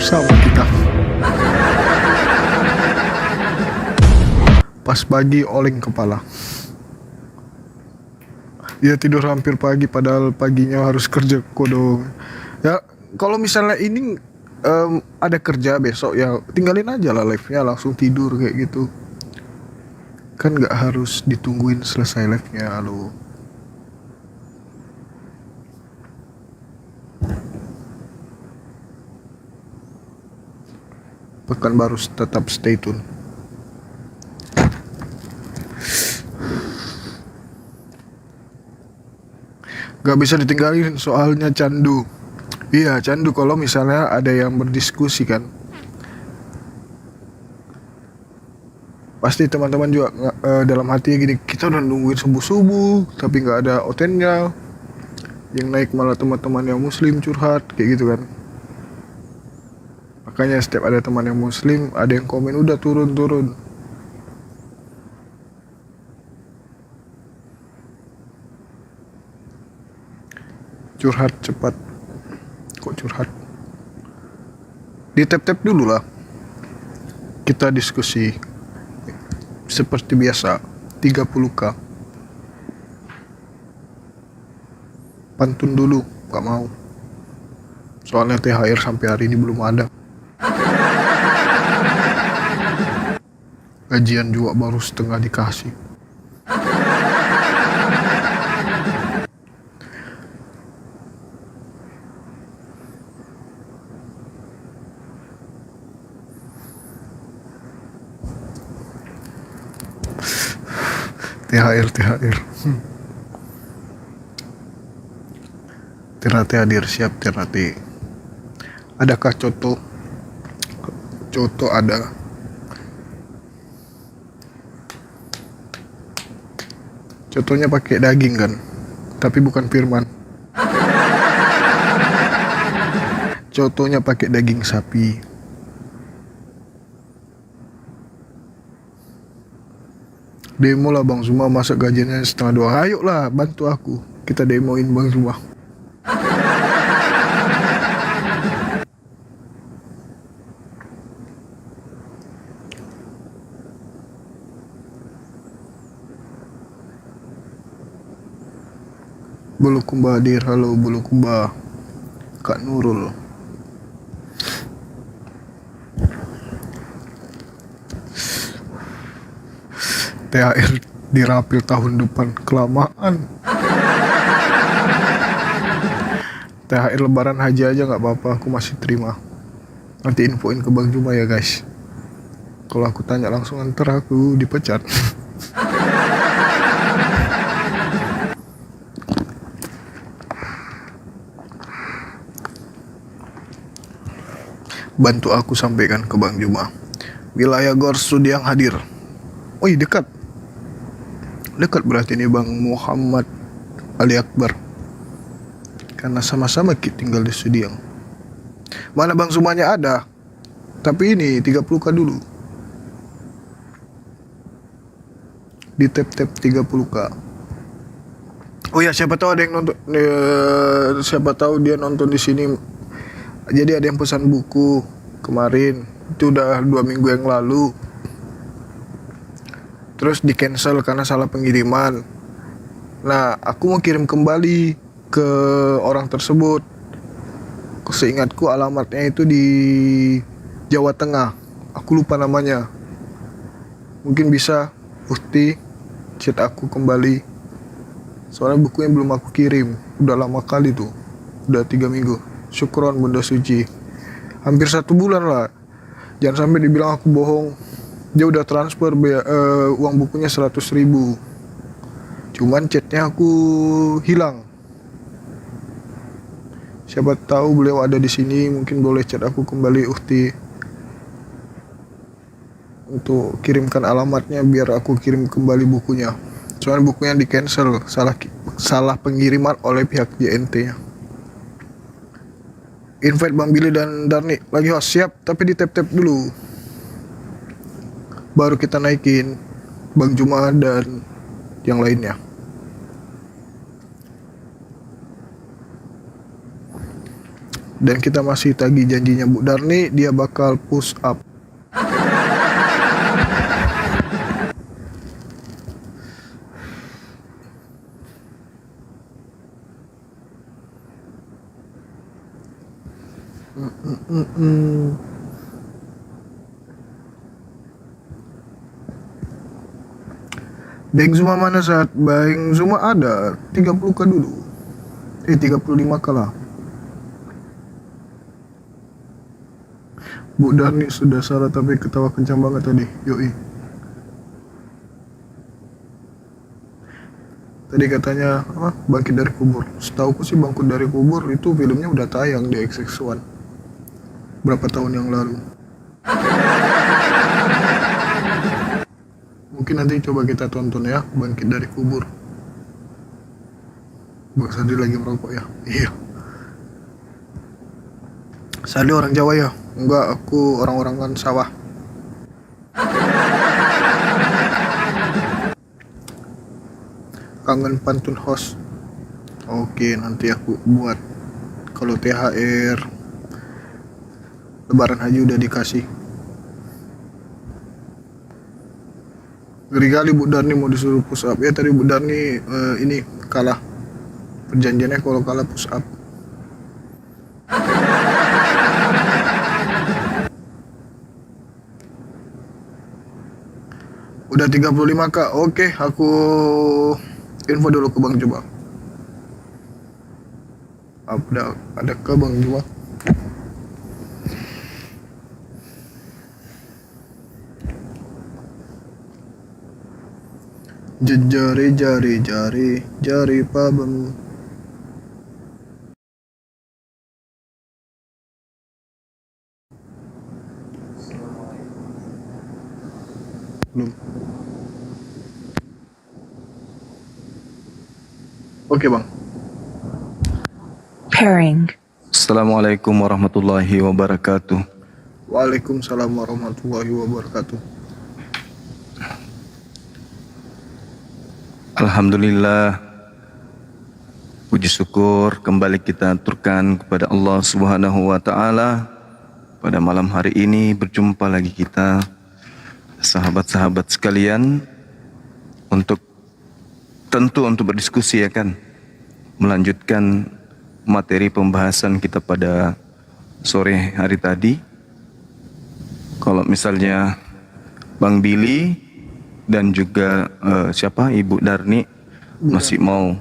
bersama kita. Pas pagi oleng kepala. Dia tidur hampir pagi padahal paginya harus kerja kodong. Ya kalau misalnya ini ada kerja besok ya tinggalin aja lah live-nya, langsung tidur kayak gitu. Kan nggak harus ditungguin selesai live-nya lo. Pekanbaru tetap stay tune. Gak bisa ditinggalin soalnya candu. Iya candu kalau misalnya ada yang berdiskusi kan. Pasti teman-teman juga dalam hatinya gini, kita udah nungguin subuh-subuh tapi nggak ada otennya. Yang naik malah teman-teman yang muslim curhat kayak gitu kan. Makanya setiap ada teman yang muslim ada yang komen udah turun. Curhat cepat. Kok curhat? Di tap-tap dulu lah. Kita diskusi seperti biasa 30k. Pantun dulu, gak mau. Soalnya THR sampai hari ini belum ada. Gajian juga baru setengah dikasih. THR Terate hadir, siap Terate. Adakah Coto? Coto ada. Cotonya pakai daging kan, tapi bukan Firman. Cotonya pakai daging sapi. Demo lah Bang Zuma, masa gajiannya setengah dua. Ayo lah bantu aku, kita demoin Bang Zuma. Bulukumba hadir, halo Bulukumba. Kak Nurul. THR dirapil tahun depan, kelamaan. THR lebaran haji aja nggak apa-apa, aku masih terima. Nanti infoin ke Bang Juma ya guys. Kalau aku tanya langsung ntar aku dipecat. Bantu aku sampaikan ke Bang Juma. Wilayah Gor Sudiang hadir. Wih dekat berarti ini Bang Muhammad Ali Akbar, karena sama-sama kita tinggal di Sudiang. Mana Bang Zumanya ada, tapi ini 30k dulu. Di tap-tap 30k. Oh ya, siapa tahu ada yang nonton, siapa tahu dia nonton di sini. Jadi ada yang pesan buku kemarin, itu udah 2 minggu yang lalu. Terus di cancel karena salah pengiriman. Nah, aku mau kirim kembali ke orang tersebut. Seingatku alamatnya itu di Jawa Tengah. Aku lupa namanya. Mungkin bisa Uhti chat aku kembali. Soalnya bukunya belum aku kirim. Udah lama kali tuh. Udah 3 minggu. Syukron Bunda Suci. Hampir 1 bulan lah. Jangan sampai dibilang aku bohong. Dia udah transfer uang bukunya 100.000. Cuman chatnya aku hilang. Siapa tahu beliau ada di sini, mungkin boleh chat aku kembali Uhti. Untuk kirimkan alamatnya biar aku kirim kembali bukunya. Soalnya bukunya di cancel, salah pengiriman oleh pihak JNT-nya. Invite Bang Billy dan Darni lagi host, siap tapi di tap-tap dulu. Baru kita naikin Bang Juma dan yang lainnya. Dan kita masih tagih janjinya Bu Darni, dia bakal push up. Bang Zuma mana saat? Bang Zuma ada 30k dulu. 35k lah. Bu Darni sudah salah tapi ketawa kencang banget tadi. Yoi. Tadi katanya apa? Bangkit dari kubur. Setauku sih Bangkit dari kubur itu filmnya udah tayang di XX1 berapa tahun yang lalu. Mungkin nanti coba kita tonton ya, Bangkit dari kubur. Bang Sandi lagi merokok ya? Iya. Sandi orang Jawa ya? Enggak, aku orang-orangan sawah. Kangen pantun host. Oke, nanti aku buat. Kalau THR Lebaran Haji udah dikasih. Ngeri kali Bu Darni mau disuruh push up. Ya tadi Bu Darni ini kalah. Perjanjiannya kalau kalah push up. Udah 35k. Oke, aku info dulu ke Bang Coba. Ada ke Bang Coba. Jari pabem. Belum. Oke Bang. Pairing. Assalamualaikum warahmatullahi wabarakatuh. Waalaikumsalam warahmatullahi wabarakatuh. Alhamdulillah, puji syukur kembali kita aturkan kepada Allah Subhanahu wa Ta'ala. Pada malam hari ini berjumpa lagi kita, sahabat-sahabat sekalian, untuk berdiskusi ya kan, melanjutkan materi pembahasan kita pada sore hari tadi. Kalau misalnya Bang Billy dan juga Ibu Darni masih mau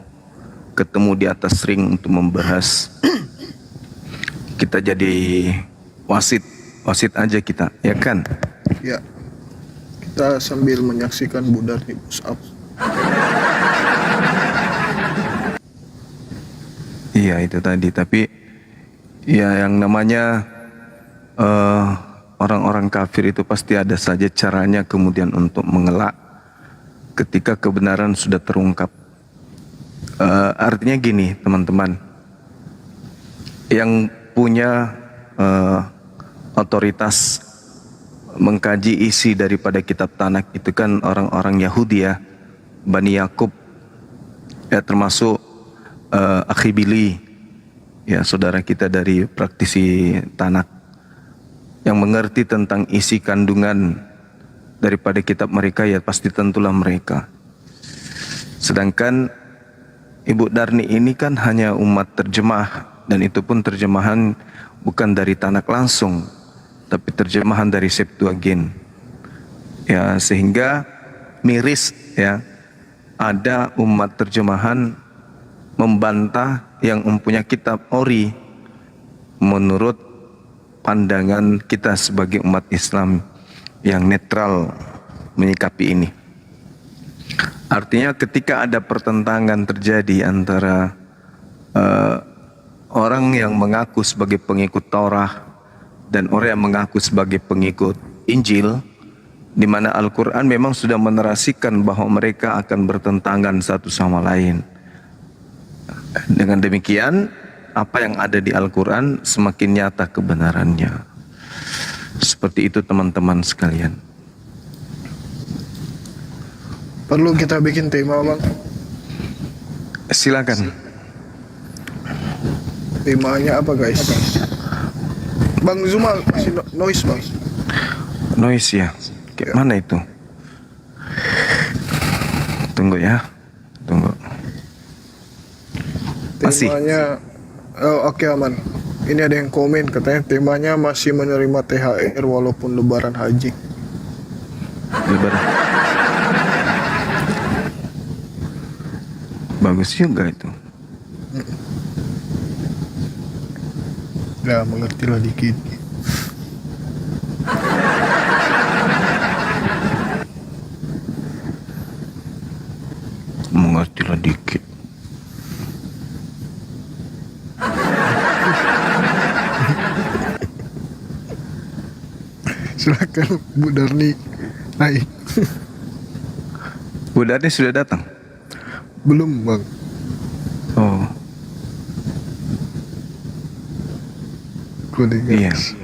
ketemu di atas ring untuk membahas, kita jadi wasit aja kita, ya kan? Ya, kita sambil menyaksikan Bu Darni push up. Iya itu tadi, tapi ya yang namanya orang-orang kafir itu pasti ada saja caranya kemudian untuk mengelak ketika kebenaran sudah terungkap. Artinya gini teman-teman, yang punya otoritas mengkaji isi daripada kitab Tanak itu kan orang-orang Yahudi ya, Bani Yakub ya, termasuk Akhi Billy ya, saudara kita dari praktisi Tanak, yang mengerti tentang isi kandungan daripada kitab mereka ya pasti tentulah mereka. Sedangkan Ibu Darni ini kan hanya umat terjemah, dan itu pun terjemahan bukan dari Tanak langsung, tapi terjemahan dari Septuagint. Ya, sehingga miris ya, ada umat terjemahan membantah yang mempunyai kitab ori menurut pandangan kita sebagai umat Islam yang netral menyikapi ini. Artinya ketika ada pertentangan terjadi antara orang yang mengaku sebagai pengikut Taurat dan orang yang mengaku sebagai pengikut Injil, di mana Al-Quran memang sudah menerasikan bahwa mereka akan bertentangan satu sama lain. Dengan demikian, apa yang ada di Al-Quran semakin nyata kebenarannya. Seperti itu teman-teman sekalian. Perlu kita bikin tema Bang? Silakan. temanya apa guys? Bang Zuma kasih noise bang. Noise ya. Kayak mana itu? Tunggu ya. Tunggu. Masih. Temanya oke aman. Ini ada yang komen katanya temanya masih menerima THR walaupun lebaran haji. Lebaran. Bagus juga itu. Ya mengerti lah dikit. Mengertilah dikit. Silakan Bu Darni naik. Bu Darni sudah datang? Belum bang. Oh, Kode iya. guys.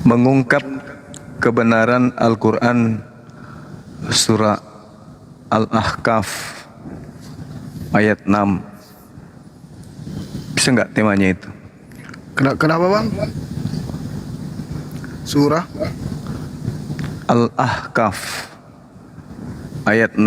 Mengungkap kebenaran Al-Quran surah Al-Ahqaf ayat 6. Bisa nggak temanya itu? Kenapa bang? Surah Al-Ahqaf ayat 6.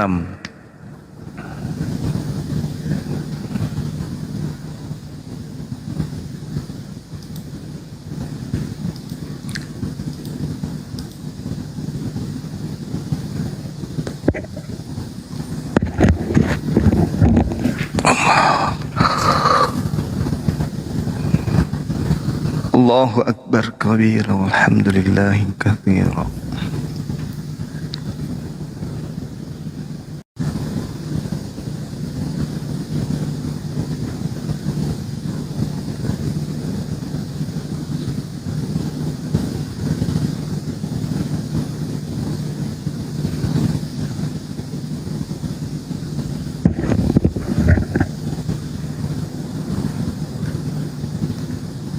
Allahu Akbar kabira walhamdulillahi katsira.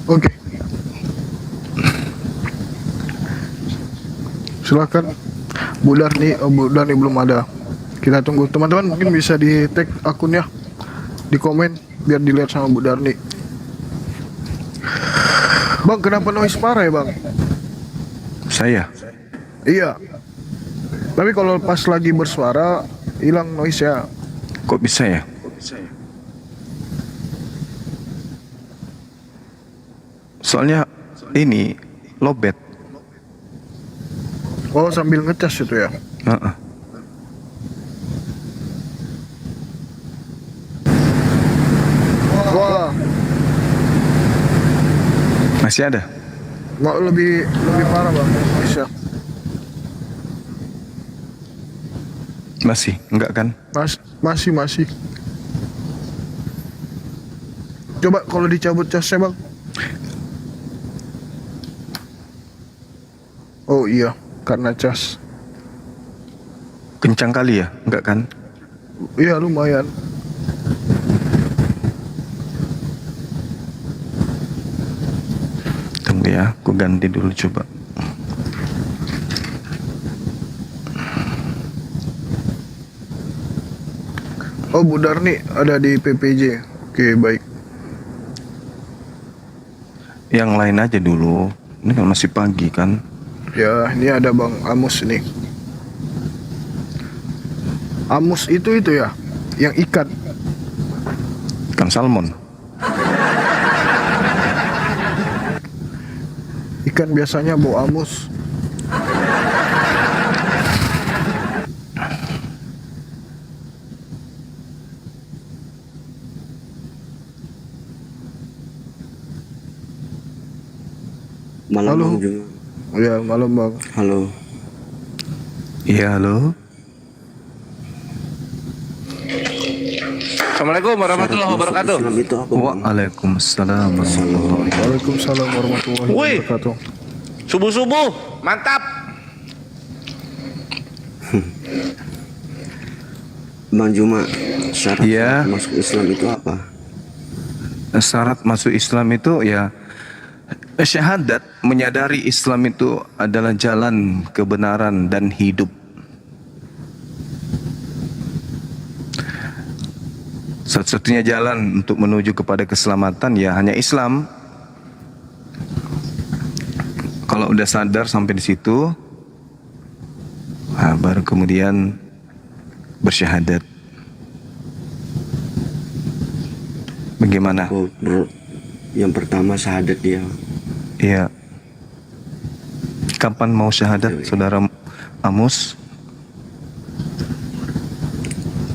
oke. Silakan Bu Darni. Oh, Bu Darni belum ada. Kita tunggu teman-teman, mungkin bisa di tag akunnya di komen biar dilihat sama Bu Darni. Bang, kenapa noise parah ya bang? Saya? Iya. Tapi kalau pas lagi bersuara hilang noise ya. Kok bisa ya? Soalnya ini lowbat. Oh sambil ngecas itu ya. Heeh. Wah, Masih ada? mau lebih parah bang. Bisa. Masih? Enggak kan? Masih. Coba kalau dicabut casnya bang. Oh iya, karena cas. Kencang kali ya? Enggak kan? Iya lumayan. Tunggu ya, aku ganti dulu coba. Oh Bu Darni ada di PPJ. Oke baik. Yang lain aja dulu. Ini kan masih pagi kan? Ya ini ada Bang Amus nih. Amus itu ya, yang ikan. Ikan salmon. Ikan biasanya bau amus. Malam Halo. Bang Juma. Ya malam Bang. Halo. Iya, halo. Assalamualaikum warahmatullahi wabarakatuh. Islam itu apa? Bang? Waalaikumsalam warahmatullahi. Waalaikumsalam warahmatullahi Wih. wabarakatuh. Subuh-subuh, mantap. Bang Juma, syarat Iya. masuk Islam itu apa? Syarat masuk Islam itu ya syahadat, menyadari Islam itu adalah jalan kebenaran dan hidup. Satu-satunya jalan untuk menuju kepada keselamatan ya hanya Islam. Kalau udah sadar sampai di situ, baru kemudian bersyahadat. Bagaimana? Oh, bro. Yang pertama syahadat dia. Iya. Kapan mau syahadat, saudara Amus?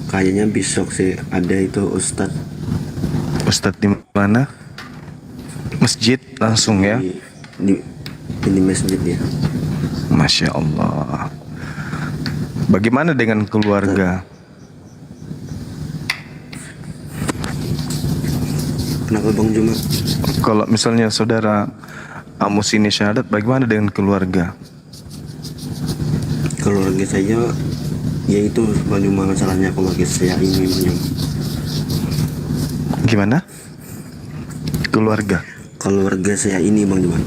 Kayaknya besok sih ada itu Ustadz Ustadz di mana? Masjid langsung ya? di masjid ya. Masya Allah. Bagaimana dengan keluarga? Kenapa Bang Juma? Kalau misalnya saudara Amus ini syahadat, bagaimana dengan keluarga? Keluarga saya ya itu Bang Juma, masalahnya keluarga saya ini Bang Juma. Gimana? Keluarga? Keluarga saya ini Bang Juma,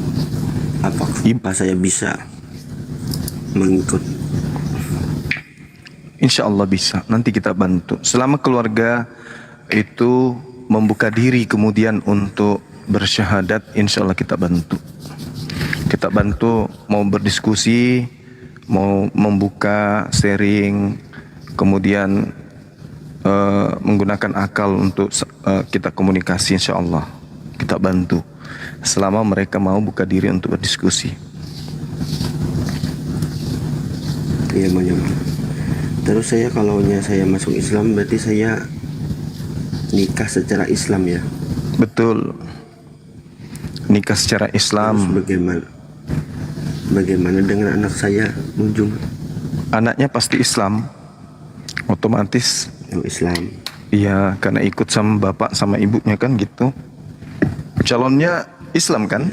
apa saya bisa mengikut? Insya Allah bisa. Nanti kita bantu. Selama keluarga itu membuka diri kemudian untuk bersyahadat, insya Allah kita bantu. Kita bantu mau berdiskusi, mau membuka sharing, kemudian menggunakan akal untuk kita komunikasi, insya Allah kita bantu. Selama mereka mau buka diri untuk berdiskusi. Iya Bang Juma. Terus kalau saya masuk Islam berarti saya nikah secara Islam ya? Betul. Nikah secara Terus Islam. bagaimana dengan anak saya Bang Juma? Anaknya pasti Islam. Otomatis. Oh, Islam. Iya, karena ikut sama bapak sama ibunya kan gitu. Calonnya Islam kan?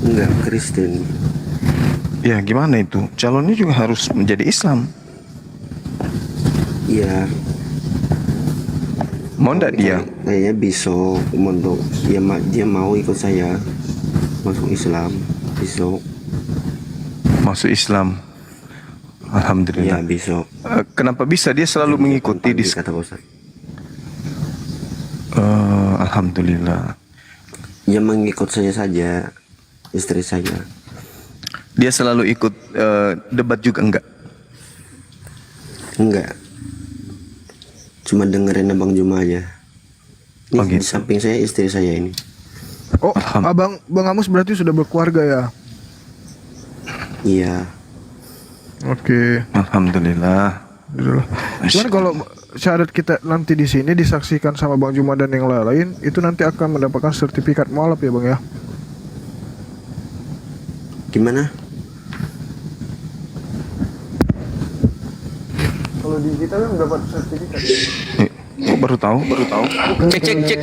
Enggak, Kristen. Ya gimana itu? Calonnya juga harus menjadi Islam. Iya. Mau ndak dia? Kayaknya besok untuk dia mau ikut saya masuk Islam besok. Masuk Islam. Iya Alhamdulillah. besok. Kenapa bisa dia selalu mengikuti di kata Ustaz. Alhamdulillah. Dia mengikut saya saja, istri saya. Dia selalu ikut debat juga enggak? Enggak. Cuma dengerin Abang Juma aja. Nih, Oh, di gitu. samping saya istri saya ini. Oh, Bang Amus berarti sudah berkeluarga ya? Iya. Oke. Alhamdulillah. Cuman kalau syahadat kita nanti di sini disaksikan sama Bang Juma dan yang lain, itu nanti akan mendapatkan sertifikat mualaf ya Bang ya? Gimana? Kalau di kita kan dapat sertifikat. Oh, baru tahu? Cek.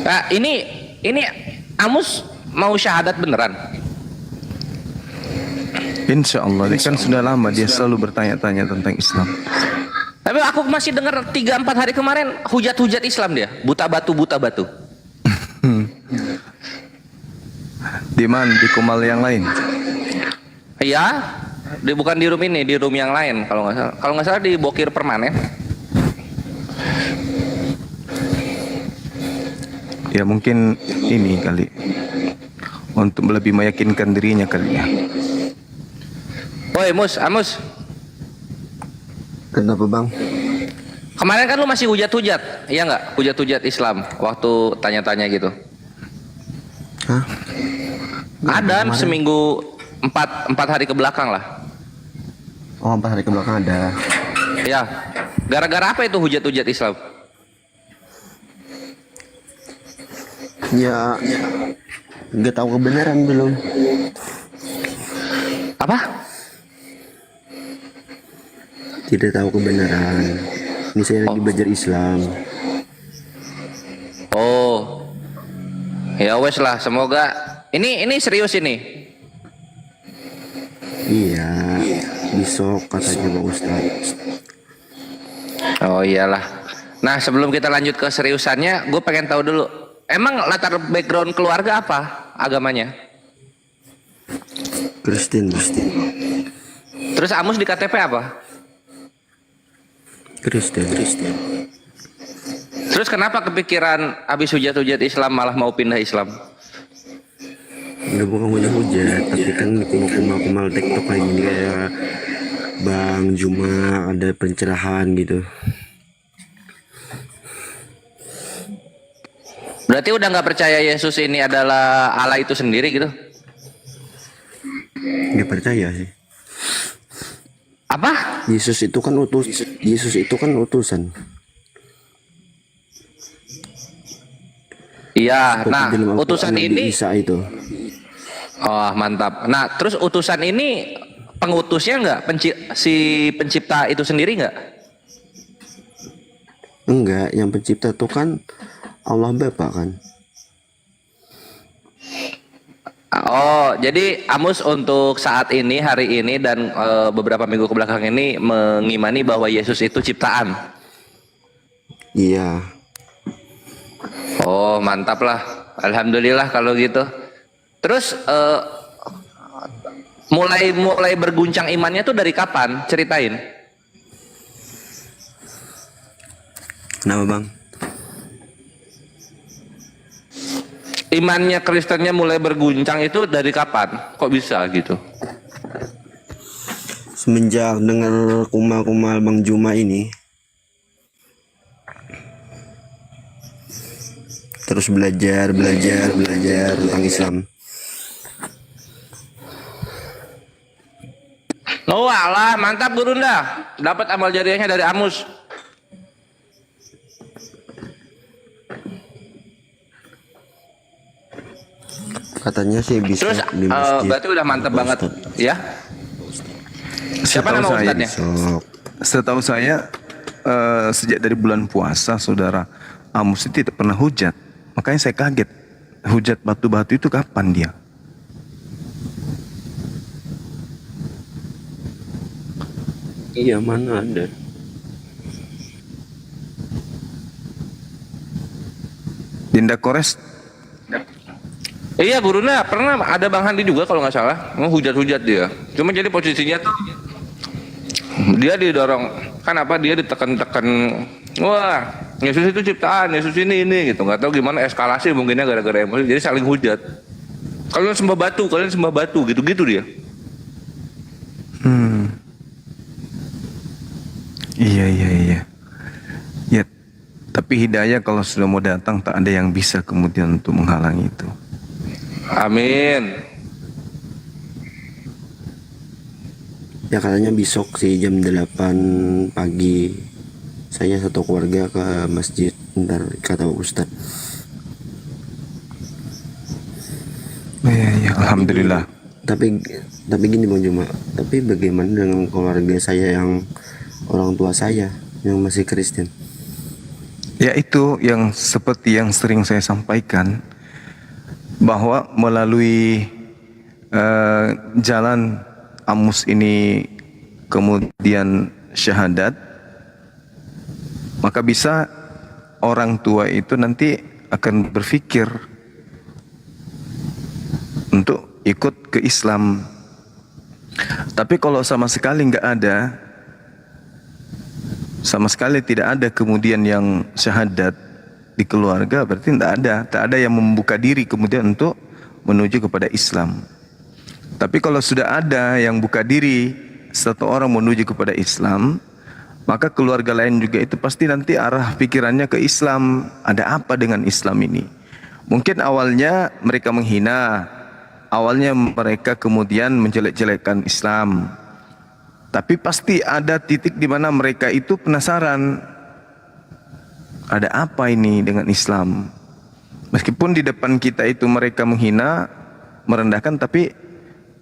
Nah, ini Amus mau syahadat beneran? Insya Allah. Dia kan sudah lama dia selalu bertanya-tanya tentang Islam. Tapi aku masih dengar 3-4 hari kemarin hujat-hujat Islam dia, buta batu. Di mana? Di Kumal yang lain? Iya, bukan di room ini, di room yang lain kalau nggak salah. Kalau nggak salah di Bokir Permanen. Ya mungkin ini kali. Untuk lebih meyakinkan dirinya kali ya. Woi Amus, Kenapa Bang? kemarin kan lu masih hujat-hujat, iya nggak? Hujat-hujat Islam waktu tanya-tanya gitu. Hah? Ada seminggu 4 hari ke belakang lah. Oh, 4 hari ke belakang ada. Ya, gara-gara apa itu hujat-hujat Islam? Ya, nggak tahu kebenaran belum. Apa? Tidak tahu kebenaran. Ini saya lagi belajar Islam. Oh, ya wes lah. Semoga ini serius ini. Iya, besok katanya Pak Ustadz. Oh iyalah. Nah sebelum kita lanjut ke seriusannya, gue pengen tahu dulu. Emang latar background keluarga apa agamanya? Kristen. Terus Amus di KTP apa? Kristen. Terus kenapa kepikiran habis hujat-hujat Islam malah mau pindah Islam? Nggak, bukan punya hujat, tapi kan kumal-kumal TikTok kayak gini, kayak Bang Juma ada pencerahan gitu. Berarti udah nggak percaya Yesus ini adalah Allah itu sendiri gitu? Nggak percaya sih. Apa? Yesus itu kan utusan. Iya. Seperti Nah, dalam Al-Quran utusan Nabi ini. Isa itu. Oh, mantap. Nah, terus utusan ini pengutusnya nggak? Si pencipta itu sendiri nggak? Enggak, yang pencipta itu kan Allah Bapa kan. Oh, jadi Amus untuk saat ini, hari ini, dan beberapa minggu kebelakang ini mengimani bahwa Yesus itu ciptaan. Iya. Oh, mantap lah. Alhamdulillah kalau gitu. Terus mulai berguncang imannya tuh dari kapan? Ceritain. Kenapa bang? Imannya Kristennya mulai berguncang itu dari kapan? Kok bisa gitu? Semenjak dengar kumal-kumal Bang Juma ini, terus belajar tentang Islam. Oh alah, mantap Gurunda. Dapat amal jariahnya dari Amus. Katanya sih bisa Terus di masjid. berarti udah mantap banget ya. Siapa Setahu nama saya- ustadznya? Sok. Setahu saya sejak dari bulan puasa saudara Amus itu tidak pernah hujat. Makanya saya kaget. Hujat batu-batu itu kapan dia? Iya, mana ada. Dinda Kores Iya Gurunda pernah ada Bang Handi juga kalau nggak salah hujat-hujat dia. Cuma jadi posisinya tuh dia didorong kan apa dia ditekan-tekan. Wah Yesus itu ciptaan, Yesus ini gitu. Nggak tahu gimana eskalasi mungkinnya gara-gara emosi. Jadi saling hujat. Kalian sembah batu gitu-gitu dia. Iya. Ya, tapi hidayah kalau sudah mau datang tak ada yang bisa kemudian untuk menghalangi itu. Amin. Ya katanya besok sih jam 8 pagi saya satu keluarga ke masjid, ntar kata Ustadz. Ya, alhamdulillah. Tapi gini Bang Juma, tapi bagaimana dengan keluarga saya yang orang tua saya yang masih Kristen? Ya itu yang seperti yang sering saya sampaikan, bahwa melalui jalan Amus ini kemudian syahadat, maka bisa orang tua itu nanti akan berpikir untuk ikut ke Islam. Tapi kalau sama sekali nggak ada, sama sekali tidak ada kemudian yang syahadat di keluarga, berarti tak ada yang membuka diri kemudian untuk menuju kepada Islam. Tapi kalau sudah ada yang buka diri satu orang menuju kepada Islam, maka keluarga lain juga itu pasti nanti arah pikirannya ke Islam. Ada apa dengan Islam ini? Mungkin awalnya mereka menghina, awalnya mereka kemudian menjelek-jelekkan Islam. Tapi pasti ada titik di mana mereka itu penasaran, ada apa ini dengan Islam? Meskipun di depan kita itu mereka menghina, merendahkan, tapi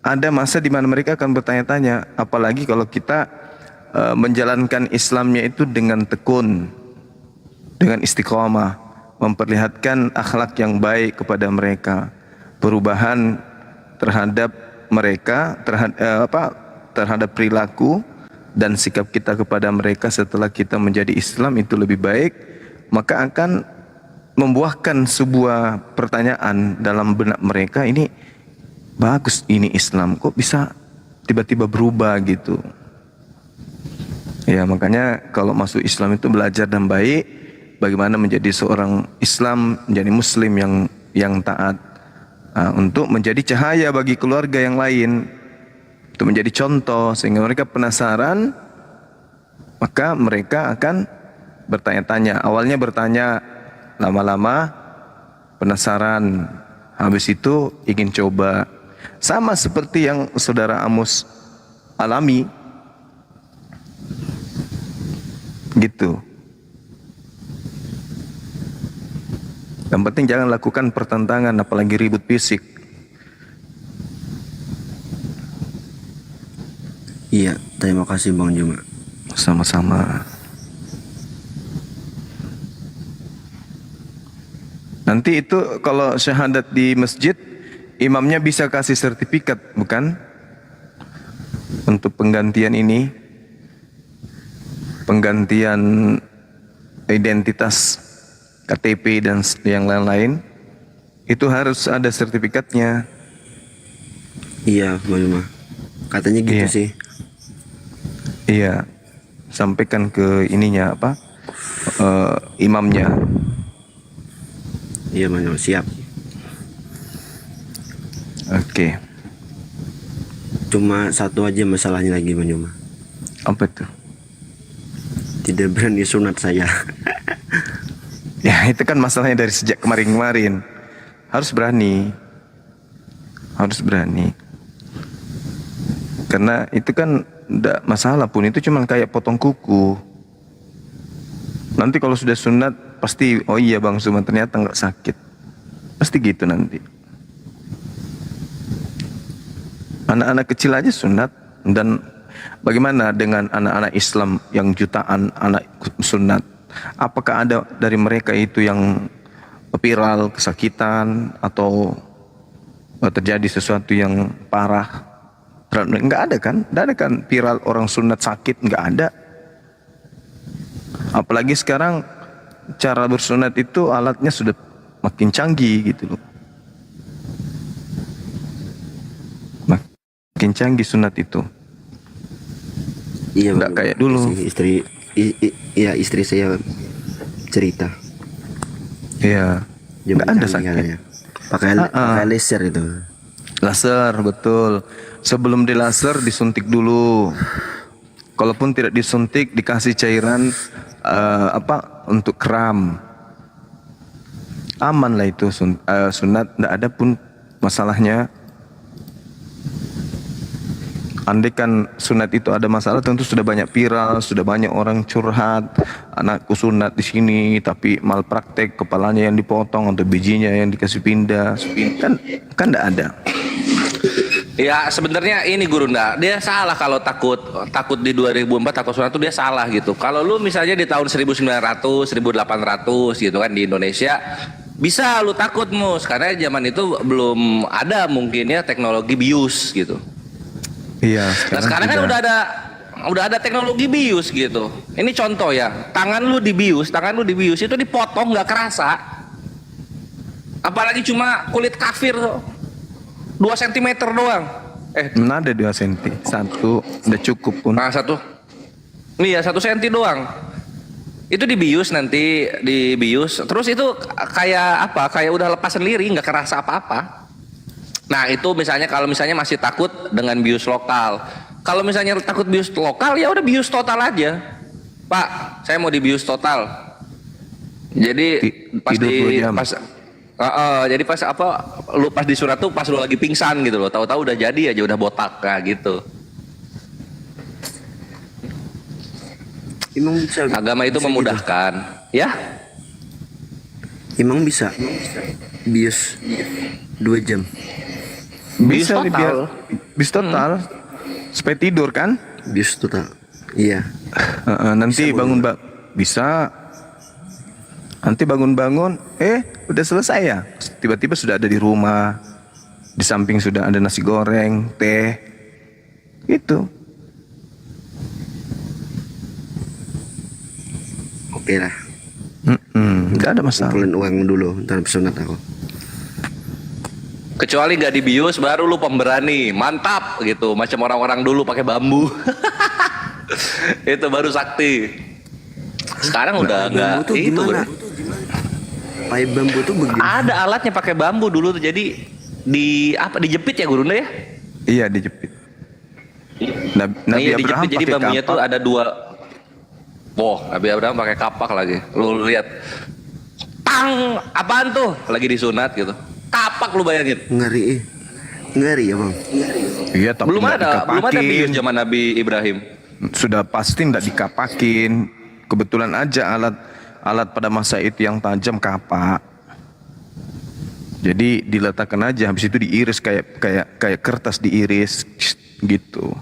ada masa di mana mereka akan bertanya-tanya. Apalagi kalau kita menjalankan Islamnya itu dengan tekun, dengan istiqomah, memperlihatkan akhlak yang baik kepada mereka, perubahan terhadap mereka, terhadap perilaku dan sikap kita kepada mereka setelah kita menjadi Islam itu lebih baik, maka akan membuahkan sebuah pertanyaan dalam benak mereka, ini bagus ini Islam, kok bisa tiba-tiba berubah gitu. Ya, makanya kalau masuk Islam itu belajar dan baik bagaimana menjadi seorang Islam, menjadi muslim yang taat, untuk menjadi cahaya bagi keluarga yang lain, untuk menjadi contoh sehingga mereka penasaran, maka mereka akan bertanya-tanya. Awalnya bertanya, lama-lama penasaran, habis itu ingin coba. Sama seperti yang saudara Amos alami, gitu. Yang penting jangan lakukan pertentangan, apalagi ribut fisik. Iya, terima kasih Bang Juma. Sama-sama. Nanti itu kalau syahadat di masjid, imamnya bisa kasih sertifikat, bukan? Untuk penggantian ini, penggantian identitas KTP dan yang lain-lain, itu harus ada sertifikatnya. Iya Bang Juma, katanya gitu Iya. sih. Iya, sampaikan ke ininya apa, imamnya. Iya Bang Juma, siap. Oke, Cuma satu aja masalahnya lagi Bang Juma, apa tuh? tidak berani sunat saya. Ya itu kan masalahnya dari sejak kemarin-kemarin. Harus berani. Harus berani. Karena itu kan enggak masalah pun, itu cuma kayak potong kuku. Nanti kalau sudah sunat pasti, oh iya Bang Suma ternyata enggak sakit. Pasti gitu nanti. Anak-anak kecil aja sunat, dan bagaimana dengan anak-anak Islam yang jutaan anak sunat? Apakah ada dari mereka itu yang viral kesakitan atau terjadi sesuatu yang parah? Enggak ada kan? Enggak ada kan viral orang sunat sakit, enggak ada. Apalagi sekarang cara bersunat itu alatnya sudah makin canggih gitu loh. Makin canggih sunat itu. Iya Enggak Bang kayak Juma. dulu. Iya istri saya cerita. Iya. Jam Enggak ada kali sakit. katanya. Pakai laser itu. Laser, betul. Sebelum di laser disuntik dulu. Kalaupun tidak disuntik, dikasih cairan untuk kram. Aman lah itu sunat, tidak ada pun masalahnya. Andai kan sunat itu ada masalah, tentu sudah banyak viral, sudah banyak orang curhat, anakku sunat di sini tapi malpraktek, kepalanya yang dipotong atau bijinya yang dikasih pindah. Kan tidak ada. Ya sebenarnya ini Guru Nda, dia salah kalau takut di 2004 takut sunat itu dia salah gitu. Kalau lu misalnya di tahun 1900, 1800 gitu kan di Indonesia, bisa lu takut Mus, karena zaman itu belum ada mungkin ya teknologi bius gitu. Iya, Nah sekarang kan tidak. udah ada teknologi bius gitu. Ini contoh ya, tangan lu dibius itu dipotong nggak kerasa. Apalagi cuma kulit kafir 2 cm doang. Mana ada 2 cm, satu udah cukup pun. Nah satu, iya 1 cm doang. Itu dibius nanti, dibius. Terus itu kayak apa? Kayak udah lepas sendiri, nggak kerasa apa-apa. Nah itu misalnya kalau misalnya masih takut dengan bius lokal. Kalau misalnya takut bius lokal, ya udah bius total aja. Pak, saya mau dibius total. Jadi Tidur 2 jam. jadi pas lu pas di surat tuh pas lu lagi pingsan gitu loh. Tahu-tahu udah jadi aja, udah botak kayak gitu. Emang bisa. Agama itu bisa memudahkan, ya. Gitu. Emang bisa. Bius 2 jam. Bius Bisa total. Bius total. Supaya tidur kan? Bius total. Iya. Nanti Bisa bangun bisa. Nanti bangun-bangun, udah selesai ya. Tiba-tiba sudah ada di rumah. Di samping sudah ada nasi goreng, teh. Gitu. Oke lah. Nggak ada masalah. Kumpulin uang dulu, ntar sunat aku. Kecuali gak dibius baru lu pemberani, mantap gitu. Macam orang-orang dulu pakai bambu. Itu baru sakti. Sekarang udah Bambu enggak tuh itu. gimana? Pakai bambu tuh begini. Ada alatnya pakai bambu dulu tuh. Jadi dijepit ya Gurunda ya? Iya dijepit. Nabi Iya Abraham dijepit. Jadi pakai bambunya tuh kapak. ada dua. Wah, Nabi Abraham pakai kapak lagi. Lu lihat. Tang, apaan tuh? Lagi disunat gitu. Kapak lu bayangin. Ngeri. Ngeri ya, Bang. Iya, tapi Belum nggak ada dikapakin. bius zaman Nabi Ibrahim. Sudah pasti nggak dikapakin. Kebetulan aja alat pada masa itu yang tajam kapak. Jadi diletakkan aja, habis itu diiris kayak kertas diiris gitu.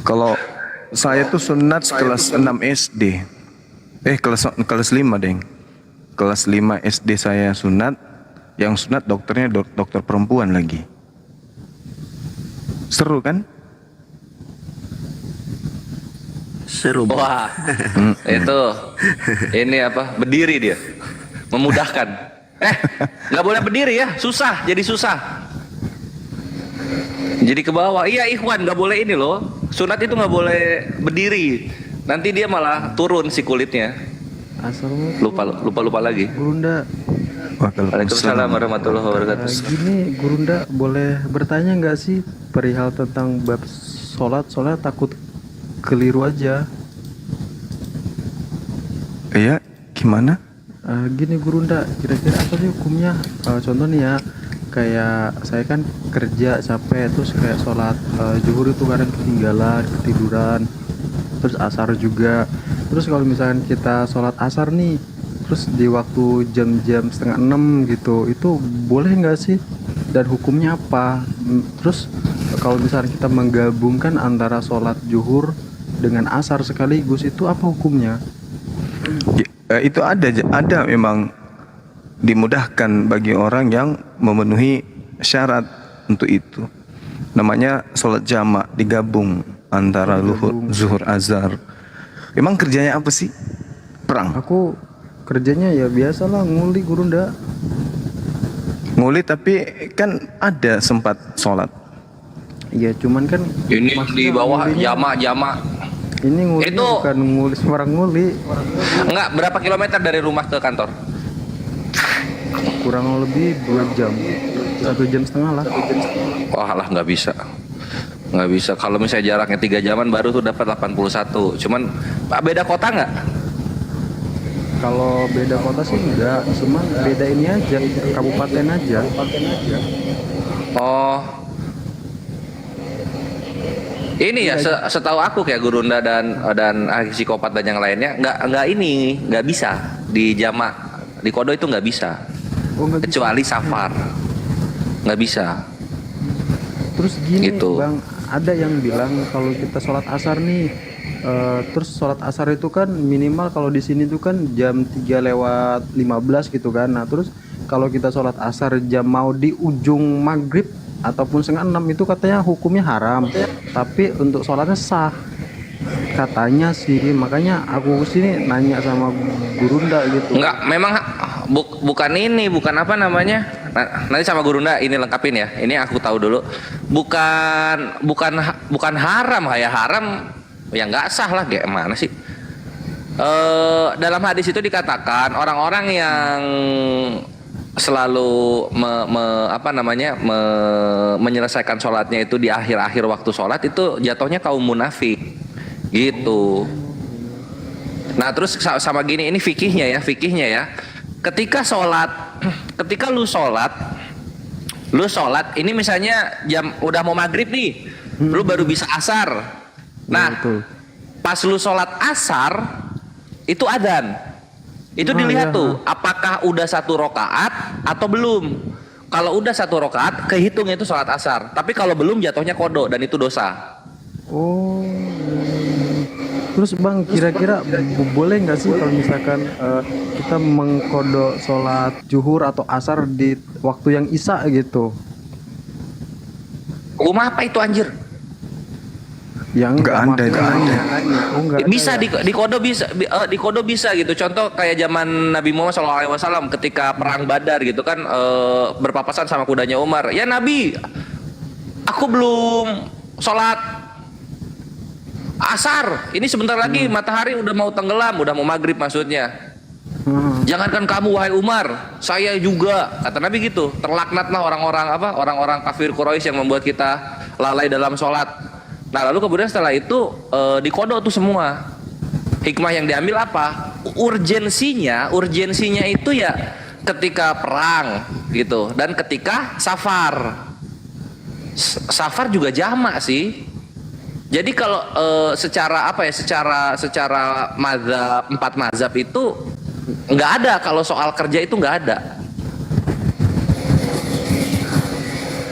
Kalau saya tuh sunat kelas 6 SD. Kelas 5, Deng. Kelas 5 SD saya sunat. Yang sunat dokternya dokter perempuan lagi. Seru kan? Seru, Bang. Wah, itu ini apa? Berdiri dia, memudahkan. Nggak boleh berdiri ya, susah. Jadi susah. Jadi ke bawah. Iya, Ikhwan nggak boleh ini loh. Sunat itu nggak boleh berdiri. Nanti dia malah turun si kulitnya. Assalamualaikum. Lupa lagi. Gurunda, Waalaikumsalam warahmatullahi wabarakatuh. gini Gurunda boleh bertanya nggak sih perihal tentang bab sholat? Soalnya takut keliru aja. Iya, gimana? Gini Gurunda, kira-kira apa sih hukumnya? Contoh nih ya, kayak saya kan kerja capek, terus kayak sholat zuhur itu kadang ketinggalan, ketiduran, terus asar juga. Terus kalau misalkan kita sholat asar nih, terus di waktu jam-jam setengah 6 gitu, itu boleh nggak sih? Dan hukumnya apa? Terus kalau misalkan kita menggabungkan antara sholat zuhur dengan asar sekaligus, itu apa hukumnya? Itu ada memang dimudahkan bagi orang yang memenuhi syarat untuk itu. Namanya sholat jamak, digabung antara zuhur azhar. Emang kerjanya apa sih? Perang. Aku kerjanya ya biasalah nguli Gurunda. Nguli tapi kan ada sempat sholat. Iya cuman kan Ini maksudnya di bawah ngulinya- jamak. Ini nguli Itu- bukan nguli sembarang nguli. Enggak, berapa kilometer dari rumah ke kantor? Kurang lebih 2 jam, 1,5 jam lah. Wah lah nggak bisa. Nggak bisa. Kalau misalnya jaraknya 3 jaman baru tuh dapat 81. Cuman beda kota nggak? Kalau beda kota sih enggak, cuman beda ini aja, kabupaten aja. Oh. Ini ya setahu aku kayak Gurunda dan ahli psikopat dan yang lainnya nggak bisa di jamak di kodo itu nggak bisa Oh enggak bisa. kecuali safar nggak bisa. Terus gini Gitu. Bang, ada yang bilang kalau kita sholat asar nih, terus sholat asar itu kan minimal kalau di sini tuh kan jam 3:15 gitu kan. Nah terus kalau kita sholat asar jam mau di ujung maghrib ataupun setengah 6 itu katanya hukumnya haram, tapi untuk sholatnya sah katanya sih. Makanya aku sini nanya sama Gurunda gitu. Nggak, memang bukan apa namanya. Nanti sama Gurunda ini lengkapin ya. Ini aku tahu dulu. Bukan haram, ya haram ya nggak sah lah. Kayak mana sih? Dalam hadis itu dikatakan orang-orang yang selalu menyelesaikan sholatnya itu di akhir-akhir waktu sholat itu jatuhnya kaum munafik gitu. Nah terus sama gini, ini fikihnya ya. Ketika lu sholat ini misalnya jam udah mau maghrib nih, lu baru bisa asar. Nah Betul. pas lu sholat asar itu adzan. Itu dilihat tuh apakah udah 1 rakaat atau belum. Kalau udah 1 rakaat kehitung itu sholat asar. Tapi kalau belum jatuhnya kodo dan itu dosa. Oh. Terus Bang, kira-kira boleh nggak sih kalau misalkan kita mengkodok sholat zuhur atau asar di waktu yang isya gitu? Rumah apa itu anjir? Yang Nggak ada itu. Oh, nggak ada Bisa ya? di kodo bisa gitu. Contoh kayak zaman Nabi Muhammad SAW ketika perang Badar gitu kan, berpapasan sama kudanya Umar. Ya Nabi, aku belum sholat asar. Ini sebentar lagi matahari udah mau tenggelam, udah mau maghrib maksudnya. Jangankan kamu wahai Umar, saya juga, kata Nabi gitu. Terlaknatlah orang-orang kafir Quraisy yang membuat kita lalai dalam sholat. Nah lalu kemudian setelah itu dikodok tuh semua. Hikmah yang diambil apa? Urgensinya itu ya ketika perang gitu, dan ketika safar. Safar juga jamak sih. Jadi kalau secara mazhab, 4 mazhab itu nggak ada, kalau soal kerja itu nggak ada.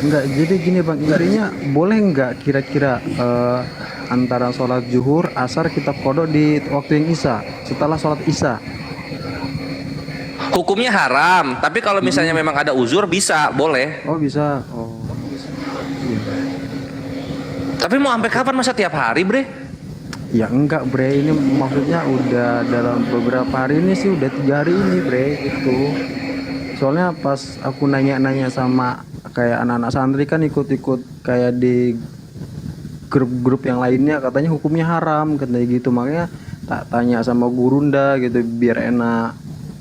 Enggak, jadi gini Bang, intinya boleh nggak kira-kira antara sholat zuhur, asar kita kodok di waktu yang isya, setelah sholat isya? Hukumnya haram, tapi kalau misalnya memang ada uzur bisa, boleh. Oh bisa, oh. Iya. Tapi mau sampai kapan, masa tiap hari, Bre? Ya enggak bre, ini maksudnya udah dalam beberapa hari ini sih, udah 3 hari ini bre itu. Soalnya pas aku nanya-nanya sama kayak anak-anak santri kan ikut-ikut kayak di grup-grup yang lainnya, katanya hukumnya haram katanya gitu. Makanya tak tanya sama gurunda gitu biar enak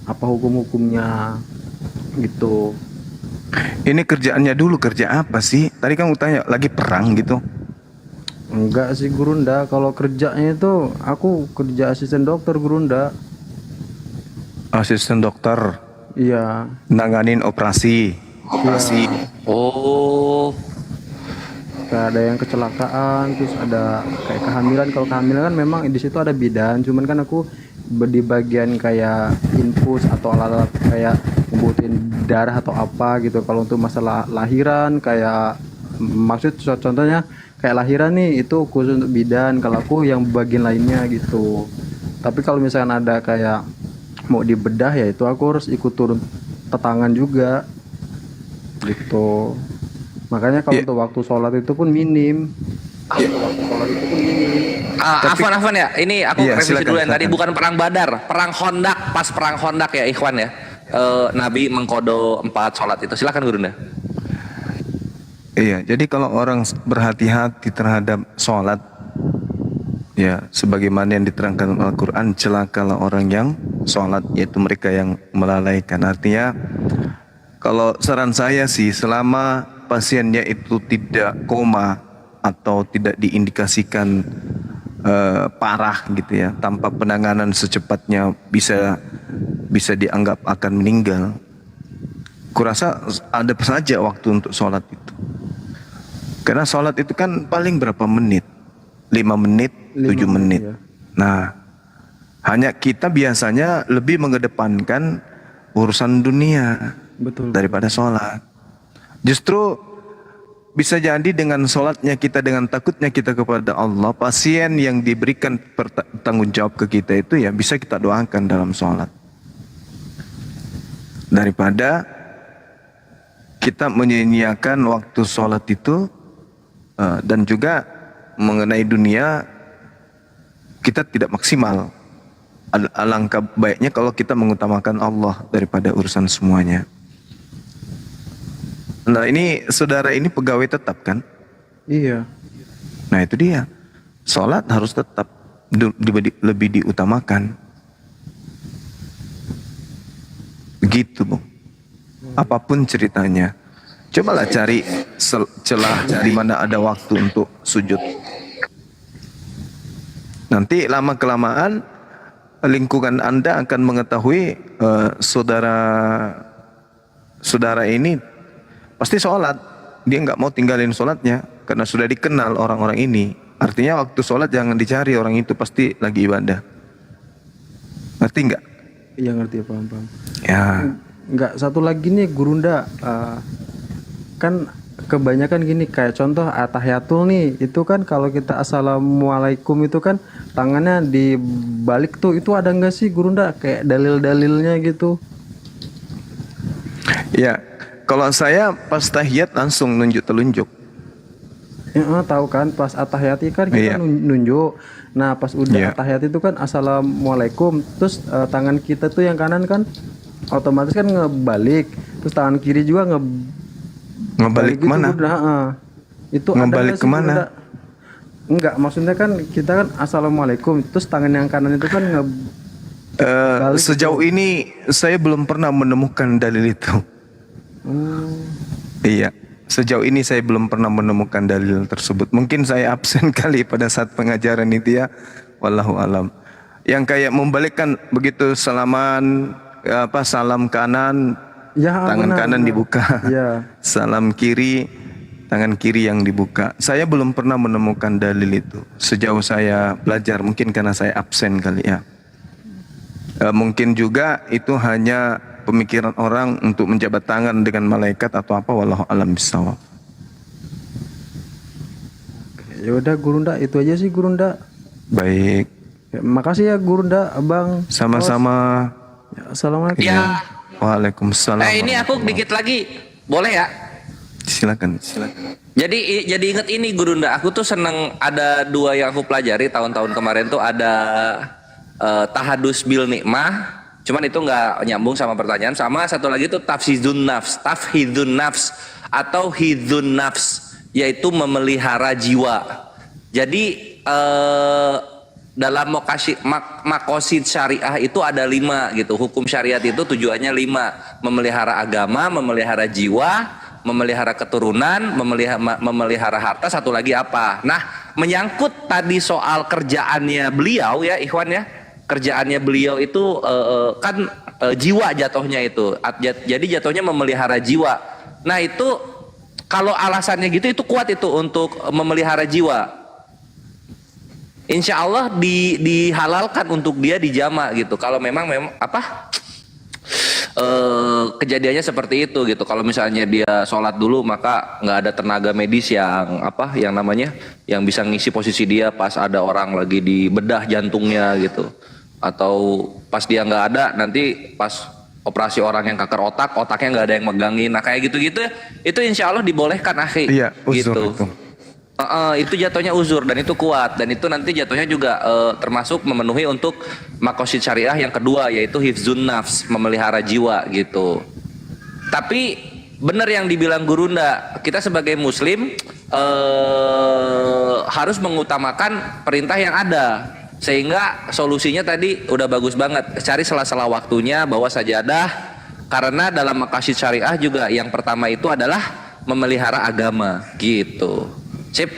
apa hukum-hukumnya gitu. Ini kerjaannya dulu kerja apa sih? Tadi kamu tanya lagi perang gitu. Enggak sih gurunda, kalau kerjanya itu aku kerja asisten dokter gurunda. Asisten dokter, Iya. nanganin operasi. Oh, Kayak ada yang kecelakaan, terus ada kayak kehamilan. Kalau kehamilan kan memang di situ ada bidan, cuman kan aku di bagian kayak infus atau alat-alat kayak ngebutin darah atau apa gitu. Kalau untuk masalah lahiran kayak maksud contohnya kayak lahiran nih itu khusus untuk bidan, kalau aku yang bagian lainnya gitu. Tapi kalau misalkan ada kayak mau dibedah ya itu aku harus ikut turun tetangan juga gitu. Makanya kalau untuk waktu sholat itu pun minim. Afwan ya, ini aku Iya, revisi silakan, dulu yang tadi, silakan. bukan perang Badar, perang Khandaq. Pas perang Khandaq ya Ikhwan ya, Nabi mengkodo 4 sholat itu. Silakan Gurunda. Iya, jadi kalau orang berhati-hati terhadap sholat, ya sebagaimana yang diterangkan dalam Al-Quran, celakalah orang yang sholat, yaitu mereka yang melalaikan. Artinya, kalau saran saya sih, selama pasiennya itu tidak koma atau tidak diindikasikan parah gitu ya, tanpa penanganan secepatnya bisa dianggap akan meninggal, kurasa ada saja waktu untuk sholat itu. Karena sholat itu kan paling berapa menit? 5 menit, 7 menit. Ya. Nah, hanya kita biasanya lebih mengedepankan urusan dunia Betul. daripada sholat. Justru bisa jadi dengan sholatnya kita, dengan takutnya kita kepada Allah, pasien yang diberikan tanggung jawab ke kita itu ya bisa kita doakan dalam sholat. Daripada kita menyia-nyiakan waktu sholat itu, dan juga mengenai dunia kita tidak maksimal. Alangkah baiknya kalau kita mengutamakan Allah daripada urusan semuanya. Nah ini saudara ini pegawai tetap kan? Iya. Nah itu dia, sholat harus tetap lebih diutamakan. Begitu Bung. Apapun ceritanya, cobalah cari celah di mana ada waktu untuk sujud. Nanti lama kelamaan lingkungan Anda akan mengetahui saudara ini pasti sholat. Dia nggak mau tinggalin sholatnya karena sudah dikenal orang-orang ini. Artinya waktu sholat jangan dicari, orang itu pasti lagi ibadah. Ngerti nggak? Iya ngerti, paham. Ya. Enggak, satu lagi nih Gurunda, kan kebanyakan gini kayak contoh atahiyatul nih, itu kan kalau kita assalamualaikum itu kan tangannya dibalik tuh, itu ada nggak sih Gurunda kayak dalil-dalilnya gitu? Ya, kalau saya pas tahiyat langsung nunjuk telunjuk. Ya, tahu kan pas atahiyat kan kita Iya. nunjuk. Nah pas udah Iya. atahiyat itu kan assalamualaikum, terus tangan kita tuh yang kanan kan otomatis kan ngebalik, terus tangan kiri juga Ngebalik gitu, mana? udah, Itu ada Ngebalik nggak sih, kemana? Gurunda? Enggak, maksudnya kan kita kan assalamualaikum, terus tangan yang kanan itu kan balik Sejauh gitu. ini saya belum pernah menemukan dalil itu. Hmm, Iya, sejauh ini saya belum pernah menemukan dalil tersebut. Mungkin saya absen kali pada saat pengajaran itu ya. Wallahu alam. Yang kayak membalikkan begitu salaman salam kanan, ya tangan benar, kanan benar. dibuka. Ya, Salam kiri, tangan kiri yang dibuka. Saya belum pernah menemukan dalil itu. Sejauh saya belajar, mungkin karena saya absen kali ya. Mungkin juga itu hanya pemikiran orang untuk menjabat tangan dengan malaikat atau apa, wallahu alam bisawab. ya udah Gurunda, itu aja sih Gurunda. Baik, Ya, makasih ya Gurunda, Abang. sama-sama. Ya, assalamualaikum. Ya. Waalaikumsalam. Ini aku dikit lagi, boleh ya? Silakan, silakan. Jadi inget ini Gurunda, aku tuh seneng ada dua yang aku pelajari tahun-tahun kemarin tuh ada tahadus bil nikmah, cuman itu nggak nyambung sama pertanyaan. Sama satu lagi tuh tafhidun nafs atau hidun nafs, yaitu memelihara jiwa. Jadi dalam makosid syariah itu ada 5 gitu. Hukum syariat itu tujuannya 5: memelihara agama, memelihara jiwa, memelihara keturunan, memelihara harta. Satu lagi apa? Nah, menyangkut tadi soal kerjaannya beliau ya, Ikhwan ya. Kerjaannya beliau itu kan jiwa jatuhnya itu. Jadi jatuhnya memelihara jiwa. Nah, itu kalau alasannya gitu itu kuat itu untuk memelihara jiwa. Insya Allah dihalalkan untuk dia dijama gitu. Kalau memang kejadiannya seperti itu gitu. Kalau misalnya dia sholat dulu maka nggak ada tenaga medis yang bisa ngisi posisi dia pas ada orang lagi di bedah jantungnya gitu. Atau pas dia nggak ada, nanti pas operasi orang yang kanker otaknya nggak ada yang megangin. Nah kayak gitu-gitu itu insya Allah dibolehkan akhi. Iya, uzur gitu. itu. Itu jatuhnya uzur dan itu kuat, dan itu nanti jatuhnya juga termasuk memenuhi untuk makosid syariah yang kedua, yaitu hifzun nafs, memelihara jiwa gitu. Tapi benar yang dibilang Gurunda, kita sebagai muslim harus mengutamakan perintah yang ada, sehingga solusinya tadi udah bagus banget, cari sela-sela waktunya bawa sajadah, karena dalam maqasid syariah juga yang pertama itu adalah memelihara agama gitu. Sip.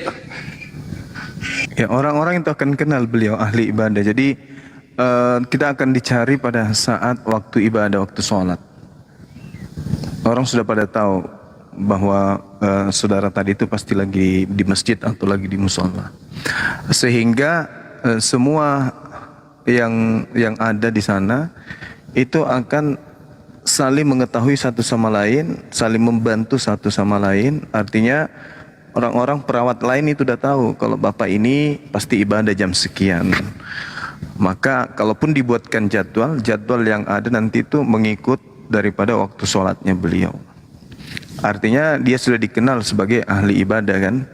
Ya, orang-orang itu akan kenal beliau ahli ibadah. Jadi kita akan dicari pada saat waktu ibadah, waktu sholat. Orang sudah pada tahu bahwa saudara tadi itu pasti lagi di masjid atau lagi di musola. Sehingga semua yang ada di sana itu akan saling mengetahui satu sama lain, saling membantu satu sama lain. Artinya orang-orang perawat lain itu udah tahu kalau bapak ini pasti ibadah jam sekian. Maka kalaupun dibuatkan jadwal yang ada nanti itu mengikut daripada waktu sholatnya beliau. Artinya dia sudah dikenal sebagai ahli ibadah kan.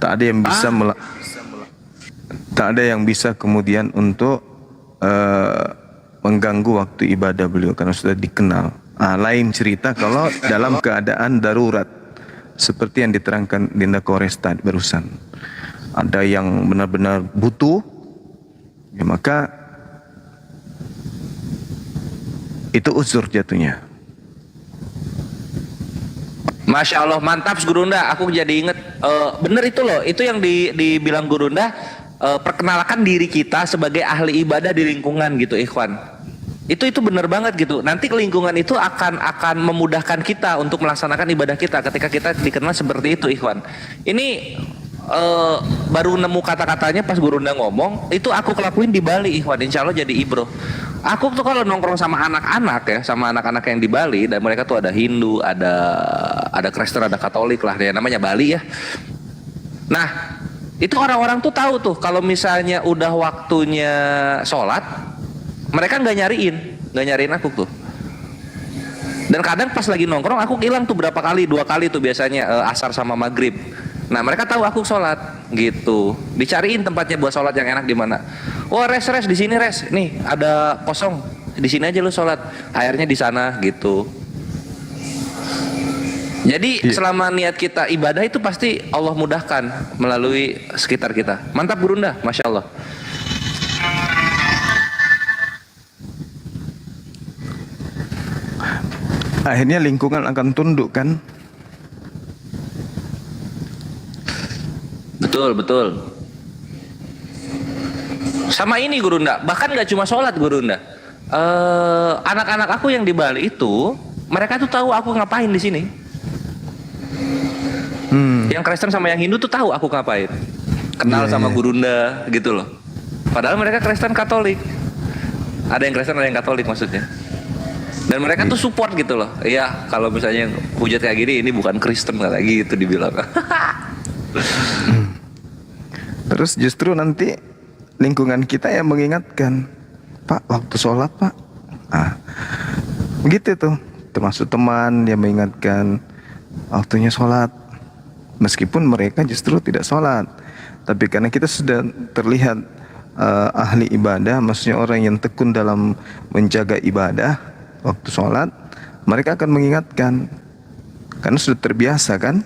Tak ada yang bisa kemudian untuk mengganggu waktu ibadah beliau karena sudah dikenal. Lain cerita kalau dalam keadaan darurat. Seperti yang diterangkan Dinda Kores tadi barusan, ada yang benar-benar butuh, ya maka itu uzur jatuhnya. Masya Allah, mantap Gurunda. Aku jadi inget, bener itu loh, itu yang dibilang Gurunda, perkenalkan diri kita sebagai ahli ibadah di lingkungan gitu, Ikhwan. Itu benar banget gitu. Nanti lingkungan itu akan memudahkan kita untuk melaksanakan ibadah kita ketika kita dikenal seperti itu, Ikhwan. Ini baru nemu kata-katanya pas Gurunda ngomong, itu aku kelakuin di Bali, Ikhwan. Insya Allah jadi ibroh. Aku tuh kalau nongkrong sama anak-anak ya, sama anak-anak yang di Bali, dan mereka tuh ada Hindu, ada Kristen, ada Katolik lah, ya namanya Bali ya. Nah, itu orang-orang tuh tahu tuh kalau misalnya udah waktunya sholat, mereka nggak nyariin aku tuh. Dan kadang pas lagi nongkrong aku hilang tuh berapa kali, 2 kali tuh biasanya, asar sama maghrib. Nah mereka tahu aku sholat gitu, dicariin tempatnya buat sholat yang enak di mana. Oh res di sini res, nih ada kosong, di sini aja lu sholat. Akhirnya di sana gitu. Jadi selama niat kita ibadah itu pasti Allah mudahkan melalui sekitar kita. Mantap Gurunda, Masya Allah. Akhirnya lingkungan akan tunduk kan? Betul, betul. Sama ini Gurunda, bahkan gak cuma sholat Gurunda. Anak-anak aku yang di Bali itu, mereka tuh tahu aku ngapain di sini. Yang Kristen sama yang Hindu tuh tahu aku ngapain. Kenal sama Gurunda gitu loh. Padahal mereka Kristen Katolik. Ada yang Kristen, ada yang Katolik maksudnya. Dan mereka tuh support gitu loh. Iya, kalau misalnya hujat kayak gini, ini bukan Kristen lagi gitu dibilang. Terus justru nanti lingkungan kita yang mengingatkan, Pak, waktu sholat Pak. Begitu tuh. Termasuk teman yang mengingatkan waktunya sholat. Meskipun mereka justru tidak sholat, tapi karena kita sudah terlihat ahli ibadah, maksudnya orang yang tekun dalam menjaga ibadah waktu sholat, mereka akan mengingatkan karena sudah terbiasa kan.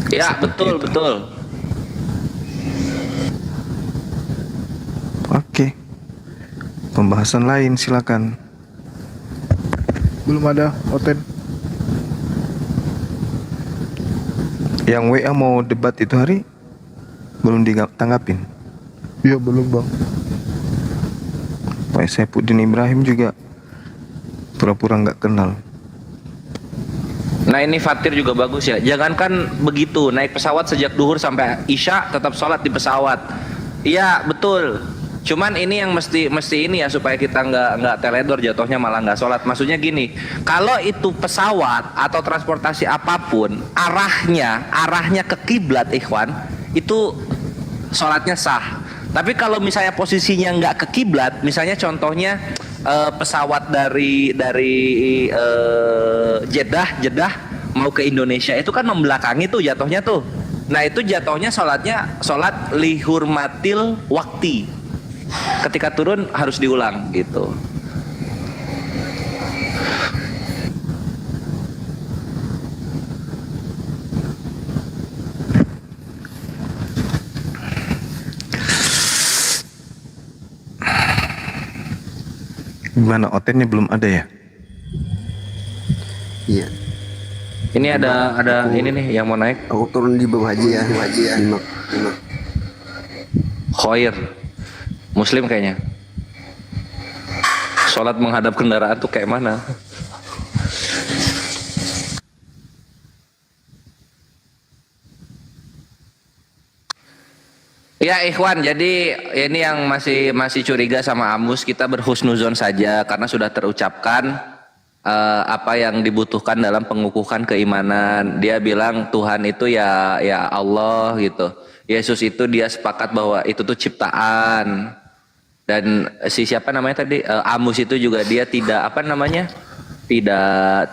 Ya, betul, betul. Oke, pembahasan lain silakan. Belum ada, Oten. Yang WA mau debat itu hari belum ditanggapin. Iya belum bang. Pak Saifuddin Ibrahim juga pura-pura nggak kenal. Nah ini Fatir juga bagus ya. Jangankan begitu, naik pesawat sejak duhur sampai isya tetap sholat di pesawat. Iya betul. Cuman ini yang mesti ini ya, supaya kita nggak teledor jatuhnya malah nggak sholat. Maksudnya gini, kalau itu pesawat atau transportasi apapun arahnya ke kiblat ikhwan, itu sholatnya sah. Tapi kalau misalnya posisinya nggak ke kiblat, misalnya contohnya pesawat dari Jeddah mau ke Indonesia, itu kan membelakangi tuh jatuhnya tuh. Nah itu jatuhnya sholat lihurmatil wakti. Ketika turun harus diulang gitu. Gimana, Otennya belum ada ya? Iya. Ini ada ini nih yang mau naik. Aku turun di bawah haji ya. Nyimak. Khoir Muslim kayaknya. Sholat menghadap kendaraan tuh kayak mana? Ya ikhwan, jadi ini yang masih curiga sama Amus, kita berhusnuzon saja karena sudah terucapkan apa yang dibutuhkan dalam pengukuhan keimanan. Dia bilang Tuhan itu ya Allah gitu. Yesus itu dia sepakat bahwa itu tuh ciptaan. Dan siapa namanya tadi, Amus itu juga dia tidak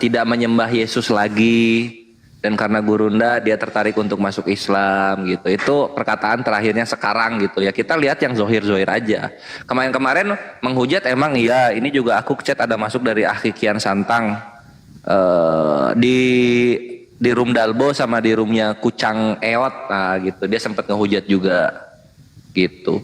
tidak menyembah Yesus lagi. Dan karena Gurunda dia tertarik untuk masuk Islam gitu. Itu perkataan terakhirnya sekarang gitu ya. Kita lihat yang zohir aja. Kemarin menghujat emang iya. Ini juga aku chat ada masuk dari Akhi Kian Santang di room Dalbo sama di roomnya Kucang Eot. Nah gitu. Dia sempat ngehujat juga gitu.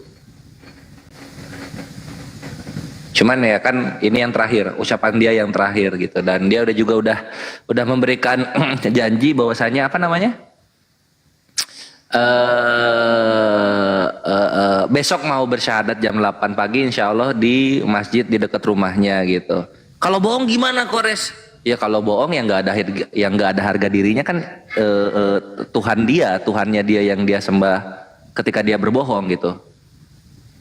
Cuman ya kan ini yang terakhir, ucapan dia yang terakhir gitu, dan dia udah memberikan janji bahwasanya besok mau bersyahadat jam 8 pagi insya Allah di masjid di dekat rumahnya gitu. Kalau bohong gimana Kores? Ya kalau bohong yang nggak ada harga dirinya kan Tuhannya dia yang dia sembah ketika dia berbohong gitu.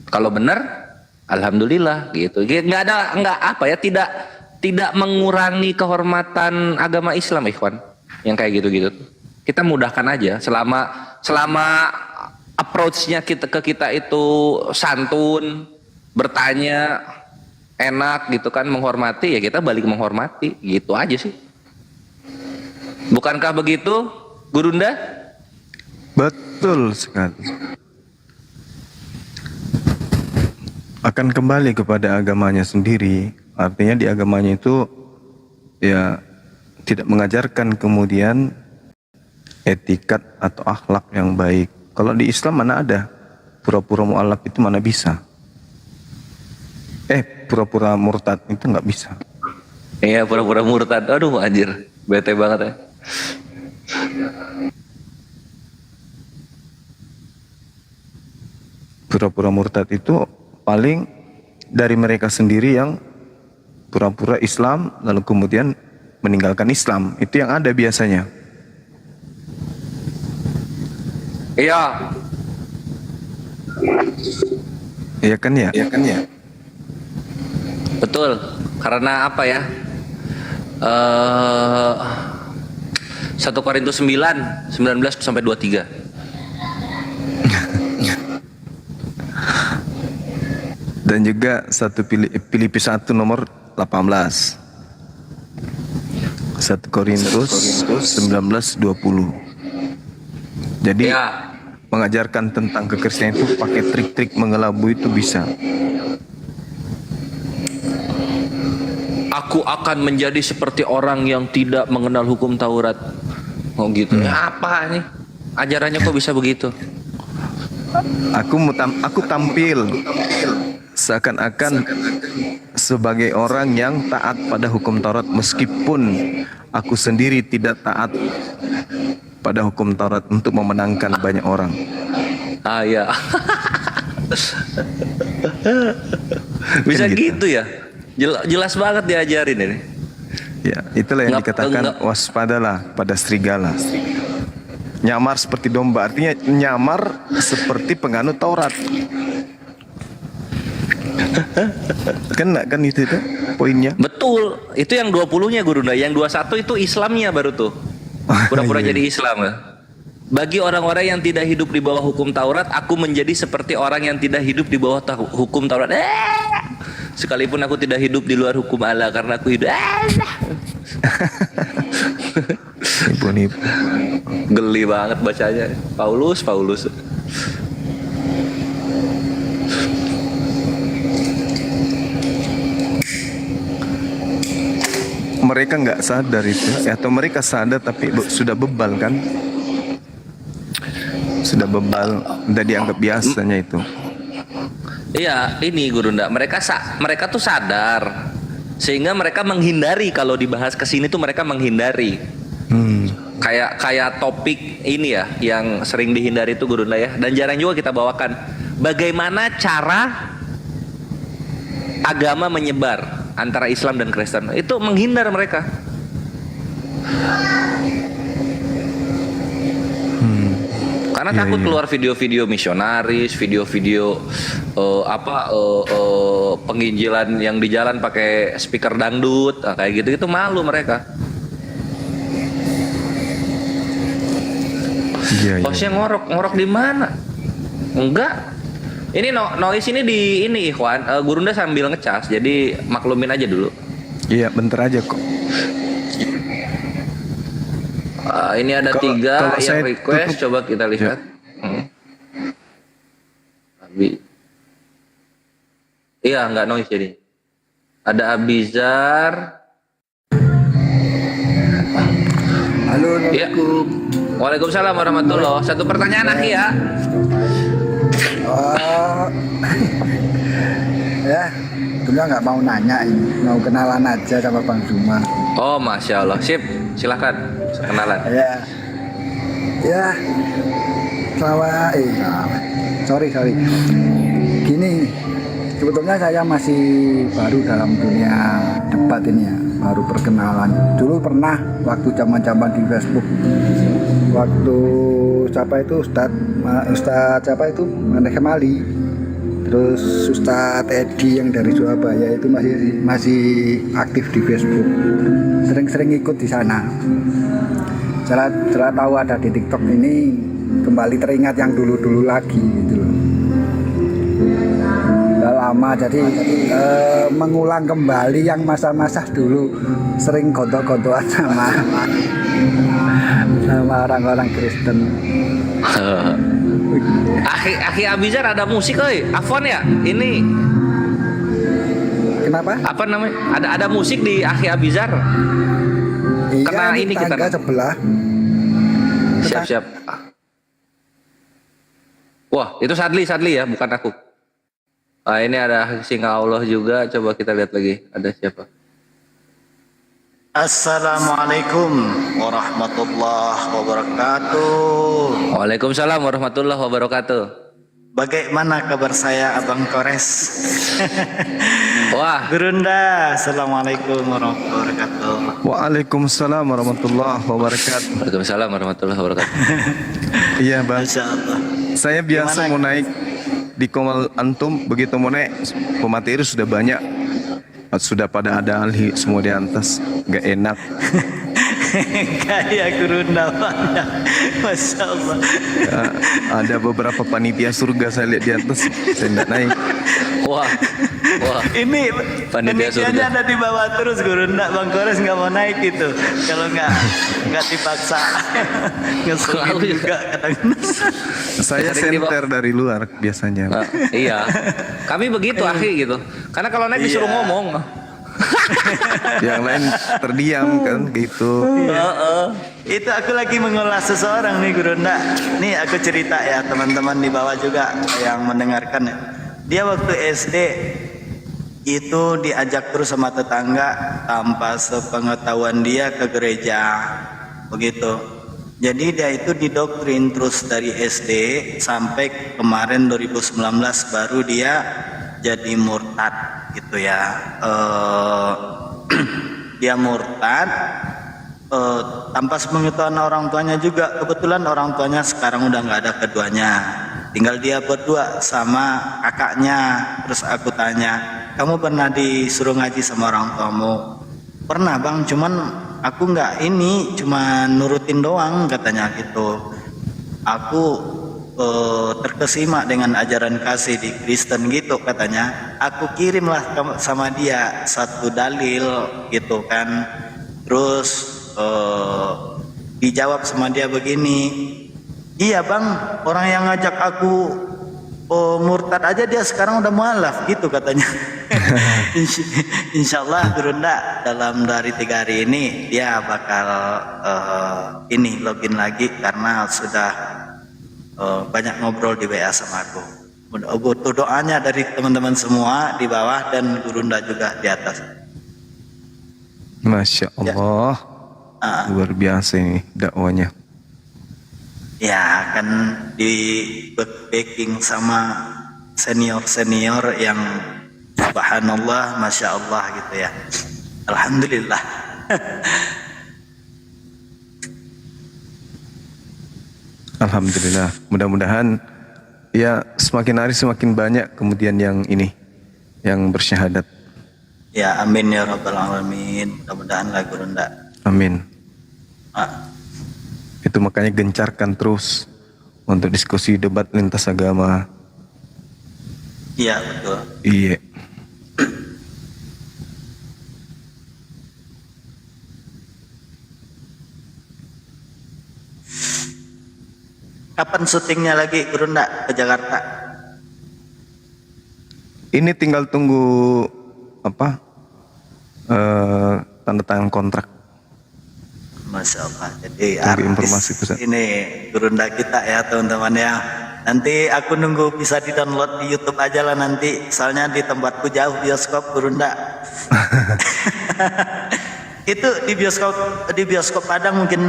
Kalau benar alhamdulillah gitu. Tidak mengurangi kehormatan agama Islam ikhwan. Yang kayak gitu-gitu. Kita mudahkan aja selama approach-nya ke kita itu santun, bertanya enak gitu kan, menghormati, ya kita balik menghormati, gitu aja sih. Bukankah begitu, Gurunda? Betul sekali. Akan kembali kepada agamanya sendiri. Artinya di agamanya itu ya tidak mengajarkan kemudian etikat atau akhlak yang baik. Kalau di Islam mana ada pura-pura mualaf, itu mana bisa. Pura-pura murtad itu nggak bisa. Iya, pura-pura murtad. Aduh anjir, bete banget ya. Pura-pura murtad itu paling dari mereka sendiri yang pura-pura Islam lalu kemudian meninggalkan Islam. Itu yang ada biasanya. Iya. Iya kan ya? Betul. Karena apa ya? 1 Korintus 9, 19 sampai 23. Dan juga Filipi 1 nomor 18. 1 Korintus 19:20. Jadi Ya. mengajarkan tentang kekristenan itu pakai trik-trik mengelabui itu bisa. Aku akan menjadi seperti orang yang tidak mengenal hukum Taurat. Oh gitu. Ya, apa nih? Ajarannya kok bisa begitu? Aku tampil seakan-akan sebagai orang yang taat pada hukum Taurat meskipun aku sendiri tidak taat pada hukum Taurat untuk memenangkan banyak orang. Ah ya. Bisa Kan gitu ya? Jelas banget diajarin ini. Ya, itulah yang Enggak- dikatakan enggak. waspadalah pada serigala. Nyamar seperti domba, artinya nyamar seperti penganut Taurat. Kan itu poinnya. Betul. Itu yang 20-nya Gurunda. Yang 21 itu Islamnya baru tuh. Pura-pura Iya. jadi Islam ya. Bagi orang-orang yang tidak hidup di bawah hukum Taurat, aku menjadi seperti orang yang tidak hidup di bawah hukum Taurat. Sekalipun aku tidak hidup di luar hukum Allah karena aku hidup. Nipu-nipu. Geli banget bacanya. Paulus. Mereka nggak sadar itu, atau mereka sadar tapi sudah bebal kan? Sudah bebal, udah dianggap biasanya itu. Iya, ini Gurunda. Mereka tuh sadar, sehingga mereka menghindari kalau dibahas kesini tuh mereka menghindari. Kayak topik ini ya, yang sering dihindari itu Gurunda ya, dan jarang juga kita bawakan. Bagaimana cara agama menyebar antara Islam dan Kristen? Itu menghindar mereka. Karena Iya, takut iya. keluar video-video misionaris, video-video penginjilan yang di jalan pakai speaker dangdut, kayak gitu itu malu mereka. Iya, iya. Bosnya ngorok di mana? Enggak. Ini noise ini ini Ikhwan, Gurunda sambil ngecas, jadi maklumin aja dulu. Iya, bentar aja kok. Ini ada Kalau 3 yang saya request, tutup- coba kita lihat. Iya, nggak noise jadi. Ada Abizar. Halo, Iya. Waalaikumsalam warahmatullahi wabarakatuh. Satu pertanyaan Akhi ya. Oh, ya, Juma nggak mau nanya ini, mau kenalan aja sama Bang Juma. Oh, Masya Allah. Sip, silahkan kenalan. Ya, sorry. Gini, sebetulnya saya masih baru dalam dunia debat ini ya, baru perkenalan. Dulu pernah waktu zaman-zaman di Facebook, waktu Ustadz siapa itu Mandek Kemali, terus Ustadz Edi yang dari Surabaya itu masih aktif di Facebook, sering-sering ikut di sana. Setelah tahu ada di TikTok ini, kembali teringat yang dulu-dulu lagi gitu loh. Udah lama jadi mengulang kembali yang masa-masa dulu sering gontok-gontokan sama orang-orang Kristen. Akhi Abizar ada musik, oi. Afwan ya. Ini Kenapa? apa namanya? Ada musik di Akhi Abizar. kena ini kita. tangga sebelah. Siap. Wah, itu Sadli ya, bukan aku. Ini ada singa Allah juga. Coba kita lihat lagi. Ada siapa? Assalamualaikum warahmatullahi wabarakatuh. Waalaikumsalam warahmatullahi wabarakatuh. Bagaimana kabar saya Abang Kores? Wah, Gurunda, Assalamualaikum warahmatullahi wabarakatuh. Waalaikumsalam warahmatullahi wabarakatuh. Waalaikumsalam warahmatullahi wabarakatuh. Iya bang, Masya Allah. saya biasa Gimana? mau naik di Komal Antum, begitu mau naik pemateri sudah banyak, sudah pada ada ahli semua di atas, nggak enak. Kayak Gurunda banyak. Masya Allah. Ya, ada beberapa panitia surga saya lihat di atas, saya nggak naik. Wah. Ini Panitia surga. penelitiannya ada di bawah terus Gurunda. Bang Kores nggak mau naik gitu. Kalau nggak dipaksa. Ngeselin Aku juga. juga kadang-kadang. Saya Sering senter dari luar biasanya. Iya. Kami begitu akhi gitu. Karena kalau naik disuruh Iya. ngomong. Yang lain terdiam kan gitu. Itu aku lagi mengolah seseorang nih Gurunda. Nih aku cerita ya teman-teman di bawah juga yang mendengarkan ya. Dia waktu SD itu diajak terus sama tetangga tanpa sepengetahuan dia ke gereja. Begitu. Jadi dia itu didoktrin terus dari SD sampai kemarin 2019 baru dia jadi murtad gitu ya. Dia murtad tanpa sepengetahuan orang tuanya juga. Kebetulan orang tuanya sekarang udah nggak ada keduanya, tinggal dia berdua sama kakaknya. Terus aku tanya, kamu pernah disuruh ngaji sama orang tuamu? Pernah bang, cuman aku nggak ini, cuma nurutin doang katanya gitu. Aku terkesima dengan ajaran kasih di Kristen gitu katanya. Aku kirimlah sama dia satu dalil gitu kan. Terus dijawab sama dia begini, iya bang, orang yang ngajak aku murtad aja dia sekarang udah mualaf gitu katanya. Insya Allah Gurunda dalam 2-3 hari ini dia bakal ini login lagi karena sudah banyak ngobrol di WA sama aku. Butuh doanya dari teman-teman semua di bawah dan Gurunda juga di atas. Masya Allah, luar biasa ini dakwanya. Ya kan di backing sama senior-senior yang subhanallah, masya Allah gitu ya. Alhamdulillah. Alhamdulillah, mudah-mudahan ya semakin hari semakin banyak kemudian yang ini, yang bersyahadat. Ya amin ya rabbal alamin. Mudah-mudahan lah Gurunda. Amin. Ah, Itu makanya gencarkan terus untuk diskusi debat lintas agama. iya betul. Iya. Kapan syutingnya lagi Gurunda ke Jakarta? Ini tinggal tunggu apa? Tanda tangan kontrak. Masya Allah. Jadi Tunggu artis informasi pusat. ini Gurunda kita ya teman-teman ya. Nanti aku nunggu bisa di-download di YouTube aja lah nanti. Soalnya di tempatku jauh bioskop Gurunda. Itu di bioskop Padang mungkin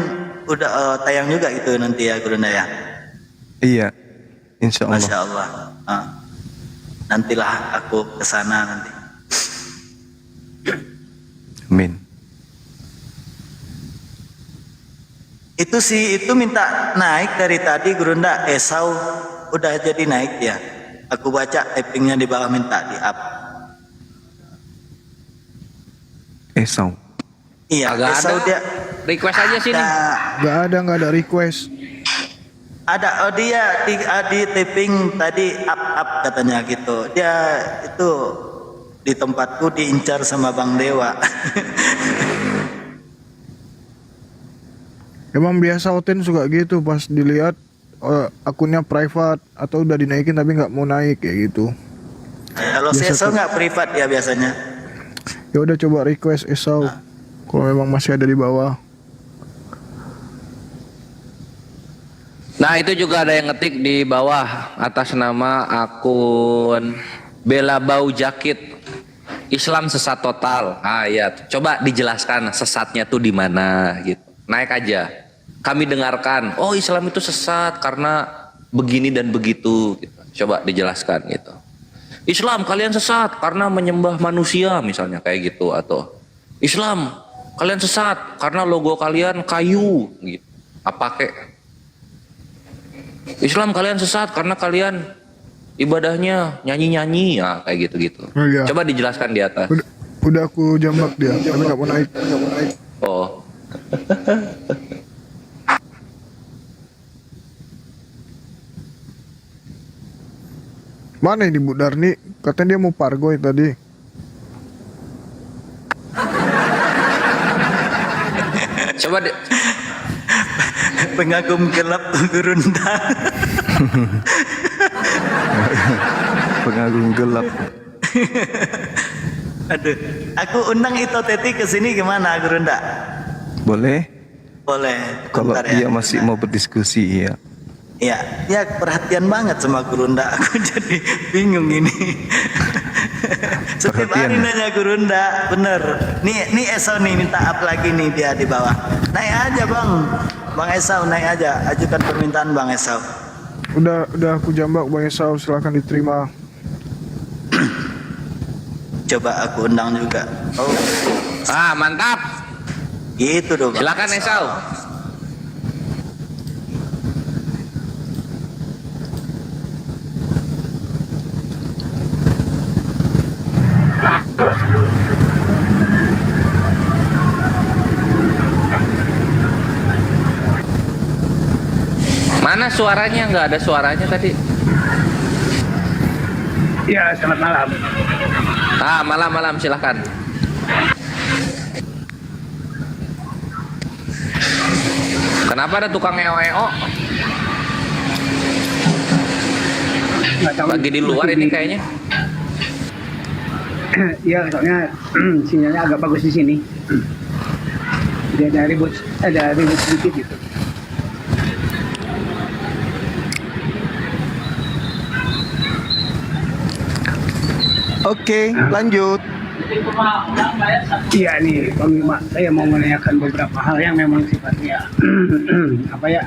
udah tayang juga gitu nanti ya Gurunda ya. Iya. Insya Allah. Masya Allah. Nantilah aku ke sana nanti. Amin. Itu sih itu minta naik dari tadi Gurunda. Esau udah jadi naik ya. Aku baca typingnya di bawah minta di up. Esau. Iya, Agak Esau ada. dia Request aja sini. ada Nggak ada request. ada dia di taping tadi up katanya gitu. Dia itu di tempatku diincar sama Bang Dewa. Emang biasa Oten suka gitu pas dilihat akunnya private atau udah dinaikin tapi nggak mau naik kayak gitu. Kalau Biasa Esau nggak privat ya biasanya. Ya udah coba request Esau. Kalau memang masih ada di bawah. Nah itu juga ada yang ngetik di bawah atas nama akun Bela Bau Jakit. Islam sesat total. Ah ya, coba dijelaskan sesatnya tuh di mana gitu. Naik aja. Kami dengarkan, oh Islam itu sesat karena begini dan begitu gitu. Coba dijelaskan gitu. Islam kalian sesat karena menyembah manusia misalnya kayak gitu, atau Islam kalian sesat karena logo kalian kayu gitu. Apa kek? Islam kalian sesat karena kalian ibadahnya nyanyi-nyanyi, ya kayak gitu-gitu. Oh, iya. Coba dijelaskan di atas. Udah aku jambak dia, tapi nggak mau naik. Oh. Mana ini Bu Darni? Katanya dia mau pargoy tadi. Coba Pengagum gelap Gurunda. Pengagum gelap. Aduh, aku undang Ito Teti ke sini gimana Gurunda? Boleh? Boleh. Kalau Bentar dia ya, masih Gurunda. mau berdiskusi, ya. Ya, ya perhatian banget sama Gurunda. Aku jadi bingung ini. Setiap hari Perhatian. nanya Gurunda, bener. Nih Esau nih minta up lagi nih dia di bawah. Naik aja bang, Bang Esau naik aja. Ajukan permintaan Bang Esau. Udah aku jambak Bang Esau, silakan diterima. Coba aku undang juga. Oh, Ah, mantap. gitu dong. Bang Silakan Esau. Mana suaranya? Nggak ada suaranya tadi. Ya, selamat malam. Ah, malam-malam silakan. Kenapa ada tukang EO-EO? Nggak tahu. Lagi di luar ini kayaknya. Ya, soalnya sinyalnya agak bagus di sini. Dia ada ribut sedikit gitu. Oke, lanjut. Iya nih, Bang Bima, saya mau menanyakan beberapa hal yang memang sifatnya apa ya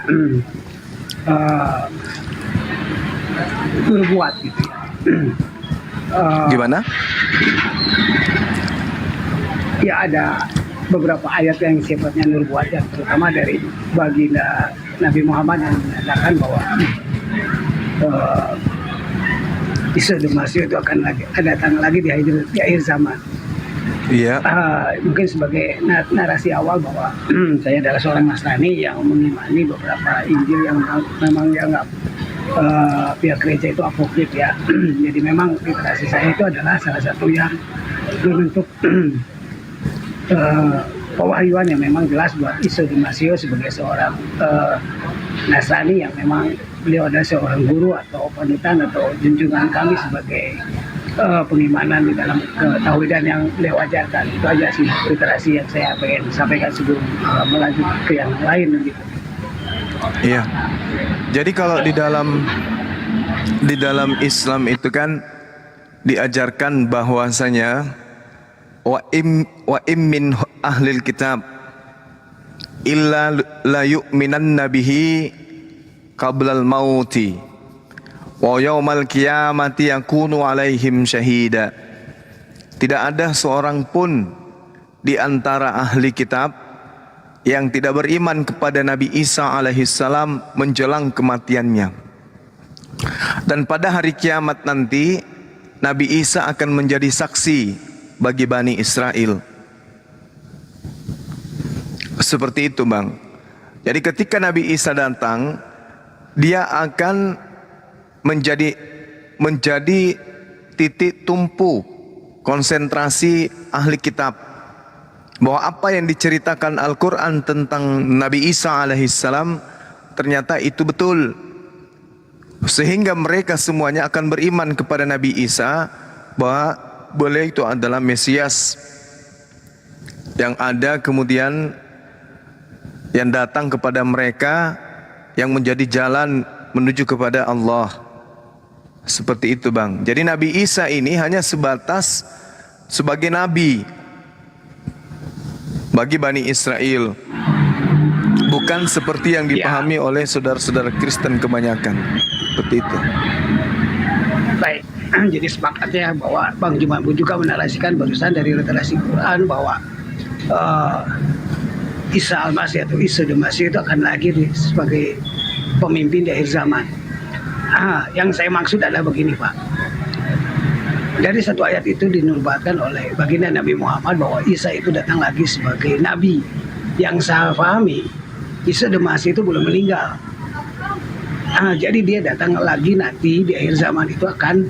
berbuat gitu ya. Gimana? Ya ada beberapa ayat yang sifatnya nurbuat ya, terutama dari baginda Nabi Muhammad yang menyatakan bahwa Isa dan Masih itu akan datang lagi di akhir zaman. Iya. Mungkin sebagai narasi awal bahwa saya adalah seorang Nasrani yang mengimani beberapa Injil yang memang dianggap pihak gereja itu apokrif ya. Jadi memang literasi saya itu adalah salah satu yang berbentuk pewahyuan yang memang jelas buat Isa dan Masih sebagai seorang Nasrani yang memang beliau adalah seorang guru atau panutan atau junjungan kami sebagai pengimanan di dalam ketauhidan yang beliau ajarkan. Itu aja sih literasi yang saya pengen sampaikan sebelum melanjut ke yang lain gitu. Iya. Jadi kalau di dalam Islam itu kan diajarkan bahwasanya wa im min ahlil kitab illa la yu'minan nabihi qablal mauti wa yaumal qiyamati yakunu alaihim syahida. Tidak ada seorang pun di antara ahli kitab yang tidak beriman kepada Nabi Isa alaihissalam menjelang kematiannya. Dan pada hari kiamat nanti Nabi Isa akan menjadi saksi bagi Bani Israel. Seperti itu Bang. Jadi ketika Nabi Isa datang, dia akan menjadi titik tumpu konsentrasi ahli kitab, bahwa apa yang diceritakan Al-Quran tentang Nabi Isa alaihissalam ternyata itu betul, sehingga mereka semuanya akan beriman kepada Nabi Isa bahwa beliau itu adalah Mesias yang ada kemudian yang datang kepada mereka yang menjadi jalan menuju kepada Allah. Seperti itu bang. Jadi Nabi Isa ini hanya sebatas sebagai nabi bagi Bani Israel, bukan seperti yang dipahami oleh saudara-saudara Kristen kebanyakan. Seperti itu. Baik, jadi sepakatnya bahwa Bang Jumat juga menarasikan barusan dari literasi Quran bahwa Isa Al-Masih atau Isa Al-Masih itu akan lahir sebagai pemimpin di akhir zaman. Yang saya maksud adalah begini Pak. Dari satu ayat itu dinubuatkan oleh baginda Nabi Muhammad bahwa Isa itu datang lagi sebagai nabi. Yang saya pahami, Isa Al-Masih itu belum meninggal. Jadi dia datang lagi nanti di akhir zaman itu akan,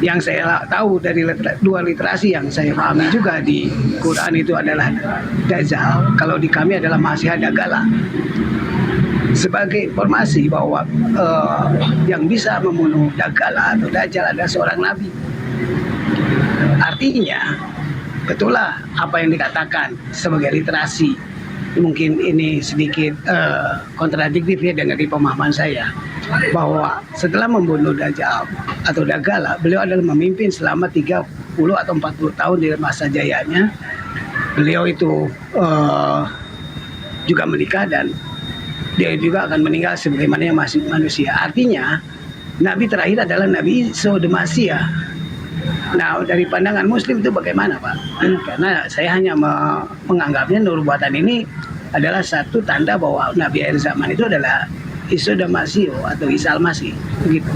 yang saya tahu dari dua literasi yang saya pahami juga di Quran itu adalah Dajjal, kalau di kami adalah Masih Dagala. Sebagai informasi bahwa yang bisa membunuh Dagala atau Dajjal adalah seorang nabi. Artinya, betullah apa yang dikatakan sebagai literasi. Mungkin ini sedikit kontradiktif ya dengan pemahaman saya, bahwa setelah membunuh Dajjal atau Dagala, beliau adalah memimpin selama 30 atau 40 tahun di masa jayanya. Beliau itu juga menikah dan dia juga akan meninggal sebagaimana yang masih manusia. Artinya Nabi terakhir adalah Nabi Isa Al-Masih. Nah, dari pandangan Muslim itu bagaimana Pak? Karena saya hanya menganggapnya nubuatan ini adalah satu tanda bahwa Nabi akhir zaman itu adalah Isa Al-Masih atau Isa Al-Masih. Begitu.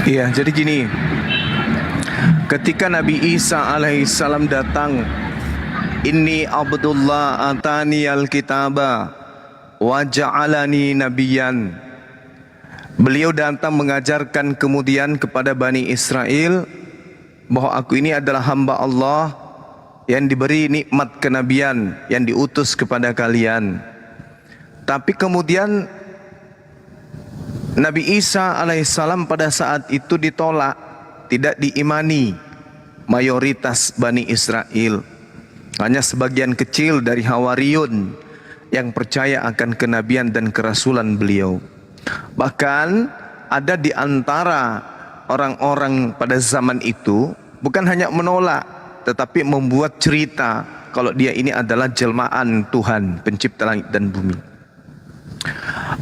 Iya, jadi gini. Ketika Nabi Isa alaihissalam datang, Inni Abdullah atani al-kitaba wa ja'alani nabiyan. Beliau datang mengajarkan kemudian kepada Bani Israel bahwa aku ini adalah hamba Allah yang diberi nikmat kenabian, yang diutus kepada kalian. Tapi kemudian Nabi Isa alaihissalam pada saat itu ditolak, tidak diimani mayoritas Bani Israel. Hanya sebagian kecil dari Hawariyun yang percaya akan kenabian dan kerasulan beliau. Bahkan ada di antara orang-orang pada zaman itu bukan hanya menolak, tetapi membuat cerita kalau dia ini adalah jelmaan Tuhan, pencipta langit dan bumi.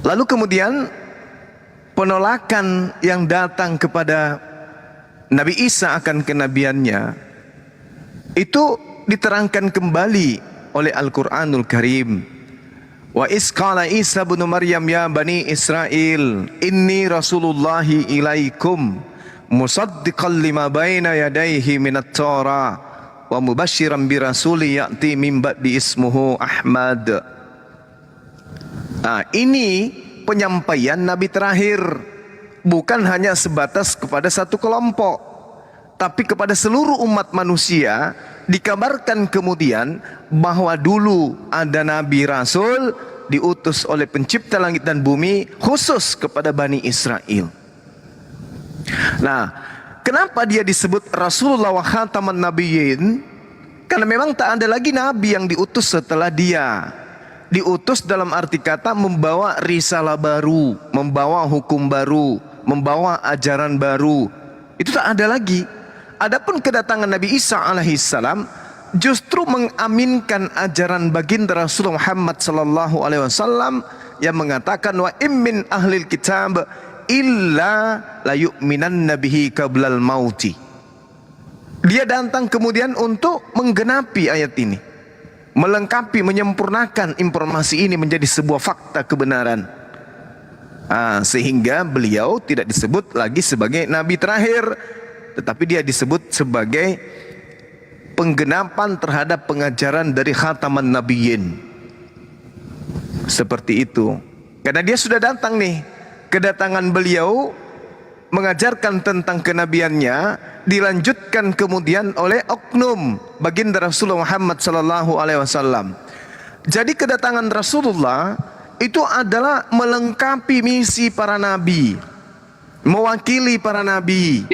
Lalu kemudian penolakan yang datang kepada Nabi Isa akan kenabiannya itu diterangkan kembali oleh Al-Quranul Karim. Wa isqala Isa bin Maryam ya Bani Israel inni rasulullahi ilaikum musaddiqan lima baina yadayhi minat Torah wa mubashiran bi rasuli ya'ti min ba'di ismuhu Ahmad. Ini penyampaian Nabi terakhir, bukan hanya sebatas kepada satu kelompok, tapi kepada seluruh umat manusia. Dikabarkan kemudian bahwa dulu ada Nabi Rasul diutus oleh pencipta langit dan bumi khusus kepada Bani Israel. Nah, kenapa dia disebut Rasulullah wa khataman nabiyyin? Karena memang tak ada lagi Nabi yang diutus setelah dia. Diutus dalam arti kata membawa risalah baru, membawa hukum baru, membawa ajaran baru. Itu tak ada lagi. Adapun kedatangan Nabi Isa alaihissalam justru mengaminkan ajaran baginda Rasulullah Muhammad sallallahu alaihi wasallam yang mengatakan wa immin ahlil kitab illa la yu'minan nabihi qablal mauti. Dia datang kemudian untuk menggenapi ayat ini, melengkapi, menyempurnakan informasi ini menjadi sebuah fakta kebenaran. Sehingga beliau tidak disebut lagi sebagai nabi terakhir, tetapi dia disebut sebagai penggenapan terhadap pengajaran dari khataman nabiyyin. Seperti itu. Karena dia sudah datang nih. Kedatangan beliau mengajarkan tentang kenabiannya dilanjutkan kemudian oleh oknum baginda Rasulullah Muhammad sallallahu alaihi wasallam. Jadi kedatangan Rasulullah itu adalah melengkapi misi para nabi, mewakili para nabi.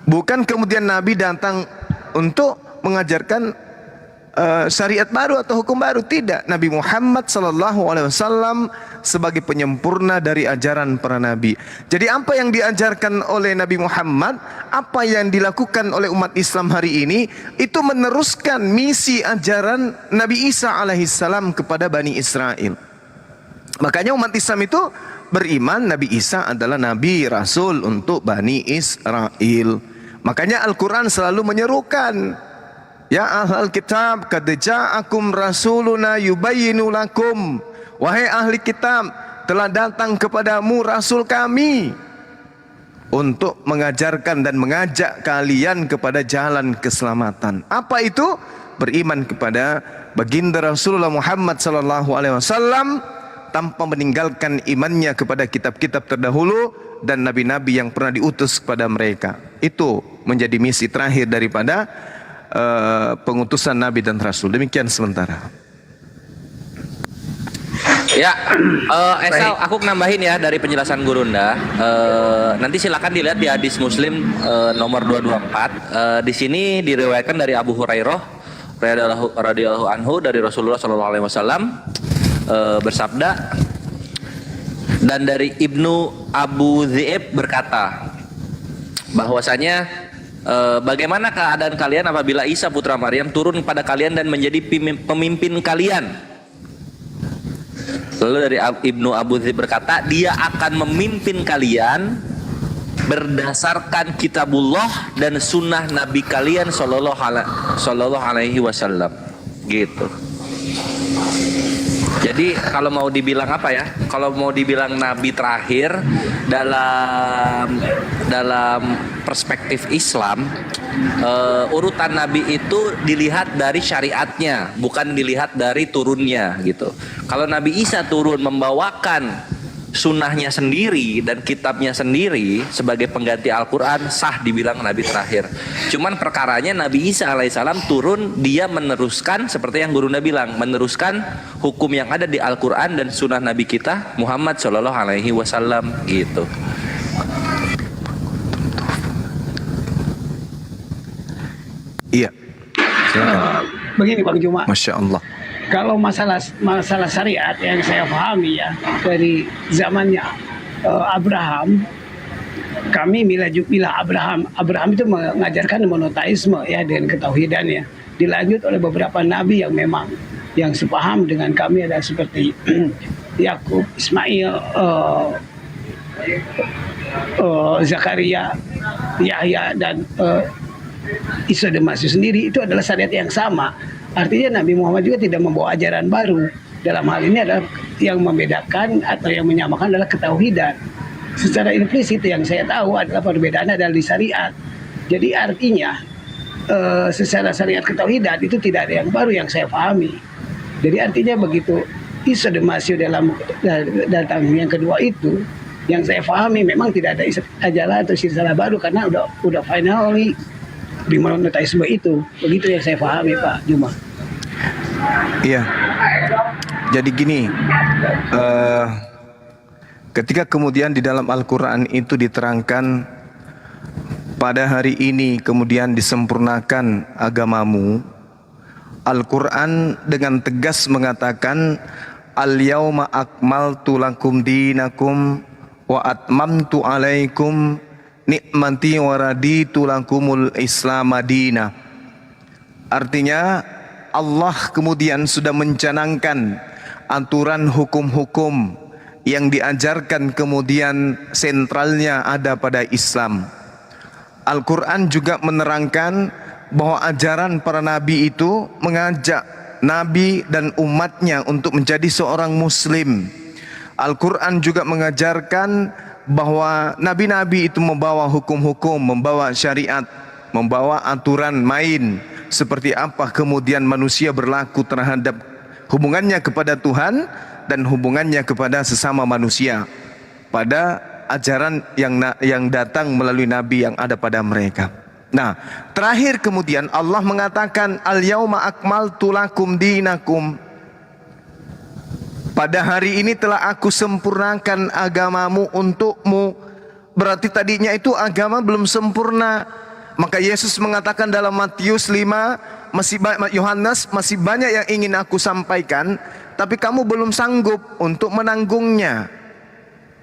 Bukan kemudian Nabi datang untuk mengajarkan syariat baru atau hukum baru. Tidak, Nabi Muhammad SAW sebagai penyempurna dari ajaran para nabi. Jadi apa yang diajarkan oleh Nabi Muhammad, apa yang dilakukan oleh umat Islam hari ini, itu meneruskan misi ajaran Nabi Isa alaihissalam kepada Bani Israel. Makanya umat Islam itu beriman Nabi Isa adalah Nabi Rasul untuk Bani Israel. Makanya Al-Quran selalu menyerukan, ya ahlal kitab, qad ja'akum rasuluna yubayyinu lakum. Wahai ahli kitab, telah datang kepadamu rasul kami untuk mengajarkan dan mengajak kalian kepada jalan keselamatan. Apa itu? Beriman kepada baginda Rasulullah Muhammad SAW tanpa meninggalkan imannya kepada kitab-kitab terdahulu dan nabi-nabi yang pernah diutus kepada mereka. Itu menjadi misi terakhir daripada pengutusan nabi dan rasul. Demikian sementara. Ya, Esal, aku nambahin ya dari penjelasan Gurunda. Nanti silakan dilihat di hadis Muslim nomor 224. Di sini diriwayatkan dari Abu Hurairah radhiyallahu anhu dari Rasulullah SAW bersabda, dan dari Ibnu Abu Dhi'ib berkata bahwasanya bagaimana keadaan kalian apabila Isa putra Maryam turun pada kalian dan menjadi pemimpin kalian? Lalu dari Ibnu Abu Dhi'ib berkata, dia akan memimpin kalian berdasarkan kitabullah dan sunnah Nabi kalian sallallahu alaihi wasallam. Gitu. Jadi kalau mau dibilang apa ya? Kalau mau dibilang nabi terakhir dalam perspektif Islam, urutan nabi itu dilihat dari syariatnya, bukan dilihat dari turunnya gitu. Kalau Nabi Isa turun membawakan sunnahnya sendiri dan kitabnya sendiri sebagai pengganti Al-Quran, sah dibilang nabi terakhir. Cuman perkaranya Nabi Isa alaihissalam turun, dia meneruskan seperti yang Gurunda bilang, meneruskan hukum yang ada di Al-Quran dan sunnah Nabi kita Muhammad Shallallahu Alaihi Wasallam gitu. Iya, silakan. Begini Bang Juma, Masya Allah. kalau masalah syariat yang saya pahami ya dari zamannya Abraham, kami milah Abraham itu mengajarkan monoteisme ya dengan ketauhidannya. Dilanjut oleh beberapa nabi yang memang yang sepaham dengan kami, ada seperti Yakub, Ismail, Zakaria, Yahya dan Isa dan Masih sendiri. Itu adalah syariat yang sama. Artinya Nabi Muhammad juga tidak membawa ajaran baru. Dalam hal ini adalah yang membedakan atau yang menyamakan adalah ketauhidan. Secara implisit yang saya tahu adalah perbedaannya adalah di syariat. Jadi artinya secara syariat ketauhidan itu tidak ada yang baru yang saya pahami. Jadi artinya begitu Isa dan Masih dalam datang yang kedua itu, yang saya pahami memang tidak ada ajaran atau silsilah baru karena udah finally di monoteisme itu. Begitu yang saya pahami Pak Juma. Iya. Jadi gini, ketika kemudian di dalam Al-Quran itu diterangkan pada hari ini kemudian disempurnakan agamamu, Al-Quran dengan tegas mengatakan al-yauma akmaltu lakum dinakum wa atmamtu alaikum nikmati wa raditu lakumul Islam madina. Artinya Allah kemudian sudah mencanangkan aturan hukum-hukum yang diajarkan kemudian sentralnya ada pada Islam. Al-Quran juga menerangkan bahwa ajaran para nabi itu mengajak nabi dan umatnya untuk menjadi seorang muslim. Al-Quran juga mengajarkan bahwa nabi-nabi itu membawa hukum-hukum, membawa syariat, membawa aturan main seperti apa kemudian manusia berlaku terhadap hubungannya kepada Tuhan dan hubungannya kepada sesama manusia pada ajaran yang datang melalui nabi yang ada pada mereka. Nah, terakhir kemudian Allah mengatakan al-yauma akmaltu lakum dinakum. Pada hari ini telah aku sempurnakan agamamu untukmu. Berarti tadinya itu agama belum sempurna. Maka Yesus mengatakan dalam Matius 5, Yohanes, masih banyak yang ingin aku sampaikan, tapi kamu belum sanggup untuk menanggungnya.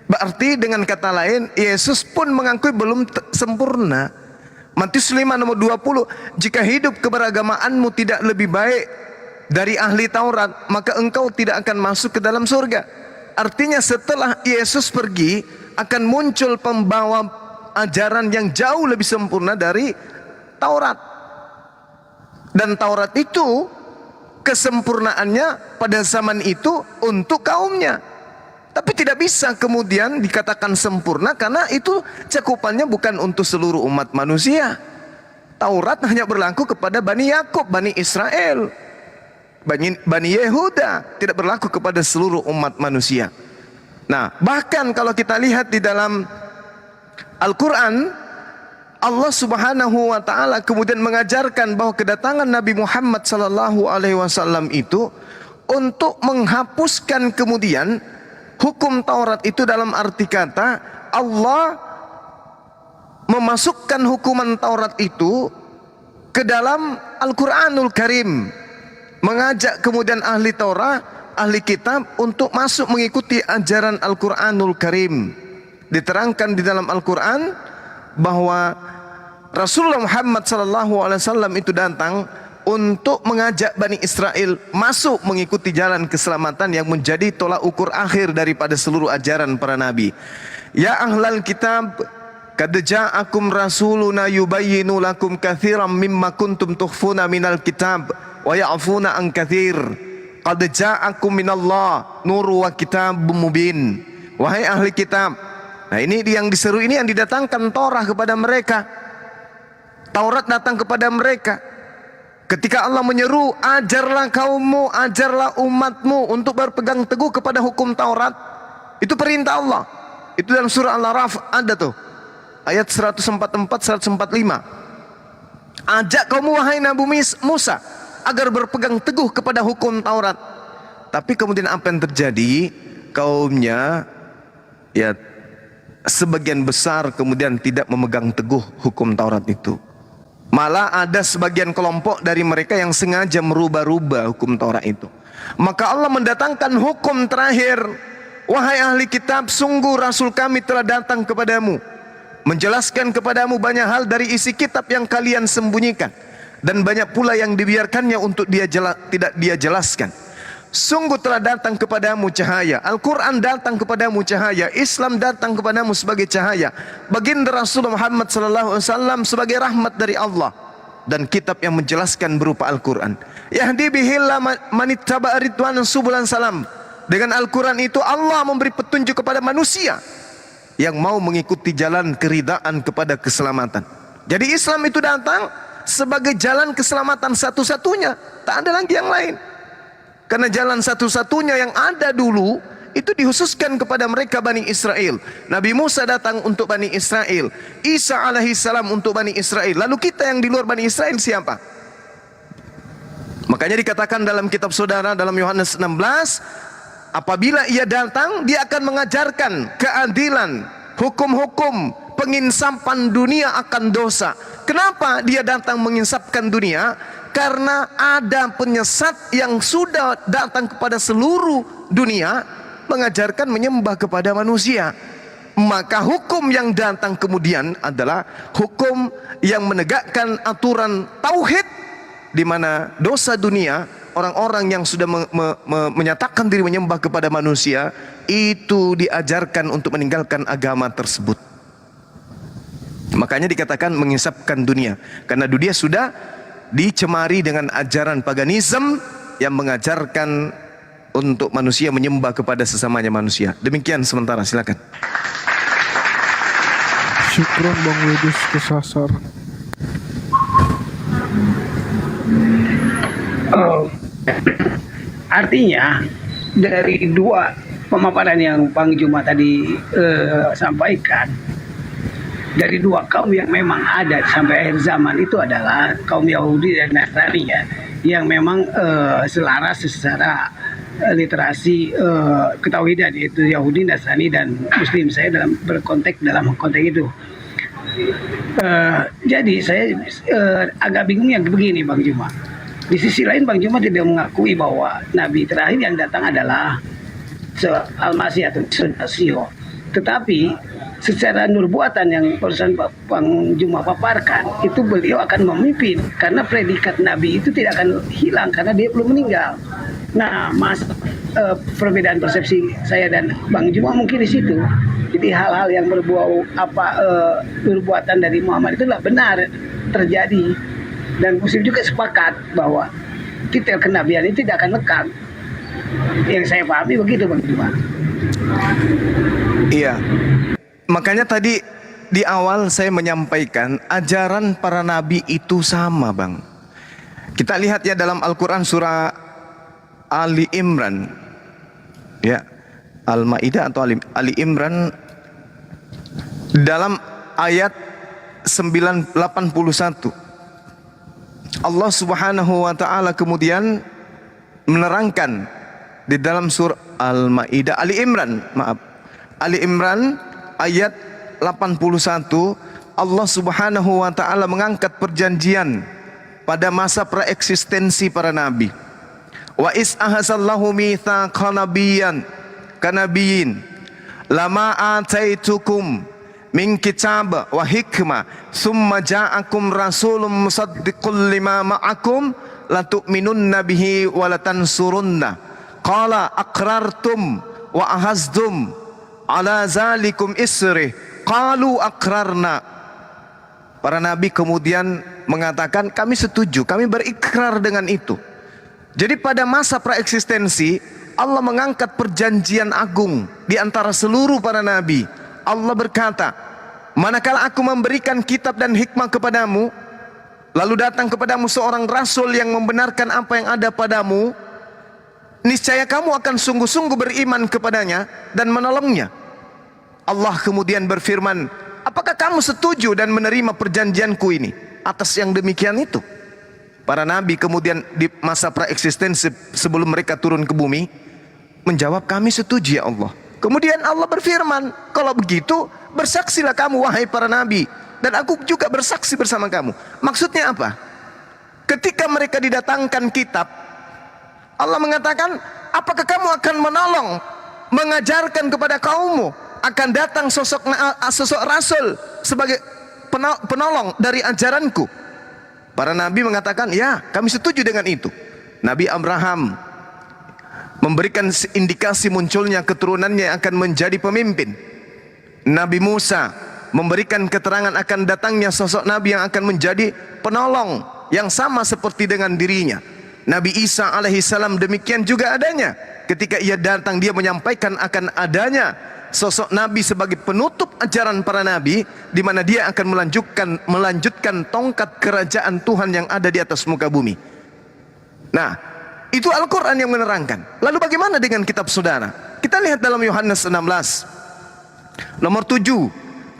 Berarti dengan kata lain, Yesus pun mengakui belum sempurna. Matius 5 nomor 20, jika hidup keberagamaanmu tidak lebih baik dari ahli Taurat, maka engkau tidak akan masuk ke dalam surga. Artinya setelah Yesus pergi, akan muncul pembawa ajaran yang jauh lebih sempurna dari Taurat. Dan Taurat itu kesempurnaannya pada zaman itu untuk kaumnya. Tapi tidak bisa kemudian dikatakan sempurna karena itu cakupannya bukan untuk seluruh umat manusia. Taurat hanya berlaku kepada Bani Yakub, Bani Israel, Bani Yehuda, tidak berlaku kepada seluruh umat manusia. Nah, bahkan kalau kita lihat di dalam Al-Quran, Allah Subhanahu wa taala kemudian mengajarkan bahwa kedatangan Nabi Muhammad sallallahu alaihi wasallam itu untuk menghapuskan kemudian hukum Taurat itu, dalam arti kata Allah memasukkan hukuman Taurat itu ke dalam Al-Qur'anul Karim, mengajak kemudian ahli Taurat, ahli kitab untuk masuk mengikuti ajaran Al-Qur'anul Karim. Diterangkan di dalam Al-Qur'an bahwa Rasulullah Muhammad SAW itu datang untuk mengajak Bani Israel masuk mengikuti jalan keselamatan yang menjadi tolak ukur akhir daripada seluruh ajaran para nabi. Ya ahlal kitab, qad ja'akum rasuluna yubayyinu lakum katsiran mimma kuntum tukhfuna minal kitab wa ya'funa an katsir. Qad ja'akum minallah nurun wa kitabun mubin. Wahai ahli kitab. Nah, ini yang diseru, ini yang didatangkan Torah kepada mereka. Taurat datang kepada mereka. Ketika Allah menyeru, ajarlah kaummu, ajarlah umatmu untuk berpegang teguh kepada hukum Taurat. Itu perintah Allah. Itu dalam surah Al-Araf ada tuh. Ayat 144, 145. Ajak kaummu wahai Nabi Musa agar berpegang teguh kepada hukum Taurat. Tapi kemudian apa yang terjadi? Kaumnya ya sebagian besar kemudian tidak memegang teguh hukum Taurat itu. Malah ada sebagian kelompok dari mereka yang sengaja merubah-rubah hukum Taurat itu. Maka Allah mendatangkan hukum terakhir. Wahai ahli kitab, sungguh Rasul kami telah datang kepadamu, menjelaskan kepadamu banyak hal dari isi kitab yang kalian sembunyikan, dan banyak pula yang dibiarkannya untuk tidak dia jelaskan. Sungguh telah datang kepadamu cahaya. Al-Quran datang kepadamu cahaya. Islam datang kepadamu sebagai cahaya. Baginda Rasulullah Muhammad SAW sebagai rahmat dari Allah. Dan kitab yang menjelaskan berupa Al-Quran. Yahdi bihillah manittaba ridwanan subulan salam. Dengan Al-Quran itu Allah memberi petunjuk kepada manusia yang mau mengikuti jalan keridaan kepada keselamatan. Jadi Islam itu datang sebagai jalan keselamatan satu-satunya. Tak ada lagi yang lain. Karena jalan satu-satunya yang ada dulu itu dikhususkan kepada mereka Bani Israel. Nabi Musa datang untuk Bani Israel, Isa alaihissalam untuk Bani Israel. Lalu kita yang di luar Bani Israel siapa? Makanya dikatakan dalam kitab saudara dalam Yohanes 16, apabila ia datang, dia akan mengajarkan keadilan, hukum-hukum, penginsapan dunia akan dosa. Kenapa dia datang menginsapkan dunia? Karena ada penyesat yang sudah datang kepada seluruh dunia mengajarkan menyembah kepada manusia. Maka hukum yang datang kemudian adalah hukum yang menegakkan aturan tauhid, di mana dosa dunia, orang-orang yang sudah menyatakan diri menyembah kepada manusia itu diajarkan untuk meninggalkan agama tersebut. Makanya dikatakan mengisapkan dunia, karena dunia sudah dicemari dengan ajaran paganisme yang mengajarkan untuk manusia menyembah kepada sesamanya manusia. Demikian sementara, silakan. Syukron Bang Wedus kesasar. Artinya dari dua pemaparan yang Bang Juma tadi sampaikan, dari dua kaum yang memang ada sampai akhir zaman itu adalah kaum Yahudi dan Nasrani ya, yang memang selaras secara literasi ketauhidan, yaitu Yahudi, Nasrani dan Muslim. Saya dalam konteks itu. Jadi saya agak bingung yang begini Bang Juma. Di sisi lain Bang Juma tidak mengakui bahwa Nabi terakhir yang datang adalah Al-Masih atau Sunasio. Tetapi secara nubuatan yang barusan Bang Juma paparkan, itu beliau akan memimpin karena predikat Nabi itu tidak akan hilang karena dia belum meninggal. Nah, perbedaan persepsi saya dan Bang Juma mungkin di situ. Jadi hal-hal yang berbau perbuatan dari Muhammad itulah benar terjadi, dan Muslim juga sepakat bahwa titel kenabian itu tidak akan lekang. Yang saya pahami begitu Bang Juma. Iya. Makanya tadi di awal saya menyampaikan ajaran para nabi itu sama, Bang. Kita lihat ya dalam Al-Qur'an surah Ali Imran. Ya. Al-Maidah atau Ali Imran dalam ayat 981. Allah Subhanahu wa taala kemudian menerangkan di dalam surah Al-Maidah Ali Imran ayat 81, Allah Subhanahu wa taala mengangkat perjanjian pada masa praeksistensi para nabi. Wa is ahazallahu mitsaqan nabiyyan kanabiyin lama ataitukum min kitab wa hikmah summa ja'akum rasulun musaddiqul lima ma'akum latu'minunna bihi wa latansurunna qala aqrartum wa ahazdum ala zalikum isri qalu aqrarna. Para nabi kemudian mengatakan kami setuju, kami berikrar dengan itu. Jadi pada masa praeksistensi Allah mengangkat perjanjian agung di antara seluruh para nabi. Allah berkata, manakala aku memberikan kitab dan hikmah kepadamu, lalu datang kepadamu seorang rasul yang membenarkan apa yang ada padamu, niscaya kamu akan sungguh-sungguh beriman kepadanya dan menolongnya. Allah kemudian berfirman, apakah kamu setuju dan menerima perjanjianku ini? Atas yang demikian itu, para nabi kemudian di masa praeksistensi sebelum mereka turun ke bumi menjawab, kami setuju ya Allah. Kemudian Allah berfirman, kalau begitu bersaksilah kamu wahai para nabi, dan aku juga bersaksi bersama kamu. Maksudnya apa? Ketika mereka didatangkan kitab, Allah mengatakan, apakah kamu akan menolong, mengajarkan kepada kaummu, akan datang sosok rasul sebagai penolong dari ajaranku? Para nabi mengatakan, ya kami setuju dengan itu. Nabi Abraham memberikan indikasi munculnya keturunannya yang akan menjadi pemimpin. Nabi Musa memberikan keterangan akan datangnya sosok nabi yang akan menjadi penolong yang sama seperti dengan dirinya. Nabi Isa alaihissalam demikian juga adanya. Ketika ia datang, dia menyampaikan akan adanya sosok nabi sebagai penutup ajaran para nabi, di mana dia akan melanjutkan tongkat kerajaan Tuhan yang ada di atas muka bumi. Nah, itu Al-Quran yang menerangkan. Lalu bagaimana dengan kitab saudara? Kita lihat dalam Yohanes 16 nomor 7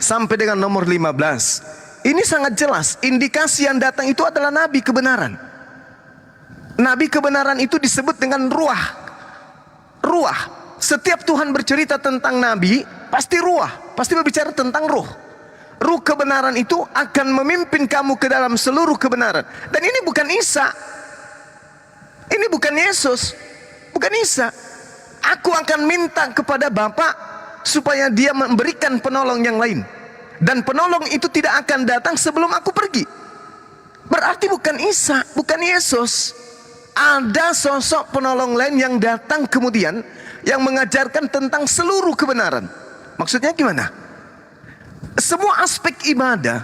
sampai dengan nomor 15. Ini sangat jelas, indikasi yang datang itu adalah nabi kebenaran. Nabi kebenaran itu disebut dengan ruah. Ruah. Setiap Tuhan bercerita tentang nabi, pasti ruah, pasti berbicara tentang ruh. Ruh kebenaran itu akan memimpin kamu ke dalam seluruh kebenaran. Dan ini bukan Isa, ini bukan Yesus, bukan Isa. Aku akan minta kepada Bapa supaya dia memberikan penolong yang lain, dan penolong itu tidak akan datang sebelum aku pergi. Berarti bukan Isa, bukan Yesus. Ada sosok penolong lain yang datang kemudian, yang mengajarkan tentang seluruh kebenaran. Maksudnya gimana? Semua aspek ibadah,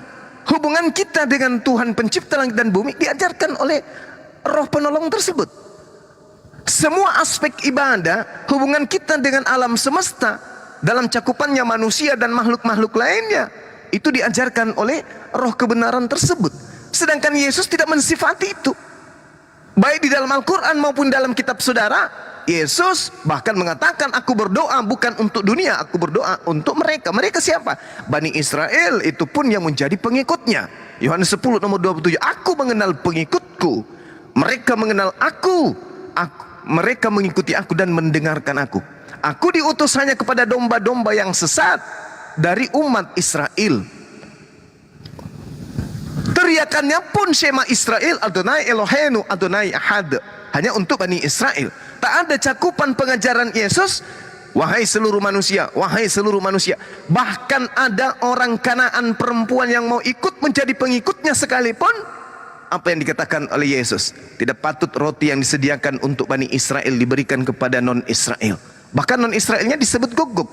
hubungan kita dengan Tuhan pencipta langit dan bumi diajarkan oleh roh penolong tersebut. Semua aspek ibadah, hubungan kita dengan alam semesta, dalam cakupannya manusia dan makhluk-makhluk lainnya, itu diajarkan oleh roh kebenaran tersebut. Sedangkan Yesus tidak mensifati itu. Baik di dalam Al-Quran maupun dalam kitab saudara, Yesus bahkan mengatakan, aku berdoa bukan untuk dunia, aku berdoa untuk mereka. Mereka siapa? Bani Israel, itu pun yang menjadi pengikutnya. Yohanes 10 nomor 27, aku mengenal pengikutku, mereka mengenal aku, mereka mengikuti aku dan mendengarkan aku. Aku diutus hanya kepada domba-domba yang sesat dari umat Israel. meneriakannya pun Shema Israel, Adonai Eloheinu, Adonai Ahad. Hanya untuk Bani Israel. Tak ada cakupan pengajaran Yesus, wahai seluruh manusia, wahai seluruh manusia. Bahkan ada orang Kanaan perempuan yang mau ikut menjadi pengikutnya sekalipun, apa yang dikatakan oleh Yesus? Tidak patut roti yang disediakan untuk Bani Israel diberikan kepada non-Israel. Bahkan non-Israelnya disebut guguk.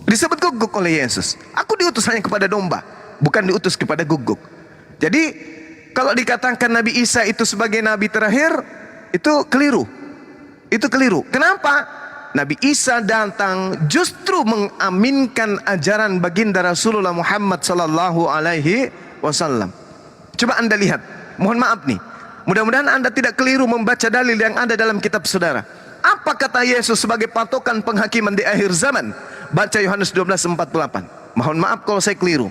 Disebut guguk oleh Yesus. Aku diutus hanya kepada domba, bukan diutus kepada guguk. Jadi kalau dikatakan Nabi Isa itu sebagai nabi terakhir, itu keliru. Itu keliru. Kenapa? Nabi Isa datang justru mengaminkan ajaran baginda Rasulullah Muhammad sallallahu alaihi wasallam. Coba Anda lihat. Mohon maaf nih. Mudah-mudahan Anda tidak keliru membaca dalil yang ada dalam kitab saudara. Apa kata Yesus sebagai patokan penghakiman di akhir zaman? Baca Yohanes 12:48. Mohon maaf kalau saya keliru.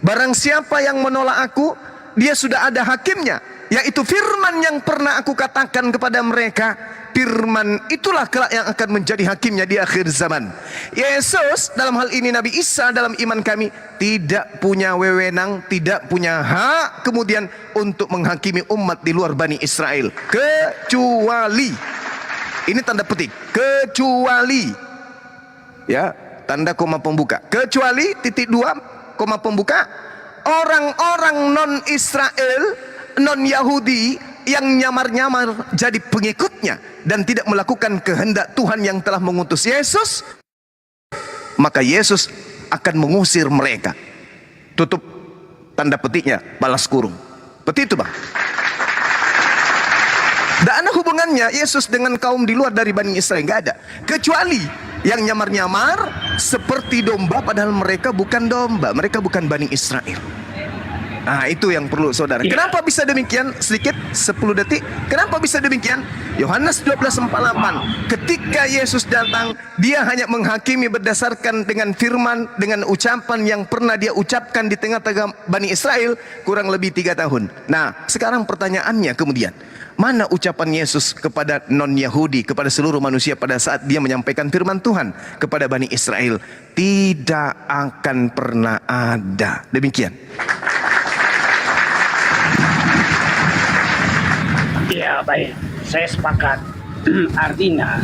Barang siapa yang menolak aku, dia sudah ada hakimnya, yaitu firman yang pernah aku katakan kepada mereka. Firman itulah kelak yang akan menjadi hakimnya di akhir zaman. Yesus, dalam hal ini Nabi Isa, dalam iman kami tidak punya wewenang, tidak punya hak kemudian untuk menghakimi umat di luar Bani Israel, kecuali, ini tanda petik, kecuali, ya, tanda koma pembuka, kecuali titik dua koma pembuka, orang-orang non-Israel, non-Yahudi yang nyamar-nyamar jadi pengikutnya dan tidak melakukan kehendak Tuhan yang telah mengutus Yesus, maka Yesus akan mengusir mereka. Tutup tanda petiknya, balas kurung. Seperti itu, Bang. Tidak ada hubungannya Yesus dengan kaum di luar dari Bani Israel, nggak ada. Kecuali yang nyamar-nyamar seperti domba, padahal mereka bukan domba, mereka bukan Bani Israel. Nah, itu yang perlu saudara. Kenapa bisa demikian? Sedikit 10 detik. Kenapa bisa demikian? Yohanes 12:48. Ketika Yesus datang, dia hanya menghakimi berdasarkan dengan firman, dengan ucapan yang pernah dia ucapkan di tengah-tengah Bani Israel kurang lebih 3 tahun. Nah, sekarang pertanyaannya kemudian, mana ucapan Yesus kepada non-Yahudi, kepada seluruh manusia pada saat dia menyampaikan firman Tuhan kepada Bani Israel? Tidak akan pernah ada. Demikian. Ya baik, saya sepakat. artinya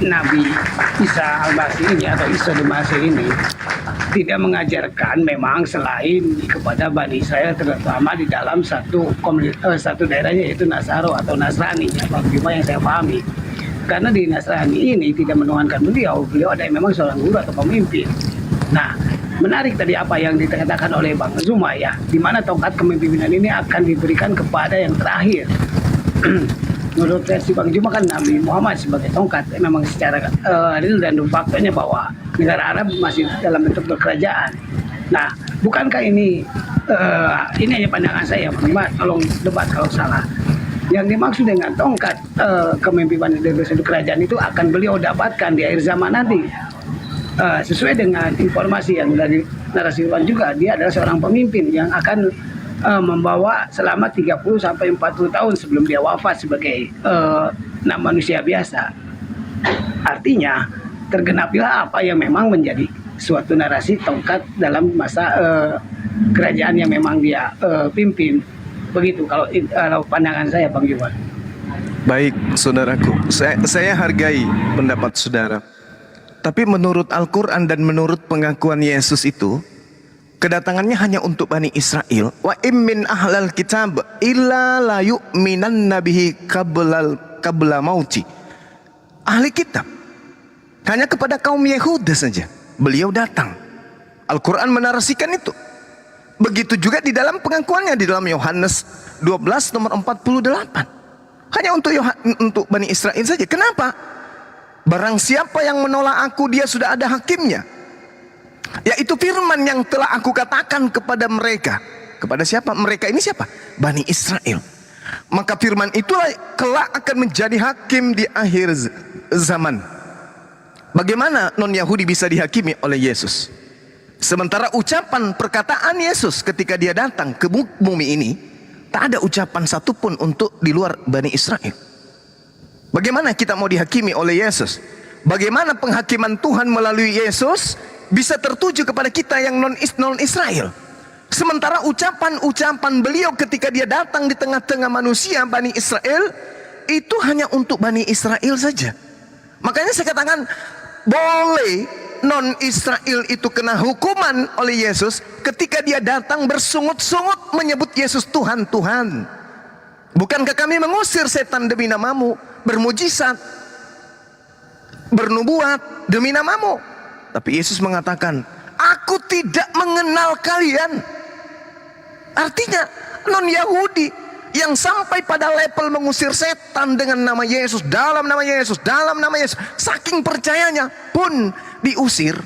Nabi Isa Al-Masih ini atau Isa Al-Masih ini tidak mengajarkan memang selain kepada Bani Israel, terutama di dalam satu daerahnya, yaitu Nasaro atau Nasrani, ya, bagaimana yang saya pahami. Karena di Nasrani ini tidak menuhankan beliau ada memang seorang guru atau pemimpin. Nah, menarik tadi apa yang dikatakan oleh Bang Zuma, ya, di mana tongkat kepemimpinan ini akan diberikan kepada yang terakhir. Menurut versi Bang Zuma kan Nabi Muhammad sebagai tongkat, memang secara real dan faktanya bahwa negara Arab masih dalam bentuk berkerajaan. Nah, bukankah ini hanya pandangan saya, Bang, tolong debat kalau salah. Yang dimaksud dengan tongkat kepemimpinan dari satu kerajaan itu akan beliau dapatkan di akhir zaman nanti. Sesuai dengan informasi yang dari narasi Tuhan juga, dia adalah seorang pemimpin yang akan membawa selama 30 sampai 40 tahun sebelum dia wafat sebagai manusia biasa. Artinya tergenapilah apa yang memang menjadi suatu narasi tongkat dalam masa kerajaan yang memang dia pimpin. Begitu kalau pandangan saya, Bang Juman. Baik, saudaraku, saya hargai pendapat saudara. Tapi menurut Al-Quran dan menurut pengakuan Yesus itu, kedatangannya hanya untuk Bani Israel. Wa immin ahlal kitab illa la yu'minan nabihi qabla mauti. Ahli kitab hanya kepada kaum Yehuda saja beliau datang. Al-Quran menarasikan itu. Begitu juga di dalam pengakuannya di dalam Yohanes 12 nomor 48. Hanya untuk Bani Israel saja. Kenapa? Barang siapa yang menolak aku, dia sudah ada hakimnya, yaitu firman yang telah aku katakan kepada mereka. Kepada siapa? Mereka ini siapa? Bani Israel. Maka firman itulah kelak akan menjadi hakim di akhir zaman. Bagaimana non-Yahudi bisa dihakimi oleh Yesus? Sementara ucapan perkataan Yesus ketika dia datang ke bumi ini, tak ada ucapan satupun untuk di luar Bani Israel. Bagaimana kita mau dihakimi oleh Yesus? Bagaimana penghakiman Tuhan melalui Yesus bisa tertuju kepada kita yang non-Israel? Sementara ucapan-ucapan beliau ketika dia datang di tengah-tengah manusia Bani Israel itu hanya untuk Bani Israel saja. Makanya saya katakan boleh non Israel itu kena hukuman oleh Yesus ketika dia datang bersungut-sungut menyebut Yesus Tuhan, Tuhan. Bukankah kami mengusir setan demi namamu, bermujizat, bernubuat demi namamu? Tapi Yesus mengatakan, aku tidak mengenal kalian. Artinya non Yahudi yang sampai pada level mengusir setan dengan nama Yesus, dalam nama Yesus, dalam nama Yesus, saking percayanya pun diusir,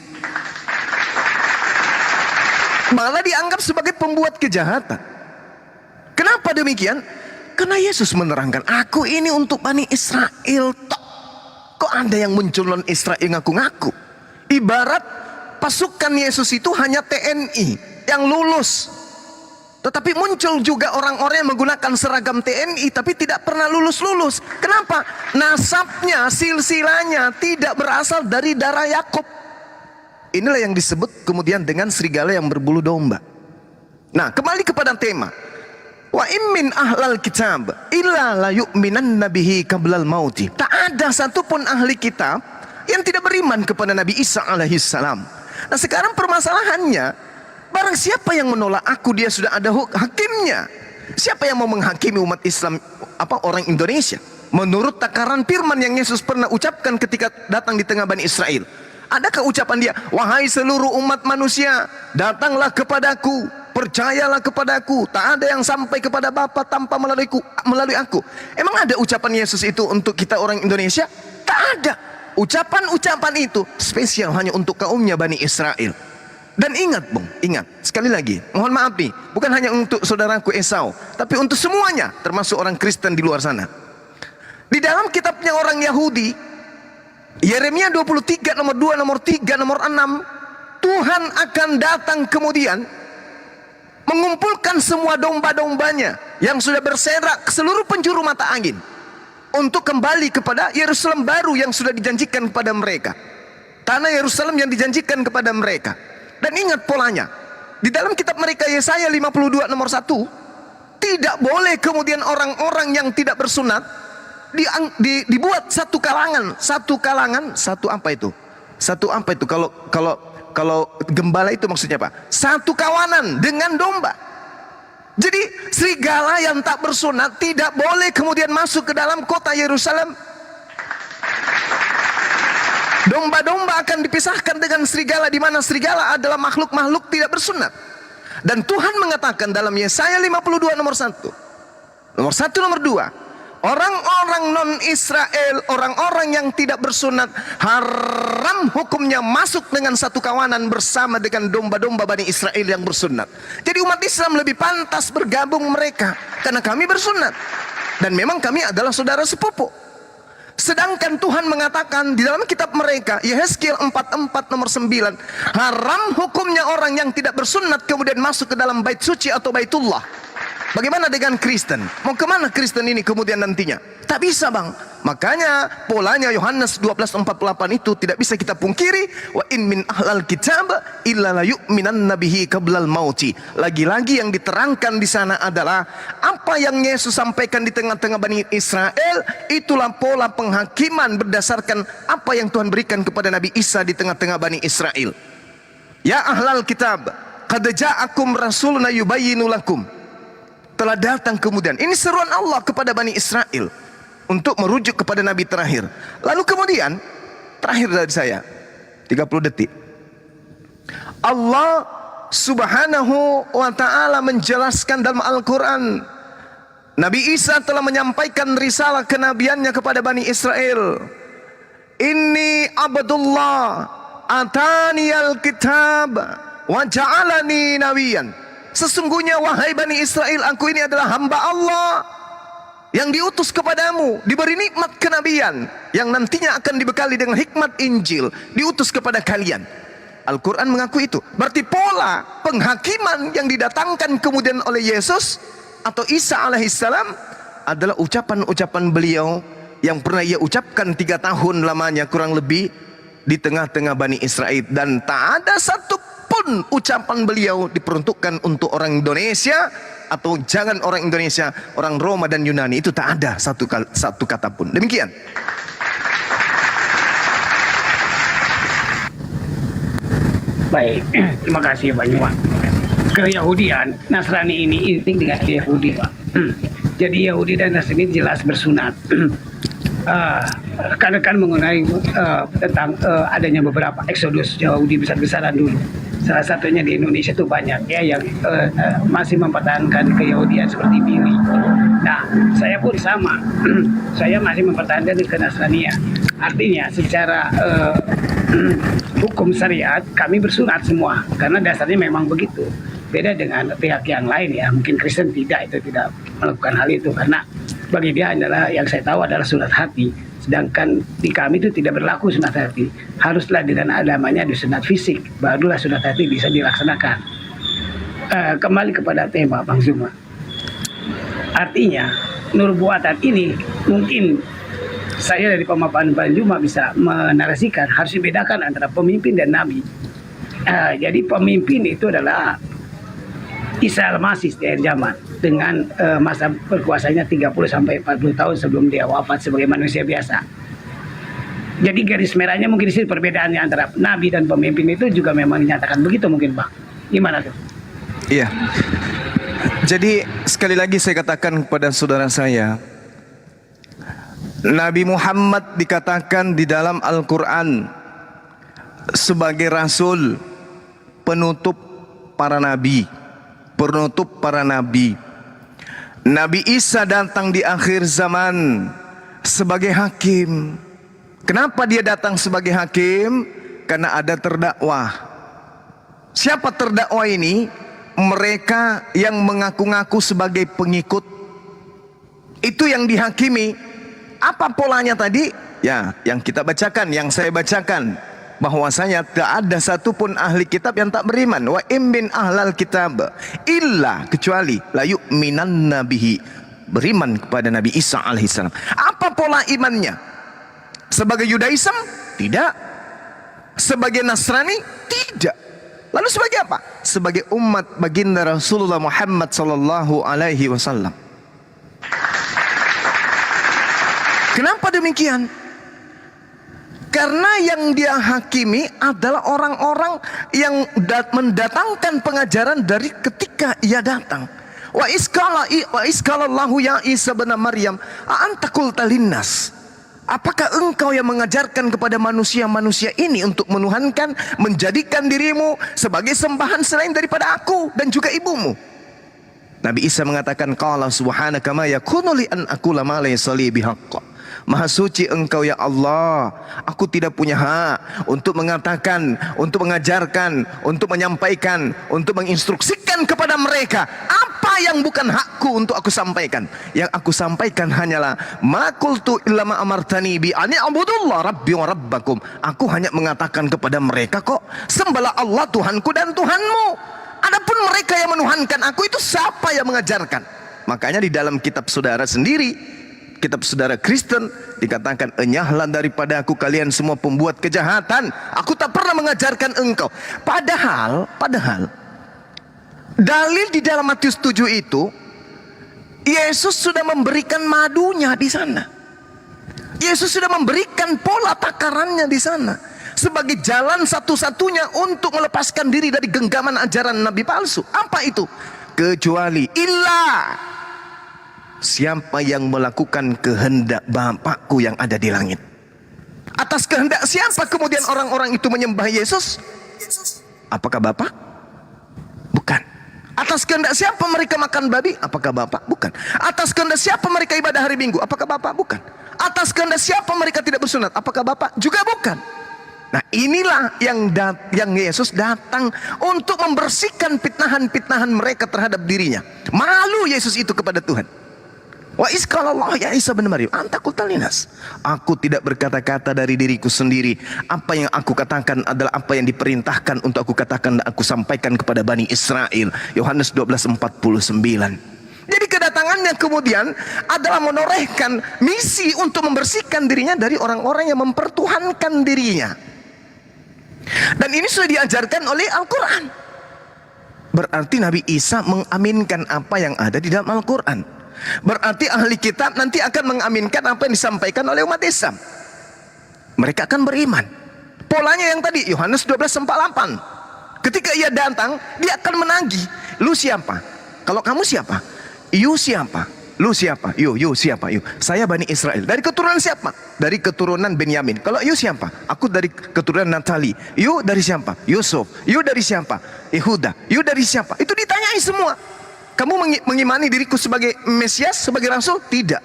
malah dianggap sebagai pembuat kejahatan. Kenapa demikian? Karena Yesus menerangkan, aku ini untuk Bani Israel tok. Kok ada yang muncul non Israel ngaku-ngaku? Ibarat pasukan Yesus itu hanya TNI yang lulus. Tetapi muncul juga orang-orang yang menggunakan seragam TNI tapi tidak pernah lulus-lulus. Kenapa? Nasabnya, silsilanya tidak berasal dari darah Yakub. Inilah yang disebut kemudian dengan serigala yang berbulu domba. Nah, kembali kepada tema. Wa immin ahlal kitab illa la yu'minanna bihi qablal mauti. Tak ada satupun ahli kitab yang tidak beriman kepada Nabi Isa alaihissalam. Nah, sekarang permasalahannya, barang siapa yang menolak aku, dia sudah ada hakimnya. Siapa yang mau menghakimi umat Islam, orang Indonesia? Menurut takaran firman yang Yesus pernah ucapkan ketika datang di tengah Bani Israel, adakah ucapan dia, wahai seluruh umat manusia, datanglah kepadaku, percayalah kepadaku, tak ada yang sampai kepada Bapa tanpa melalui aku? Emang ada ucapan Yesus itu untuk kita orang Indonesia? Tak ada. Ucapan-ucapan itu spesial hanya untuk kaumnya Bani Israel. Dan ingat Bung, ingat sekali lagi, mohon maaf nih, bukan hanya untuk saudaraku Esau, tapi untuk semuanya, termasuk orang Kristen di luar sana. Di dalam kitabnya orang Yahudi, Yeremia 23 nomor 2, nomor 3, nomor 6, Tuhan akan datang kemudian mengumpulkan semua domba-dombanya yang sudah berserak ke seluruh penjuru mata angin untuk kembali kepada Yerusalem baru yang sudah dijanjikan kepada mereka, tanah Yerusalem yang dijanjikan kepada mereka. Dan ingat polanya, di dalam kitab mereka Yesaya 52 nomor 1, tidak boleh kemudian orang-orang yang tidak bersunat dibuat satu kalangan, satu apa itu? Kalau gembala itu maksudnya apa? Satu kawanan dengan domba. Jadi serigala yang tak bersunat tidak boleh kemudian masuk ke dalam kota Yerusalem. Domba-domba akan dipisahkan dengan serigala, di mana serigala adalah makhluk-makhluk tidak bersunat. Dan Tuhan mengatakan dalam Yesaya 52 nomor 1, nomor 2, orang-orang non-Israel, orang-orang yang tidak bersunat, haram hukumnya masuk dengan satu kawanan bersama dengan domba-domba Bani Israel yang bersunat. Jadi umat Islam lebih pantas bergabung mereka, karena kami bersunat. Dan memang kami adalah saudara sepupu. Sedangkan Tuhan mengatakan di dalam kitab mereka, Yehezkiel 44 nomor 9, haram hukumnya orang yang tidak bersunat kemudian masuk ke dalam bait suci atau baitullah. Bagaimana dengan Kristen? Mau kemana Kristen ini kemudian nantinya? Tak bisa Bang. Makanya polanya Yohanes 12:48 itu tidak bisa kita pungkiri. Wa in min ahlal kitab illa la yu'minanna bihi qablal mauti. Lagi-lagi yang diterangkan di sana adalah apa yang Yesus sampaikan di tengah-tengah Bani Israel, itulah pola penghakiman berdasarkan apa yang Tuhan berikan kepada Nabi Isa di tengah-tengah Bani Israel. Ya ahlal kitab, qad ja'akum rasuluna yubayyinu lakum. Telah datang kemudian, ini seruan Allah kepada Bani Israel untuk merujuk kepada Nabi terakhir. Lalu kemudian, terakhir dari saya 30 detik, Allah subhanahu wa ta'ala menjelaskan dalam Al-Quran, Nabi Isa telah menyampaikan risalah kenabiannya kepada Bani Israel. Inni abdullah ataniyal kitab wa ja'alani nawiyan. Sesungguhnya wahai Bani Israel, aku ini adalah hamba Allah yang diutus kepadamu, diberi nikmat kenabian yang nantinya akan dibekali dengan hikmat Injil, diutus kepada kalian. Al-Quran mengaku itu. Berarti pola penghakiman yang didatangkan kemudian oleh Yesus atau Isa alaihissalam adalah ucapan-ucapan beliau yang pernah ia ucapkan 3 tahun lamanya kurang lebih di tengah-tengah Bani Israel. Dan tak ada satupun pun ucapan beliau diperuntukkan untuk orang Indonesia atau jangan orang Indonesia, orang Roma dan Yunani, itu tak ada satu kata pun. Demikian. Baik, terima kasih Pak Nyuman. Keyahudian, Nasrani ini intik dengan Yahudi Pak. Jadi Yahudi dan Nasrani jelas bersunat. Kan mengenai tentang adanya beberapa eksodus Yahudi besar-besaran dulu. Salah satunya di Indonesia itu banyak ya yang masih mempertahankan keyahudian seperti Billy. Nah, saya pun sama. Saya masih mempertahankan kenasranian. Artinya secara hukum syariat kami bersunat semua karena dasarnya memang begitu. Beda dengan pihak yang lain ya, mungkin Kristen tidak melakukan hal itu karena bagi dia adalah yang saya tahu adalah sunat hati. Sedangkan di kami itu tidak berlaku sunat hati. Haruslah dengan adamanya di sunat fisik, barulah sunat hati bisa dilaksanakan. Kembali kepada tema Bang Zuma. Artinya, nur buatan ini mungkin saya dari pemaparan Bang Zuma bisa menarasikan harus dibedakan antara pemimpin dan nabi. Jadi pemimpin itu adalah Isa al-Masih di akhir zaman dengan masa berkuasanya 30-40 tahun sebelum dia wafat sebagai manusia biasa. Jadi garis merahnya mungkin di sini perbedaannya antara nabi dan pemimpin itu juga memang dinyatakan begitu mungkin Bang. Gimana tuh? Iya. Jadi sekali lagi saya katakan kepada saudara saya, Nabi Muhammad dikatakan di dalam Al-Quran sebagai Rasul, penutup para nabi, penutup para nabi. Nabi Isa datang di akhir zaman sebagai hakim. Kenapa dia datang sebagai hakim? Karena ada terdakwah. Siapa terdakwa ini? Mereka yang mengaku-ngaku sebagai pengikut. Itu yang dihakimi. Apa polanya tadi? Ya, yang kita bacakan, yang saya bacakan, bahwasanya tak ada satupun ahli kitab yang tak beriman. Wa min ahlal kitab illa, kecuali la yu'minanna bihi, beriman kepada Nabi Isa alaihissalam. Apa pola imannya? Sebagai Yudaism? Tidak. Sebagai Nasrani? Tidak. Lalu sebagai apa? Sebagai umat baginda Rasulullah Muhammad sallallahu alaihi wasallam. Kenapa demikian? Karena yang dia hakimi adalah orang-orang yang mendatangkan pengajaran dari ketika ia datang. Wa iskalallahu ya Isa bin Maryam a anta qulta linnas. Apakah engkau yang mengajarkan kepada manusia-manusia ini untuk menuhankan, menjadikan dirimu sebagai sembahan selain daripada aku dan juga ibumu? Nabi Isa mengatakan, qala subhanaka ma yakunu li an aqula ma laysa li bihaqq. Maha suci engkau ya Allah, aku tidak punya hak untuk mengatakan, untuk mengajarkan, untuk menyampaikan, untuk menginstruksikan kepada mereka apa yang bukan hakku untuk aku sampaikan. Yang aku sampaikan hanyalah ma qultu illa ma amartani bi an i'budullah rabbi wa rabbakum. Aku hanya mengatakan kepada mereka kok, sembahlah Allah Tuhanku dan Tuhanmu. Adapun mereka yang menuhankan aku, itu siapa yang mengajarkan? Makanya di dalam kitab saudara sendiri, kitab saudara Kristen, dikatakan, enyahlah daripada aku kalian semua pembuat kejahatan, aku tak pernah mengajarkan engkau. Padahal dalil di dalam Matius 7 itu, Yesus sudah memberikan madunya di sana. Yesus sudah memberikan pola takarannya di sana sebagai jalan satu-satunya untuk melepaskan diri dari genggaman ajaran nabi palsu. Apa itu? Kecuali siapa yang melakukan kehendak Bapakku yang ada di langit. Atas kehendak siapa kemudian orang-orang itu menyembah Yesus? Apakah Bapak? Bukan. Atas kehendak siapa mereka makan babi? Apakah Bapak? Bukan. Atas kehendak siapa mereka ibadah hari Minggu? Apakah Bapak? Bukan. Atas kehendak siapa mereka tidak bersunat? Apakah Bapak? Juga bukan. Nah, inilah yang Yesus datang untuk membersihkan fitnahan-fitnahan mereka terhadap dirinya. Malu Yesus itu kepada Tuhan. Wa iskalallahu ya Isa bin Maryam anta qulta linnas. Aku tidak berkata-kata dari diriku sendiri. Apa yang aku katakan adalah apa yang diperintahkan untuk aku katakan dan aku sampaikan kepada Bani Israel. Yohanes 12:49. Jadi kedatangannya kemudian adalah menorehkan misi untuk membersihkan dirinya dari orang-orang yang mempertuhankan dirinya. Dan ini sudah diajarkan oleh Al-Quran. Berarti Nabi Isa mengaminkan apa yang ada di dalam Al-Quran. Berarti ahli kitab nanti akan mengaminkan apa yang disampaikan oleh umat Islam. Mereka akan beriman. Polanya yang tadi Yohanes 12:48. Ketika ia datang, dia akan menagih. Lu siapa? Kalau kamu siapa? You siapa? Lu siapa? You siapa? You. Saya Bani Israel. Dari keturunan siapa? Dari keturunan Benyamin. Kalau you siapa? Aku dari keturunan Natali. You dari siapa? Yusuf. You dari siapa? Yehuda. You dari siapa? Itu ditanyai semua. Kamu mengimani diriku sebagai Mesias, sebagai Rasul? Tidak.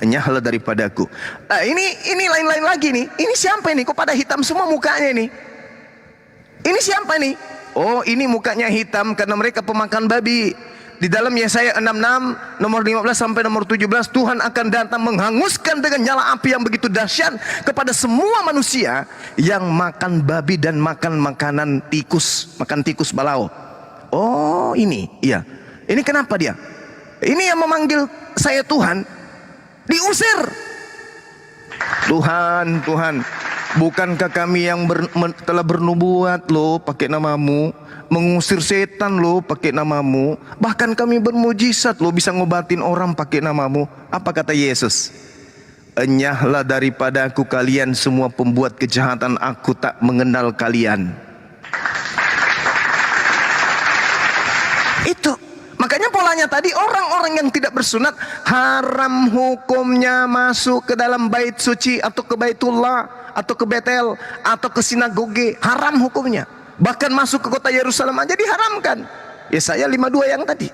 Hanyalah daripadaku. Nah, ini lain-lain lagi nih. Ini siapa ini? Kok pada hitam semua mukanya nih? Ini siapa nih? Oh, ini mukanya hitam karena mereka pemakan babi. Di dalam Yesaya 66 nomor 15 sampai nomor 17, Tuhan akan datang menghanguskan dengan nyala api yang begitu dahsyat kepada semua manusia yang makan babi dan makan makanan tikus, makan tikus balau. Oh, ini, iya. Ini kenapa dia? Ini yang memanggil saya Tuhan, diusir. Tuhan, bukankah kami yang telah bernubuat loh pakai namamu, mengusir setan loh pakai namamu, bahkan kami bermujizat loh bisa ngobatin orang pakai namamu. Apa kata Yesus? Enyahlah daripadaku kalian semua pembuat kejahatan, aku tak mengenal kalian. Itu makanya polanya tadi, orang-orang yang tidak bersunat haram hukumnya masuk ke dalam bait suci atau ke Baitullah atau ke Betel atau ke sinagoge. Haram hukumnya. Bahkan masuk ke kota Yerusalem aja diharamkan. Yesaya 52 yang tadi.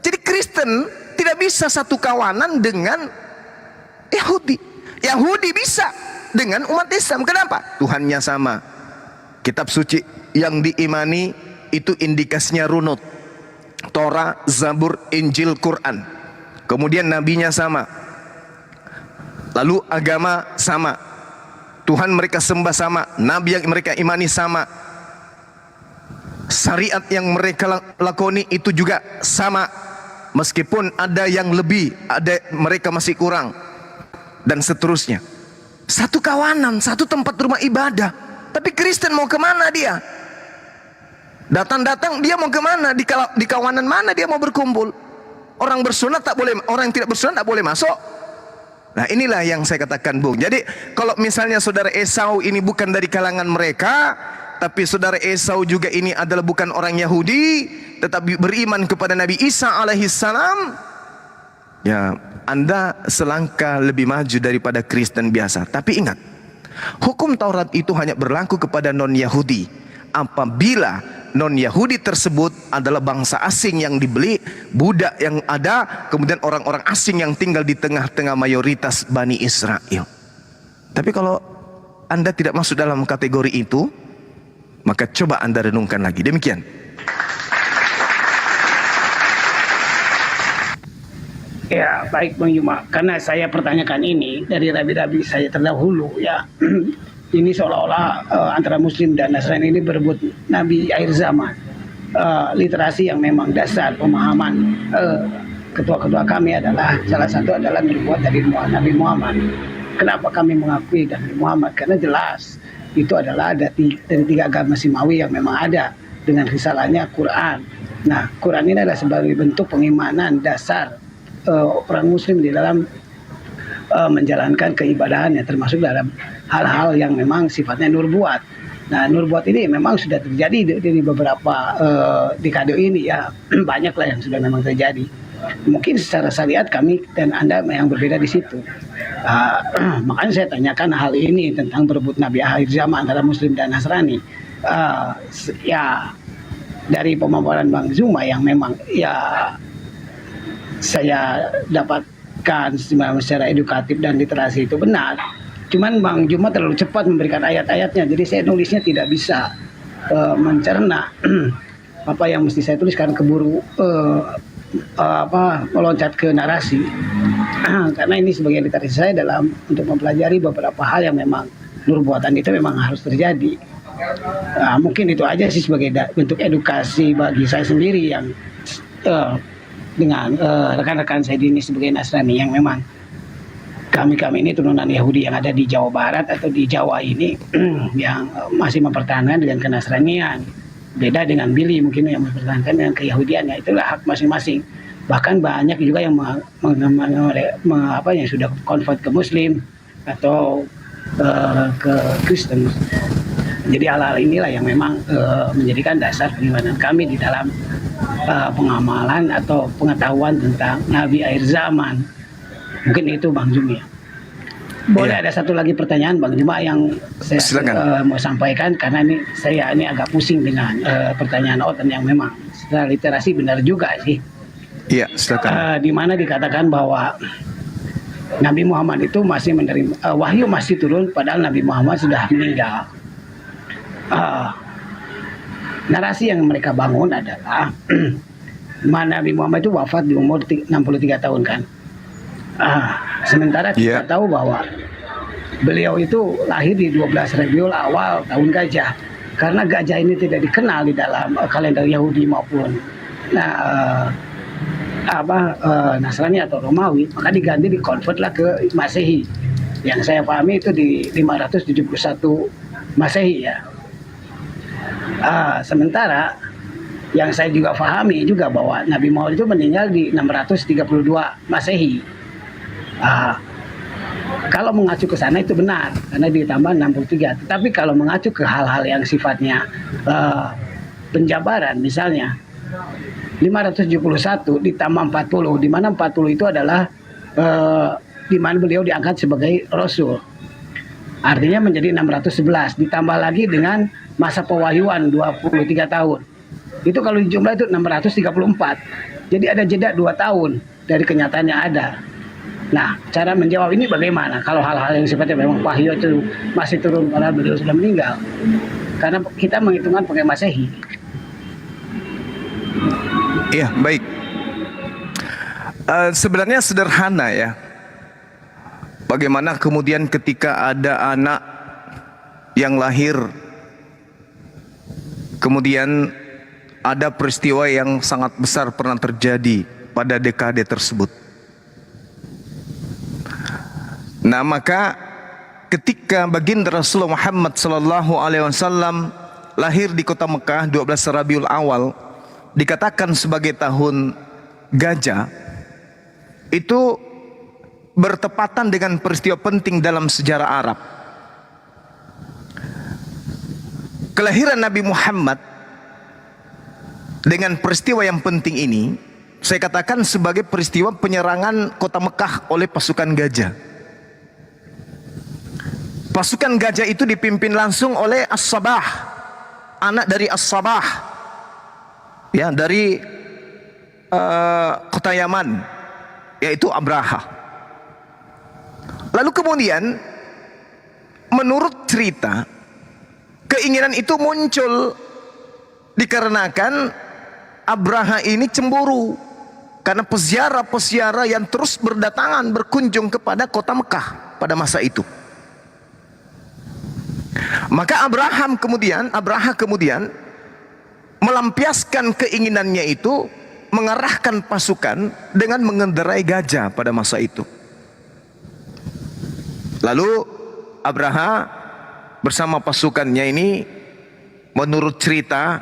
Jadi Kristen tidak bisa satu kawanan dengan Yahudi. Yahudi bisa dengan umat Islam. Kenapa? Tuhannya sama. Kitab suci yang diimani itu indikasinya runut. Torah, Zabur, Injil, Quran. Kemudian nabinya sama. Lalu agama sama. Tuhan mereka sembah sama. Nabi yang mereka imani sama. Syariat yang mereka lakoni itu juga sama. Meskipun ada yang lebih, ada mereka masih kurang, dan seterusnya. Satu kawanan, satu tempat rumah ibadah. Tapi Kristen mau kemana dia? Datang-datang dia mau kemana? Di kawanan mana dia mau berkumpul? Orang bersunat tak boleh, orang yang tidak bersunat tak boleh masuk. Nah, inilah yang saya katakan, Bung. Jadi kalau misalnya saudara Esau ini bukan dari kalangan mereka, tapi saudara Esau juga ini adalah bukan orang Yahudi, tetapi beriman kepada Nabi Isa alaihissalam, ya Anda selangkah lebih maju daripada Kristen biasa. Tapi ingat, hukum Taurat itu hanya berlaku kepada non-Yahudi apabila non-Yahudi tersebut adalah bangsa asing yang dibeli, budak yang ada, kemudian orang-orang asing yang tinggal di tengah-tengah mayoritas Bani Israel. Tapi kalau Anda tidak masuk dalam kategori itu, maka coba Anda renungkan lagi. Demikian. Ya, baik Bang Juma. Karena saya pertanyakan ini dari rabi-rabi saya terdahulu, ya. Ini seolah-olah antara Muslim dan Nasrani ini berebut Nabi akhir zaman. Literasi yang memang dasar pemahaman ketua-ketua kami adalah, salah satu adalah dibuat dari Nabi Muhammad. Kenapa kami mengakui Nabi Muhammad? Karena jelas itu adalah dari tiga agama Simawi yang memang ada dengan risalahnya Quran. Nah, Quran ini adalah sebagai bentuk pengimanan dasar orang Muslim di dalam menjalankan keibadahannya, termasuk dalam hal-hal yang memang sifatnya nurbuat. Nah, nurbuat ini memang sudah terjadi di beberapa dekade ini, ya. Banyaklah yang sudah memang terjadi. Mungkin secara syariat kami dan Anda yang berbeda di situ. Makanya saya tanyakan hal ini tentang berebut Nabi akhir zaman antara Muslim dan Nasrani. Ya, dari pemaparan Bang Zuma yang memang ya saya dapatkan secara edukatif dan literasi itu benar. Cuman Bang Zuma terlalu cepat memberikan ayat-ayatnya, jadi saya nulisnya tidak bisa mencerna apa yang mesti saya tulis karena keburu meloncat ke narasi. Karena ini sebagai literasi saya dalam untuk mempelajari beberapa hal yang memang nurbuatan itu memang harus terjadi. Mungkin itu aja sih sebagai bentuk edukasi bagi saya sendiri yang dengan rekan-rekan saya ini sebagai Nasrani yang memang kami ini turunan Yahudi yang ada di Jawa Barat atau di Jawa ini yang masih mempertahankan dengan kenasranian. Beda dengan Billy mungkin yang mempertahankan dengan keyahudian, ya itulah hak masing-masing. Bahkan banyak juga yang yang sudah convert ke Muslim atau ke Kristen. Jadi hal-hal inilah yang memang menjadikan dasar pengimanan kami di dalam pengamalan atau pengetahuan tentang Nabi akhir zaman. Mungkin itu Bang Jumi. Boleh ada satu lagi pertanyaan Bang Juma yang saya mau sampaikan, karena saya agak pusing dengan pertanyaan Otan yang memang secara literasi benar juga sih. Iya, silakan. Di mana dikatakan bahwa Nabi Muhammad itu masih menerima wahyu masih turun padahal Nabi Muhammad sudah meninggal. Narasi yang mereka bangun adalah Nabi Muhammad itu wafat di umur 63 tahun kan. Sementara kita tahu bahwa beliau itu lahir di 12 Rabiul Awal tahun gajah. Karena gajah ini tidak dikenal di dalam kalender Yahudi maupun Nasrani atau Romawi, maka diganti dikonvertlah ke Masehi. Yang saya pahami itu di 571 Masehi ya. Sementara yang saya juga pahami juga bahwa Nabi Muhammad itu meninggal di 632 Masehi. Kalau mengacu ke sana itu benar karena ditambah 63. Tetapi kalau mengacu ke hal-hal yang sifatnya penjabaran, misalnya 571 ditambah 40, di mana 40 itu adalah di mana beliau diangkat sebagai Rasul. Artinya menjadi 611, ditambah lagi dengan masa pewahyuan 23 tahun. Itu kalau dijumlah itu 634. Jadi ada jeda 2 tahun dari kenyataan yang ada. Nah, cara menjawab ini bagaimana? Kalau hal-hal yang sifatnya memang wahyu itu masih turun padahal beliau sudah meninggal. Karena kita menghitungkan pakai Masehi. Iya, baik. Sebenarnya sederhana ya. Bagaimana kemudian ketika ada anak yang lahir, kemudian ada peristiwa yang sangat besar pernah terjadi pada dekade tersebut. Nah, maka ketika baginda Rasulullah Muhammad SAW lahir di kota Mekah 12 Rabiul Awal, dikatakan sebagai tahun gajah, itu bertepatan dengan peristiwa penting dalam sejarah Arab. Kelahiran Nabi Muhammad dengan peristiwa yang penting ini, saya katakan sebagai peristiwa penyerangan kota Mekah oleh pasukan gajah. Pasukan gajah itu dipimpin langsung oleh As-Sabah, anak dari As-Sabah, ya, dari kota Yaman, yaitu Abraha. Lalu kemudian menurut cerita, keinginan itu muncul dikarenakan Abraha ini cemburu karena peziarah-peziarah yang terus berdatangan berkunjung kepada kota Mekah pada masa itu. Maka Abraha kemudian melampiaskan keinginannya itu, mengarahkan pasukan dengan mengendarai gajah pada masa itu. Lalu Abraha bersama pasukannya ini menurut cerita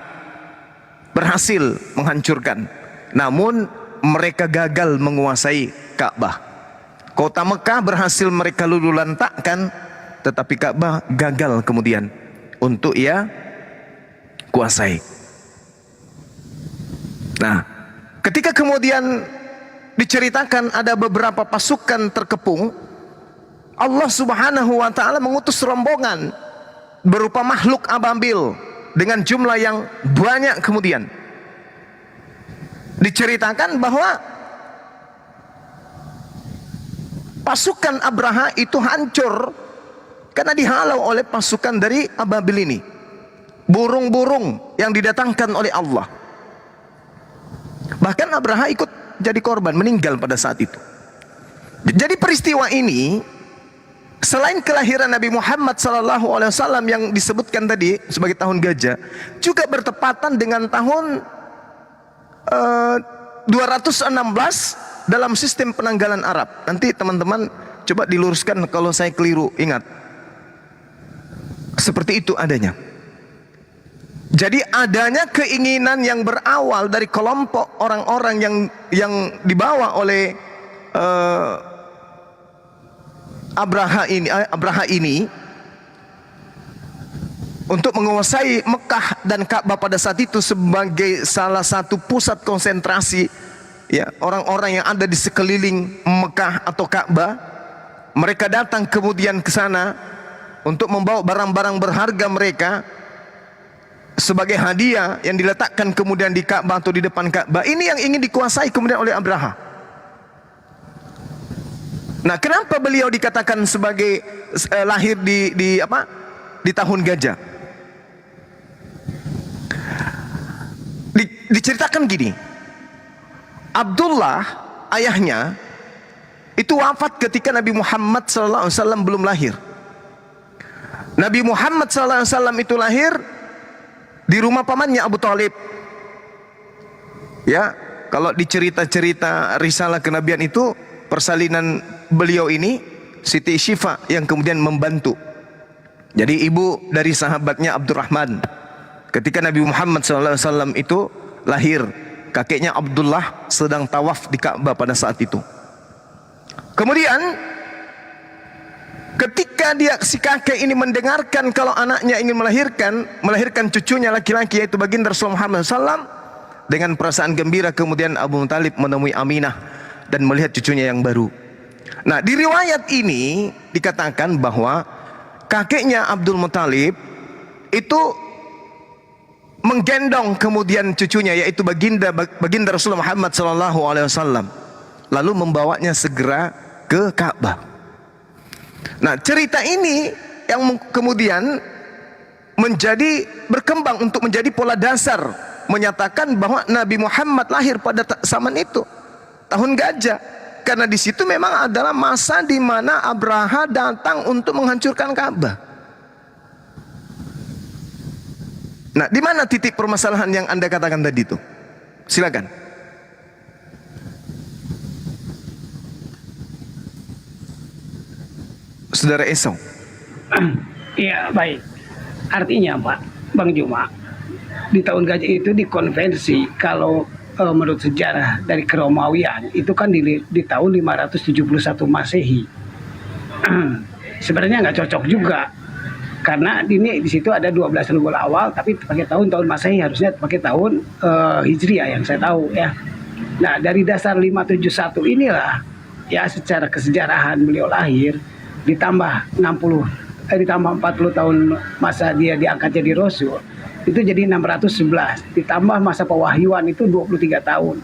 berhasil menghancurkan. Namun mereka gagal menguasai Ka'bah. Kota Mekah berhasil mereka lululantakkan, tetapi Ka'bah gagal kemudian untuk ia kuasai. Nah, ketika kemudian diceritakan ada beberapa pasukan terkepung, Allah Subhanahu wa ta'ala mengutus rombongan berupa makhluk ababil dengan jumlah yang banyak. Kemudian diceritakan bahwa pasukan Abraha itu hancur karena dihalau oleh pasukan dari ababil ini, burung-burung yang didatangkan oleh Allah. Bahkan Abraha ikut jadi korban, meninggal pada saat itu. Jadi peristiwa ini, selain kelahiran Nabi Muhammad SAW yang disebutkan tadi sebagai tahun gajah, juga bertepatan dengan tahun 216 dalam sistem penanggalan Arab. Nanti teman-teman coba diluruskan kalau saya keliru. Ingat, seperti itu adanya. Jadi adanya keinginan yang berawal dari kelompok orang-orang yang dibawa oleh Abraha ini untuk menguasai Mekah dan Ka'bah pada saat itu sebagai salah satu pusat konsentrasi ya orang-orang yang ada di sekeliling Mekah atau Ka'bah. Mereka datang kemudian ke sana untuk membawa barang-barang berharga mereka sebagai hadiah yang diletakkan kemudian di Ka'bah atau di depan Ka'bah. Ini yang ingin dikuasai kemudian oleh Abraha. Nah, kenapa beliau dikatakan sebagai lahir di tahun gajah? Diceritakan gini, Abdullah ayahnya itu wafat ketika Nabi Muhammad SAW belum lahir. Nabi Muhammad SAW itu lahir di rumah pamannya Abu Thalib. Ya, kalau dicerita-cerita risalah kenabian itu, persalinan beliau ini Siti Syifa yang kemudian membantu. Jadi ibu dari sahabatnya Abdurrahman. Ketika Nabi Muhammad SAW itu lahir, kakeknya Abdullah sedang tawaf di Ka'bah pada saat itu. Kemudian ketika si kakek ini mendengarkan kalau anaknya ingin melahirkan cucunya laki-laki yaitu baginda Rasulullah Muhammad SAW, dengan perasaan gembira kemudian Abu Thalib menemui Aminah dan melihat cucunya yang baru. Nah, di riwayat ini dikatakan bahwa kakeknya Abdul Muthalib itu menggendong kemudian cucunya yaitu baginda Rasulullah Muhammad SAW, lalu membawanya segera ke Ka'bah. Nah, cerita ini yang kemudian berkembang untuk menjadi pola dasar menyatakan bahwa Nabi Muhammad lahir pada zaman itu, tahun gajah, karena di situ memang adalah masa di mana Abraha datang untuk menghancurkan Ka'bah. Nah, di mana titik permasalahan yang Anda katakan tadi itu? Silakan. Saudara Esau. Iya, baik. Artinya Pak, Bang Juma, di tahun gajah itu dikonvensi kalau menurut sejarah dari Keromawian itu kan di tahun 571 Masehi. Sebenarnya nggak cocok juga karena ini di situ ada 12 Rabiul Awal tapi pakai tahun Masehi, harusnya pakai tahun Hijriah yang saya tahu ya. Nah, dari dasar 571 inilah ya secara kesejarahan beliau lahir, ditambah 40 tahun masa dia diangkat jadi Rasul, itu jadi 611, ditambah masa pewahyuan itu 23 tahun,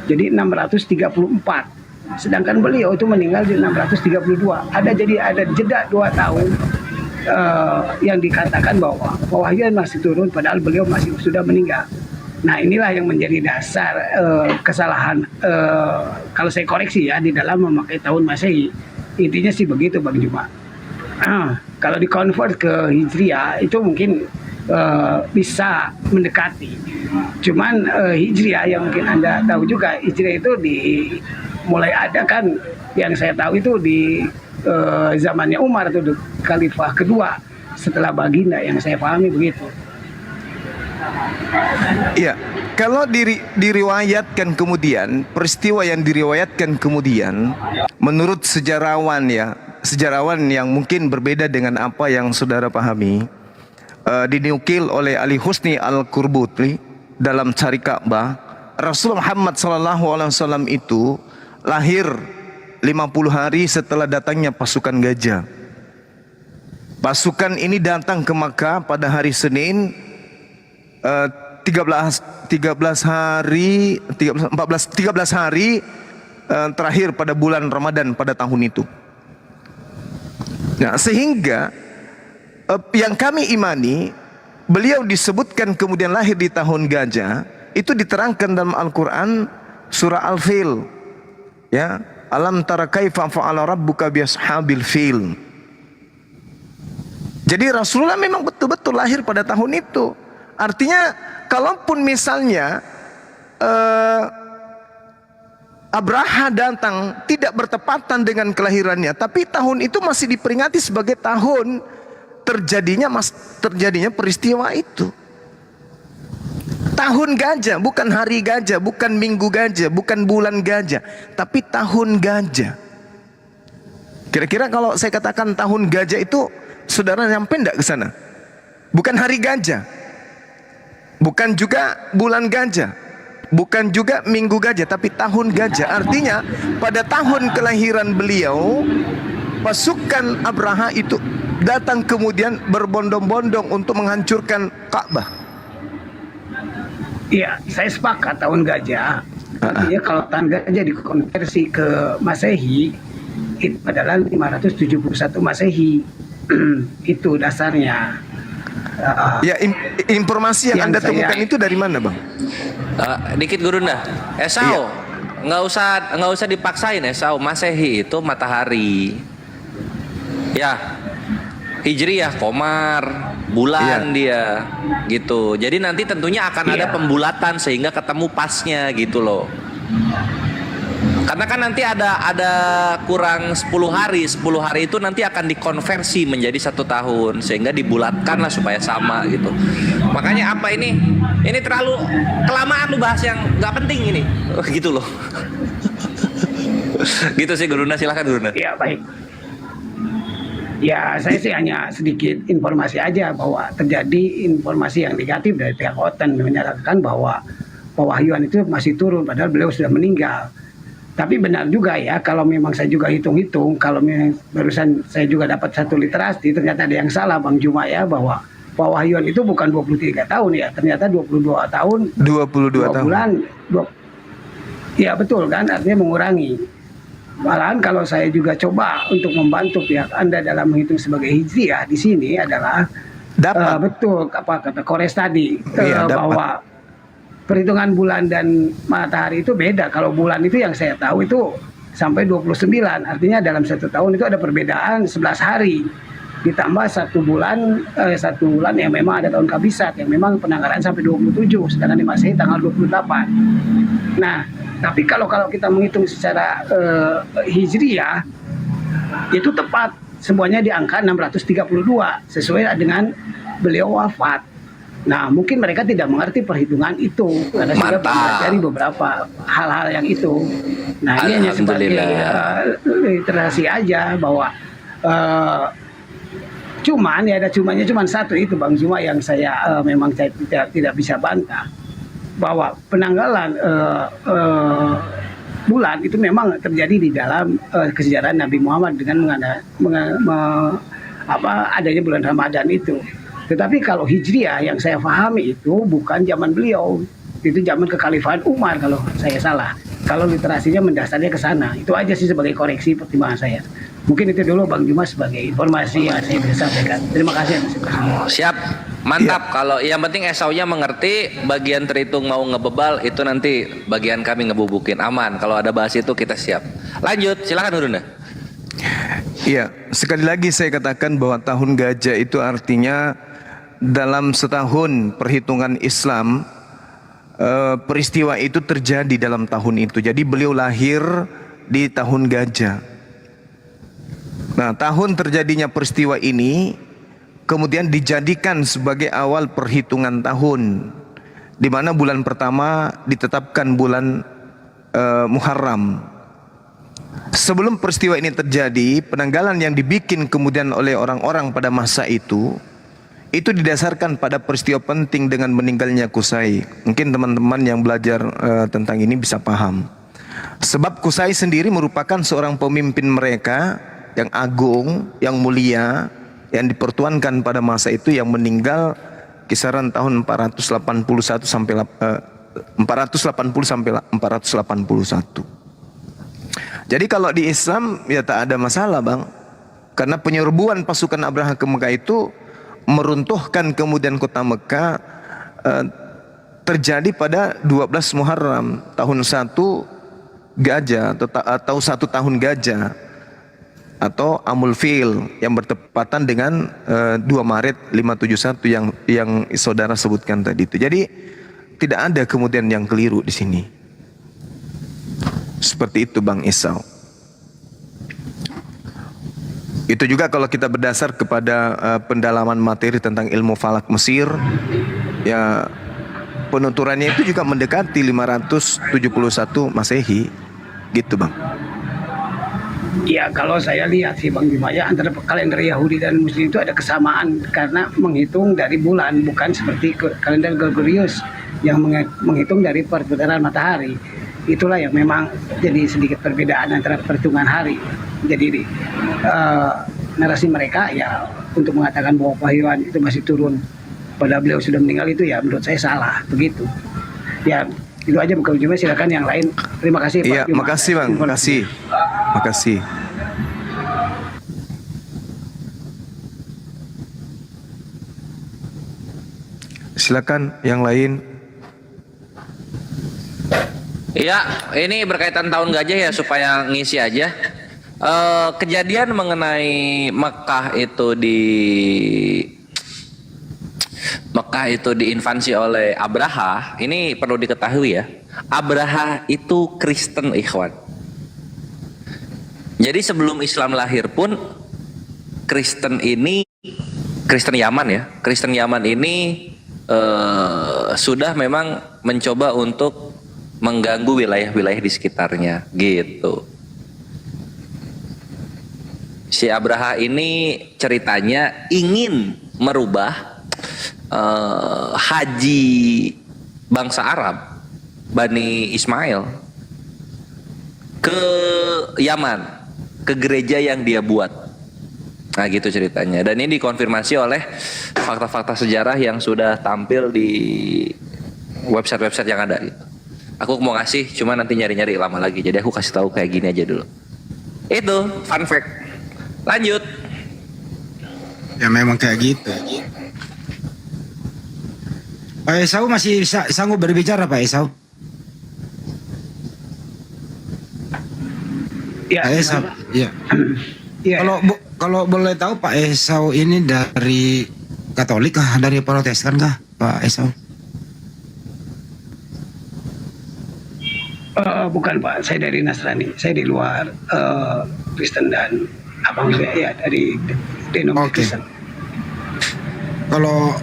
jadi 634. Sedangkan beliau itu meninggal di 632. Ada jeda 2 tahun yang dikatakan bahwa pewahyuan masih turun padahal beliau masih sudah meninggal. Nah, inilah yang menjadi dasar kesalahan, kalau saya koreksi ya, di dalam memakai tahun Masehi. Intinya sih begitu Bang Juma. Kalau dikonvert ke Hijriah itu mungkin bisa mendekati. Cuman Hijriah yang mungkin Anda tahu juga, Hijriah itu mulai ada kan, yang saya tahu itu di zamannya Umar itu Khalifah kedua setelah baginda, yang saya pahami begitu. Iya, kalau diriwayatkan kemudian, peristiwa yang diriwayatkan kemudian menurut sejarawan yang mungkin berbeda dengan apa yang saudara pahami, dinukil oleh Ali Husni Al-Qurbuti dalam Cari Ka'bah, Rasulullah Muhammad SAW itu lahir 50 hari setelah datangnya pasukan gajah. Pasukan ini datang ke Makkah pada hari Senin 13 hari terakhir pada bulan Ramadan pada tahun itu. Nah, sehingga yang kami imani, beliau disebutkan kemudian lahir di tahun gajah, itu diterangkan dalam Al-Quran surah Al-Fil, ya, alam tara kaifa fa'ala rabbuka bi ashabil fil. Jadi Rasulullah memang betul-betul lahir pada tahun itu. Artinya kalaupun misalnya Abraha datang tidak bertepatan dengan kelahirannya, tapi tahun itu masih diperingati sebagai tahun terjadinya peristiwa itu. Tahun gajah, bukan hari gajah, bukan minggu gajah, bukan bulan gajah, tapi tahun gajah. Kira-kira kalau saya katakan tahun gajah itu, saudara nyampe enggak ke sana? Bukan hari gajah, bukan juga bulan gajah, bukan juga minggu gajah, tapi tahun gajah. Artinya pada tahun kelahiran beliau, pasukan Abraha itu datang kemudian berbondong-bondong untuk menghancurkan Ka'bah. Iya, saya sepakat tahun gajah. Artinya kalau tahun gajah dikonversi ke Masehi, itu adalah 571 Masehi. Itu dasarnya. Ya, informasi yang Anda temukan itu dari mana, Bang? Dikit Gurunda. Esau, nggak usah dipaksain Esau. Masehi itu matahari. Ya, Hijriyah Komar, bulan dia, gitu. Jadi nanti tentunya akan ada pembulatan sehingga ketemu pasnya gitu loh. Karena kan nanti ada kurang 10 hari. 10 hari itu nanti akan dikonversi menjadi 1 tahun sehingga dibulatkan lah supaya sama gitu. Makanya apa ini? Ini terlalu kelamaan lu bahas yang nggak penting ini. Gitu loh. Gitu sih Gurunda, silahkan Gurunda. Ya baik. Ya saya sih hanya sedikit informasi aja bahwa terjadi informasi yang negatif dari pihak OTAN menyatakan bahwa pewahyuan itu masih turun padahal beliau sudah meninggal. Tapi benar juga ya, kalau memang saya juga hitung-hitung, kalau memang barusan saya juga dapat satu literasi, ternyata ada yang salah Bang Juma ya, bahwa pewahyuan itu bukan 23 tahun ya, ternyata 22 tahun. 22 tahun. Bulan, ya betul kan, artinya mengurangi. Malahan kalau saya juga coba untuk membantu pihak Anda dalam menghitung sebagai hijriah di sini adalah betul apa kata Kores tadi bahwa perhitungan bulan dan matahari itu beda. Kalau bulan itu yang saya tahu itu sampai 29, artinya dalam 1 tahun itu ada perbedaan 11 hari. Ditambah 1 bulan yang memang ada tahun kabisat yang memang penanggalan sampai 27, sedangkan di Masehi tanggal 28. Nah, tapi kalau kita menghitung secara hijriah itu tepat semuanya di angka 632 sesuai dengan beliau wafat. Nah, mungkin mereka tidak mengerti perhitungan itu karena sudah mempelajari beberapa hal-hal yang itu. Nah, ini hanya sebagai literasi aja bahwa cuman ya ada cuman satu itu Bang Juma yang saya memang saya tidak bisa bantah bahwa penanggalan bulan itu memang terjadi di dalam kesejarahan Nabi Muhammad dengan adanya bulan Ramadan itu. Tetapi kalau Hijriah yang saya pahami itu bukan zaman beliau, itu zaman kekhalifahan Umar kalau saya salah. Kalau literasinya mendasarnya ke sana. Itu aja sih sebagai koreksi pertimbangan saya. Mungkin itu dulu Bang Juma sebagai informasi yang saya bisa sampaikan. Terima kasih. Siap, mantap. Kalau yang penting Esaunya mengerti, bagian terhitung mau ngebebal itu nanti bagian kami ngebubukin, aman. Kalau ada bahas itu kita siap. Lanjut, silakan Nurunda. Iya, sekali lagi saya katakan bahwa tahun gajah itu artinya dalam setahun perhitungan Islam peristiwa itu terjadi dalam tahun itu. Jadi beliau lahir di tahun gajah. Nah, tahun terjadinya peristiwa ini kemudian dijadikan sebagai awal perhitungan tahun, di mana bulan pertama ditetapkan bulan Muharram. Sebelum peristiwa ini terjadi, penanggalan yang dibikin kemudian oleh orang-orang pada masa itu didasarkan pada peristiwa penting dengan meninggalnya Qusay. Mungkin teman-teman yang belajar tentang ini bisa paham. Sebab Qusay sendiri merupakan seorang pemimpin mereka yang agung, yang mulia, yang dipertuankan pada masa itu, yang meninggal kisaran tahun 480 sampai 481. Jadi kalau di Islam ya tak ada masalah Bang, karena penyerbuan pasukan Abraha ke Mekah itu meruntuhkan kemudian kota Mekah terjadi pada 12 Muharram tahun 1 gajah atau 1 tahun gajah atau Amul Fil yang bertepatan dengan 2 Maret 571 yang saudara sebutkan tadi itu. Jadi tidak ada kemudian yang keliru di sini. Seperti itu Bang Esau. Itu juga kalau kita berdasar kepada pendalaman materi tentang ilmu falak Mesir, ya penuturannya itu juga mendekati 571 Masehi, gitu Bang. Ya kalau saya lihat sih Bang Bima ya, antara kalender Yahudi dan Muslim itu ada kesamaan karena menghitung dari bulan, bukan seperti kalender Gregorius yang menghitung dari perputaran matahari. Itulah yang memang jadi sedikit perbedaan antara perhitungan hari. Jadi narasi mereka ya untuk mengatakan bahwa wahyuan itu masih turun pada beliau sudah meninggal itu ya menurut saya salah begitu. Ya itu aja Bang Bima, silakan yang lain. Terima kasih Pak. Iya, makasih Bang, makasih. Makasih. Silakan yang lain. Iya, ini berkaitan tahun gajah ya supaya ngisi aja. Kejadian mengenai Mekah itu diinvasi oleh Abraha. Ini perlu diketahui ya. Abraha itu Kristen, ikhwan. Jadi sebelum Islam lahir pun Kristen Yaman ya. Kristen Yaman ini sudah memang mencoba untuk mengganggu wilayah-wilayah di sekitarnya gitu. Si Abraha ini ceritanya ingin merubah haji bangsa Arab Bani Ismail ke Yaman, ke gereja yang dia buat. Nah gitu ceritanya. Dan ini dikonfirmasi oleh fakta-fakta sejarah yang sudah tampil di website-website yang ada gitu. Aku mau ngasih, cuma nanti nyari-nyari lama lagi. Jadi aku kasih tahu kayak gini aja dulu. Itu fun fact. Lanjut. Ya memang kayak gitu. Pak Esau masih sanggup berbicara Pak Esau? Ya, Pak Esau, iya. ya, Kalau boleh tahu Pak Esau ini dari Katolik kah, dari Protestan kah Pak Esau? bukan Pak, saya dari Nasrani. Saya di luar Kristen dan abang saya ya dari denominasi Oke. Kristen. Kalau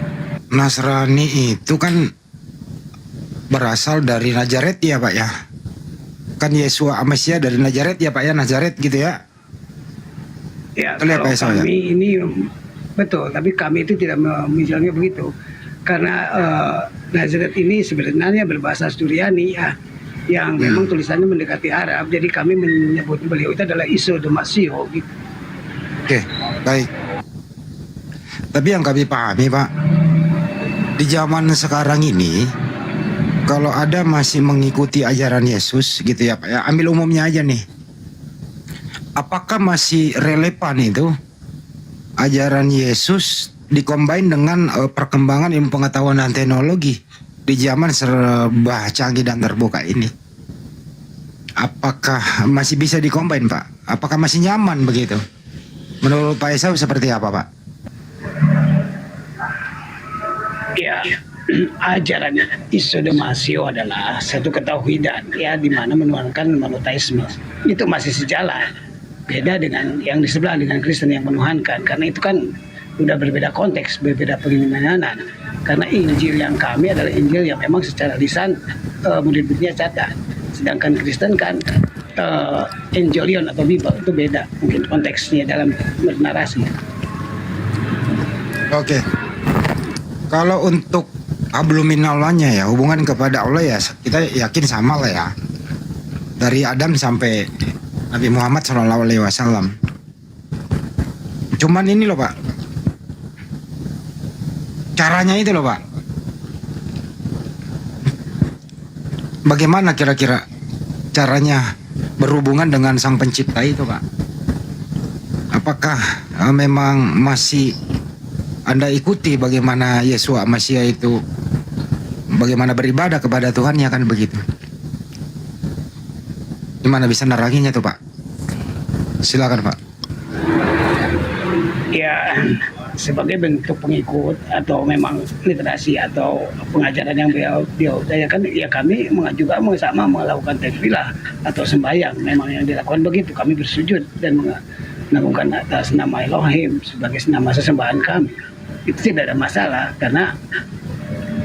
Nasrani itu kan berasal dari Nazaret ya Pak ya? Kan Yesus Mesias dari Nazaret ya Pak ya, Nazaret gitu ya? Ya, Betul ya, kalau Pak Esau, ya? kami ini betul, tapi kami itu tidak misalnya begitu. Karena Nazaret ini sebenarnya berbahasa Suriani ya, yang memang tulisannya mendekati Arab. Jadi kami menyebut beliau itu adalah Isa Damasio gitu. Oke, baik. Tapi yang kami pahami Pak, di zaman sekarang ini, kalau ada masih mengikuti ajaran Yesus gitu ya Pak ya, ambil umumnya aja nih. Apakah masih relevan itu ajaran Yesus dikombin dengan perkembangan ilmu pengetahuan dan teknologi di zaman serba canggih dan terbuka ini? Apakah masih bisa dikombin Pak? Apakah masih nyaman begitu? Menurut Pak Esau seperti apa Pak? Ya, ajaran Isa Damasio adalah satu ketauhidan ya, di mana menuhankan monoteisme. Itu masih sejalan. Beda dengan yang di sebelah, dengan Kristen yang menuhankan, karena itu kan sudah berbeda konteks, berbeda pengimanan. Karena Injil yang kami adalah Injil yang memang secara lisan murid-muridnya catat, sedangkan Kristen kan Evangelion atau Bible itu beda mungkin konteksnya dalam bernarasi. Oke. Kalau untuk habluminallahnya ya, hubungan kepada Allah ya, kita yakin sama lah ya. Dari Adam sampai Nabi Muhammad SAW. Cuman ini loh Pak, caranya itu loh Pak. Bagaimana kira-kira caranya berhubungan dengan Sang Pencipta itu Pak? Apakah memang masih Anda ikuti bagaimana Yesus Mesias itu bagaimana beribadah kepada Tuhannya, kan begitu? Gimana bisa neranginya tuh Pak? Silakan Pak. Ya, sebagai bentuk pengikut atau memang literasi atau pengajaran yang beliau upayakan, ya kami juga sama melakukan takbilah atau sembahyang. Memang yang dilakukan begitu, kami bersujud dan mengagungkan atas nama Elohim sebagai nama sesembahan kami. Itu tidak ada masalah karena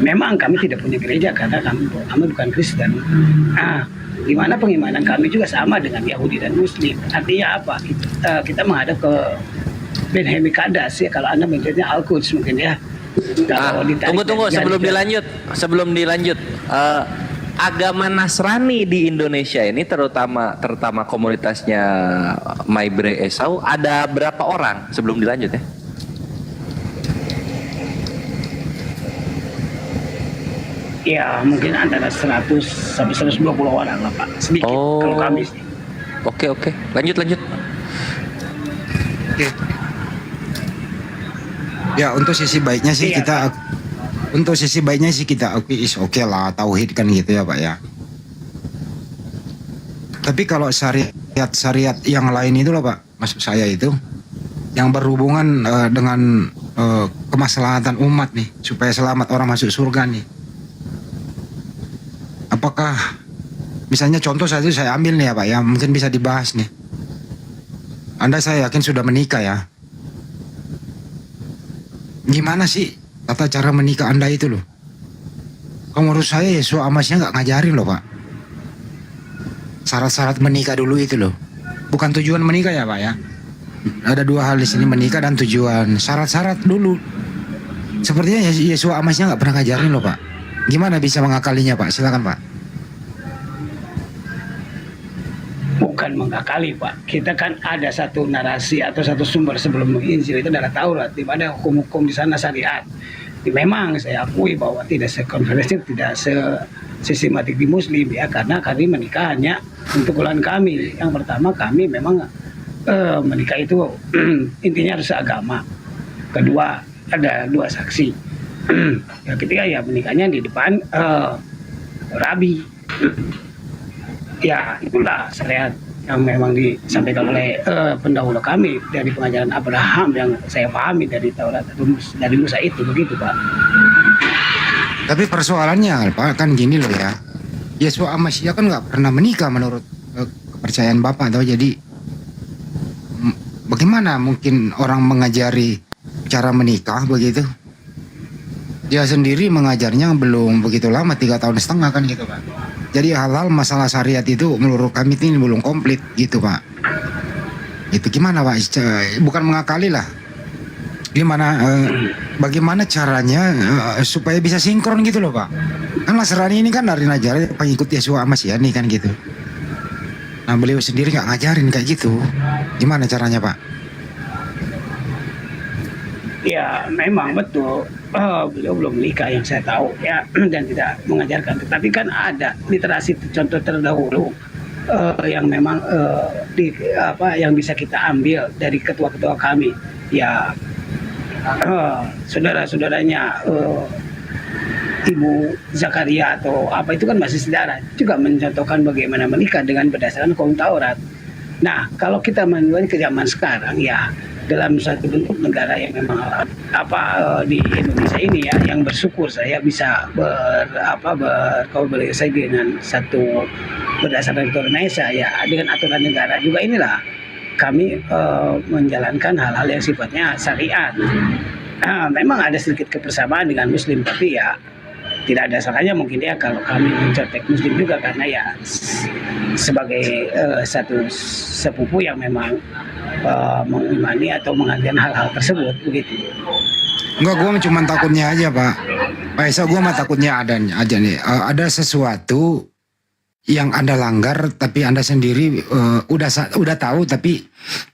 memang kami tidak punya gereja karena kami bukan Kristen. Nah, di mana pengimanan kami juga sama dengan Yahudi dan Muslim. Artinya apa? Kita menghadap ke Ben Hemikadas ya, kalau Anda menyebutnya Al-Quds mungkin ya. Tunggu sebelum dilanjut. Agama Nasrani di Indonesia ini terutama komunitasnya Maibre Esau ada berapa orang sebelum dilanjut ya? Ya mungkin antara 100 sampai 120 orang lah Pak, sedikit kalau kami sih. Oke, lanjut. Ya untuk sisi baiknya sih kita akui oke lah tauhid kan gitu ya Pak ya. Tapi kalau syariat yang lain itu loh Pak, maksud saya itu yang berhubungan dengan kemaslahatan umat nih supaya selamat orang masuk surga nih. Apakah misalnya contoh satu saya ambil nih ya Pak ya, mungkin bisa dibahas nih. Anda saya yakin sudah menikah ya. Gimana sih tata cara menikah Anda itu loh? Kalau menurut saya Yesus Amasnya nggak ngajarin loh Pak. Syarat-syarat menikah dulu itu loh. Bukan tujuan menikah ya Pak ya. Ada dua hal di sini, menikah dan tujuan. Syarat-syarat dulu. Sepertinya Yesus Amasnya nggak pernah ngajarin loh Pak. Gimana bisa mengakalinya Pak? Silakan Pak. Bukan mengakali Pak, kita kan ada satu narasi atau satu sumber sebelum Injil itu adalah Taurat, di mana hukum-hukum di sana syariat. Memang saya akui bahwa tidak sekonferensif, tidak sesistematik di Muslim ya, karena kami menikah hanya untuk ulang kami. Yang pertama kami memang menikah itu intinya harus seagama. Kedua ada 2 saksi. Yang ketiga ya menikahnya di depan rabi. Ya itulah syariat yang memang disampaikan oleh pendahulu kami dari pengajaran Abraham yang saya pahami dari Taurat atau dari Musa itu, begitu Pak. Tapi persoalannya Pak kan gini loh ya, Yesus Amasya kan nggak pernah menikah menurut kepercayaan Bapak atau jadi bagaimana mungkin orang mengajari cara menikah begitu? Dia sendiri mengajarnya belum begitu lama, 3 tahun setengah kan gitu Pak. Jadi hal-hal masalah syariat itu menurut kami ini belum komplit gitu Pak. Itu gimana Pak? Bukan mengakali lah. Bagaimana caranya supaya bisa sinkron gitu loh Pak. Kan Nasrani ini kan dari Nazaret pengikut Yesus Amasya nih kan gitu. Nah beliau sendiri nggak ngajarin kayak gitu. Gimana caranya Pak? Ya memang betul. Beliau belum menikah yang saya tahu ya, dan tidak mengajarkan. Tetapi kan ada literasi contoh terdahulu yang memang yang bisa kita ambil dari ketua-ketua kami. Ya saudara-saudaranya Ibu Zakaria atau apa itu kan masih saudara juga mencontohkan bagaimana menikah dengan berdasarkan hukum Taurat. Nah kalau kita menuju ke zaman sekarang ya, dalam satu bentuk negara yang memang di Indonesia ini ya, yang bersyukur saya bisa berkolaborasi dengan satu berdasarkan Indonesia ya, dengan aturan negara juga inilah kami menjalankan hal-hal yang sifatnya syariat. Memang ada sedikit kebersamaan dengan Muslim, tapi ya tidak ada salahnya mungkin ya kalau kami mencontek Muslim juga, karena ya sebagai satu sepupu yang memang mengimani atau mengajarkan hal-hal tersebut begitu. Enggak, gue cuma takutnya aja Pak Esa, gue mah takutnya aja nih ada sesuatu yang Anda langgar tapi Anda sendiri udah tahu tapi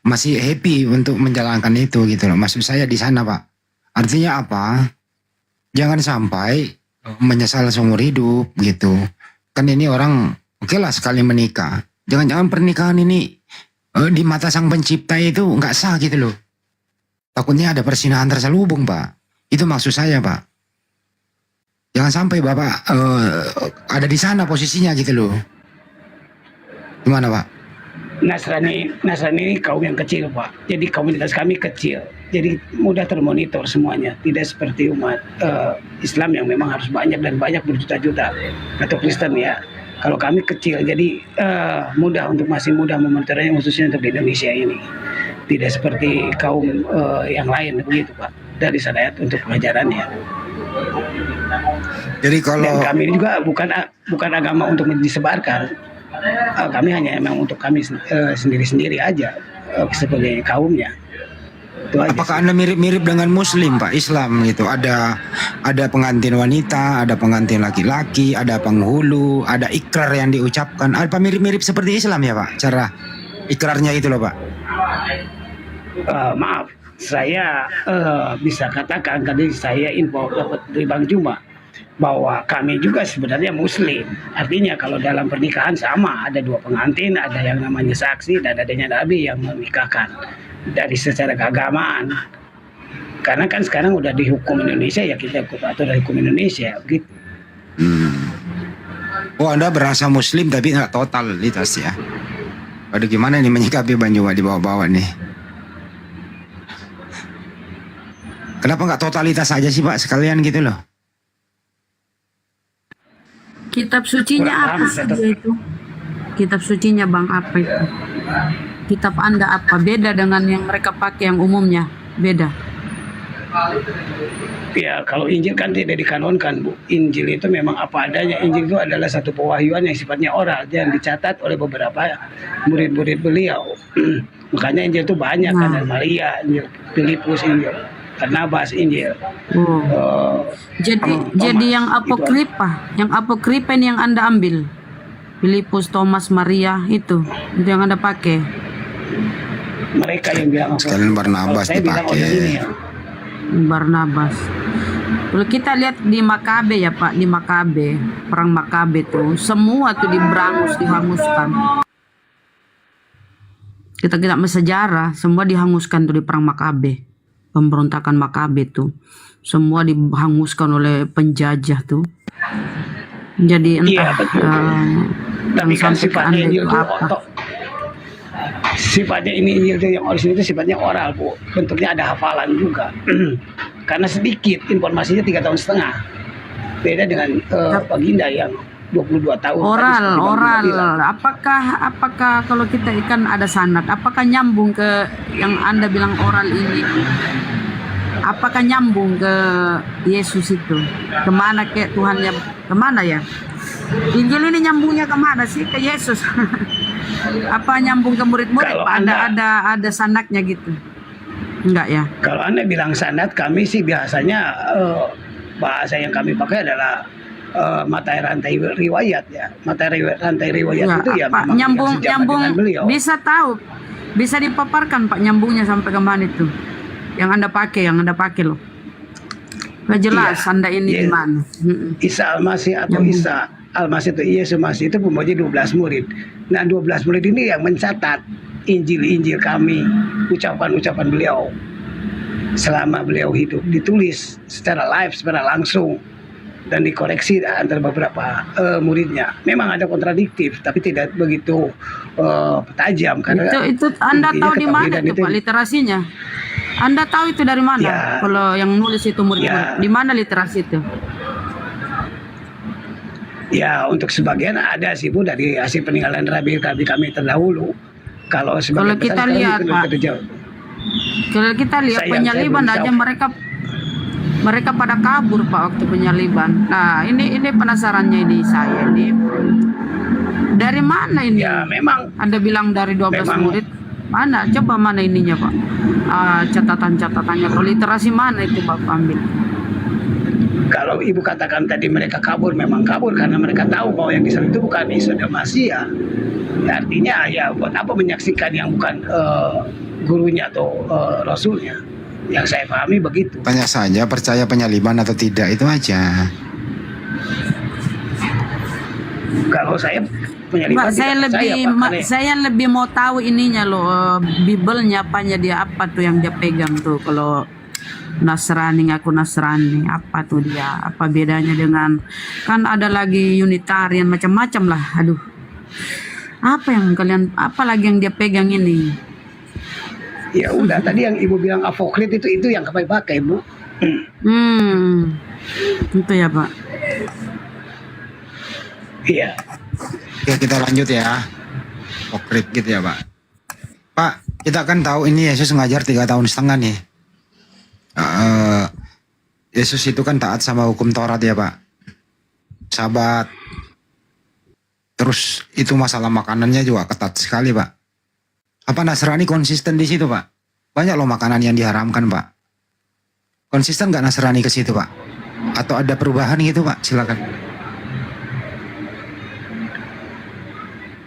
masih happy untuk menjalankan itu gitu loh. Maksud saya di sana Pak, artinya apa? Jangan sampai menyesal seumur hidup gitu. Kan ini orang oke lah sekali menikah, jangan-jangan pernikahan ini di mata sang pencipta itu nggak sah gitu loh. Takutnya ada persinahan terselubung Pak. Itu maksud saya Pak. Jangan sampai Bapak ada di sana posisinya gitu loh. Gimana Pak? Nasrani ini kaum yang kecil Pak. Jadi komunitas kami kecil. jadi mudah termonitor semuanya. Tidak seperti umat Islam yang memang harus banyak dan banyak berjuta-juta, atau Kristen ya. Kalau kami kecil, jadi mudah untuk masih mudah memonitornya, khususnya untuk di Indonesia ini. Tidak seperti kaum yang lain begitu Pak, dari syariat untuk pengajarannya. Jadi kalau Dan kami juga bukan agama untuk disebarkan. Kami hanya memang untuk kami sendiri-sendiri aja sebagai kaumnya. Itu aja apakah sih. Anda mirip-mirip dengan Muslim Pak, Islam gitu? Ada pengantin wanita, ada pengantin laki-laki, ada penghulu, ada ikrar yang diucapkan. Apa mirip-mirip seperti Islam ya Pak? Cara ikrarnya itu loh Pak. Maaf, saya bisa katakan tadi saya info dapat dari Bang Juma bahwa kami juga sebenarnya Muslim. Artinya kalau dalam pernikahan sama, ada dua pengantin, ada yang namanya saksi dan adanya nabi yang menikahkan dari secara keagamaan. Karena kan sekarang udah dihukum Indonesia, ya kita ikut aturan hukum Indonesia gitu. Oh Anda berasa Muslim tapi nggak totalitas ya? Aduh gimana nih menyikapi Bang Juma di bawah-bawah nih? Kenapa nggak totalitas aja sih Pak sekalian gitu loh? Kitab sucinya apa saja itu? Kitab sucinya Bang apa itu? Kitab Anda apa? Beda dengan yang mereka pakai yang umumnya? Beda? Ya kalau Injil kan tidak dikanonkan Bu. Injil itu memang apa adanya. Injil itu adalah satu pewahyuan yang sifatnya oral yang dicatat oleh beberapa murid-murid beliau. Makanya Injil itu banyak, ada Maria, Injil Filipus, Injil Barnabas, Injil. Jadi yang apokripa, ini yang Anda ambil. Filipus, Thomas, Maria itu yang Anda pakai. Mereka yang bilang sekalian Barnabas dipakai. Barnabas. Kalau kita lihat di Makabe ya Pak, di Makabe, perang Makabe tuh semua tuh dihanguskan. Kita sejarah, semua dihanguskan tuh di perang Makabe. Pemberontakan Makabe tuh semua dihanguskan oleh penjajah tuh. Jadi entah tapi kan sifatnya Injil itu apa. Sifatnya ini Injil yang orisinil itu sifatnya oral Bu. Bentuknya ada hafalan juga. Karena sedikit, informasinya 3,5 tahun. Beda dengan Baginda yang 22 tahun. Oral. Apakah kalau kita ikan ada sanad, apakah nyambung ke yang Anda bilang oral ini? Apakah nyambung ke Yesus itu? Kemana ke Tuhannya? Kemana ya? Injil ini nyambungnya kemana sih? Ke Yesus? Apa nyambung ke murid-murid? Ada sanadnya gitu? Enggak ya? Kalau Anda bilang sanad, kami sih biasanya bahasa yang kami pakai adalah mata rantai riwayat ya. Mata rantai riwayat ya, itu ya Pak, memang nyambung bisa tahu, bisa dipaparkan Pak nyambungnya sampai ke mana itu? Yang Anda pakai loh. Nggak jelas iya, Anda ini di mana. Isa Al-Masih atau Isa Al-Masih itu Yesus Masih itu mempunyai 12 murid. Nah 12 murid ini yang mencatat Injil kami, ucapan-ucapan beliau selama beliau hidup, ditulis secara live, secara langsung dan dikoreksi antara beberapa muridnya. Memang ada kontradiktif, tapi tidak begitu tajam karena itu Anda tahu di mana itu Pak literasinya? Anda tahu itu dari mana? Ya, kalau yang nulis itu murid-murid, di mana literasi itu? Ya untuk sebagian ada sih Bu dari hasil peninggalan rabi kami terdahulu. Kalau kita lihat Pak, kalau kita lihat penyaliban aja mereka pada kabur Pak waktu penyaliban. Nah ini penasarannya ini saya ini dari mana ini? Ya memang. Anda bilang dari 12 murid. Mana? Coba mana ininya Pak? Catatan-catatannya. Kalau literasi mana itu Bapak ambil? Kalau Ibu katakan tadi mereka kabur, memang kabur karena mereka tahu bahwa yang di sana itu bukan Isa dan Masia. Ya, artinya ya buat apa menyaksikan yang bukan gurunya atau rasulnya? Yang saya pahami begitu. Tanya saja percaya penyaliban atau tidak, itu aja. Kalau saya penyaliban Pak, saya lebih mau tahu ininya loh, Biblenya apanya dia, apa tuh yang dia pegang tuh. Kalau Nasrani, ngaku Nasrani, apa tuh dia, apa bedanya dengan, kan ada lagi Unitarian macam-macam lah. Aduh, apa yang kalian, apa lagi yang dia pegang ini? Ya udah, tadi yang ibu bilang apokrit itu yang kami pakai, Bu. Itu ya Pak. Iya. Oke, kita lanjut ya. Apokrit gitu ya Pak. Pak, kita kan tahu ini Yesus ngajar 3 tahun setengah nih. Yesus itu kan taat sama hukum Taurat ya Pak. Sabat. Terus itu masalah makanannya juga ketat sekali Pak. Apa Nasrani konsisten di situ Pak? Banyak loh makanan yang diharamkan Pak. Konsisten nggak Nasrani ke situ Pak? Atau ada perubahan gitu Pak? Silakan.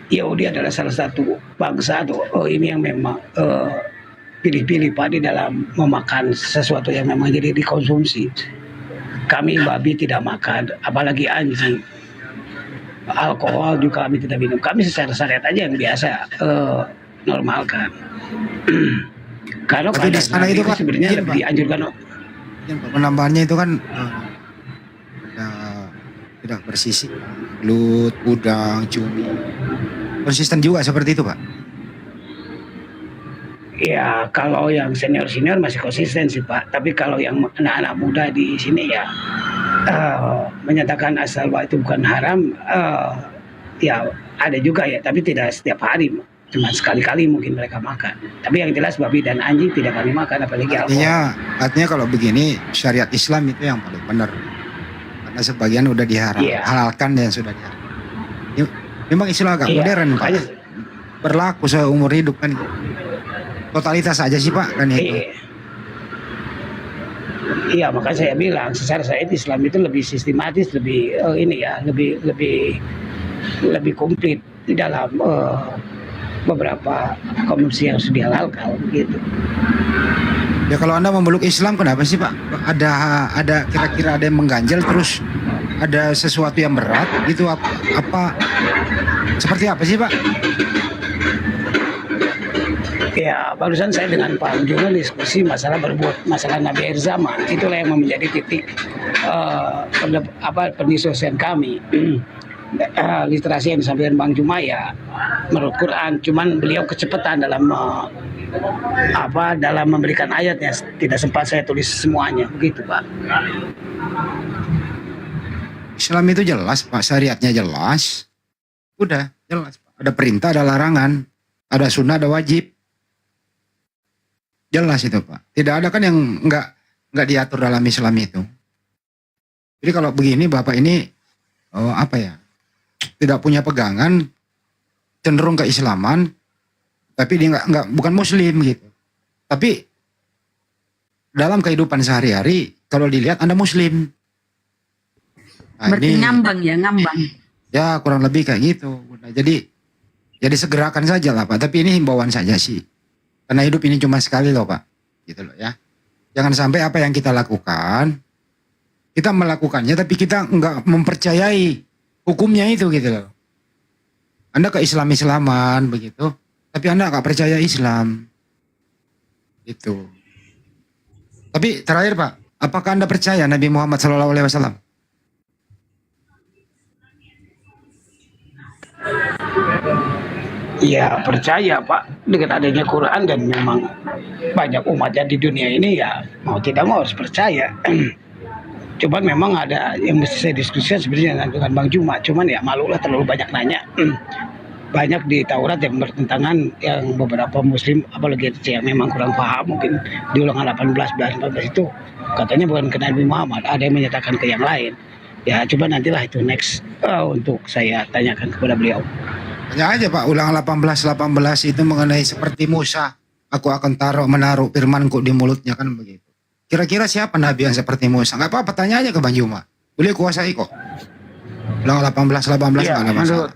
Yahudi adalah salah satu bangsa atau ini yang memang pilih-pilih Pak di dalam memakan sesuatu yang memang jadi dikonsumsi. Kami babi tidak makan, apalagi anjing. Alkohol juga kami tidak minum. Kami secara syariat aja yang biasa normalkan. Kalau Tapi di sana itu Pak, sebenarnya iya, lebih Pak. dianjurkan. Penambahannya itu kan tidak bersisik, belut, udang, cumi. Konsisten juga seperti itu Pak. Ya kalau yang senior masih konsisten sih Pak. Tapi kalau yang anak-anak muda di sini ya menyatakan asal bahwa itu bukan haram, ya ada juga ya. Tapi tidak setiap hari, cuma sekali-kali mungkin mereka makan. Tapi yang jelas babi dan anjing tidak kami makan, apalagi alkohol. Artinya kalau begini syariat Islam itu yang paling benar. Karena sebagian udah dihalalkan dan sudah diharamkan. Memang Islam agak modern Pak. makanya Berlaku seumur hidup kan. Totalitas aja sih Pak kan itu. Iya, makanya saya bilang secara syariat Islam itu lebih sistematis, lebih lebih komplit di dalam beberapa konsumsi yang sudah dihalalkan gitu. Ya kalau Anda memeluk Islam kenapa sih Pak? Ada kira-kira ada yang mengganjal terus ada sesuatu yang berat gitu apa seperti apa sih Pak? Ya, barusan saya dengan Pak Juna diskusi masalah Nabi akhir zaman. Itulah yang menjadi titik pendiskusian kami. Literasi yang disampaikan Bang Juma ya menurut Quran, cuman beliau kecepatan dalam dalam memberikan ayatnya, tidak sempat saya tulis semuanya, begitu Pak. Islam itu jelas Pak, syariatnya jelas. Udah jelas Pak. Ada perintah, ada larangan, ada sunnah, ada wajib. Jelas itu Pak. Tidak ada kan yang nggak diatur dalam Islam itu. Jadi kalau begini Bapak ini tidak punya pegangan, cenderung keislaman, tapi dia bukan Muslim gitu. Tapi dalam kehidupan sehari-hari kalau dilihat Anda Muslim. Nah, Berarti ngambang. Ya kurang lebih kayak gitu. Nah, jadi segerakan saja lah Pak. Tapi ini himbauan saja sih. Karena hidup ini cuma sekali loh Pak. Gitu loh ya. Jangan sampai apa yang kita lakukan, kita melakukannya tapi kita nggak mempercayai hukumnya itu gitu loh. Anda ke Islaman begitu, tapi Anda nggak percaya Islam. Itu. Tapi terakhir Pak, apakah Anda percaya Nabi Muhammad SAW? Ya percaya Pak dengan adanya Quran, dan memang banyak umatnya di dunia ini ya mau tidak mau harus percaya. Cuman memang ada yang mesti saya diskusikan sebenarnya dengan Bang Juma. Cuman ya malulah terlalu banyak nanya. Banyak di Taurat yang bertentangan, yang beberapa Muslim apalagi yang memang kurang paham, mungkin di Ulangan 18 itu katanya bukan ke Nabi Muhammad, ada yang menyatakan ke yang lain. Ya coba nantilah itu next untuk saya tanyakan kepada beliau. Tanya aja Pak, Ulangan 18 itu mengenai seperti Musa, aku akan menaruh firmanku di mulutnya, kan begitu. Kira-kira siapa Nabi yang seperti Musa? Gak apa-apa, tanya aja ke Bang Juma. Beliau kuasai kok. Ulangan 18 Ya, gak ada masalah.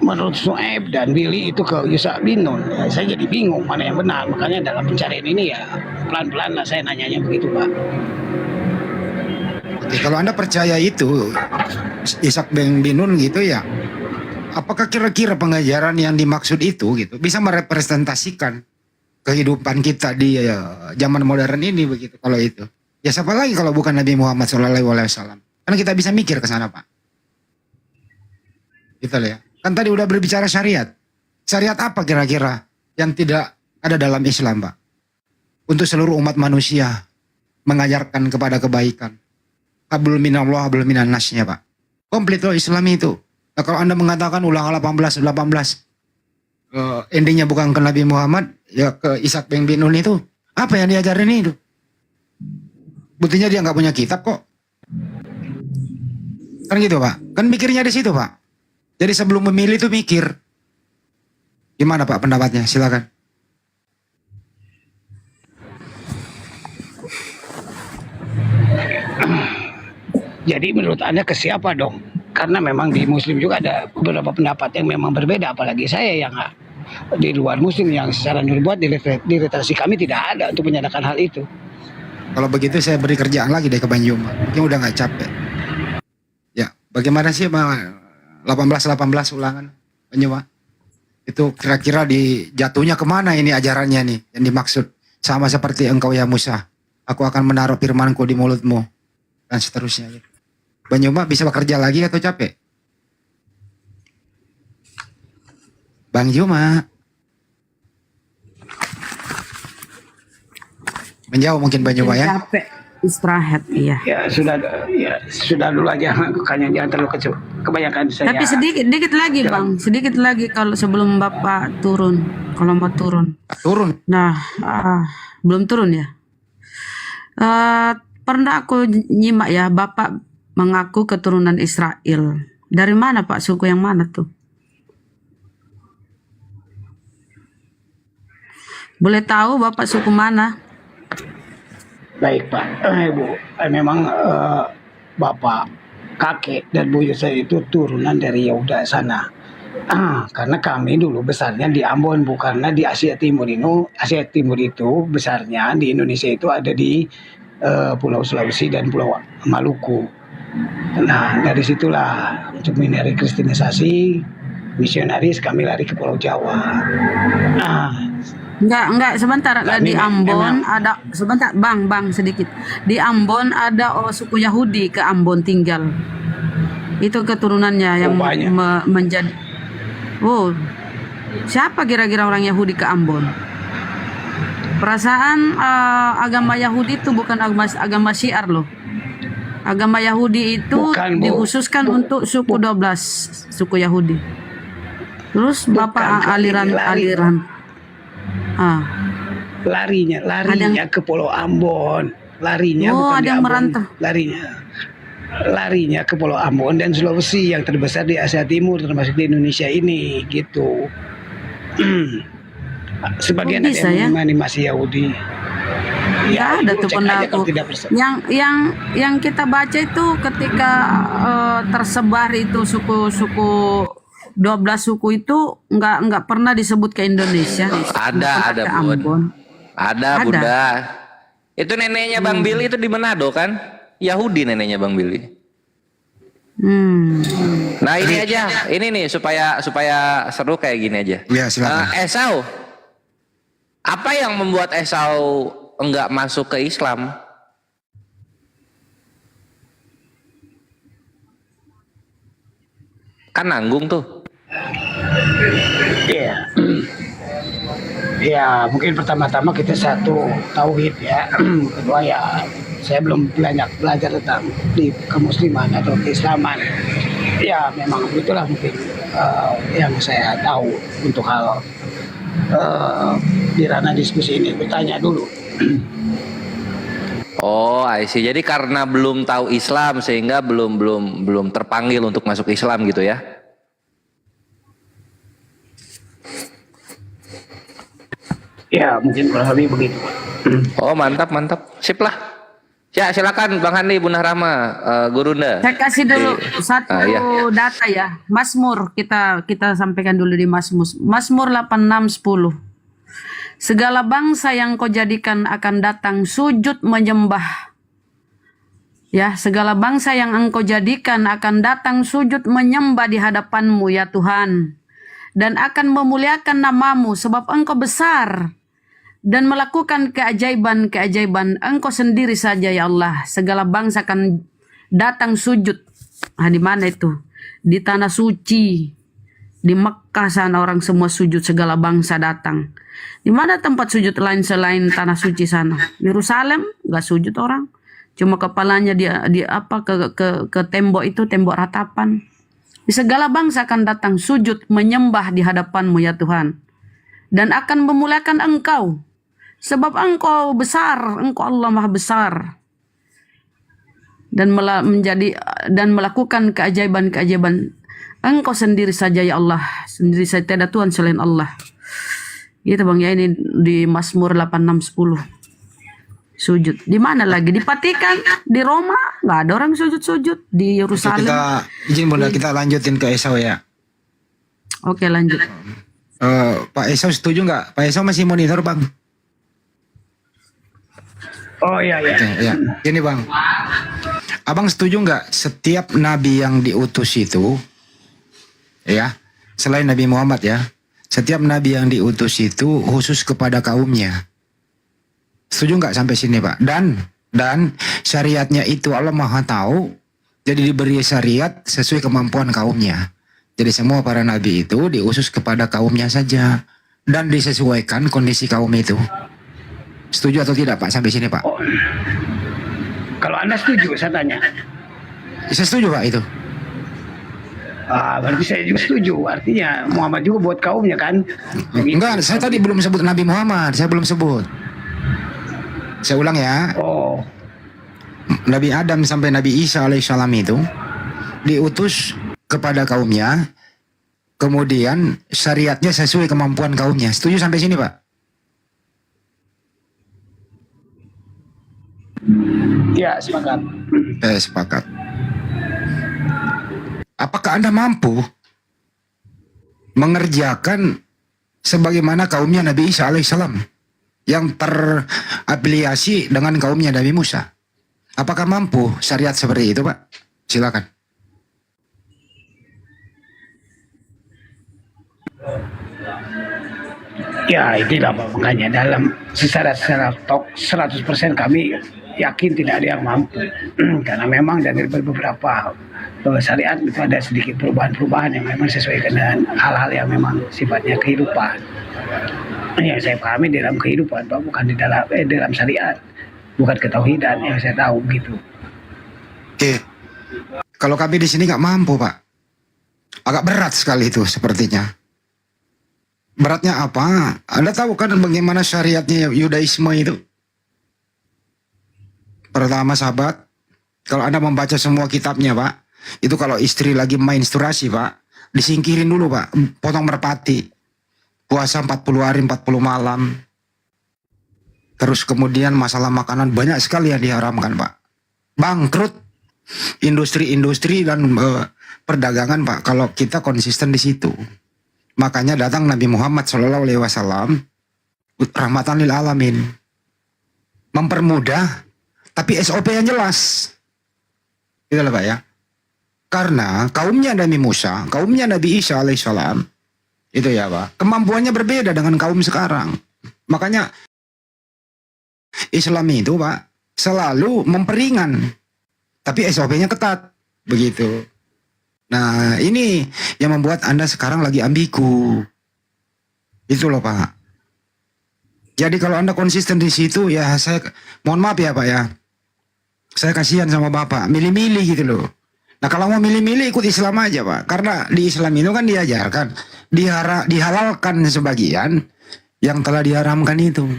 Menurut Su'aib dan Billy itu ke Yusa bin Nun. Ya, saya jadi bingung mana yang benar. Makanya dalam pencarian ini ya pelan-pelan lah saya nanyanya begitu Pak. Oke, kalau Anda percaya itu Ishak bin Nun gitu ya, apakah kira-kira pengajaran yang dimaksud itu gitu bisa merepresentasikan kehidupan kita di zaman modern ini begitu? Kalau itu ya siapa lagi kalau bukan Nabi Muhammad SAW? Karena kita bisa mikir ke sana Pak. Gitu loh ya. Kan tadi udah berbicara syariat. Syariat apa kira-kira yang tidak ada dalam Islam, Pak. Untuk seluruh umat manusia mengajarkan kepada kebaikan. Hablum minallah, hablum minan nasnya, Pak. Komplit loh Islam itu. Nah, kalau Anda mengatakan ulang 18, endingnya bukan ke Nabi Muhammad, ya ke Ishaq bin Nun itu. Apa yang diajarin itu? Buktinya dia nggak punya kitab kok. Kan gitu, Pak. Kan mikirnya di situ, Pak. Jadi sebelum memilih itu mikir. Gimana Pak pendapatnya? Silakan. Jadi menurut Anda ke siapa dong? Karena memang di Muslim juga ada beberapa pendapat yang memang berbeda. Apalagi saya yang di luar Muslim yang secara nubuat di literasi kami tidak ada untuk menyatakan hal itu. Kalau begitu saya beri kerjaan lagi deh ke Banjum. Mungkin udah nggak capek. Ya, bagaimana sih Pak 18 ulangan Banjum? Itu kira-kira jatuhnya kemana ini ajarannya nih yang dimaksud? Sama seperti engkau ya Musa. Aku akan menaruh firmanku di mulutmu. Dan seterusnya. Banyuma bisa bekerja lagi atau capek? Bang Juma. Menjauh mungkin Bang Juma ya? Capek, istirahat, iya. Ya sudah dulu aja, makanya jangan terlalu kebanyakan saya. Tapi sedikit lagi Bang, sedikit lagi kalau sebelum Bapak turun, kalau mau turun. Turun? Nah, belum turun ya. Pernah aku nyimak ya, Bapak mengaku keturunan Israel. Dari mana Pak? Suku yang mana tuh? Boleh tahu Bapak suku mana? Baik Pak, Ibu, memang Bapak, kakek dan buyut saya itu turunan dari Yehuda sana. Karena kami dulu besarnya di Ambon, bukannya di Asia Timur ini. Asia Timur itu besarnya di Indonesia itu ada di Pulau Sulawesi dan Pulau Maluku. Nah dari situlah untuk menghindari kristenisasi misionaris kami lari ke Pulau Jawa. Enggak, sebentar. Di Ambon ada, sebentar Bang sedikit. Di Ambon ada suku Yahudi ke Ambon tinggal. Itu keturunannya yang menjadi. Oh, siapa kira-kira orang Yahudi ke Ambon? Perasaan agama Yahudi itu bukan agama Syiar loh. Agama Yahudi itu dikhususkan untuk suku 12 suku Yahudi. Terus Bapak aliran. Larinya ke Pulau Ambon. Larinya bukan ada di yang Ambon. merantau. Larinya ke Pulau Ambon dan Sulawesi yang terbesar di Asia Timur termasuk di Indonesia ini gitu. Sebagian ada yang mengimani masih Yahudi. Ya, ada tuh pendaku. Yang kita baca itu ketika tersebar itu suku-suku 12 suku itu nggak pernah disebut ke Indonesia. Ada Bun. Ada Bunda. Itu neneknya Bang Billy itu di Manado kan? Yahudi neneknya Bang Billy. Nah ini aja, ini nih supaya seru kayak gini aja. Ya, silakan. Esau, apa yang membuat Esau enggak masuk ke Islam? Kan nanggung tuh. Iya. Ya mungkin pertama-tama kita satu tauhid ya. Kedua ya saya belum banyak belajar tentang di kemusliman atau keislaman. Ya memang itulah mungkin yang saya tahu untuk hal di ranah diskusi ini. Bertanya dulu. Oh, I see. Jadi karena belum tahu Islam sehingga belum terpanggil untuk masuk Islam gitu ya? Ya mungkin kurang lebih begitu. Oh mantap. Sip lah. Ya silakan Bang Handi, Bunda Rahma, Gurunda. Saya kasih dulu satu data ya. Mazmur kita sampaikan dulu di Mazmur 86:10. Segala bangsa yang kau jadikan akan datang sujud menyembah. Ya, segala bangsa yang engkau jadikan akan datang sujud menyembah di hadapanmu ya Tuhan. Dan akan memuliakan namamu sebab engkau besar. Dan melakukan keajaiban-keajaiban engkau sendiri saja ya Allah. Segala bangsa akan datang sujud. Di mana itu? Di tanah suci. Di Mekkah sana orang semua sujud, segala bangsa datang. Di mana tempat sujud lain selain tanah suci sana? Yerusalem nggak sujud orang. Cuma kepalanya dia apa ke tembok itu, tembok ratapan. Di segala bangsa akan datang sujud menyembah di hadapanmu ya Tuhan. Dan akan memuliakan Engkau. Sebab Engkau besar, Engkau Allah Maha Besar. Dan melakukan keajaiban-keajaiban. Engkau sendiri saja ya Allah, sendiri saja, tidak ada Tuhan selain Allah. Gitu Bang ya, ini di Mazmur 86:10. Sujud. Di mana lagi? Di Vatikan, di Roma, nggak ada orang sujud-sujud. Di Yerusalem. Kita izin Bunda, kita lanjutin ke Esau ya. Oke, lanjut. Pak Esau setuju nggak? Pak Esau masih monitor Bang. Oh iya. Oke, ya. Gini Bang, Abang setuju nggak setiap nabi yang diutus itu, ya, selain Nabi Muhammad ya, setiap nabi yang diutus itu khusus kepada kaumnya. Setuju nggak sampai sini Pak? Dan syariatnya itu Allah Maha tahu, jadi diberi syariat sesuai kemampuan kaumnya. Jadi semua para nabi itu diutus kepada kaumnya saja dan disesuaikan kondisi kaum itu. Setuju atau tidak Pak sampai sini Pak? Oh, kalau Anda setuju, saya tanya. Saya setuju Pak itu. Berarti saya juga setuju. Artinya Muhammad juga buat kaumnya kan? Enggak, saya tadi belum sebut Nabi Muhammad. Saya belum sebut. Saya ulang ya. Oh, Nabi Adam sampai Nabi Isa alaihissalam itu diutus kepada kaumnya. Kemudian syariatnya sesuai kemampuan kaumnya. Setuju sampai sini Pak? ya sepakat. Sepakat. Apakah Anda mampu mengerjakan sebagaimana kaumnya Nabi Isa alaihissalam yang terafiliasi dengan kaumnya Nabi Musa? Apakah mampu syariat seperti itu Pak? Silakan. Ya itulah makanya dalam secara tok 100% kami yakin tidak ada yang mampu. Karena memang dari beberapa syariat itu ada sedikit perubahan-perubahan yang memang sesuai dengan hal-hal yang memang sifatnya kehidupan. Yang saya pahami dalam kehidupan, Pak, bukan di dalam syariat, bukan ketauhidan yang saya tahu gitu. Oke, kalau kami di sini nggak mampu Pak, agak berat sekali itu sepertinya. Beratnya apa? Anda tahu kan bagaimana syariatnya Yudaisme itu? Pertama sahabat, kalau Anda membaca semua kitabnya Pak, itu kalau istri lagi menstruasi Pak, disingkirin dulu Pak, potong merpati. Puasa 40 hari 40 malam. Terus kemudian masalah makanan banyak sekali yang diharamkan Pak. Bangkrut industri-industri dan perdagangan Pak, kalau kita konsisten di situ. Makanya datang Nabi Muhammad SAW, rahmatan lil alamin, mempermudah, tapi SOP yang jelas. Gitu lah Pak ya. Karena kaumnya Nabi Musa, kaumnya Nabi Isa alaihissalam, itu ya Pak, kemampuannya berbeda dengan kaum sekarang. Makanya Islam itu Pak selalu memperingan, tapi SOP-nya ketat, begitu. Nah ini yang membuat Anda sekarang lagi ambigu. Itu loh Pak. Jadi kalau Anda konsisten di situ, ya saya mohon maaf ya Pak ya, saya kasihan sama Bapak, milih-milih gitu loh. Nah kalau mau milih-milih ikut Islam aja Pak. Karena di Islam itu kan diajarkan, dihalalkan sebagian yang telah diharamkan itu.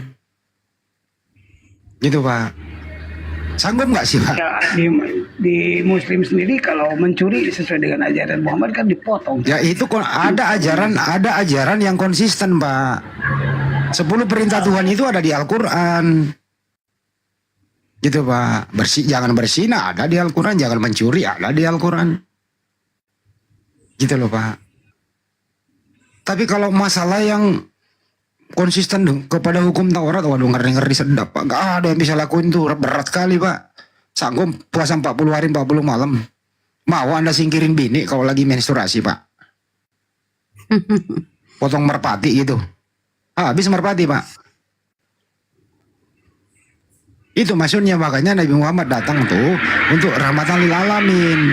Gitu Pak. Sanggup nggak sih Pak? Ya, di Muslim sendiri kalau mencuri sesuai dengan ajaran Muhammad kan dipotong. Ya itu ada ajaran yang konsisten Pak. 10 perintah Tuhan itu ada di Al-Quran. Gitu Pak. Jangan berzina ada di Al-Quran, jangan mencuri ada di Al-Quran. Gitu loh Pak. Tapi kalau masalah yang konsisten kepada hukum Taurat, waduh ngeri-ngeri sedap Pak. Gak ada yang bisa lakuin tuh, berat kali Pak. Sanggup puasa 40 hari 40 malam. Mau Anda singkirin bini kalau lagi menstruasi Pak? Potong merpati gitu. Habis merpati Pak. Itu maksudnya, makanya Nabi Muhammad datang tuh untuk rahmatan lil alamin.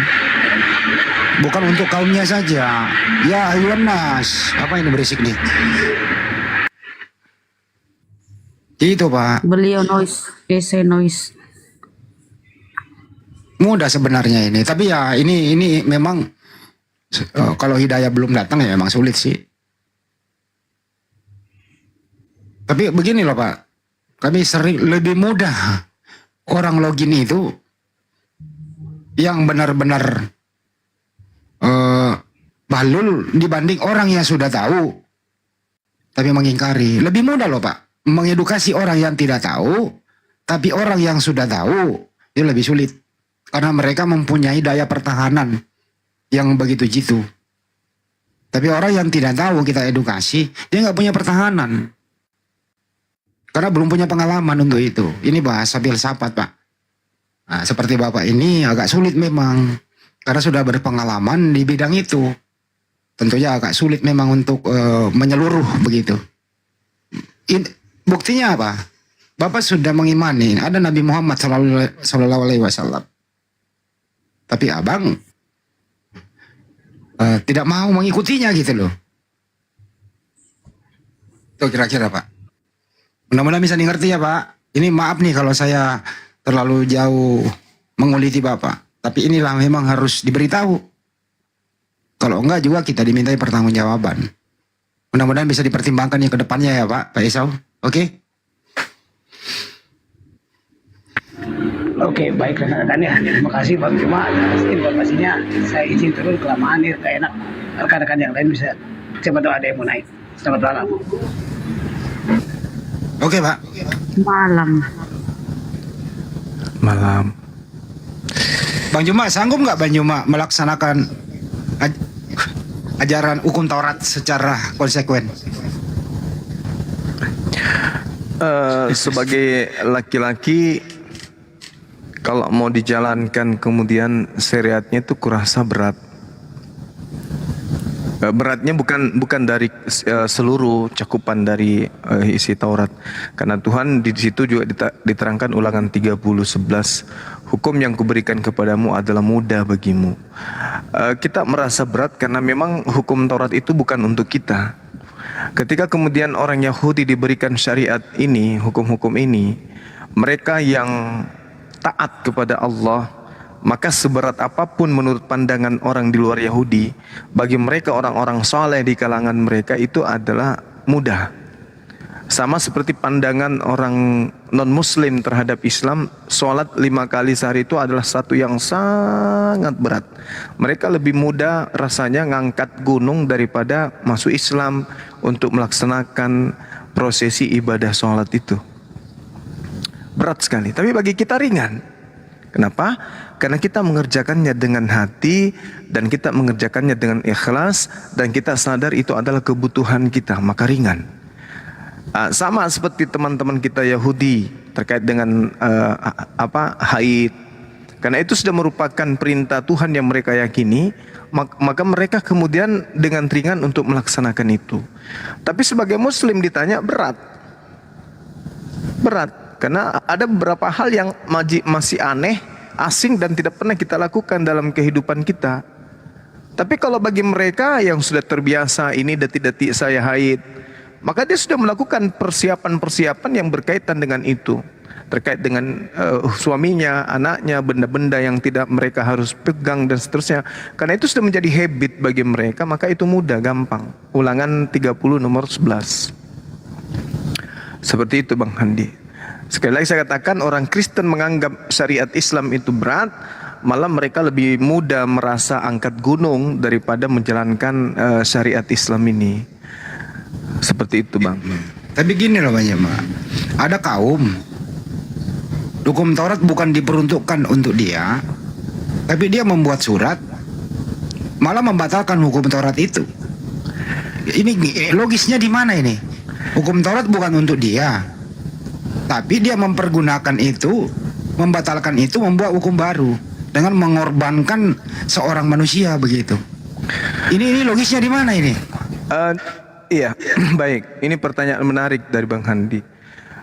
bukan untuk kaumnya saja. Ya ayunas, apa ini berisik nih? Itu Pak. Beliau noise, PC noise. Mudah sebenarnya ini, tapi ya ini memang kalau hidayah belum datang ya memang sulit sih. Tapi begini loh Pak, kami sering lebih mudah orang login itu yang benar-benar bahlul dibanding orang yang sudah tahu tapi mengingkari. Lebih mudah loh Pak mengedukasi orang yang tidak tahu, tapi orang yang sudah tahu itu lebih sulit karena mereka mempunyai daya pertahanan yang begitu jitu. Tapi orang yang tidak tahu kita edukasi, dia nggak punya pertahanan karena belum punya pengalaman untuk itu. Ini bahasa filsafat Pak. Nah, seperti Bapak ini agak sulit memang karena sudah berpengalaman di bidang itu. Tentunya agak sulit memang untuk menyeluruh begitu. Buktinya apa? Bapak sudah mengimani ada Nabi Muhammad Sallallahu Alaihi Wasallam, tapi abang tidak mau mengikutinya gitu loh. Itu kira-kira Pak. Mudah-mudahan bisa dimengerti ya Pak. Ini maaf nih kalau saya terlalu jauh menguliti Bapak. Tapi inilah memang harus diberitahu. Kalau enggak juga kita dimintai pertanggungjawaban. Mudah-mudahan bisa dipertimbangkan yang kedepannya ya Pak Esau. Oke? Oke, baik rekan-rekan ya. Terima kasih Bang Juma atas informasinya. Saya izin turun kelamaan nih, gak enak. Rekan-rekan yang lain bisa, siapa tahu ada yang mau naik. Selamat malam. Oke Pak. Malam. Malam. Bang Juma, sanggup nggak Bang Juma melaksanakan ajaran hukum Taurat secara konsekuen? Sebagai laki-laki, kalau mau dijalankan kemudian syariatnya itu kurasa berat. Beratnya bukan dari seluruh cakupan dari isi Taurat, karena Tuhan di situ juga diterangkan Ulangan 30:11, hukum yang kuberikan kepadamu adalah mudah bagimu. Kita merasa berat karena memang hukum Taurat itu bukan untuk kita. Ketika kemudian orang Yahudi diberikan syariat ini, hukum-hukum ini, mereka yang taat kepada Allah, maka seberat apapun menurut pandangan orang di luar Yahudi, bagi mereka orang-orang soleh di kalangan mereka itu adalah mudah. Sama seperti pandangan orang non-muslim terhadap Islam, sholat 5 kali sehari itu adalah satu yang sangat berat. Mereka lebih mudah rasanya ngangkat gunung daripada masuk Islam untuk melaksanakan prosesi ibadah sholat itu. Berat sekali, tapi bagi kita ringan. Kenapa? Karena kita mengerjakannya dengan hati dan kita mengerjakannya dengan ikhlas dan kita sadar itu adalah kebutuhan kita, maka ringan. Sama seperti teman-teman kita Yahudi terkait dengan haid. Karena itu sudah merupakan perintah Tuhan yang mereka yakini, maka mereka kemudian dengan ringan untuk melaksanakan itu. Tapi sebagai muslim ditanya berat. Berat. Karena ada beberapa hal yang masih aneh, asing dan tidak pernah kita lakukan dalam kehidupan kita. Tapi kalau bagi mereka yang sudah terbiasa ini detik-detik saya haid, maka dia sudah melakukan persiapan-persiapan yang berkaitan dengan itu. Terkait dengan suaminya, anaknya, benda-benda yang tidak mereka harus pegang dan seterusnya. Karena itu sudah menjadi habit bagi mereka, maka itu mudah, gampang. Ulangan 30 nomor 11. Seperti itu Bang Handi. Sekali lagi saya katakan, orang Kristen menganggap syariat Islam itu berat, malah mereka lebih mudah merasa angkat gunung daripada menjalankan syariat Islam ini. Seperti itu Bang. Tapi gini loh Bang Juma, ada kaum hukum Taurat bukan diperuntukkan untuk dia, tapi dia membuat surat malah membatalkan hukum Taurat itu. Ini logisnya di mana ini? Hukum Taurat bukan untuk dia, tapi dia mempergunakan itu, membatalkan itu, membuat hukum baru dengan mengorbankan seorang manusia begitu. Ini logisnya di mana ini? Iya, baik. Ini pertanyaan menarik dari Bang Handi.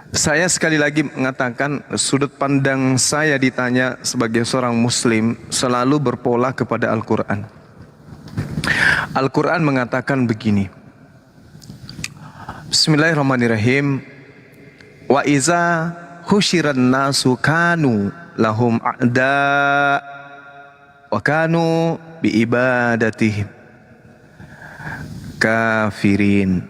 Saya sekali lagi mengatakan sudut pandang saya ditanya sebagai seorang muslim selalu berpola kepada Al-Quran. Al-Quran mengatakan begini. Bismillahirrahmanirrahim. Wa iza husyiran nasu kanu lahum a'da wa kanu bi ibadatihim kafirin.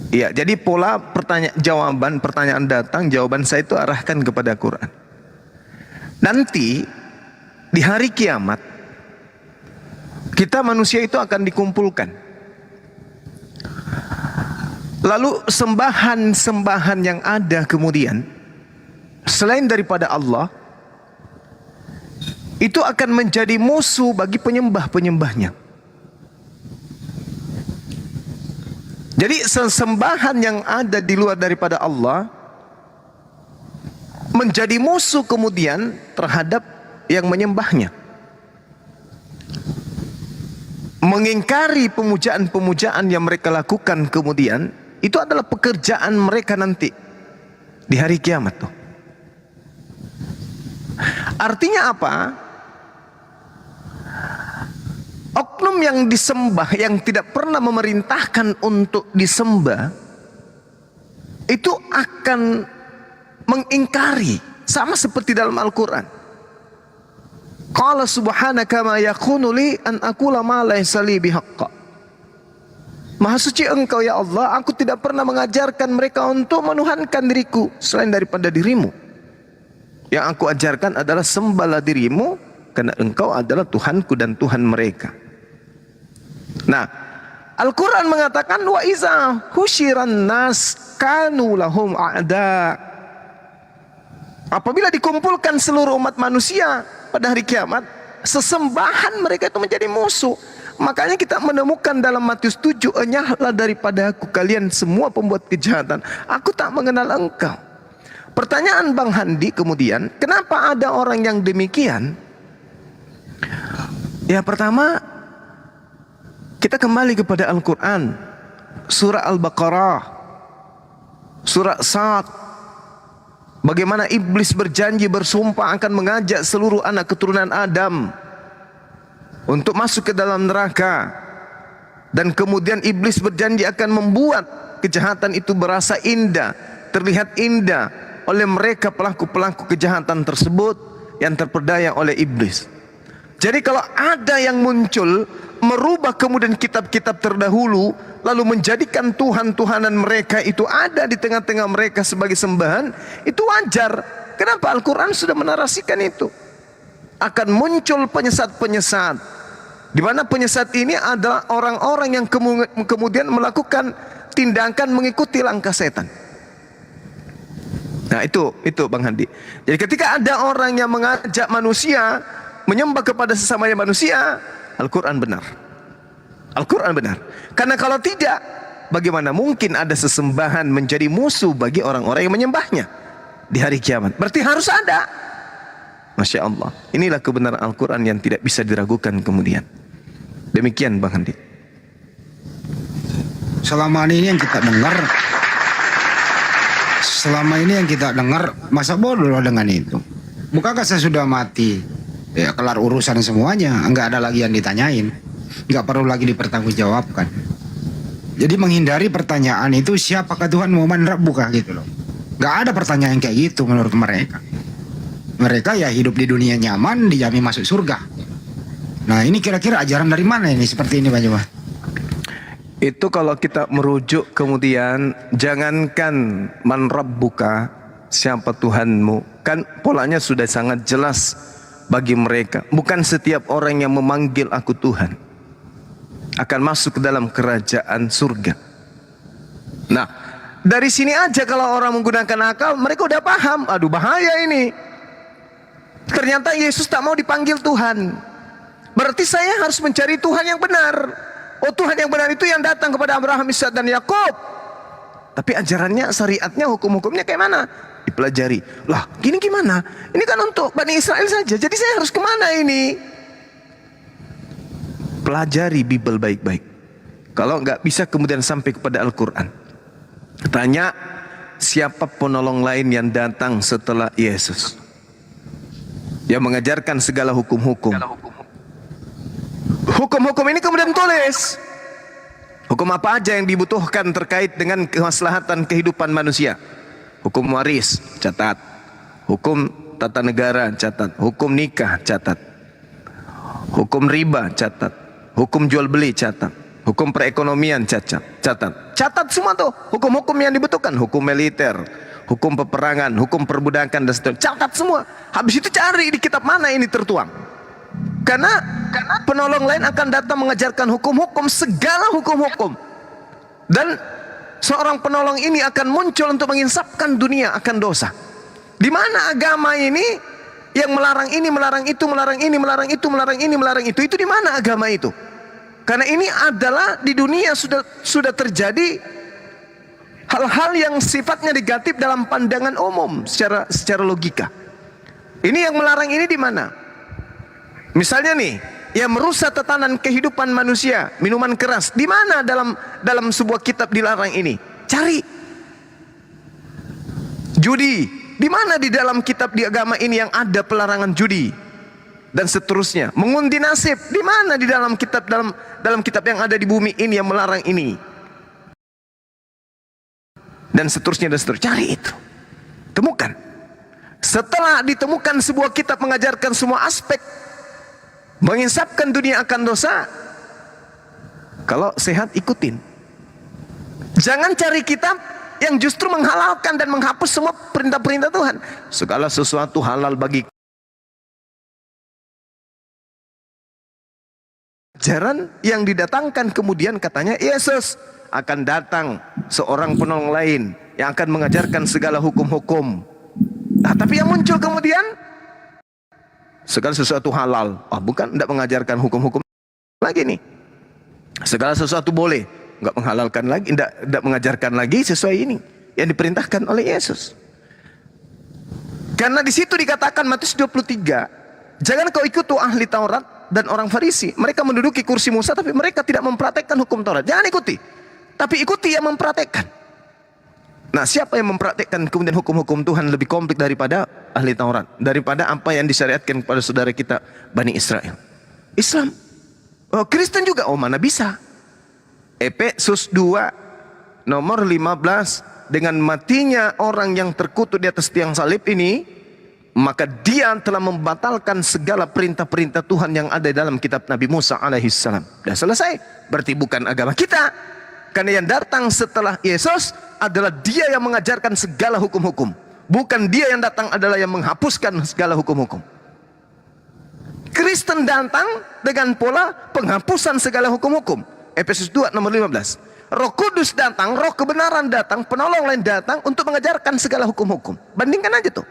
Ya, jadi pola pertanyaan datang, jawaban saya itu arahkan kepada Quran. Nanti di hari kiamat kita manusia itu akan dikumpulkan. Lalu sembahan-sembahan yang ada kemudian selain daripada Allah itu akan menjadi musuh bagi penyembah-penyembahnya. Jadi sesembahan yang ada di luar daripada Allah menjadi musuh kemudian terhadap yang menyembahnya. Mengingkari pemujaan-pemujaan yang mereka lakukan kemudian itu adalah pekerjaan mereka nanti di hari kiamat tuh. Artinya apa? Oknum yang disembah, yang tidak pernah memerintahkan untuk disembah, itu akan mengingkari, sama seperti dalam Al-Quran. Qala subhanaka ma yakunu li an aqula ma laysa li bihaqqa. Maha suci Engkau ya Allah, aku tidak pernah mengajarkan mereka untuk menuhankan diriku selain daripada dirimu. Yang aku ajarkan adalah sembahlah dirimu, karena Engkau adalah Tuhanku dan Tuhan mereka. Nah, Al-Quran mengatakan wa iza husyiran nas kanu lahum a'da. Apabila dikumpulkan seluruh umat manusia pada hari kiamat, sesembahan mereka itu menjadi musuh. Makanya kita menemukan dalam Matius 7, enyahlah daripada aku kalian semua pembuat kejahatan, aku tak mengenal engkau. Pertanyaan Bang Handi kemudian, kenapa ada orang yang demikian? Ya, pertama kita kembali kepada Al-Quran, surah Al-Baqarah, surah Sa'ad. Bagaimana iblis berjanji bersumpah akan mengajak seluruh anak keturunan Adam untuk masuk ke dalam neraka, dan kemudian iblis berjanji akan membuat kejahatan itu berasa indah, terlihat indah oleh mereka pelaku-pelaku kejahatan tersebut yang terperdaya oleh iblis. Jadi kalau ada yang muncul merubah kemudian kitab-kitab terdahulu lalu menjadikan Tuhan-Tuhanan mereka itu ada di tengah-tengah mereka sebagai sembahan, itu wajar. Kenapa? Al-Quran sudah menarasikan itu. Akan muncul penyesat-penyesat, di mana penyesat ini adalah orang-orang yang kemudian melakukan tindakan mengikuti langkah setan. Nah, itu Bang Handi. Jadi ketika ada orang yang mengajak manusia menyembah kepada sesamanya manusia, Al-Quran benar. Al-Quran benar. Karena kalau tidak, bagaimana mungkin ada sesembahan menjadi musuh bagi orang-orang yang menyembahnya di hari kiamat? Berarti harus ada. Masya Allah. Inilah kebenaran Al-Quran yang tidak bisa diragukan kemudian. Demikian Bang Handi. Selama ini yang kita dengar, masa bodoh dengan itu. Bukankah saya sudah mati? Ya kelar urusan semuanya, enggak ada lagi yang ditanyain, enggak perlu lagi dipertanggungjawabkan. Jadi menghindari pertanyaan itu, siapakah Tuhan Muhammad Rabbuka gitu loh. Enggak ada pertanyaan kayak gitu menurut mereka. Mereka ya hidup di dunia nyaman, dijamin masuk surga. Nah ini kira-kira ajaran dari mana ini seperti ini Pak Juma? Itu kalau kita merujuk kemudian, jangankan man rabbuka, siapa Tuhanmu, kan polanya sudah sangat jelas bagi mereka. Bukan setiap orang yang memanggil aku Tuhan akan masuk ke dalam kerajaan surga. Nah, dari sini aja kalau orang menggunakan akal, mereka udah paham, aduh bahaya ini. Ternyata Yesus tak mau dipanggil Tuhan. Berarti saya harus mencari Tuhan yang benar. Oh, Tuhan yang benar itu yang datang kepada Abraham, Ishak dan Yakub. Tapi ajarannya, syariatnya, hukum-hukumnya kayak mana? Dipelajari. Lah, gini gimana? Ini kan untuk Bani Israel saja. Jadi saya harus kemana ini? Pelajari Bible baik-baik. Kalau nggak bisa kemudian sampai kepada Al-Quran. Tanya, siapa penolong lain yang datang setelah Yesus? Yang mengajarkan segala hukum-hukum. Hukum-hukum ini kemudian tulis. Hukum apa aja yang dibutuhkan terkait dengan kemaslahatan kehidupan manusia. Hukum waris, catat. Hukum tata negara, catat. Hukum nikah, catat. Hukum riba, catat. Hukum jual beli, catat. Hukum perekonomian, catat. Catat semua tuh hukum-hukum yang dibutuhkan. Hukum militer, hukum peperangan, hukum perbudakan dan seterusnya. Catat semua. Habis itu cari di kitab mana ini tertuang. Karena penolong lain akan datang mengajarkan hukum-hukum, segala hukum-hukum. Dan seorang penolong ini akan muncul untuk menginsafkan dunia akan dosa. Di mana agama ini yang melarang ini, melarang itu, melarang ini, melarang itu, melarang ini, melarang itu di mana agama itu? Karena ini adalah di dunia sudah terjadi hal-hal yang sifatnya negatif dalam pandangan umum secara logika. Ini yang melarang ini di mana? Misalnya nih, yang merusak tatanan kehidupan manusia, minuman keras, di mana dalam sebuah kitab dilarang ini? Cari. Judi, di mana di dalam kitab di agama ini yang ada pelarangan judi? Dan seterusnya. Mengundi nasib, di mana di dalam kitab yang ada di bumi ini yang melarang ini? Dan seterusnya dan seterusnya. Cari itu. Temukan. Setelah ditemukan sebuah kitab mengajarkan semua aspek menginsafkan dunia akan dosa, kalau sehat ikutin. Jangan cari kitab yang justru menghalalkan dan menghapus semua perintah-perintah Tuhan. Segala sesuatu halal bagi ajaran yang didatangkan kemudian katanya Yesus akan datang seorang penolong lain yang akan mengajarkan segala hukum-hukum. Nah, tapi yang muncul kemudian segala sesuatu halal. Bukan, tidak mengajarkan hukum-hukum lagi nih. Segala sesuatu boleh, nggak menghalalkan lagi, tidak mengajarkan lagi sesuai ini yang diperintahkan oleh Yesus. Karena di situ dikatakan Matius 23, jangan kau ikuti ahli Taurat dan orang Farisi. Mereka menduduki kursi Musa tapi mereka tidak mempraktekkan hukum Taurat. Jangan ikuti, tapi ikuti yang mempraktekkan. Nah, siapa yang mempraktekkan kemudian hukum-hukum Tuhan lebih komplit daripada ahli Taurat, daripada apa yang disyariatkan kepada saudara kita Bani Israel? Islam. Kristen juga, mana bisa? Efesus 2 nomor 15, dengan matinya orang yang terkutuk di atas tiang salib ini, maka dia telah membatalkan segala perintah-perintah Tuhan yang ada dalam kitab Nabi Musa alaihissalam. Sudah selesai. Berarti bukan agama kita. Karena yang datang setelah Yesus adalah dia yang mengajarkan segala hukum-hukum. Bukan dia yang datang adalah yang menghapuskan segala hukum-hukum. Kristen datang dengan pola penghapusan segala hukum-hukum. Efesus 2 nomor 15. Roh Kudus datang, roh kebenaran datang, penolong lain datang untuk mengajarkan segala hukum-hukum. Bandingkan aja tuh.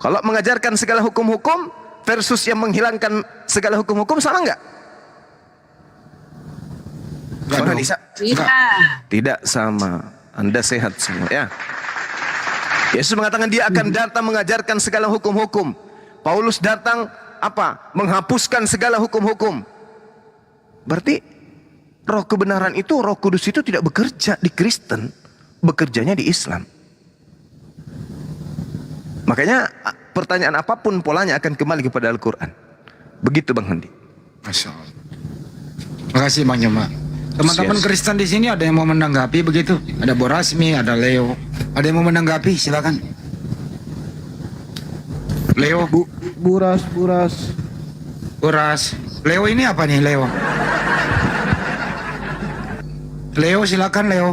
Kalau mengajarkan segala hukum-hukum versus yang menghilangkan segala hukum-hukum, sama enggak? Tidak sama. Anda sehat semua ya. Yesus mengatakan dia akan datang mengajarkan segala hukum-hukum. Paulus datang apa? Menghapuskan segala hukum-hukum. Berarti roh kebenaran itu, roh kudus itu tidak bekerja di Kristen, bekerjanya di Islam. Makanya pertanyaan apapun polanya akan kembali kepada Al-Quran. Begitu Bang Handi. Masya Allah. Terima kasih Bang Juma. Teman-teman Kristen di sini ada yang mau menanggapi begitu? Ada Borasmi, ada Leo. Ada yang mau menanggapi? Silakan. Leo. Buras. Leo ini apa nih Leo? Leo silakan Leo.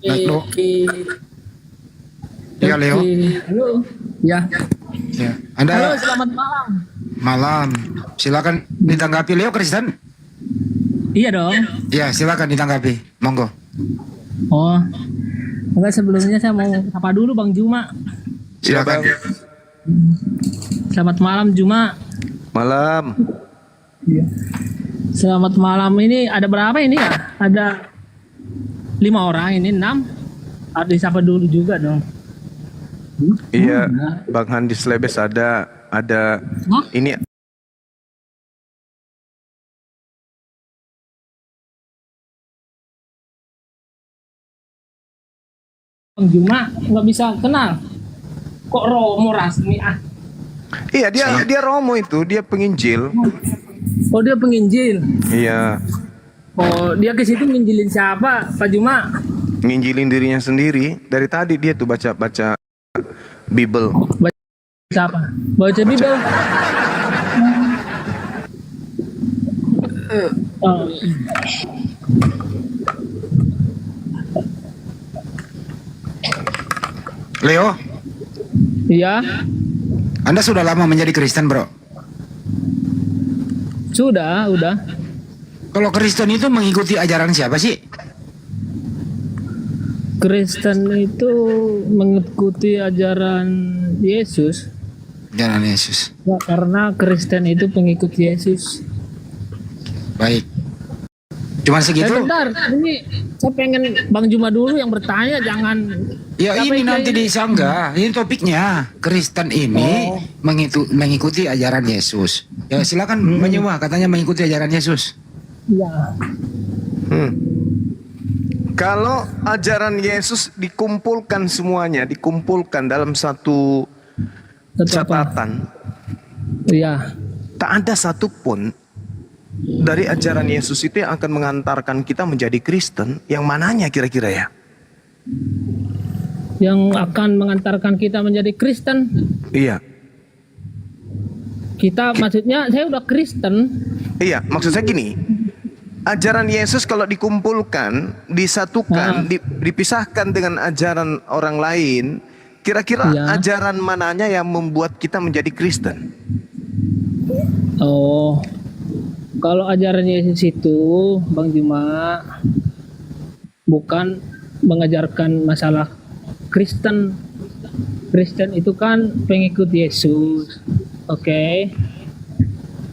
Leo. Ya Leo. Halo. Ya. Ya. Anda. Halo, selamat malam. Malam. Silakan ditanggapi Leo Kristen. Iya dong. Ya, silakan ditanggapi. Monggo. Oh. Enggak, sebelumnya saya mau sapa dulu Bang Juma. Silakan. Selamat malam Juma. Malam. Iya. Selamat malam. Ini ada berapa ini ya? Ada 5 orang ini, 6. Harus disapa dulu juga dong. Iya, Bang Handi Slebes ada ini. Bang Juma nggak bisa kenal. Kok Romo Rasmi Iya, dia Romo itu, dia penginjil. Oh, dia penginjil. Iya, Oh, dia ke situ nginjilin siapa, Pak Juma? nginjilin dirinya sendiri. Dari tadi dia tuh baca Bible. Baca apa? Baca Bible. Oh, Leo, iya, Anda sudah lama menjadi Kristen, bro? udah. Kalau Kristen itu mengikuti ajaran siapa sih? Kristen itu mengikuti ajaran Yesus. Ajaran Yesus. Ya, karena Kristen itu pengikut Yesus. Baik. Cuman segitu? Bentar, ini saya pengen Bang Juma dulu yang bertanya, jangan. Ya Siapa ini yang nanti kayak- disanggah. Ini topiknya. Kristen ini mengikuti ajaran Yesus. Ya silakan menyimak, katanya mengikuti ajaran Yesus. Ya, Kalau ajaran Yesus dikumpulkan semuanya, dikumpulkan dalam satu catatan, iya. tak ada satupun dari ajaran Yesus itu yang akan mengantarkan kita menjadi Kristen. Yang mananya kira-kira ya? Yang akan mengantarkan kita menjadi Kristen. Iya, Kita maksudnya saya udah Kristen. iya. Maksud saya gini, ajaran Yesus kalau dikumpulkan, disatukan, dipisahkan dengan ajaran orang lain, kira-kira Iya. ajaran mananya yang membuat kita menjadi Kristen? Oh, kalau ajaran Yesus itu, Bang Juma, bukan mengajarkan masalah Kristen. Kristen itu kan pengikut Yesus. Oke.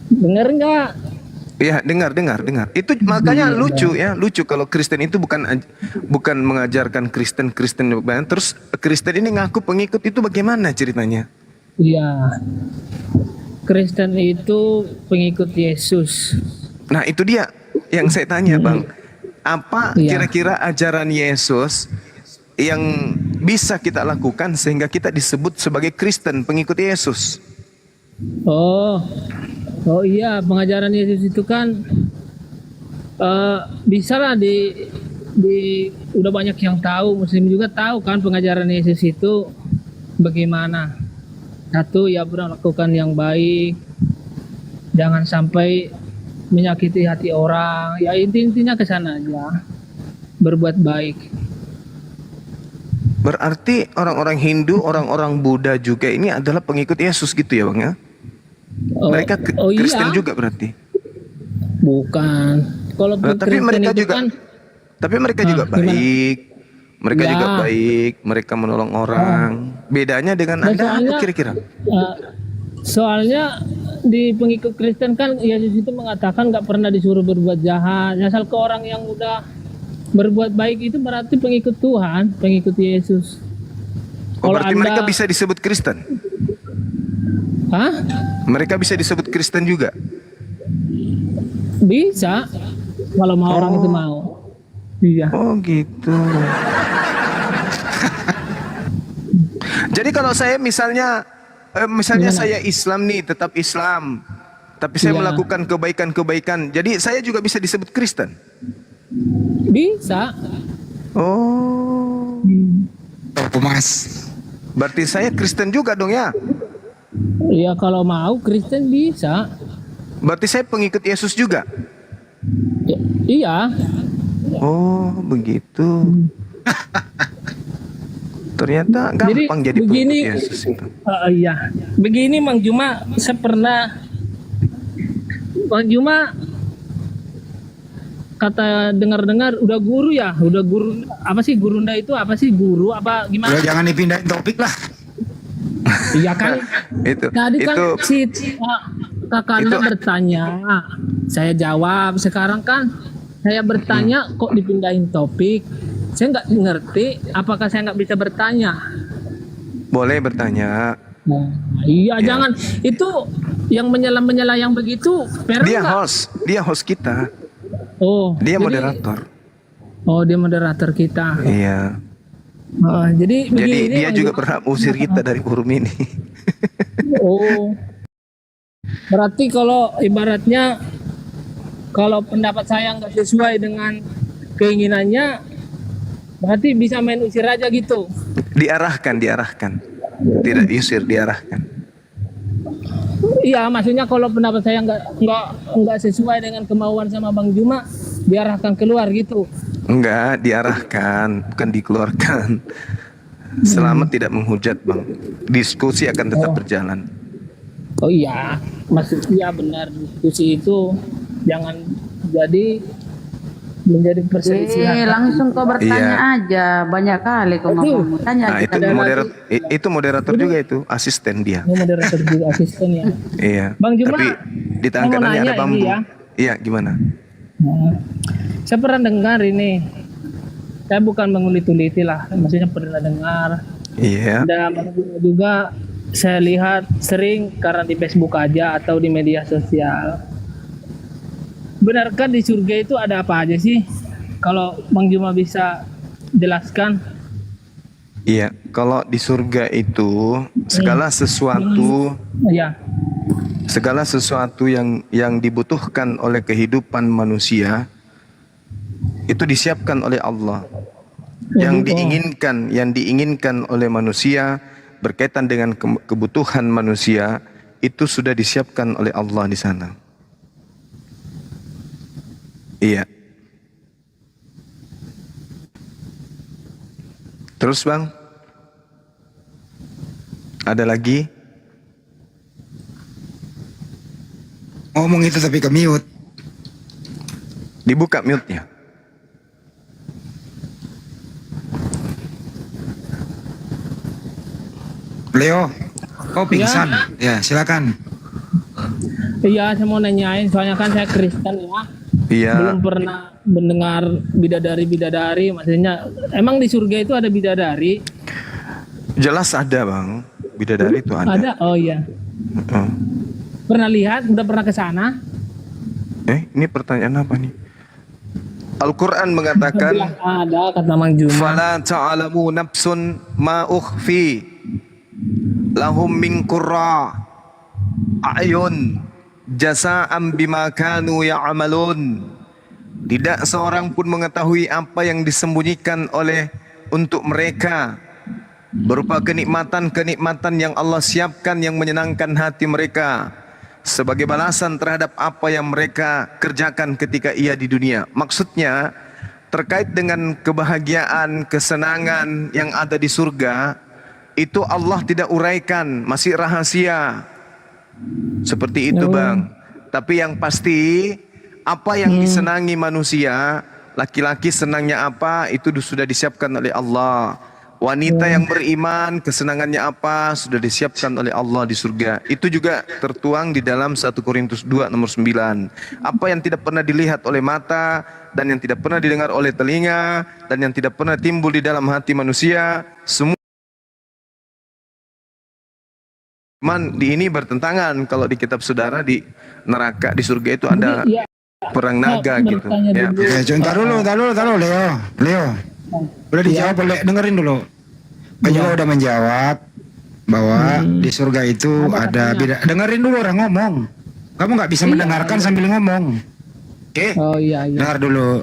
Dengar nggak? Iya, dengar. Itu makanya lucu kalau Kristen itu bukan mengajarkan Kristen, terus Kristen ini ngaku pengikut, itu bagaimana ceritanya? Iya. Kristen itu pengikut Yesus. Nah, itu dia yang saya tanya, Bang. Apa Iya. kira-kira ajaran Yesus yang bisa kita lakukan sehingga kita disebut sebagai Kristen, pengikut Yesus? Oh iya, pengajaran Yesus itu kan bisa lah di udah banyak yang tahu, Muslim juga tahu kan pengajaran Yesus itu bagaimana. Satu, ya benar, lakukan yang baik, jangan sampai menyakiti hati orang. Ya intinya ke sana aja, berbuat baik. Berarti orang-orang Hindu, orang-orang Buddha juga ini adalah pengikut Yesus gitu ya, Bang ya? Mereka Kristen iya. juga berarti. Bukan. Kalau Nah, tapi Kristen mereka itu juga kan, juga gimana? baik. Mereka Ya. juga baik, mereka menolong orang. Bedanya dengan Dan Anda apa soalnya- kira-kira? soalnya di pengikut Kristen kan Yesus itu mengatakan nggak pernah disuruh berbuat jahat. Asal ke orang yang udah berbuat baik itu berarti pengikut Tuhan, pengikut Yesus. Oh, Kalau berarti Anda- mereka bisa disebut Kristen? Hah? Mereka bisa disebut Kristen juga? Bisa, kalau mau orang itu mau. Iya. Oh gitu. Jadi kalau saya misalnya Gimana? saya Islam nih, tetap Islam, tapi saya Iya. melakukan kebaikan-kebaikan, jadi saya juga bisa disebut Kristen? Bisa. Oh, Mas. berarti saya Kristen juga dong ya? Iya, kalau mau Kristen bisa. Berarti saya pengikut Yesus juga? Ya, iya. Oh, begitu. Ternyata gampang jadi begini, pengikut Yesus itu. Iya. Begini Mang Juma, saya pernah Mang Juma kata dengar-dengar udah guru ya, udah guru apa sih gurunda itu apa sih guru apa gimana? Udah jangan dipindahin topik lah. Iya kan? Itu Tadi kan itu si kakak Anda itu- bertanya, saya jawab. Sekarang kan saya bertanya kok dipindahin topik. Saya nggak ngerti. Apakah saya nggak bisa bertanya? boleh bertanya. Nah, iya, jangan itu yang menyela yang begitu. fair Dia nggak? dia host kita. Oh, Dia jadi- moderator. Oh, dia moderator kita. Iya. Oh, jadi Jadi begini, dia Mang juga Juma. berhak usir kita dari forum ini. Oh, berarti kalau ibaratnya kalau pendapat saya nggak sesuai dengan keinginannya, berarti bisa main usir aja gitu. Diarahkan. Tidak diusir, diarahkan. Iya, maksudnya kalau pendapat saya nggak sesuai dengan kemauan sama Bang Juma, diarahkan keluar gitu. Enggak, diarahkan, bukan dikeluarkan. Selama tidak menghujat, Bang. Diskusi akan tetap berjalan. Oh iya, maksudnya benar, diskusi itu jangan jadi menjadi perselisihan. Langsung kau bertanya aja, banyak kali kau ngomong. Tanya Nah, aja. itu moderator juga itu, asisten dia. Ini moderator juga asisten ya. Iya. Bang Juma, Tapi di tangan saya mau kanannya ada nanya bambu. ini ya. Iya, gimana? Saya pernah dengar ini. Saya bukan menguliti-uliti lah, maksudnya pernah dengar. Iya. Dan juga saya lihat sering karena di Facebook aja atau di media sosial. Benarkah di surga itu ada apa aja sih? Kalau Bang Juma bisa jelaskan. Iya, kalau di surga itu segala sesuatu Ya. segala sesuatu yang dibutuhkan oleh kehidupan manusia itu disiapkan oleh Allah. Yang diinginkan oleh manusia berkaitan dengan kebutuhan manusia itu sudah disiapkan oleh Allah di sana. Iya. Terus Bang, ada lagi? Ngomong itu tapi ke mute. Dibuka mute-nya. Leo, oh pingsan. Ya, silakan. Iya, saya mau nanyain soalnya kan saya Kristen ya. Iya. Belum pernah mendengar bidadari, maksudnya emang di surga itu ada bidadari? Jelas ada Bang, bidadari itu ada. Ada? Oh iya. Pernah lihat? Udah pernah ke sana? Ini pertanyaan apa nih? Al-Quran mengatakan, Bilang ada, kata Mang Juma. "Fala ta'lamu nafsun ma ukhfi lahum min qurra a'yun jasa'an bima kanu ya'malun." Tidak seorang pun mengetahui apa yang disembunyikan oleh untuk mereka berupa kenikmatan-kenikmatan yang Allah siapkan yang menyenangkan hati mereka sebagai balasan terhadap apa yang mereka kerjakan ketika ia di dunia. Maksudnya terkait dengan kebahagiaan, kesenangan yang ada di surga itu Allah tidak uraikan, masih rahasia. Seperti itu Bang. Tapi yang pasti apa yang disenangi manusia, laki-laki senangnya apa itu sudah disiapkan oleh Allah. Wanita yang beriman kesenangannya apa sudah disiapkan oleh Allah di surga. Itu juga tertuang di dalam 1 Korintus 2 nomor 9. Apa yang tidak pernah dilihat oleh mata dan yang tidak pernah didengar oleh telinga dan yang tidak pernah timbul di dalam hati manusia, semua di ini bertentangan. Kalau di kitab saudara di neraka di surga itu ada perang naga gitu. Ya. Taruh Leo. Udah dijawab oleh, dengerin dulu. Pak juga udah menjawab bahwa di surga itu ada beda. Dengerin dulu orang ngomong. Kamu nggak bisa mendengarkan sambil ngomong. Oke? Oh iya. Dengar dulu.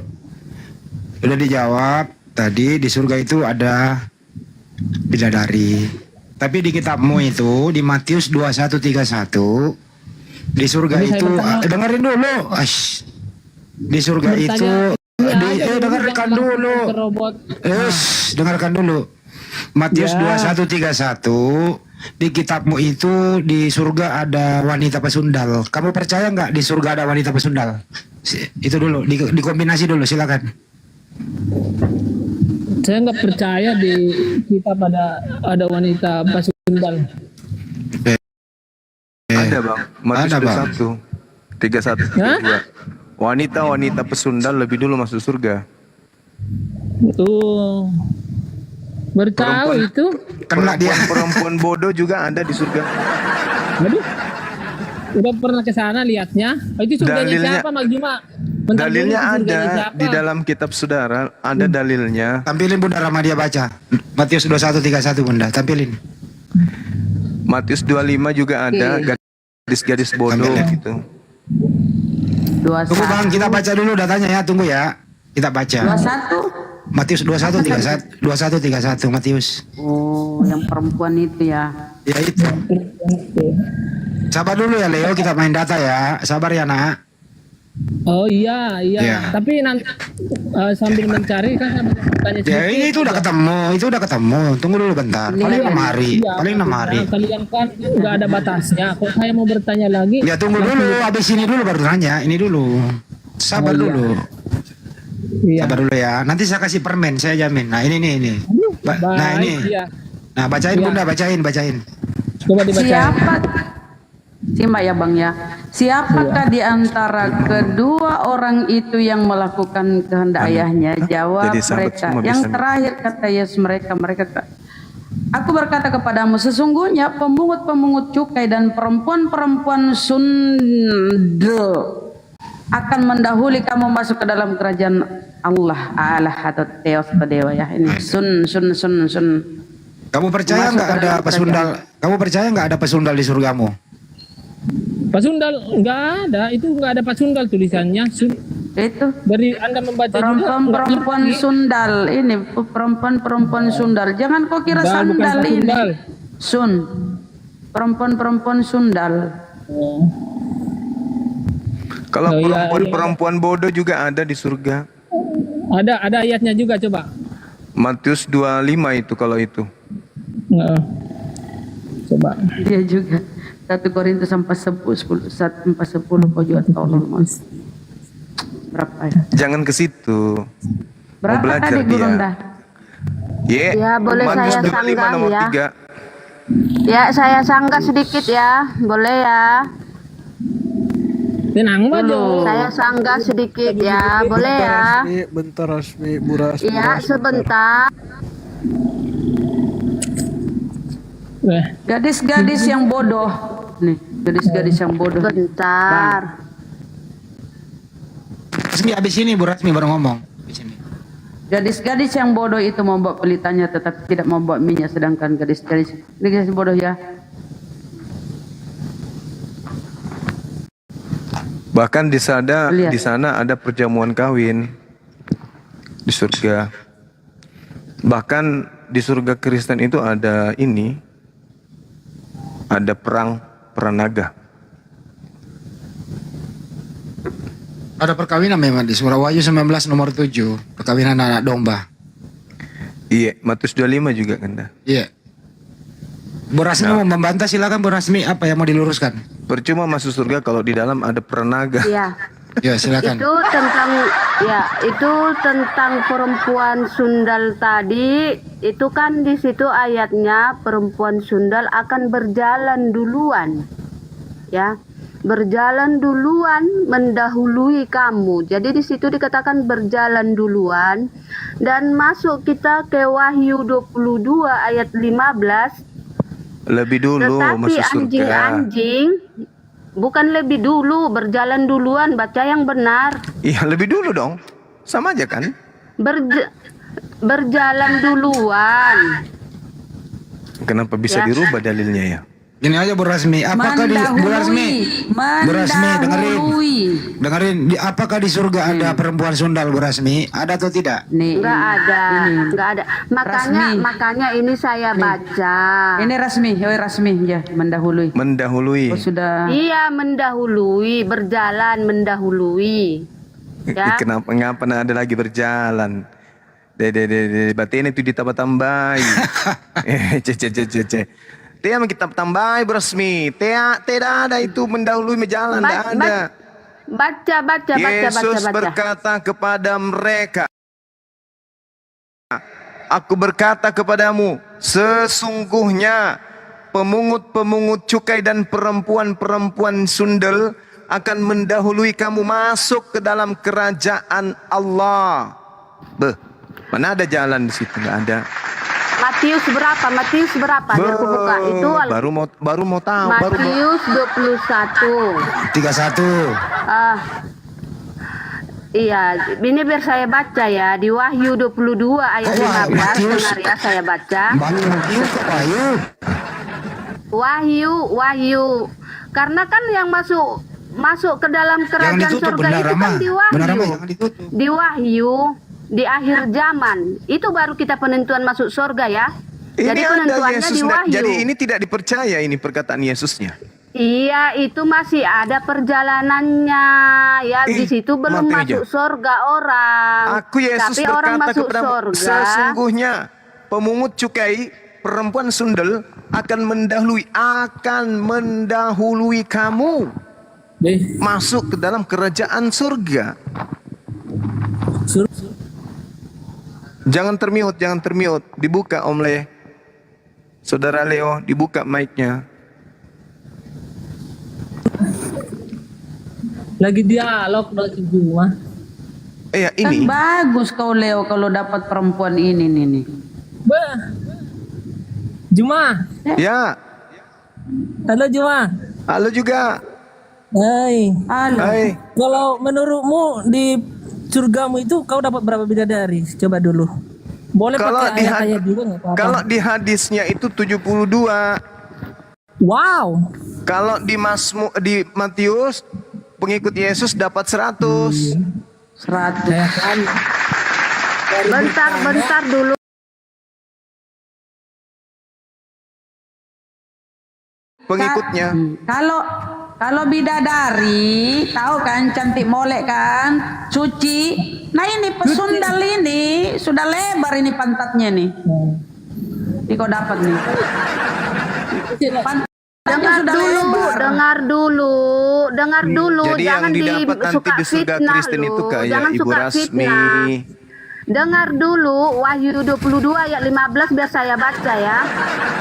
Udah dijawab tadi di surga itu ada bidadari. Tapi di kitabmu itu di Matius 21:31 di surga itu dengerin dulu. Di surga itu dengarkan dulu. Dengarkan dulu. Matius 21:31 di kitabmu itu di surga ada wanita pesundal. Kamu percaya nggak di surga ada wanita pesundal? Itu dulu dikombinasi dulu, silakan. Saya nggak percaya di kitab ada wanita pesundal. Ada Bang, Matius 21 31 32. Wanita pesundal lebih dulu masuk surga. Baru tahu itu. Kena dia. Perempuan bodoh juga ada di surga. Aduh. Udah pernah ke sana lihatnya? Itu surganya siapa Mak Juma? Dalilnya ada di dalam kitab saudara, ada dalilnya. Tampilin Bunda Ramadia baca. Matius 21:31 Bunda, tampilin. Matius 25 juga ada Oke. gadis-gadis bodoh Ambil ya. gitu. Tunggu Bang, kita 21. baca dulu datanya ya, tunggu ya. Kita baca. 21. Matius 21 31 Matius. Oh, yang perempuan itu ya. Ya itu. Sabar dulu ya Leo, kita main data ya. Sabar ya Nak. Oh iya. Iya. Tapi nanti sambil mencari kan saya bertanya Ya sedikit. ini itu udah ketemu. Tunggu dulu bentar. Paling 6 hari. Iya, Paling 6 hari. Kalian kan nggak ada batasnya. Kok saya mau bertanya lagi? Ya tunggu dulu, habis ini dulu baru tanya. Ini dulu. Sabar Oh, iya. dulu. Iya. Sabar dulu ya. Nanti saya kasih permen, saya jamin. Nah, ini. Nah, Baik, ini. iya. Nah, bacain Iya. Bunda, bacain. Coba dibaca. Siapa? Simak ya Bang ya. Siapakah di antara kedua orang itu yang melakukan kehendak ayahnya? Jawab Jadi sahabat mereka. semua Yang bisa- terakhir kata Yesus mereka. Aku berkata kepadamu, sesungguhnya pemungut-pemungut cukai dan perempuan-perempuan sundel akan mendahului kamu masuk ke dalam kerajaan Allah atau Theos atau Dewa ya. Ini sun. Kamu percaya Masuk nggak ke ada dalam pesundal? Kamu percaya nggak ada pesundal di surgamu? Pasundal nggak ada, itu nggak ada pasundal tulisannya. Itu Dari Anda membaca juga nggak perempuan ngerti. sundal ini perempuan sundal. Jangan kau kira Bukan sandal pasundal. ini. Sun. Perempuan sundal. Kalau Oh, iya, perempuan-perempuan bodoh juga ada di surga. Ada ayatnya juga coba. Matius 25 itu kalau itu. Nggak. Coba. Dia juga 1 Korintus 4:10 kau juga tolong Mas. Berapa ya? Jangan ke situ. Berapa belajar tadi dia. Gurunda? Ya, boleh Matius saya 25 sanggah nomor ya. 3. Ya, saya sanggah sedikit ya. Boleh ya. Tenang aja. Saya sanggah sedikit ya. Boleh ya. Bentar Rasmi, Bu Rasmi. Iya, sebentar. Gadis-gadis yang bodoh. Nih, gadis-gadis yang bodoh. Bentar. Rasmi habis ini Bu Rasmi baru ngomong. Habis ini. Gadis-gadis yang bodoh itu membawa pelitanya tetapi tidak membawa minyak, sedangkan gadis-gadis bodoh ya. Bahkan di sana Lihat. ada perjamuan kawin di surga. Bahkan di surga Kristen itu ada ini, ada perang naga. Ada perkawinan memang di surah Wahyu 19 nomor 7. Perkawinan anak domba. Iya, Matius 25 juga kan dah. Iya. Bu Rasmi mau membantah, silakan Bu Rasmi, apa yang mau diluruskan? Percuma masuk surga kalau di dalam ada peranaga. Iya. Ya, silakan. Itu tentang perempuan sundal tadi. Itu kan di situ ayatnya perempuan sundal akan berjalan duluan. Ya. Berjalan duluan mendahului kamu. Jadi di situ dikatakan berjalan duluan dan masuk kita ke Wahyu 22 ayat 15. Lebih dulu Tetapi masuk surga. anjing-anjing bukan lebih dulu, berjalan duluan, baca yang benar. Iya, lebih dulu dong. Sama aja kan? Berjalan duluan. Kenapa bisa Ya. dirubah dalilnya ya? Gini aja Bu Rasmi, apakah di Bu Rasmi? Bu Rasmi dengerin, apakah di surga ada perempuan sundal Bu Rasmi? Ada atau tidak? Nih, Enggak ada, ini. enggak ada. Makanya ini saya baca. Ini Rasmi ya, mendahului. Mendahului. Oh, sudah. Iya, mendahului, berjalan mendahului. Ya. Kenapa ada lagi berjalan? Berarti ini tuh ditambah-tambahi. Tia kita tambahi beresmi. Tidak ada itu mendahului berjalan, tidak ada. Baca. Yesus berkata kepada mereka, Aku berkata kepadamu, sesungguhnya pemungut-pemungut cukai dan perempuan-perempuan sundel akan mendahului kamu masuk ke dalam kerajaan Allah. Mana ada jalan di situ? Nggak ada. Matius berapa? Biar aku buka. Itu Baru mau tahu. Matius 21. 31. Iya, ini biar saya baca ya. Di Wahyu 22 ayat 15. Benar ya, saya baca. Matius ke Wahyu. Wahyu. Karena kan yang masuk ke dalam Jangan kerajaan ditutup, surga benar itu Rama. kan di Benar Rama, Wahyu. jangan ditutup. Di Wahyu, di akhir zaman. Itu baru kita penentuan masuk surga ya. Jadi Ini ada penentuannya Yesus. di Wahyu. Jadi ini tidak dipercaya ini perkataan Yesusnya. Iya, itu masih ada perjalanannya ya. Di situ belum mati masuk aja. surga orang. Aku Yesus Tapi orang berkata masuk kepada surga. sesungguhnya pemungut cukai, perempuan sundel akan mendahului kamu masuk ke dalam kerajaan surga. Jangan termiut, dibuka Om Le. Saudara Leo, dibuka mic-nya. Lagi dialog cuma. Ya Kan ini. bagus kau Leo kalau dapat perempuan ini nih. Juma. Ya. Halo Juma. Halo juga. Hai. Halo. Hai. Kalau menurutmu di surgamu itu kau dapat berapa bidadari? Coba dulu. Boleh Kalau pakai ayat-ayat juga nggak apa-apa. Kalau di hadisnya itu 72. Wow. Kalau di Matius pengikut Yesus dapat 100. 100. Bentar dulu. Pengikutnya. Kalau bidadari, tahu kan cantik molek kan, suci. Nah ini pesundal ini sudah lebar ini pantatnya nih. Ini kau dapat nih. Pantatnya Dengar dulu, Jadi jangan yang didapat nanti suka di surga fitnah Kristen itu lu. kayak Jangan Ibu suka Rasmi. fitnah. Dengar dulu Wahyu 22 ayat 15 biar saya baca ya.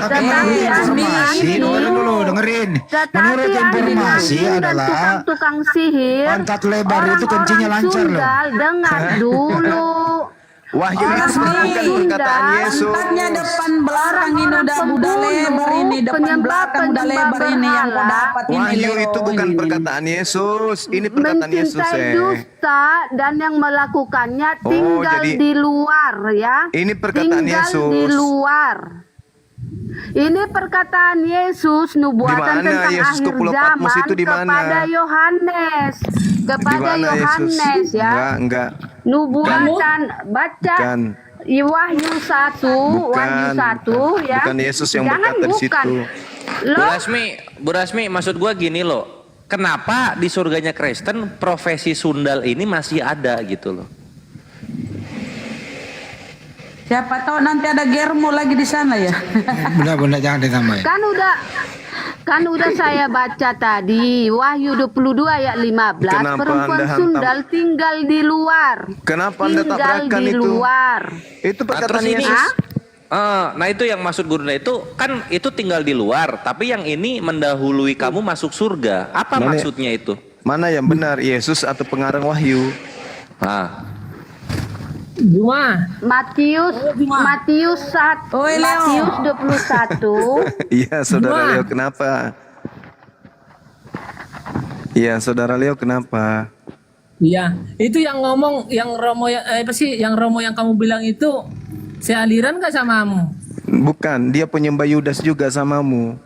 Tetapi informasi dulu dengerin. Menurut informasi adalah tukang sihir, pantat lebar itu kencingnya lancar loh. Dengar dulu. Wahyu itu bukan perkataan Yesus. Pantatnya depan belakang ini udah lebar ini, depan belakang udah lebar ini yang kau dapat ini. Wahyu Leo, itu bukan ini. perkataan Yesus. Ini perkataan Yesus Mencintai dusta dan yang melakukannya Oh, tinggal jadi di luar ya. ini perkataan tinggal Yesus. di luar. Ini perkataan Yesus nubuatan Di mana tentang Yesus ke akhir Pulau zaman Patmos itu di mana? kepada Yohanes. Kepada Di mana Yohanes Yesus? ya. Enggak. Nubuatan baca Bukan. Wahyu 1, Wahyu 1 ya. Bukan Yesus yang Jangan berkata di bukan. situ. Loh, Bu Rasmi, maksud gua gini loh. Kenapa di surganya Kristen profesi sundal ini masih ada gitu loh? Siapa tahu nanti ada Germo lagi di sana ya. Benar-benar jangan ditambahin. Kan udah saya baca tadi Wahyu 22 ayat 15. Kenapa Perempuan Anda hantam? sundal tinggal di luar. Kenapa Anda Tinggal tabrakan di itu? luar. Itu perkataan terus ini- Yesus. Nah itu yang maksud Gurunda itu kan itu tinggal di luar, tapi yang ini mendahului kamu masuk surga. Apa Mana- maksudnya itu? Mana yang benar, Yesus atau pengarang Wahyu? Juma. Matius 1 Oi, Leo. Matius 21. Iya, Saudara Dua. Leo, kenapa? Iya, Saudara Leo, kenapa? Iya, itu yang ngomong yang Romo yang Romo yang kamu bilang itu sealiran gak samamu? Bukan, dia penyembah Yudas juga samamu.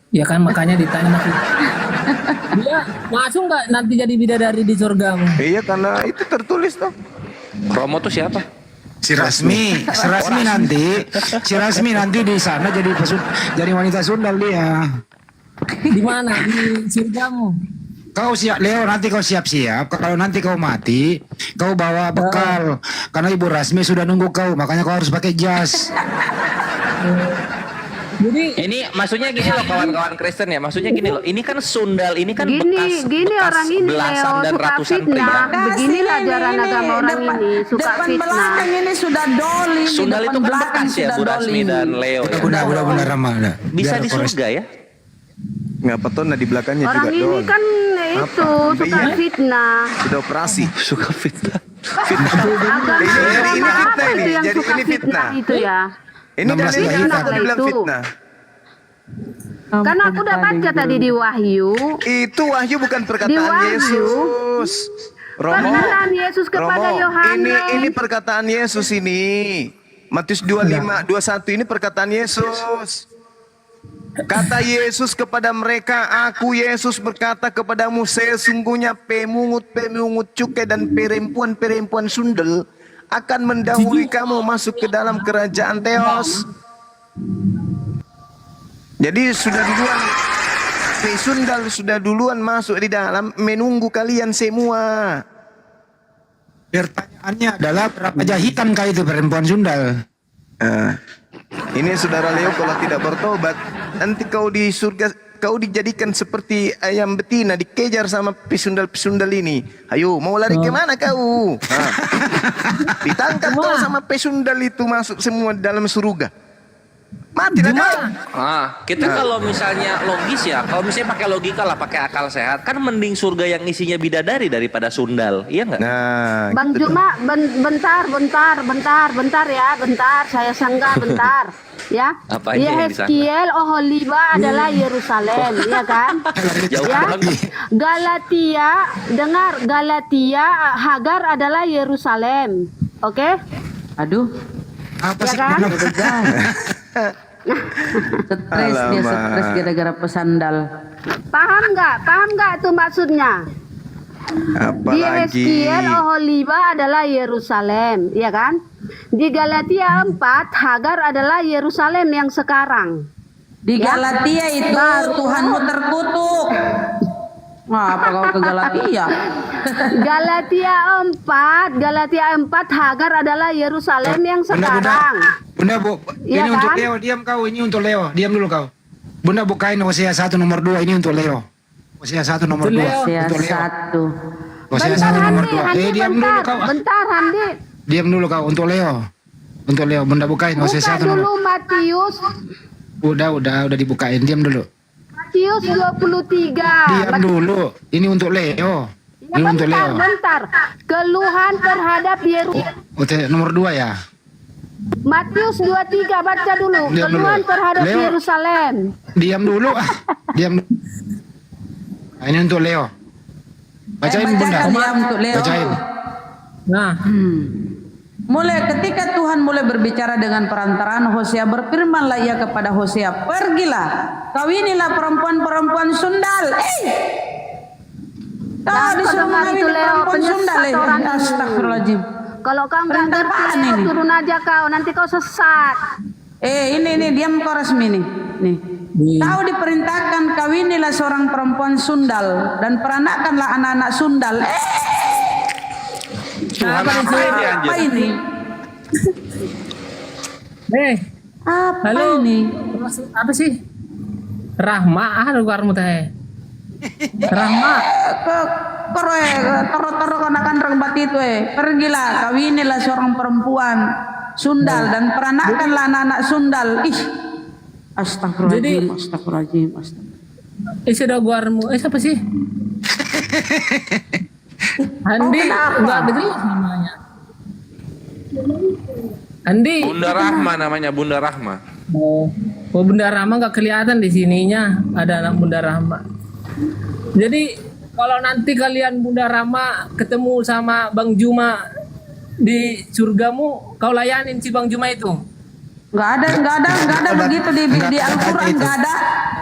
Ya kan makanya ditanya masih. Dia langsung nggak nanti jadi bidadari di surgamu? Iya, karena itu tertulis toh. Romo tuh siapa? Si Rasmi nanti di sana jadi wanita sundal dia. Di mana? Di surgamu? Kau siap Leo, nanti kau siap-siap. Kalau nanti kau mati, kau bawa bekal. Karena Ibu Rasmi sudah nunggu kau, makanya kau harus pakai jas. Jadi Ini maksudnya gini loh kawan-kawan Kristen ya. Maksudnya gini loh. Ini kan sundal, ini kan Gini bekas orang ini belasan Leo dan suka ratusan fitnah. pria. Beginilah ajaran agama orang ini suka depan fitnah. belakang ini sudah doli. Sundal itu kan bekas ya Bu Rasmi dan Leo ya. Benar Rama. Bisa di surga ya? Ngapa tuh nah di belakangnya Orang juga ini Don. kan itu Apa? suka Iya. fitnah. Sudah operasi. Suka fitnah. Agama Ini agama fitnah apa itu ini. yang Jadi suka ini fitnah fitnah. itu ya? Ini dalilnya 16 kenapa itu. dibilang fitnah? Kan aku udah baca tadi di Wahyu. Itu Wahyu bukan Di perkataan Wahyu. Yesus. Romo. Perkataan Yesus kepada Romo, Yohanes. ini perkataan Yesus ini. Matius 25, 21 ini perkataan Yesus. Kata Yesus kepada mereka, aku Yesus berkata kepadamu, sesungguhnya pemungut-pemungut cukai dan perempuan-perempuan sundel akan mendahului kamu masuk ke dalam kerajaan Theos. Jadi sudah duluan, sundal sudah duluan masuk di dalam, menunggu kalian semua. Pertanyaannya adalah berapa jahitan kah itu perempuan sundal? Ini saudara Leo, kalau tidak bertobat, nanti kau di surga, kau dijadikan seperti ayam betina, dikejar sama pesundal-pesundal ini. Ayo, mau lari kemana kau? Ditangkap kau sama pesundal itu, masuk semua dalam surga. Mati lah kau. Kita kalau misalnya logis ya, kalau misalnya pakai logika lah, pakai akal sehat, kan mending surga yang isinya bidadari daripada sundal, iya nggak? Nah, Bang gitu Juma, bentar ya, bentar, saya sanggah bentar, ya. Apa aja yang disangka? Yeskiel Oholiba adalah Yerusalem, ya kan? Jauh Ya. banget. Galatia, dengar, Galatia, Hagar adalah Yerusalem, oke? Aduh, Apa Ya sih? kan? stres dia, stres gara-gara pesandal. Paham nggak tuh maksudnya? Di apalagi Yeskiel Oholiba adalah Yerusalem, ya kan? Di Galatia 4 Hagar adalah Yerusalem yang sekarang. Di Ya. Galatia itu Tuhanmu terkutuk. Wah, apa kau ke Galatia? Galatia 4 Hagar adalah Yerusalem yang sekarang. Bunda, Bu, Iya ini untuk kan? Leo, diam kau, ini untuk Leo, diam dulu kau. Bunda bukain Hosea 1 nomor 2, ini untuk Leo. Hosea 1 nomor 2, Hosea untuk Leo. 1. Hosea Bentar 1 nomor Handi, 2. Handi Diam dulu bentar, kau. bentar Handi. Diam dulu kau, untuk Leo. Untuk Leo, Bunda bukain Hosea Buka 1 nomor. dulu Matius Udah dibukain, diam dulu. Matius 23. Diam dulu. Ini untuk Leo. Ya, Ini untuk Leo. bentar. Keluhan terhadap Yerusalem. Hosea nomor 2 ya. Matius 23 baca dulu. Diam dulu. Keluhan terhadap Leo. Yerusalem. Diam dulu. Diam. Nah, ini untuk Leo. Bacain Bunda. bacakan dia untuk Leo. Bacain. Nah, Mulai ketika Tuhan mulai berbicara dengan perantaraan Hosea, berfirmanlah ia kepada Hosea, pergilah, kawinilah perempuan-perempuan sundal. Kau disuruh mengawini perempuan sundal. Astagfirullahaladzim. Kalau kau nggak Perintah ngerti, apaan Leo, ini? turun aja kau. Nanti kau sesat. Ini diam kau resmi nih. Nih. Kau diperintahkan kawinilah seorang perempuan sundal dan peranakanlah anak-anak sundal. Tuhan apa ini anjir? Apa ini? Apa halo. ini? Apa sih? Rahma luarmu teh. Rahma. Toro kanakan rengbat itu pergilah kawinilah seorang perempuan sundal dan peranakanlah anak-anak sundal. Astagfirullahaladzim, astagfirullahaladzim, astagfirullahaladzim. Sudah guarmu. Siapa sih? Andi, enggak ada jelas namanya. Andi. Bunda Rahma namanya, Bunda Rahma. Oh, Bunda Rahma nggak kelihatan di sininya. Ada anak Bunda Rahma. Jadi kalau nanti kalian Bunda Rahma ketemu sama Bang Juma di surgamu, kau layanin si Bang Juma itu. Nggak ada begitu di Al-Quran, nggak ada.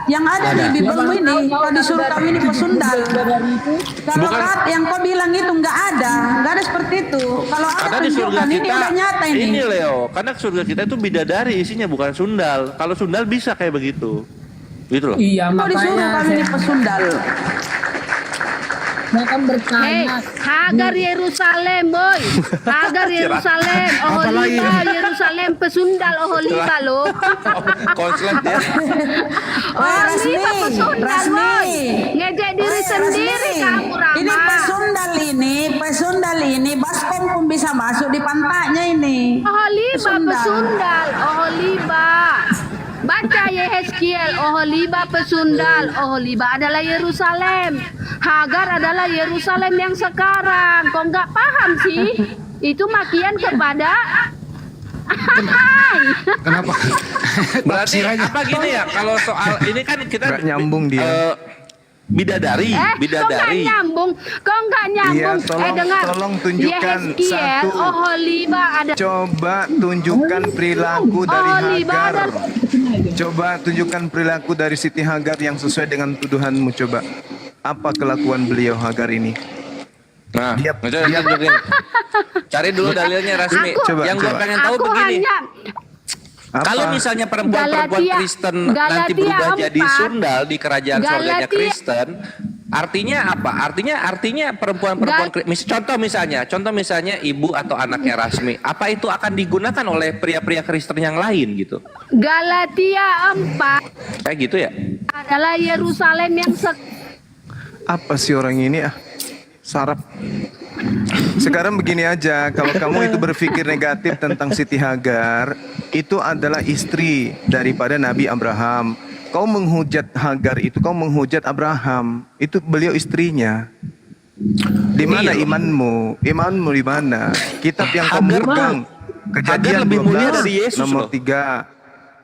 Yang ada di Bibelmu ini, kalau disuruh kami ini pesundal. Kalau yang kau bilang itu nggak ada seperti itu. Kalau ada Karena di surga tunjukkan, ini kita udah nyata ini. ini Leo, karena surga kita itu bidadari isinya bukan sundal. Kalau sundal bisa kayak begitu. Gitu loh. Iya, Kau disuruh makanya kami ini pesundal. saya kan bertanya. Hagar Yerusalem, boy. Hagar Yerusalem, Oholiba Yerusalem, pesundal Oholiba lo. Konslet ya. Oholiba pesundal, boy. Ngejek diri sendiri kamu, Rama. Ini pesundal ini baskom pun bisa masuk di pantatnya ini. Oholiba pesundal, Oholiba. Baca Yeskiel, Oholiba pesundal, Oholiba adalah Yerusalem. Hagar adalah Yerusalem yang sekarang. Kok nggak paham sih? Itu makian kepada Kenapa? Berarti apa gini ya? Kalau soal ini kan kita Nggak nyambung dia. bidadari, bidadari. Kok nggak nyambung? Iya, dengar. tolong tunjukkan Yehezkiel, satu. Oholiba ada. Coba tunjukkan perilaku dari Oholiba Hagar. ada. Coba tunjukkan perilaku dari Siti Hagar yang sesuai dengan tuduhanmu. Coba apa kelakuan beliau Hagar ini? Nah, Dia- tunjukin. Cari dulu dalilnya Rasmi. Coba, Yang gue coba. pengen tahu Aku begini. hanya Apa? Kalau misalnya perempuan-perempuan Galatia- Kristen nanti Galatia berubah jadi 4. sundal di kerajaan surganya Galatia- Kristen, artinya apa? Artinya perempuan-perempuan contoh misalnya ibu atau anaknya Rasmi, apa itu akan digunakan oleh pria-pria Kristen yang lain gitu? Galatia 4 Kayak gitu ya? adalah Yerusalem yang Apa sih orang ini sarap. Sekarang begini aja, kalau kamu itu berpikir negatif tentang Siti Hagar, itu adalah istri daripada Nabi Abraham. Kau menghujat Hagar itu, kau menghujat Abraham. Itu beliau istrinya. Di mana Iya. imanmu? Imanmu di mana? Kitab yang kau Hagar pegang. Kejadian Hagar lebih mulia 12 dari Yesus nomor loh. 3.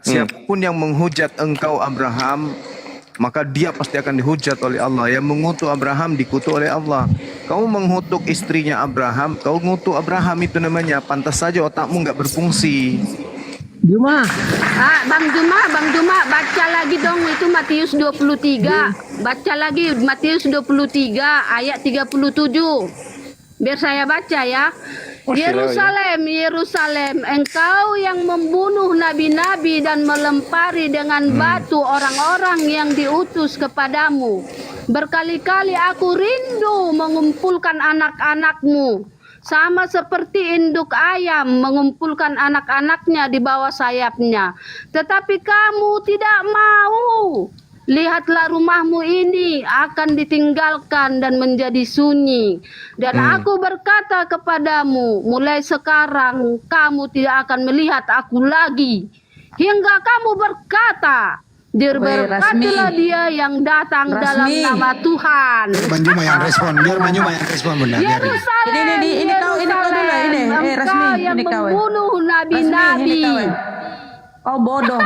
Siapapun yang menghujat engkau Abraham, maka dia pasti akan dihujat oleh Allah. Yang mengutuk Abraham dikutuk oleh Allah. Kau mengutuk istrinya Abraham, kau mengutuk Abraham, itu namanya pantas saja otakmu nggak berfungsi. Juma. Bang Juma, baca lagi dong itu Matius 23. Baca lagi Matius 23 ayat 37. Biar saya baca ya. Yerusalem, engkau yang membunuh nabi-nabi dan melempari dengan batu orang-orang yang diutus kepadamu. Berkali-kali aku rindu mengumpulkan anak-anakmu, sama seperti induk ayam mengumpulkan anak-anaknya di bawah sayapnya. Tetapi kamu tidak mau. Lihatlah rumahmu ini akan ditinggalkan dan menjadi sunyi. Dan aku berkata kepadamu, mulai sekarang kamu tidak akan melihat aku lagi. Hingga kamu berkata, berkatilah dia yang datang dalam nama Tuhan. Bang Juma yang respon, biar Bang Juma yang respon benar. Yerusalem, Ini kau dulu lah, ini. Rasmi, engkau yang ini kau. membunuh nabi-nabi. Kau bodoh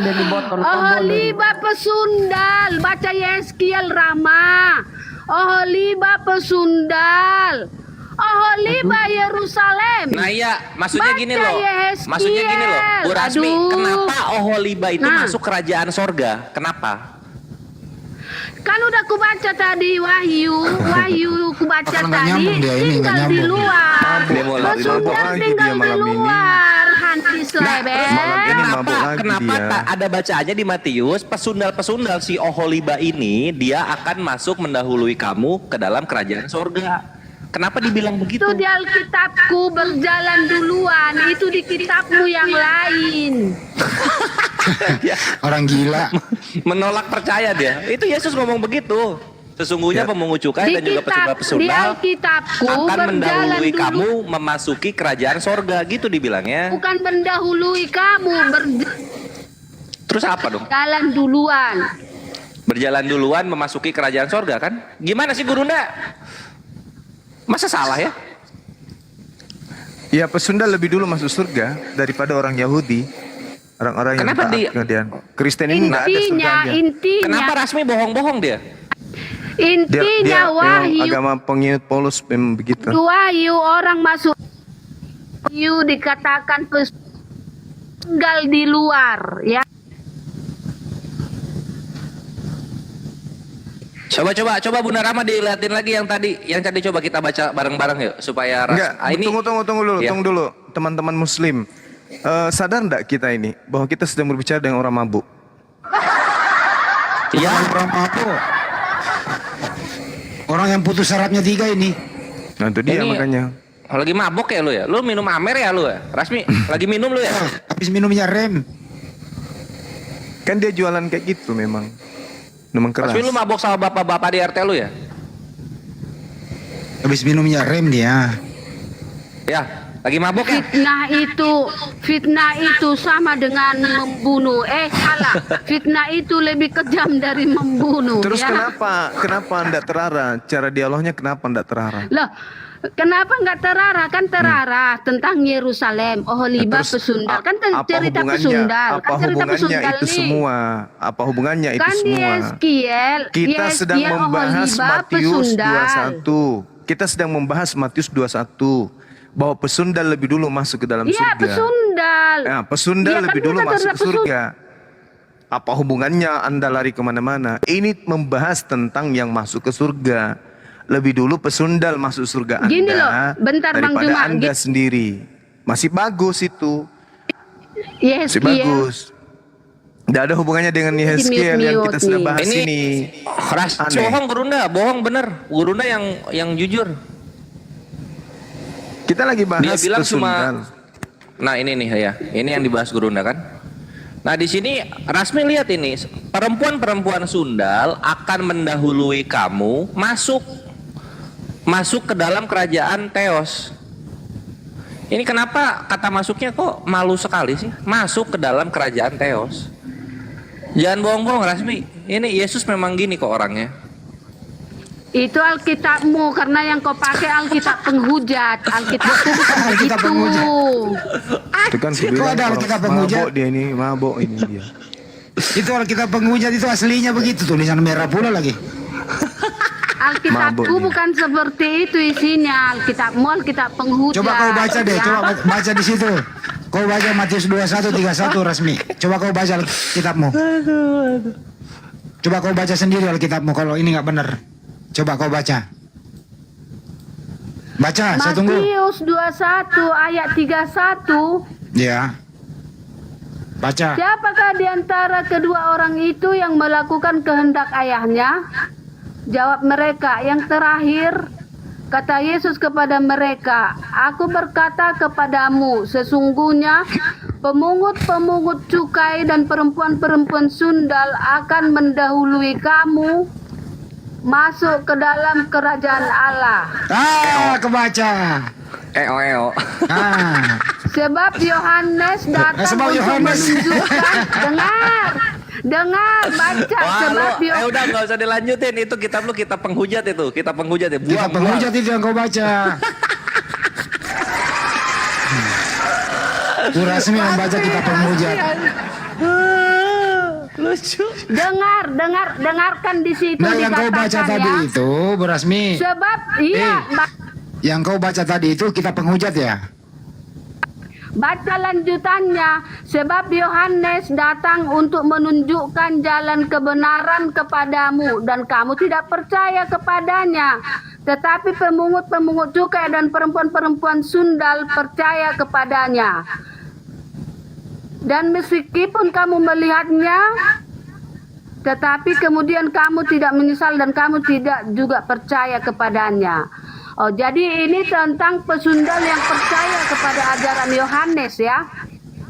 di botol. Oholiba pesundal, baca Yehezkiel Rama. Oholiba pesundal. Oholiba Yerusalem. Nah iya, maksudnya Baca gini loh. Yehezkiel. Maksudnya gini loh, Bu Rasmi, Aduh. kenapa Oholiba itu Nah. masuk kerajaan sorga? Kenapa? Kan udah kubaca tadi Wahyu kubaca Apakah nggak tadi, nyambung dia ini, nggak tinggal di nyambung. luar. Dia mau lagi Pesundal mabuk lagi tinggal dia di malam ini. luar. Hanti selebet. malam ini mabuk lagi Kenapa dia. ada bacaannya di Matius, pesundal-pesundal si Oholiba ini dia akan masuk mendahului kamu ke dalam kerajaan sorga. Kenapa dibilang begitu? Itu di Alkitabku berjalan duluan, itu di kitabmu yang lain. Orang gila. Menolak percaya dia. Itu Yesus ngomong begitu. Sesungguhnya pemungut cukai Di dan juga kitab, di pesundal-pesundal Alkitabku akan berjalan mendahului dulu. kamu memasuki kerajaan sorga, gitu dibilangnya. Bukan mendahului kamu, Terus apa dong? berjalan duluan. Berjalan duluan memasuki kerajaan sorga kan? Gimana sih Gurunda? Masa salah ya? Ya, pesundal lebih dulu masuk surga daripada orang Yahudi. Orang-orang yang Kenapa taat di- kemudian Kristen ini nggak ada surganya. Intinya, Kenapa Rasmi bohong-bohong dia? Dia memang Wahyu, agama penginut Paulus memang begitu. Wahyu orang masuk Wahyu dikatakan tinggal di luar ya. Coba Bunda Rama dilihatin lagi yang tadi coba kita baca bareng-bareng yuk supaya Enggak, ini tunggu dulu, Iya. tunggu dulu, teman-teman Muslim. Sadar enggak kita ini bahwa kita sedang berbicara dengan orang mabuk? Iya. Orang mabuk. Orang yang putus sarafnya 3 ini. Nah itu dia Ini- makanya. Lagi mabok ya lu ya? Lu minum Amer ya lu ya? Rasmi, lagi minum lu ya? Habis minumnya rem. Kan dia jualan kayak gitu memang. Memang keras. Rasmi lu mabok sama bapak-bapak di RT lu ya? Habis minumnya rem dia. Ya, lagi mabok ya? Fitnah itu sama dengan membunuh. Salah. Fitnah itu lebih kejam dari membunuh. Terus ya. kenapa Anda terarah? Cara dialognya kenapa Anda terarah? Lah, Kenapa nggak terarah? Kan terarah tentang Yerusalem, Oholiba, Terus, Pesundal. Kan apa cerita hubungannya? Pesundal. Apa Kan cerita hubungannya Pesundal itu nih. semua? Apa hubungannya itu Kan semua? Yeskiel, Kita sedang membahas Oholiba, Matius Pesundal. 21. Kita sedang membahas Matius 21 bahwa pesundal lebih dulu masuk ke dalam Iya, surga. Pesundal. Ya, pesundal Iya, kan lebih dia dulu kata masuk ke pesundal. surga. Apa hubungannya Anda lari kemana-mana? Ini membahas tentang yang masuk ke surga. Lebih dulu pesundal masuk surga Anda Gini loh, bentar Bang daripada Juma. Anda sendiri. Masih bagus itu. Yes, Masih bagus. Tidak ada hubungannya dengan Yeskiel yang kita sudah nih. bahas ini. Ras, Aneh. bohong Gurunda, bohong bener. Gurunda yang jujur. Kita lagi bahas Dia bilang pesundal. Nah ini nih ya, ini yang dibahas Gurunda kan. Nah di sini Rasmi lihat ini, perempuan-perempuan Sundal akan mendahului kamu masuk ke dalam kerajaan Theos. Ini kenapa kata masuknya kok malu sekali sih? Masuk ke dalam kerajaan Theos. Jangan bohong-bohong Rasmi. Ini Yesus memang gini kok orangnya. Itu Alkitabmu, karena yang kau pakai Alkitab penghujat. Alkitabku bukan Alkitab begitu. penghujat. Itu kan Kok kubilang ada orang Alkitab penghujat? mabok dia ini, mabok ini dia. Itu Alkitab penghujat itu aslinya begitu, tulisan merah pula lagi. Alkitabku Mabuk dia. bukan seperti itu isinya. Alkitabmu Alkitab penghujat. Coba kau baca deh, Ya. coba baca di situ. Kau baca Matius 21:31 Rasmi. Coba kau baca Alkitabmu. Coba kau baca sendiri Alkitabmu kalau ini nggak benar. Coba kau baca. Baca, saya tunggu. Matius 21 ayat 31. Ya. Baca. Siapakah di antara kedua orang itu yang melakukan kehendak ayahnya? Jawab mereka, yang terakhir. Kata Yesus kepada mereka, aku berkata kepadamu, sesungguhnya pemungut-pemungut cukai dan perempuan-perempuan sundal akan mendahului kamu masuk ke dalam kerajaan Allah. Kebaca. Eo. Ah. Sebab Yohanes datang Sebab untuk Yohanes. menunjukkan, dengar, baca. Wah, Sebab lu, udah nggak usah dilanjutin, itu kitab lu kitab penghujat itu, kitab penghujat ya. Kita penghujat itu yang kau baca. Ku Rasmi yang baca kitab penghujat. Lucu. dengarkan di situ Nah, yang kau baca dikatakan tadi ya. itu, Bu Rasmi. Sebab iya, Yang kau baca tadi itu kitab penghujat ya? baca lanjutannya. Sebab Yohanes datang untuk menunjukkan jalan kebenaran kepadamu dan kamu tidak percaya kepadanya. Tetapi pemungut-pemungut cukai dan perempuan-perempuan sundal percaya kepadanya. Dan meskipun kamu melihatnya, tetapi kemudian kamu tidak menyesal dan kamu tidak juga percaya kepadanya. Oh, jadi ini tentang pesundal yang percaya kepada ajaran Yohanes ya.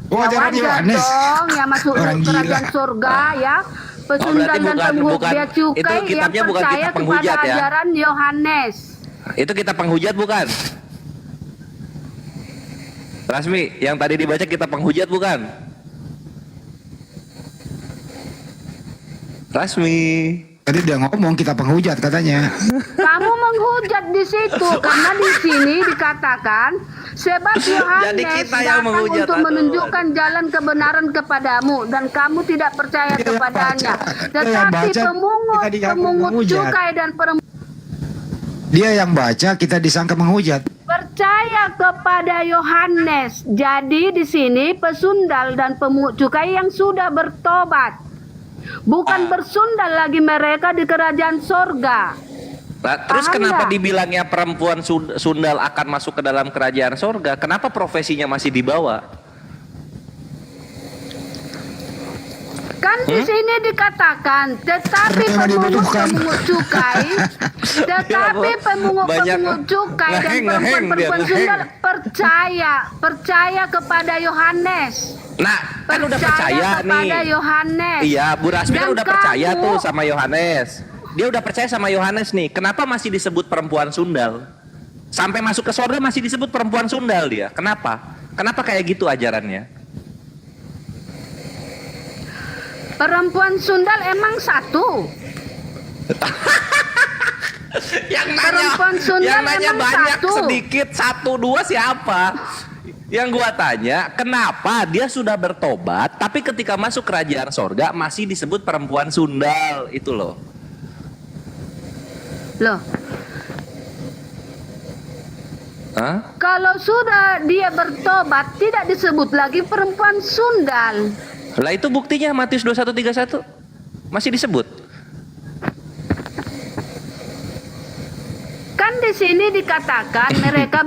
Oh, Ya ajaran wajar Yohanes. dong, ya masuk Orang gila. kerajaan surga ya. Pesundal berarti dan pemungut bukan- bea cukai itu yang kitabnya bukan percaya kitab kepada penghujat ya? ajaran Yohanes. Itu kitab penghujat bukan? Rasmi, yang tadi dibaca kitab penghujat bukan? Rasmi. Tadi dia ngomong kitab penghujat katanya. Kamu menghujat di situ karena di sini dikatakan sebab Jadi Yohanes kita yang datang menghujat, untuk aduh. menunjukkan jalan kebenaran kepadamu dan kamu tidak percaya Dia yang kepadanya. baca. Dia yang Tetapi baca, pemungut kita disangka menghujat. cukai dan perempuan Dia yang baca, kita disangka menghujat. percaya kepada Yohanes. Jadi di sini pesundal dan pemungut cukai yang sudah bertobat. Bukan bersundal lagi mereka di kerajaan sorga. Nah, terus Paham kenapa nggak? dibilangnya perempuan sundal akan masuk ke dalam kerajaan sorga? Kenapa profesinya masih dibawa? Kan di sini dikatakan, tetapi Karena dibutuhkan. pemungut cukai, tetapi Iya, pemungut cukai dan ngeheng perempuan-perempuan dia, sundal percaya kepada Yohanes. Nah, kan udah percaya kepada nih. Yohanes. Iya, Bu Rasmi kan Dan udah percaya kamu- tuh sama Yohanes. Dia udah percaya sama Yohanes nih. Kenapa masih disebut perempuan sundal? Sampai masuk ke sorga masih disebut perempuan sundal dia. Kenapa? Kenapa kayak gitu ajarannya? Perempuan sundal emang satu. Perempuan Sunda yang nanya memang banyak satu. sedikit 1-2 siapa? Yang gua tanya, kenapa dia sudah bertobat tapi ketika masuk kerajaan sorga masih disebut perempuan sundal itu loh. Loh, Hah? kalau sudah dia bertobat tidak disebut lagi perempuan sundal. Lah itu buktinya Matius 21:31 masih disebut. Kan di sini dikatakan mereka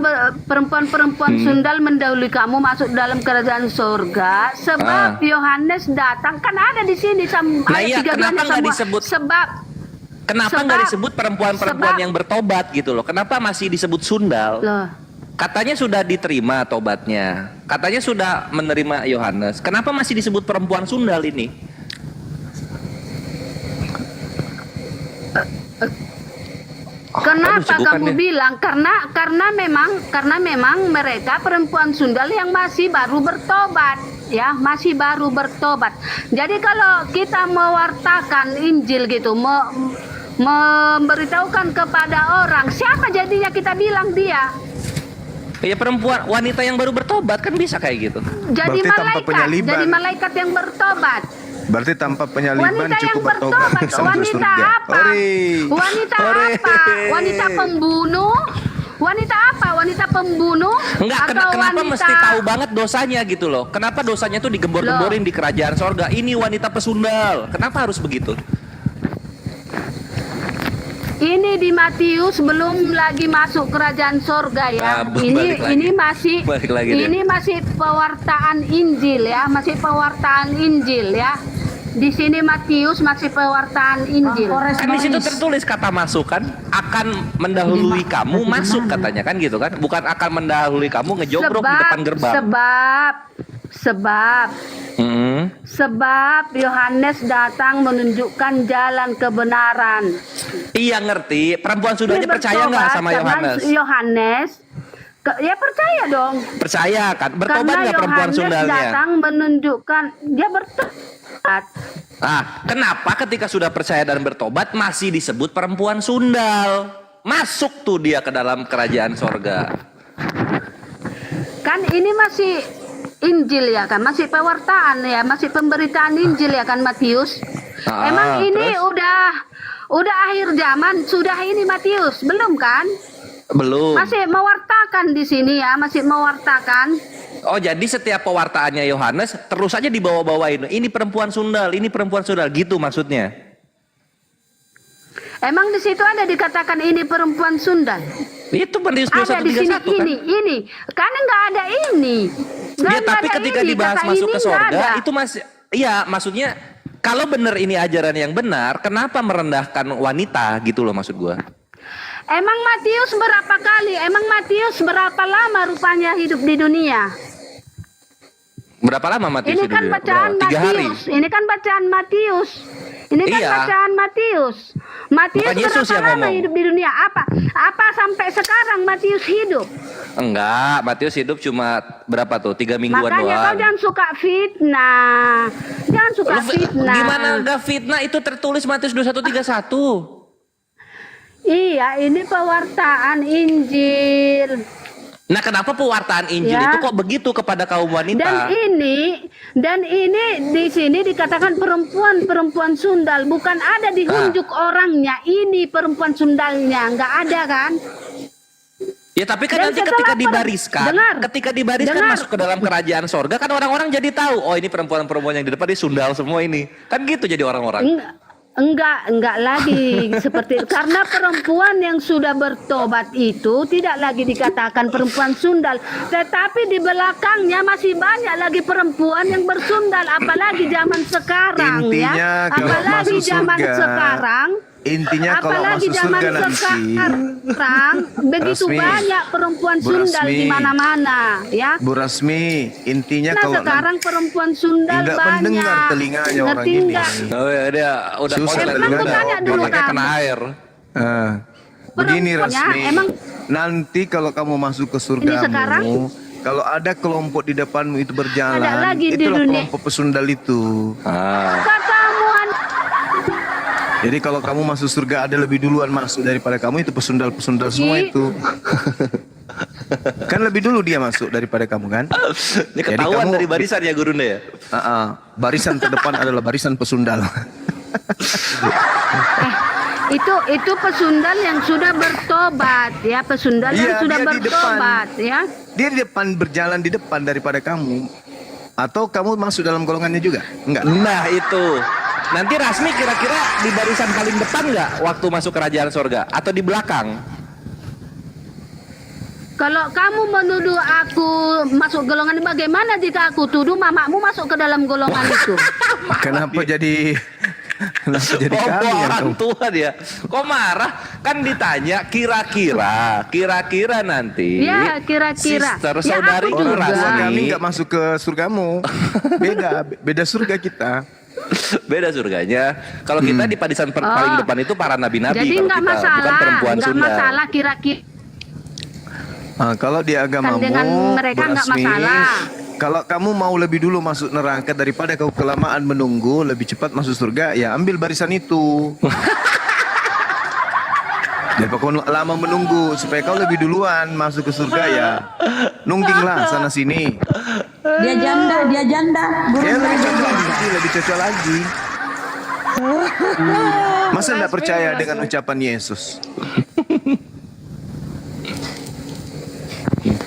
perempuan-perempuan sundal mendahului kamu masuk dalam kerajaan surga sebab Yohanes datang, kan ada di sini Nah iya, kenapa nggak disebut? Kenapa nggak disebut perempuan-perempuan yang bertobat gitu loh? Kenapa masih disebut sundal? Loh. Katanya sudah diterima tobatnya. Katanya sudah menerima Yohanes. Kenapa masih disebut perempuan sundal ini? Kenapa Aduh, kamu bilang? Karena memang mereka perempuan sundal yang masih baru bertobat, ya, masih baru bertobat. Jadi kalau kita mewartakan Injil gitu, memberitahukan kepada orang, siapa jadinya kita bilang dia? Ya perempuan, wanita yang baru bertobat kan bisa kayak gitu. Jadi malaikat yang bertobat. Berarti tanpa penyaliban Wanita yang cukup bertobat bertobat, sampai wanita surga. apa? Wanita apa? Wanita pembunuh? Wanita apa? Wanita pembunuh? Enggak, Atau kenapa wanita... mesti tahu banget dosanya gitu loh? Kenapa dosanya tuh digembor-gemborin di kerajaan sorga? Ini wanita pesundal. Kenapa harus begitu? Ini di Matius belum lagi masuk kerajaan sorga ya. Ini masih pewartaan Injil ya, masih pewartaan Injil ya. Di sini Matius masih pewartaan Injil. Kan di situ tertulis kata masuk kan, akan mendahului kamu masuk katanya kan gitu kan, bukan akan mendahului kamu ngejogrok di depan gerbang. Sebab Yohanes datang menunjukkan jalan kebenaran. Iya ngerti, perempuan sudahnya percaya nggak sama Yohanes? Ya percaya dong. Percaya kan, bertobat nggak perempuan sundalnya? Yohanes datang menunjukkan dia bertobat. Kenapa ketika sudah percaya dan bertobat masih disebut perempuan sundal? Masuk tuh dia ke dalam kerajaan sorga. Kan ini masih Injil ya kan, masih pewartaan ya, masih pemberitaan Injil ya kan Matius. Emang ini udah akhir zaman, sudah ini Matius, belum kan? Belum. Masih mewartakan di sini ya, masih mewartakan. Oh jadi setiap pewartaannya Yohanes terus aja dibawa-bawain. Ini perempuan sundal, ini perempuan sundal gitu maksudnya. Emang di situ ada dikatakan ini perempuan sundal? Itu Matius 21:31 ada di sini kan? Ini. Karena nggak ada ini. Ya tapi ketika dibahas masuk ke sorga itu masih, iya maksudnya kalau benar ini ajaran yang benar, kenapa merendahkan wanita gitu loh maksud gua. Emang Matius berapa kali? Emang Matius berapa lama rupanya hidup di dunia? Berapa lama Matius Ini hidup kan di dunia? bacaan 3 hari. Matius. Ini kan bacaan Matius. Ini kan bacaan Matius. Matius Bukan Yesus berapa yang lama ngomong. hidup di dunia? Apa sampai sekarang Matius hidup? Enggak, Matius hidup cuma berapa tuh? 3 mingguan Makanya doang. kau jangan suka fitnah. Jangan suka fitnah. Gimana enggak fitnah, itu tertulis Matius 21:31. Iya, ini pewartaan Injil. Nah, kenapa pewartaan Injil Ya. itu kok begitu kepada kaum wanita? Dan ini di sini dikatakan perempuan sundal, bukan ada dihunjuk orangnya. Ini perempuan sundalnya, nggak ada kan? Ya tapi kan Dan nanti ketika dibariskan masuk ke dalam kerajaan sorga kan orang-orang jadi tahu, oh ini perempuan-perempuan yang di depan ini sundal semua ini. Kan gitu jadi orang-orang. Enggak lagi seperti itu. Karena perempuan yang sudah bertobat itu tidak lagi dikatakan perempuan sundal, tetapi di belakangnya masih banyak lagi perempuan yang bersundal, apalagi zaman sekarang. Intinya kalau Apalagi masuk zaman surga, sekarang. Intinya kalau Apalagi masuk zaman surga nanti sekarang begitu Rasmi, banyak perempuan Bu sundal Rasmi, di mana-mana, ya. Bu Rasmi, intinya Nah kalau sekarang perempuan sundal tidak banyak. mendengar telinganya orang Ngerti ini. nggak? Oh ya dia udah Susah konslet tadi udah tanya dulu pakai kamu. kena air. Begini Perempuannya Rasmi, emang nanti kalau kamu masuk ke surgamu, sekarang? kalau ada kelompok di depanmu itu berjalan, Ada lagi di itulah dunia. kelompok pesundal itu. Katamu Jadi kalau kamu masuk surga ada lebih duluan masuk daripada kamu, itu pesundal-pesundal semua itu. Kan lebih dulu dia masuk daripada kamu kan? Ini ketahuan dari barisan ya Gurunda ya. Barisan terdepan adalah barisan pesundal. Itu pesundal yang sudah bertobat ya, pesundal yang sudah dia di bertobat depan. ya. Dia di depan, berjalan di depan daripada kamu. Atau kamu masuk dalam golongannya juga? Enggak. Nah itu. Nanti Rasmi kira-kira di barisan paling depan nggak waktu masuk kerajaan surga? Atau di belakang? Kalau kamu menuduh aku masuk golongan, bagaimana jika aku tuduh mamamu masuk ke dalam golongan itu? Kenapa jadi kami yang orang kamu? tua dia. Kok marah? Kan ditanya kira-kira nanti. Ya, kira-kira. Sister Ya, saudari aku Orang juga. tua Rasmi. kami nggak masuk ke surgamu. Beda surga kita. Beda surganya. Kalau kita di barisan paling depan itu para nabi-nabi. Jadi kalau nggak kita, masalah, bukan perempuan nggak Sunda. masalah kira-kira. Kalau di agamamu, Kan dengan mereka nggak Berasmi, masalah. kalau kamu mau lebih dulu masuk neraka daripada kau kelamaan menunggu, lebih cepat masuk surga, ya ambil barisan itu. Daripada kau lama menunggu, supaya kau lebih duluan masuk ke surga ya. Nungginglah sana sini. Dia janda, Guru. Ya lebih cocok lagi. Masa tidak percaya dengan ucapan Yesus?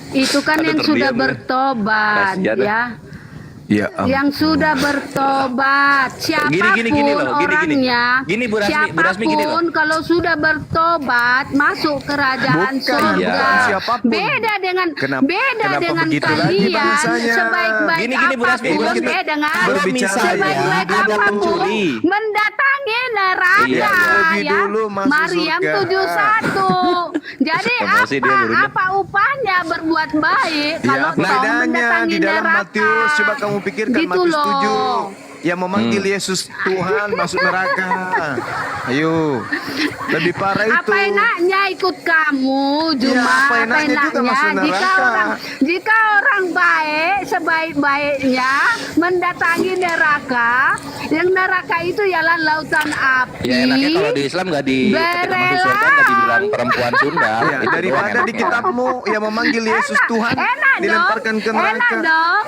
Itu kan yang sudah bertobat Kasihan, ya. Ya Yang sudah bertobat, siapapun Gini loh, gini. orangnya, Gini, Bu Rasmi, gini loh. siapapun kalau sudah bertobat masuk kerajaan Bukan, surga. bukan siapapun. Beda dengan Kenapa begitu lagi kalian, bahasanya? sebaik-baik Gini, Bu Rasmi, apapun, kita dengan berbicara sebaik-baik ya, ada apapun pencuri. mendatangi neraka Iya, lebih ya. dulu masuk Maryam surga. 71. Jadi Emosi dia, gurunya. apa upahnya berbuat baik kalau kau bedanya mendatangi di dalam neraka? Matius, coba kamu pikirkan Gitu Matius loh. 7 yang memanggil Yesus Tuhan masuk neraka. Ayo, lebih parah itu. Apa enaknya ikut kamu, Juma? Ya, apa enaknya juga masuk neraka. Jika orang baik sebaik-baiknya mendatangi neraka, yang neraka itu ialah lautan api. Ya enaknya kalau di Islam nggak ketika masuk surga nggak dibilang perempuan Sunda. Ya, Itu daripada doang di enak. kitabmu yang memanggil Yesus Tuhan Enak dilemparkan ke neraka. Enak dong.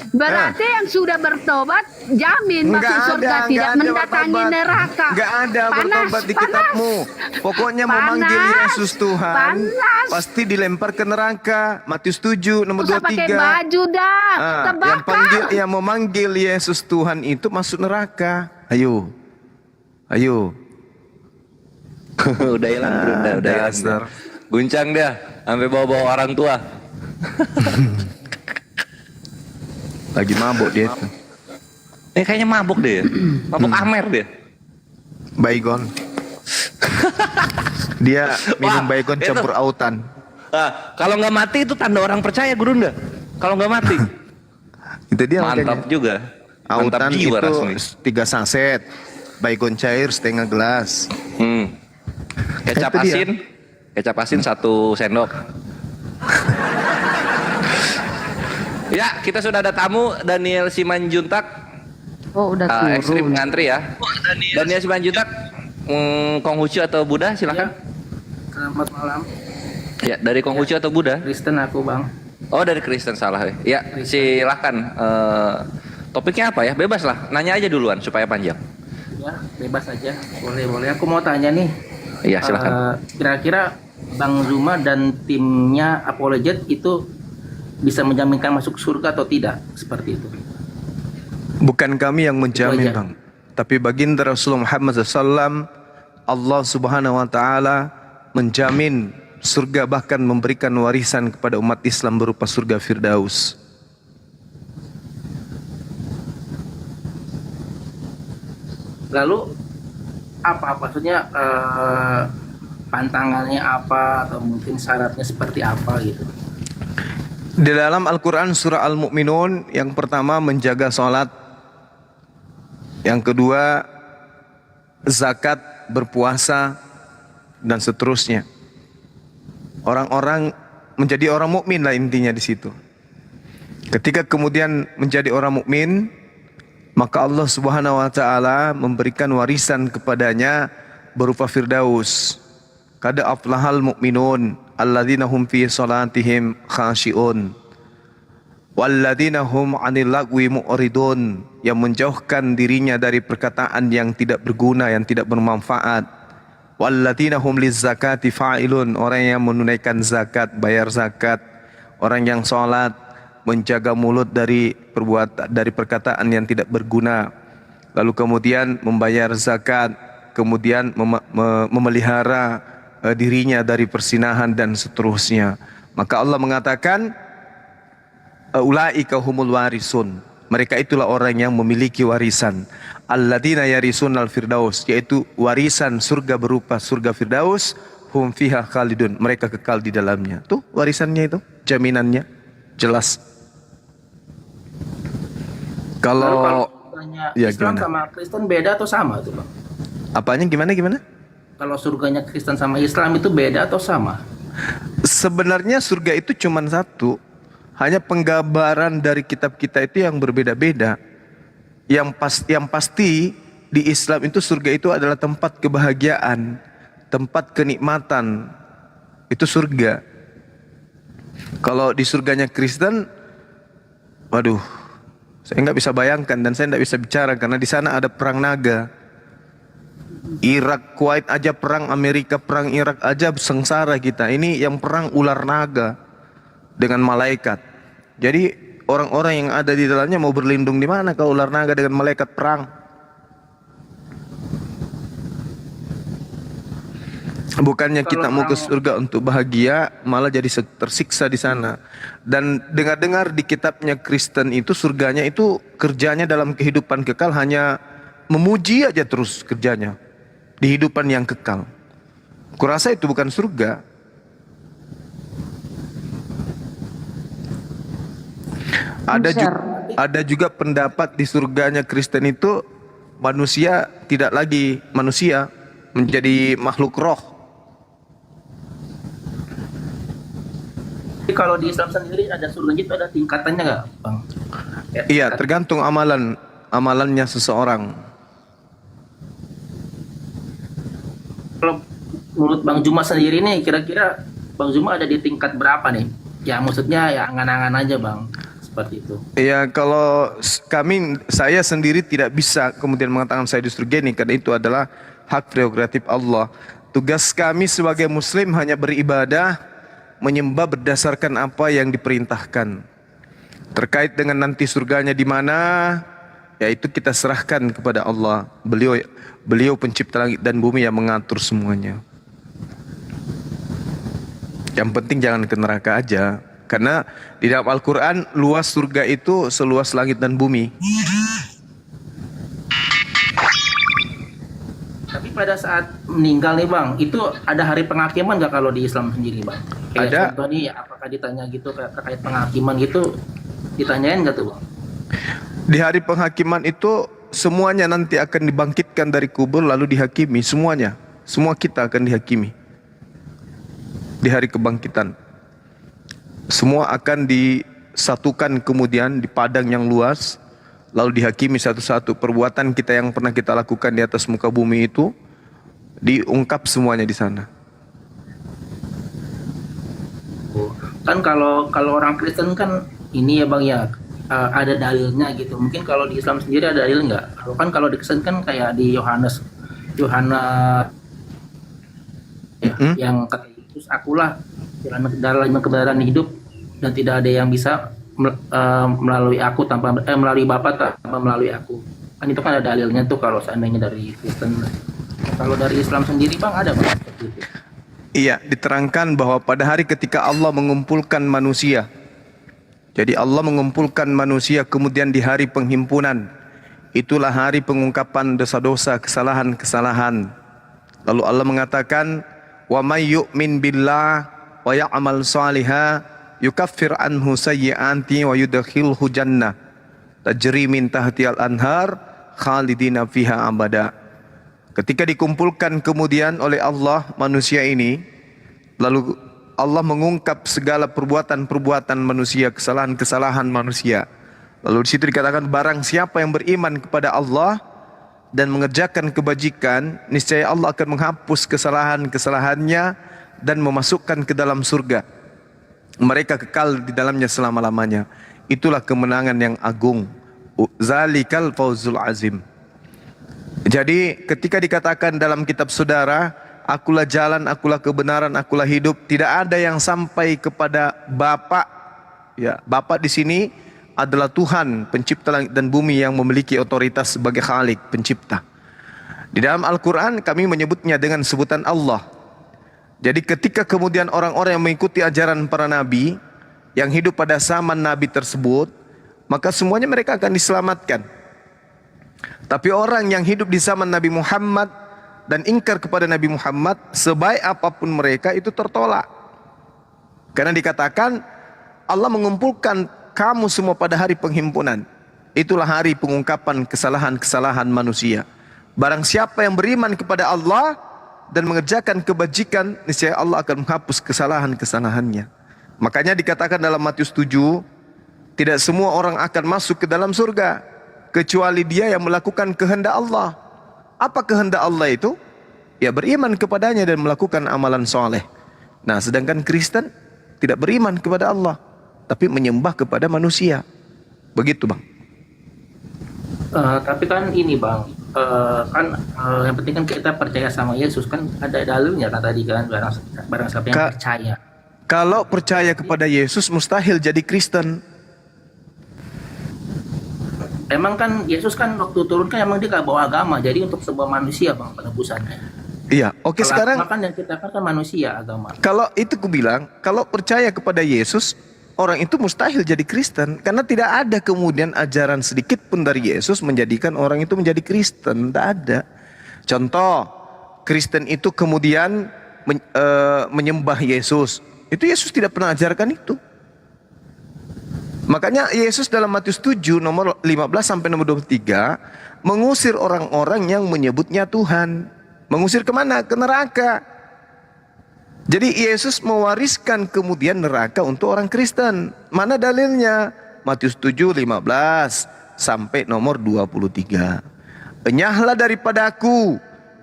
Berarti yang sudah bertobat jamin masuk surga, tidak mendatangi neraka. Enggak ada Panas, bertobat di panas. kitabmu. Pokoknya memanggil Panas, Yesus Tuhan panas. pasti dilempar ke neraka. Matius 7 nomor Usah pakai 23. baju dah, Yang memanggil Yesus Tuhan itu masuk neraka. Ayo. Udah hilang, udah hilang. dasar. Guncang dia, sampai bawa-bawa orang tua. Lagi mabuk dia itu. Kayaknya mabuk deh, mabuk Amer dia. Baygon. Dia minum Wah, baygon itu. campur autan. Kalau nggak mati itu tanda orang percaya, Gurunda. Kalau nggak mati, Itu dia mantap makanya. juga. Mantap Autan jiwa itu Rasmi. 3 saset. Baygon cair setengah gelas. Kecap Itu dia. asin 1 sendok. Ya, kita sudah ada tamu Daniel Simanjuntak. Oh, udah turun. Ekstrim ngantri ya. Daniel Simanjuntak, Konghucu atau Buddha silakan. Selamat malam. Ya, dari Konghucu atau Buddha? Kristen aku, Bang. Oh, dari Kristen salah ya. Ya, silakan. Topiknya apa ya? Bebas lah. Nanya aja duluan supaya panjang. Ya, bebas aja. Boleh. Aku mau tanya nih. Iya, silakan. Kira-kira Bang Zuma dan timnya Apologet itu bisa menjaminkan masuk surga atau tidak? Seperti itu. Bukan kami yang menjamin, Itu aja. Bang. Tapi baginda Rasulullah Muhammad SAW, Allah Subhanahu wa taala menjamin surga, bahkan memberikan warisan kepada umat Islam berupa surga Firdaus. Lalu apa maksudnya pantangannya apa atau mungkin syaratnya seperti apa gitu? Di dalam Al-Quran surah Al-Mu'minun, yang pertama menjaga sholat, yang kedua zakat, berpuasa, dan seterusnya. Orang-orang menjadi orang mukmin lah intinya di situ. Ketika kemudian menjadi orang mukmin, maka Allah Subhanahu wa taala memberikan warisan kepadanya berupa Firdaus. Qad aflahal mu'minun alladzina hum fi salatihim khashi'un walladzina hum 'anil lagwi mu'ridun, yang menjauhkan dirinya dari perkataan yang tidak berguna, yang tidak bermanfaat. Walladzina hum lizzakati fa'ilun, orang yang menunaikan zakat, bayar zakat, orang yang salat, menjaga mulut dari perkataan yang tidak berguna, lalu kemudian membayar zakat, kemudian memelihara dirinya dari persinahan dan seterusnya. Maka Allah mengatakan ulaika humul warisun, mereka itulah orang yang memiliki warisan. Alladzina yarisunal firdaus, yaitu warisan surga berupa surga Firdaus. Hum fiha khalidun, mereka kekal di dalamnya. Tuh warisannya itu, jaminannya jelas. Kalau ya, Islam gimana? sama Kristen beda atau sama tuh Bang? Apanya gimana? Kalau surganya Kristen sama Islam itu beda atau sama? Sebenarnya surga itu cuma satu, hanya penggambaran dari kitab kita itu yang berbeda-beda. Yang pasti di Islam itu surga itu adalah tempat kebahagiaan, tempat kenikmatan, itu surga. Kalau di surganya Kristen, waduh, saya nggak bisa bayangkan dan saya nggak bisa bicara karena di sana ada perang naga. Irak, Kuwait aja perang, Amerika perang, Irak aja sengsara kita. Ini yang perang ular naga dengan malaikat. Jadi orang-orang yang ada di dalamnya mau berlindung di mana kalau ular naga dengan malaikat perang? Bukannya kita mau ke surga untuk bahagia, malah jadi tersiksa di sana. Dan dengar-dengar di kitabnya Kristen itu surganya itu kerjanya dalam kehidupan kekal hanya memuji aja terus kerjanya di kehidupan yang kekal. Kurasa itu bukan surga. Ada juga pendapat di surganya Kristen itu manusia tidak lagi manusia, menjadi makhluk roh. Jadi kalau di Islam sendiri ada surganya itu ada tingkatannya nggak, Bang? Iya, tergantung amalannya seseorang. Kalau menurut Bang Juma sendiri nih, kira-kira Bang Juma ada di tingkat berapa nih? Ya maksudnya ya angan-angan aja Bang, seperti itu. Ya kalau saya sendiri tidak bisa kemudian mengatakan saya di surga ini, karena itu adalah hak prerogatif Allah. Tugas kami sebagai Muslim hanya beribadah, menyembah berdasarkan apa yang diperintahkan. Terkait dengan nanti surganya di mana, yaitu kita serahkan kepada Allah. Beliau pencipta langit dan bumi yang mengatur semuanya. Yang penting jangan ke neraka aja, karena di dalam Al-Quran luas surga itu seluas langit dan bumi. Tapi pada saat meninggal nih Bang, itu ada hari penghakiman nggak kalau di Islam sendiri Bang? Kayak Ada. contoh nih, apakah ditanya gitu terkait penghakiman gitu, ditanyain nggak tuh Bang? Di hari penghakiman itu semuanya nanti akan dibangkitkan dari kubur lalu dihakimi, semuanya. Semua kita akan dihakimi. Di hari kebangkitan. Semua akan disatukan kemudian di padang yang luas, lalu dihakimi satu-satu. Perbuatan kita yang pernah kita lakukan di atas muka bumi itu diungkap semuanya di sana. Kan kalau orang Kristen kan ini ya Bang ya, ada dalilnya gitu. Mungkin kalau di Islam sendiri ada dalil nggak? Kalau di Kristen kan kayak di Yohanes ya, yang kata Yesus, akulah jalan kebenaran hidup dan tidak ada yang bisa melalui aku melalui Bapa tanpa melalui aku. Kan itu kan ada dalilnya tuh kalau seandainya dari Kristen. Kalau dari Islam sendiri Bang ada Bang seperti itu? Iya, diterangkan bahwa pada hari ketika Allah mengumpulkan manusia. Jadi Allah mengumpulkan manusia kemudian di hari penghimpunan. Itulah hari pengungkapan dosa-dosa, kesalahan-kesalahan. Lalu Allah mengatakan, "Wa may yu'min billah wa ya'mal shaliha yukaffir anhu sayyi'ati wa yudkhilhu jannah tajri min tahtihal anhar khalidina fiha abada." Ketika dikumpulkan kemudian oleh Allah manusia ini, lalu Allah mengungkap segala perbuatan-perbuatan manusia, kesalahan-kesalahan manusia. Lalu di situ dikatakan barang siapa yang beriman kepada Allah dan mengerjakan kebajikan, niscaya Allah akan menghapus kesalahan-kesalahannya dan memasukkan ke dalam surga. Mereka kekal di dalamnya selama-lamanya. Itulah kemenangan yang agung. Zalikal fawzul azim. Jadi ketika dikatakan dalam kitab saudara, akulah jalan, akulah kebenaran, akulah hidup, tidak ada yang sampai kepada Bapa. Ya, Bapa di sini adalah Tuhan pencipta langit dan bumi yang memiliki otoritas sebagai Khalik, pencipta. Di dalam Al-Quran kami menyebutnya dengan sebutan Allah. Jadi ketika kemudian orang-orang yang mengikuti ajaran para nabi yang hidup pada zaman nabi tersebut, maka semuanya mereka akan diselamatkan. Tapi orang yang hidup di zaman Nabi Muhammad dan ingkar kepada Nabi Muhammad, sebaik apapun mereka itu tertolak. Karena dikatakan Allah mengumpulkan kamu semua pada hari penghimpunan. Itulah hari pengungkapan kesalahan-kesalahan manusia. Barang siapa yang beriman kepada Allah dan mengerjakan kebajikan, niscaya Allah akan menghapus kesalahan-kesalahannya. Makanya dikatakan dalam Matius 7, tidak semua orang akan masuk ke dalam surga kecuali dia yang melakukan kehendak Allah. Apa kehendak Allah itu? Ya beriman kepadanya dan melakukan amalan soleh. Nah, sedangkan Kristen tidak beriman kepada Allah, tapi menyembah kepada manusia. Begitu, Bang. Tapi kan ini, Bang, yang penting kan kita percaya sama Yesus, kan ada dalilnya kan tadi kan, barang siapa yang percaya. Kalau percaya kepada Yesus mustahil jadi Kristen. Emang kan Yesus kan waktu turun kan emang dia gak bawa agama, jadi untuk sebuah manusia, Bang, penebusannya. Iya, oke. Sekarang kan yang kita kan manusia agama. Kalau itu ku bilang, kalau percaya kepada Yesus, orang itu mustahil jadi Kristen, karena tidak ada kemudian ajaran sedikit pun dari Yesus menjadikan orang itu menjadi Kristen. Tidak ada. Contoh, Kristen itu kemudian menyembah Yesus. Itu Yesus tidak pernah ajarkan itu. Makanya Yesus dalam Matius 7 nomor 15 sampai nomor 23 mengusir orang-orang yang menyebutnya Tuhan. Mengusir kemana? Ke neraka. Jadi Yesus mewariskan kemudian neraka untuk orang Kristen. Mana dalilnya? Matius 7, 15 sampai nomor 23. Enyahlah daripada aku,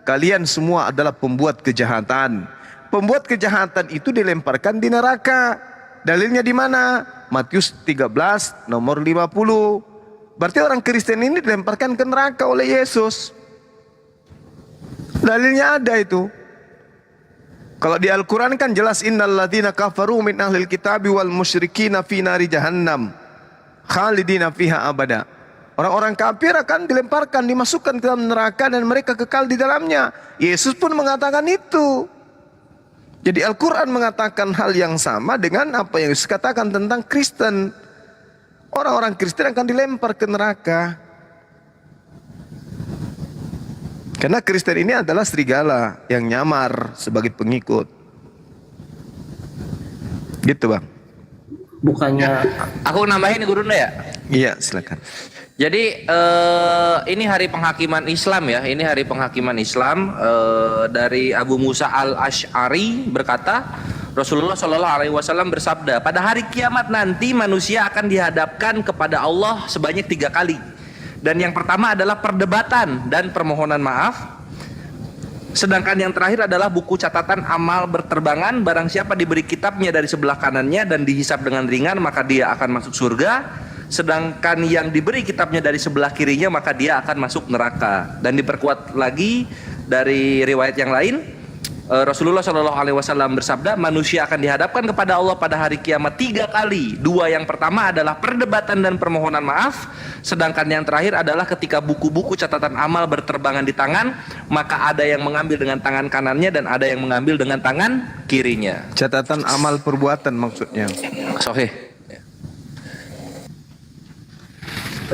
kalian semua adalah pembuat kejahatan. Pembuat kejahatan itu dilemparkan di neraka. Dalilnya di mana? Matius 13 nomor 50. Berarti orang Kristen ini dilemparkan ke neraka oleh Yesus. Dalilnya ada itu. Kalau di Al-Quran kan jelas, innalladzina kafaru min ahlil kitabi wal musyrikina fi nari jahannam khalidina fiha abada. Orang-orang kafir akan dilemparkan, dimasukkan ke dalam neraka dan mereka kekal di dalamnya. Yesus pun mengatakan itu. Jadi Al-Quran mengatakan hal yang sama dengan apa yang Yesus katakan tentang Kristen. Orang-orang Kristen akan dilempar ke neraka. Karena Kristen ini adalah serigala yang nyamar sebagai pengikut. Gitu, Bang. Bukannya Aku nambahin Guru ya? Iya, silakan. Jadi ini hari penghakiman Islam ya. Ini hari penghakiman Islam dari Abu Musa al-Ash'ari berkata, Rasulullah Shallallahu Alaihi Wasallam bersabda, pada hari kiamat nanti manusia akan dihadapkan kepada Allah sebanyak 3 kali. Dan yang pertama adalah perdebatan dan permohonan maaf. Sedangkan yang terakhir adalah buku catatan amal berterbangan. Barang siapa diberi kitabnya dari sebelah kanannya dan dihisap dengan ringan, maka dia akan masuk surga. Sedangkan yang diberi kitabnya dari sebelah kirinya, maka dia akan masuk neraka. Dan diperkuat lagi dari riwayat yang lain, Rasulullah Shallallahu Alaihi Wasallam bersabda, manusia akan dihadapkan kepada Allah pada hari kiamat 3 kali. 2 yang pertama adalah perdebatan dan permohonan maaf. Sedangkan yang terakhir adalah ketika buku-buku catatan amal berterbangan di tangan, maka ada yang mengambil dengan tangan kanannya dan ada yang mengambil dengan tangan kirinya. Catatan amal perbuatan maksudnya. Sahih.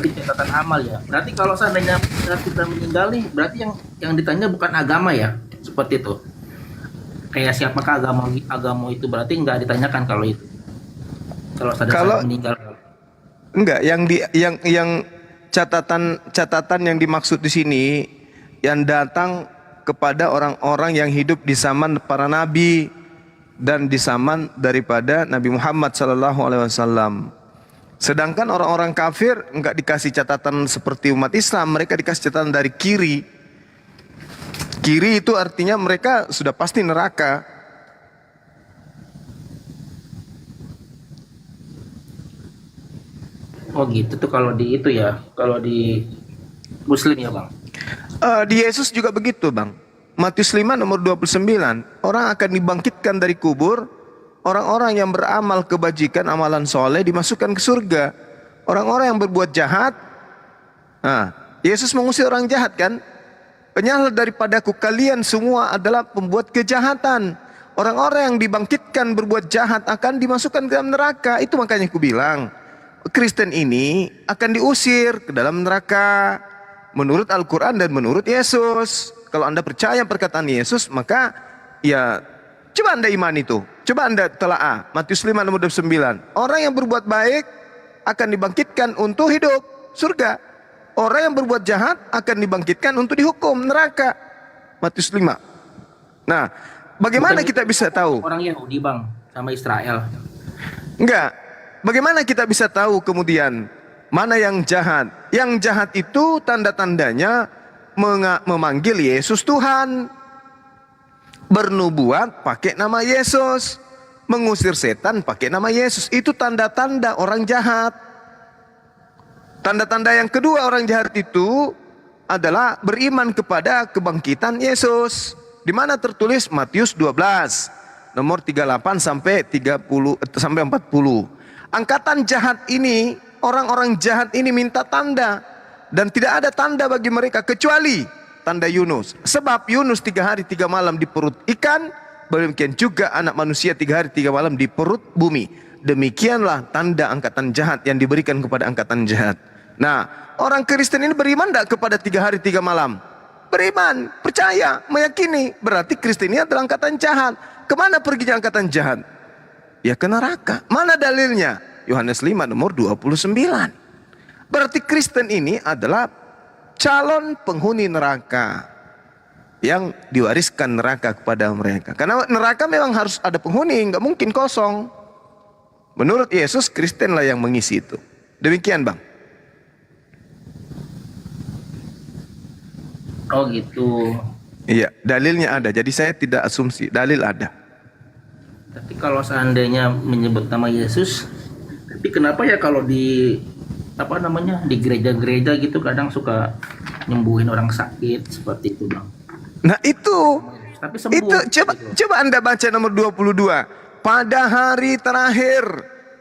tadi catatan amal ya. Berarti kalau seandainya kita meninggal nih, berarti yang ditanya bukan agama ya, seperti itu. Kayak siapakah agama itu, berarti nggak ditanyakan kalau itu. Kalau saya meninggal. Enggak, yang catatan yang dimaksud di sini yang datang kepada orang-orang yang hidup di zaman para nabi dan di zaman daripada Nabi Muhammad sallallahu alaihi wasallam. Sedangkan orang-orang kafir enggak dikasih catatan seperti umat Islam, mereka dikasih catatan dari kiri. Kiri itu artinya mereka sudah pasti neraka. Oh gitu tuh kalau di itu ya, kalau di Muslim ya bang. Di Yesus juga begitu bang. Matius 5 nomor 29. Orang akan dibangkitkan dari kubur. Orang-orang yang beramal kebajikan, amalan soleh dimasukkan ke surga. Orang-orang yang berbuat jahat. Nah, Yesus mengusir orang jahat kan. Penyala daripadaku kalian semua adalah pembuat kejahatan. Orang-orang yang dibangkitkan berbuat jahat akan dimasukkan ke dalam neraka. Itu makanya aku bilang, Kristen ini akan diusir ke dalam neraka menurut Al-Quran dan menurut Yesus. Kalau Anda percaya perkataan Yesus, maka ya coba Anda iman itu. Coba Anda telaah Matius 5 nomor 29. Orang yang berbuat baik akan dibangkitkan untuk hidup surga. Orang yang berbuat jahat akan dibangkitkan untuk dihukum neraka. Matius 5. Nah, bagaimana kita bisa tahu? Orang Yahudi bang sama Israel. Enggak. Bagaimana kita bisa tahu kemudian mana yang jahat? Yang jahat itu tanda-tandanya memanggil Yesus Tuhan, bernubuat pakai nama Yesus, mengusir setan pakai nama Yesus. Itu tanda-tanda orang jahat. Tanda-tanda yang kedua orang jahat itu adalah beriman kepada kebangkitan Yesus. Di mana tertulis Matius 12 nomor 38 sampai 40. Angkatan jahat ini, orang-orang jahat ini minta tanda. Dan tidak ada tanda bagi mereka kecuali tanda Yunus. Sebab Yunus 3 hari 3 malam di perut ikan, demikian juga anak manusia 3 hari 3 malam di perut bumi. Demikianlah tanda angkatan jahat yang diberikan kepada angkatan jahat. Nah, orang Kristen ini beriman tidak kepada 3 hari 3 malam? Beriman, percaya, meyakini. Berarti Kristen ini adalah angkatan jahat. Kemana perginya angkatan jahat? Ya ke neraka. Mana dalilnya? Yohanes 5 nomor 29. Berarti Kristen ini adalah calon penghuni neraka yang diwariskan neraka kepada mereka. Karena neraka memang harus ada penghuni, nggak mungkin kosong. Menurut Yesus, Kristenlah yang mengisi itu. Demikian bang. Oh gitu. Iya, dalilnya ada. Jadi saya tidak asumsi, dalil ada. Tapi kalau seandainya menyebut nama Yesus, tapi kenapa ya kalau di apa namanya di gereja-gereja gitu kadang suka nyembuhin orang sakit seperti itu bang? Nah itu, tapi sembuh. Itu coba Anda baca nomor 22. Pada hari terakhir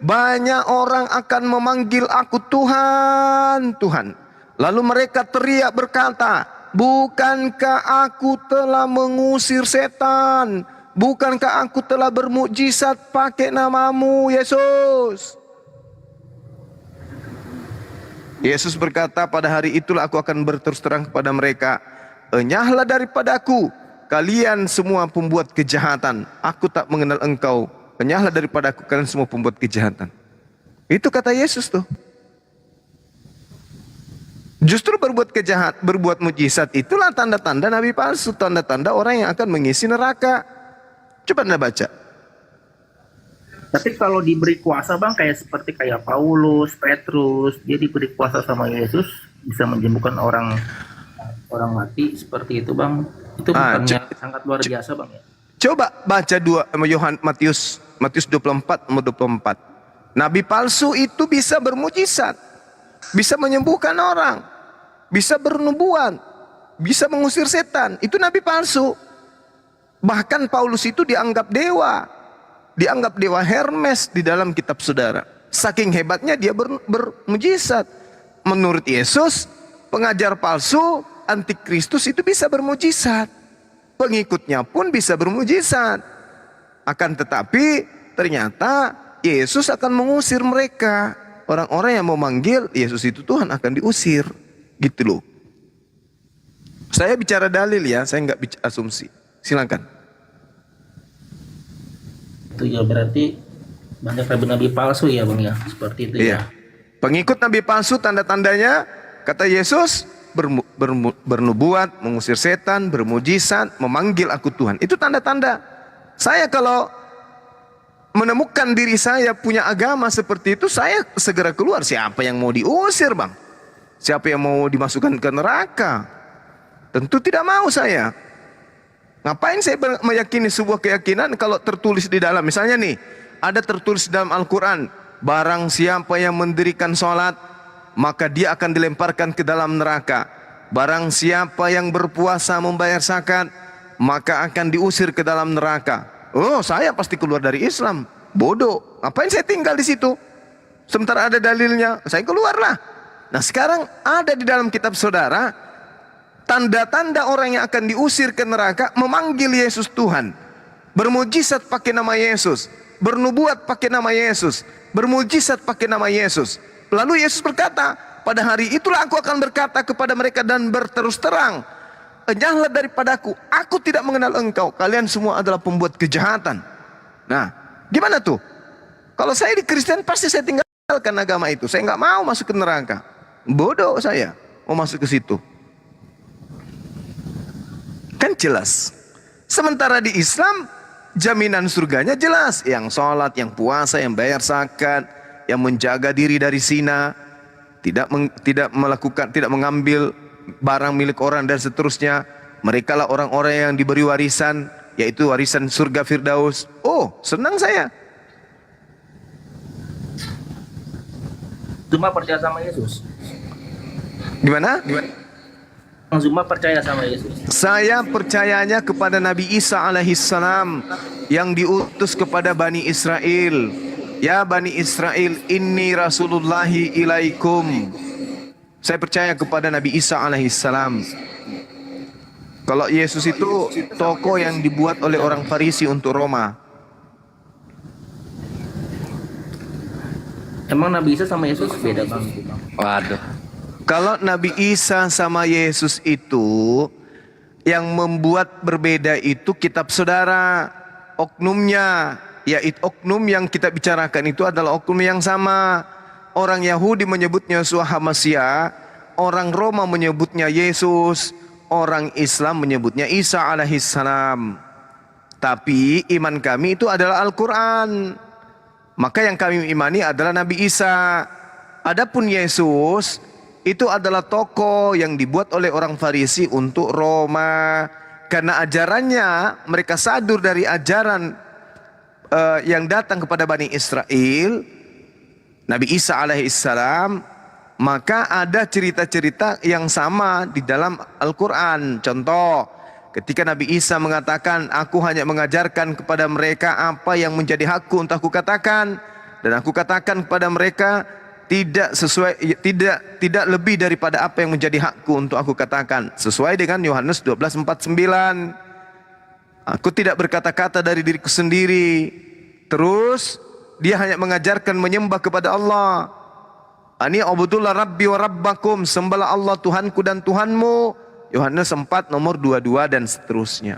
banyak orang akan memanggil aku Tuhan, Tuhan. Lalu mereka teriak berkata, bukankah aku telah mengusir setan? Bukankah aku telah bermukjizat pakai namamu, Yesus? Yesus berkata, pada hari itulah aku akan berterus terang kepada mereka, enyahlah daripadaku, kalian semua pembuat kejahatan. Aku tak mengenal engkau. Enyahlah daripadaku, kalian semua pembuat kejahatan. Itu kata Yesus tuh. Justru berbuat kejahat, berbuat mukjizat itulah tanda-tanda nabi palsu, tanda-tanda orang yang akan mengisi neraka. Coba Anda baca. Tapi kalau diberi kuasa bang, kayak Paulus, Petrus, dia diberi kuasa sama Yesus bisa menyembuhkan orang mati seperti itu bang. Itu bukannya sangat luar biasa bang ya? Coba baca Matius 24 nomor 24. Nabi palsu itu bisa bermujizat, bisa menyembuhkan orang, bisa bernubuat, bisa mengusir setan. Itu nabi palsu. Bahkan Paulus itu dianggap dewa Hermes di dalam kitab saudara. Saking hebatnya dia bermujizat. Menurut Yesus, pengajar palsu, antikristus itu bisa bermujizat. Pengikutnya pun bisa bermujizat. Akan tetapi ternyata Yesus akan mengusir mereka. Orang-orang yang memanggil Yesus itu Tuhan akan diusir. Gitu loh. Saya bicara dalil ya, saya nggak bicara asumsi. Silakan. Itu ya berarti banyak nabi palsu ya bang ya, seperti itu ya. Pengikut nabi palsu tanda-tandanya kata Yesus bernubuat, mengusir setan, bermujizat, memanggil aku Tuhan. Itu tanda-tanda. Saya kalau menemukan diri saya punya agama seperti itu, saya segera keluar. Siapa yang mau diusir, Bang? Siapa yang mau dimasukkan ke neraka? Tentu tidak mau saya. Ngapain saya meyakini sebuah keyakinan kalau tertulis di dalam, misalnya nih, ada tertulis dalam Al-Quran, barang siapa yang mendirikan sholat, maka dia akan dilemparkan ke dalam neraka. Barang siapa yang berpuasa membayar zakat, maka akan diusir ke dalam neraka. Oh, saya pasti keluar dari Islam. Bodoh. Ngapain saya tinggal di situ? Sementara ada dalilnya, saya keluarlah. Nah, sekarang ada di dalam kitab saudara tanda-tanda orang yang akan diusir ke neraka memanggil Yesus Tuhan, bermujizat pakai nama Yesus, bernubuat pakai nama Yesus, bermujizat pakai nama Yesus. Lalu Yesus berkata, pada hari itulah aku akan berkata kepada mereka dan berterus terang, enyahlah daripadaku, aku tidak mengenal engkau, kalian semua adalah pembuat kejahatan. Nah, gimana tuh? Kalau saya di Kristen pasti saya tinggalkan agama itu, saya nggak mau masuk ke neraka. Bodoh saya mau masuk ke situ. Kan jelas. Sementara di Islam jaminan surganya jelas, yang sholat, yang puasa, yang bayar zakat, yang menjaga diri dari zina, tidak mengambil barang milik orang dan seterusnya. Mereka lah orang-orang yang diberi warisan, yaitu warisan surga Firdaus. Oh, senang saya. Zuma percaya sama Yesus. Gimana? Zuma percaya sama Yesus. Saya percayanya kepada Nabi Isa alaihissalam yang diutus kepada Bani Israel. Ya Bani Israel, inni rasulullahi ilaikum. Saya percaya kepada Nabi Isa alaihissalam. Kalau Yesus itu tokoh yang dibuat oleh orang Farisi untuk Roma. Emang Nabi Isa sama Yesus beda, Bang? Waduh. Kalau Nabi Isa sama Yesus itu yang membuat berbeda itu kitab saudara, oknumnya, yaitu oknum yang kita bicarakan itu adalah oknum yang sama. Orang Yahudi menyebutnya Yeshua HaMasyiah, orang Roma menyebutnya Yesus, orang Islam menyebutnya Isa alaihissalam. Tapi iman kami itu adalah Al-Quran. Maka yang kami imani adalah Nabi Isa. Adapun Yesus itu adalah tokoh yang dibuat oleh orang Farisi untuk Roma. Karena ajarannya, mereka sadur dari ajaran yang datang kepada Bani Israel, Nabi Isa alaihissalam, maka ada cerita-cerita yang sama di dalam Al-Quran. Contoh, ketika Nabi Isa mengatakan, aku hanya mengajarkan kepada mereka apa yang menjadi hakku untuk aku katakan, dan aku katakan kepada mereka tidak lebih daripada apa yang menjadi hakku untuk aku katakan, sesuai dengan Yohanes 12:49. Aku tidak berkata-kata dari diriku sendiri. Terus dia hanya mengajarkan menyembah kepada Allah. Ani abudullah rabbi wa rabbakum, sembahlah Allah Tuhanku dan Tuhanmu. Yohanes 4 nomor 22 dan seterusnya.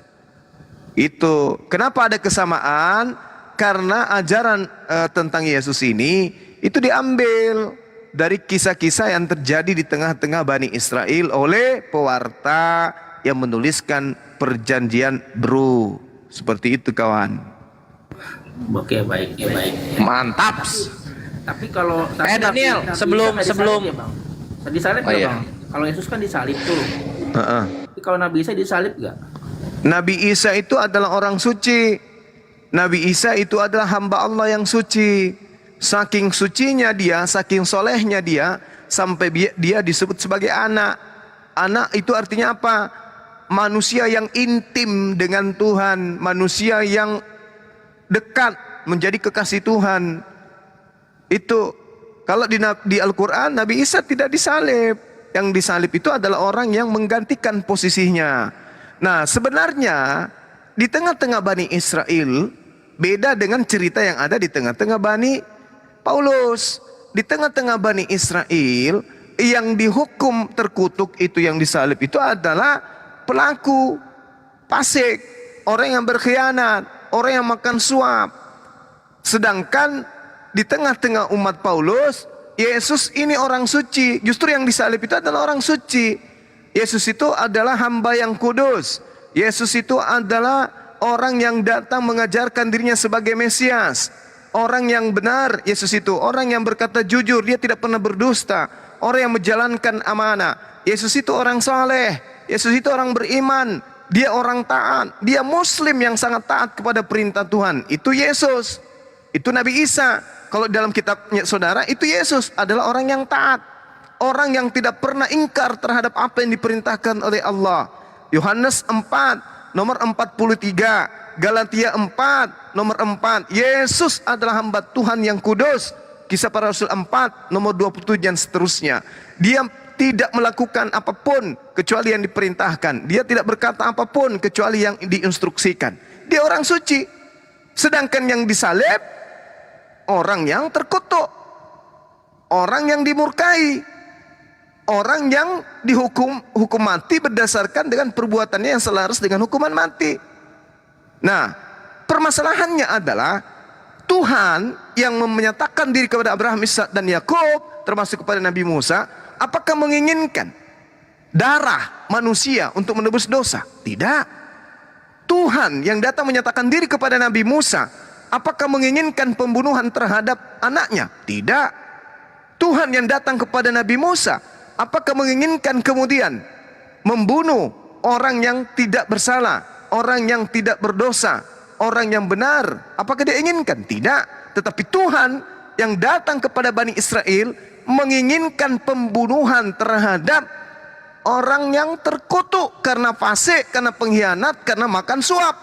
Itu kenapa ada kesamaan? Karena ajaran tentang Yesus ini itu diambil dari kisah-kisah yang terjadi di tengah-tengah Bani Israel oleh pewarta yang menuliskan perjanjian baru. Seperti itu kawan. Oke, baik. Mantap. Tapi kalau Daniel, Nabi sebelum Isa nggak disalib Oh, nggak, iya. Bang? Kalau Yesus kan disalib tuh. Tapi kalau Nabi Isa disalib nggak? Nabi Isa itu adalah orang suci. Nabi Isa itu adalah hamba Allah yang suci. Saking sucinya dia, saking solehnya dia, sampai dia disebut sebagai anak. Anak itu artinya apa? Manusia yang intim dengan Tuhan, manusia yang dekat, menjadi kekasih Tuhan. Itu kalau di Al-Quran Nabi Isa tidak disalib. Yang disalib itu adalah orang yang menggantikan posisinya. Nah, sebenarnya di tengah-tengah Bani Israel beda dengan cerita yang ada di tengah-tengah Bani Paulus. Di tengah-tengah Bani Israel yang dihukum terkutuk itu, yang disalib itu adalah pelaku fasik, orang yang berkhianat, orang yang makan suap. Sedangkan di tengah-tengah umat Paulus, Yesus ini orang suci. Justru yang disalib itu adalah orang suci. Yesus itu adalah hamba yang kudus. Yesus itu adalah orang yang datang mengajarkan dirinya sebagai Mesias. Orang yang benar, Yesus itu. Orang yang berkata jujur, dia tidak pernah berdusta. Orang yang menjalankan amanah. Yesus itu orang saleh. Yesus itu orang beriman. Dia orang taat. Dia Muslim yang sangat taat kepada perintah Tuhan. Itu Yesus. Itu Nabi Isa. Kalau dalam kitabnya saudara, itu Yesus adalah orang yang taat. Orang yang tidak pernah ingkar terhadap apa yang diperintahkan oleh Allah. Yohanes 4, nomor 43. Galatia 4, nomor 4. Yesus adalah hamba Tuhan yang kudus. Kisah para Rasul 4, nomor 27 dan seterusnya. Dia tidak melakukan apapun kecuali yang diperintahkan. Dia tidak berkata apapun kecuali yang diinstruksikan. Dia orang suci. Sedangkan yang disalib, orang yang terkutuk, orang yang dimurkai, orang yang hukum mati berdasarkan dengan perbuatannya yang selaras dengan hukuman mati. Nah, permasalahannya adalah Tuhan yang menyatakan diri kepada Abraham, Ishak dan Yakub, termasuk kepada Nabi Musa, apakah menginginkan darah manusia untuk menebus dosa? Tidak. Tuhan yang datang menyatakan diri kepada Nabi Musa, apakah menginginkan pembunuhan terhadap anaknya? Tidak. Tuhan yang datang kepada Nabi Musa, apakah menginginkan kemudian membunuh orang yang tidak bersalah, orang yang tidak berdosa, orang yang benar? Apakah dia inginkan? Tidak. Tetapi Tuhan yang datang kepada Bani Israel menginginkan pembunuhan terhadap orang yang terkutuk karena fasik, karena pengkhianat, karena makan suap.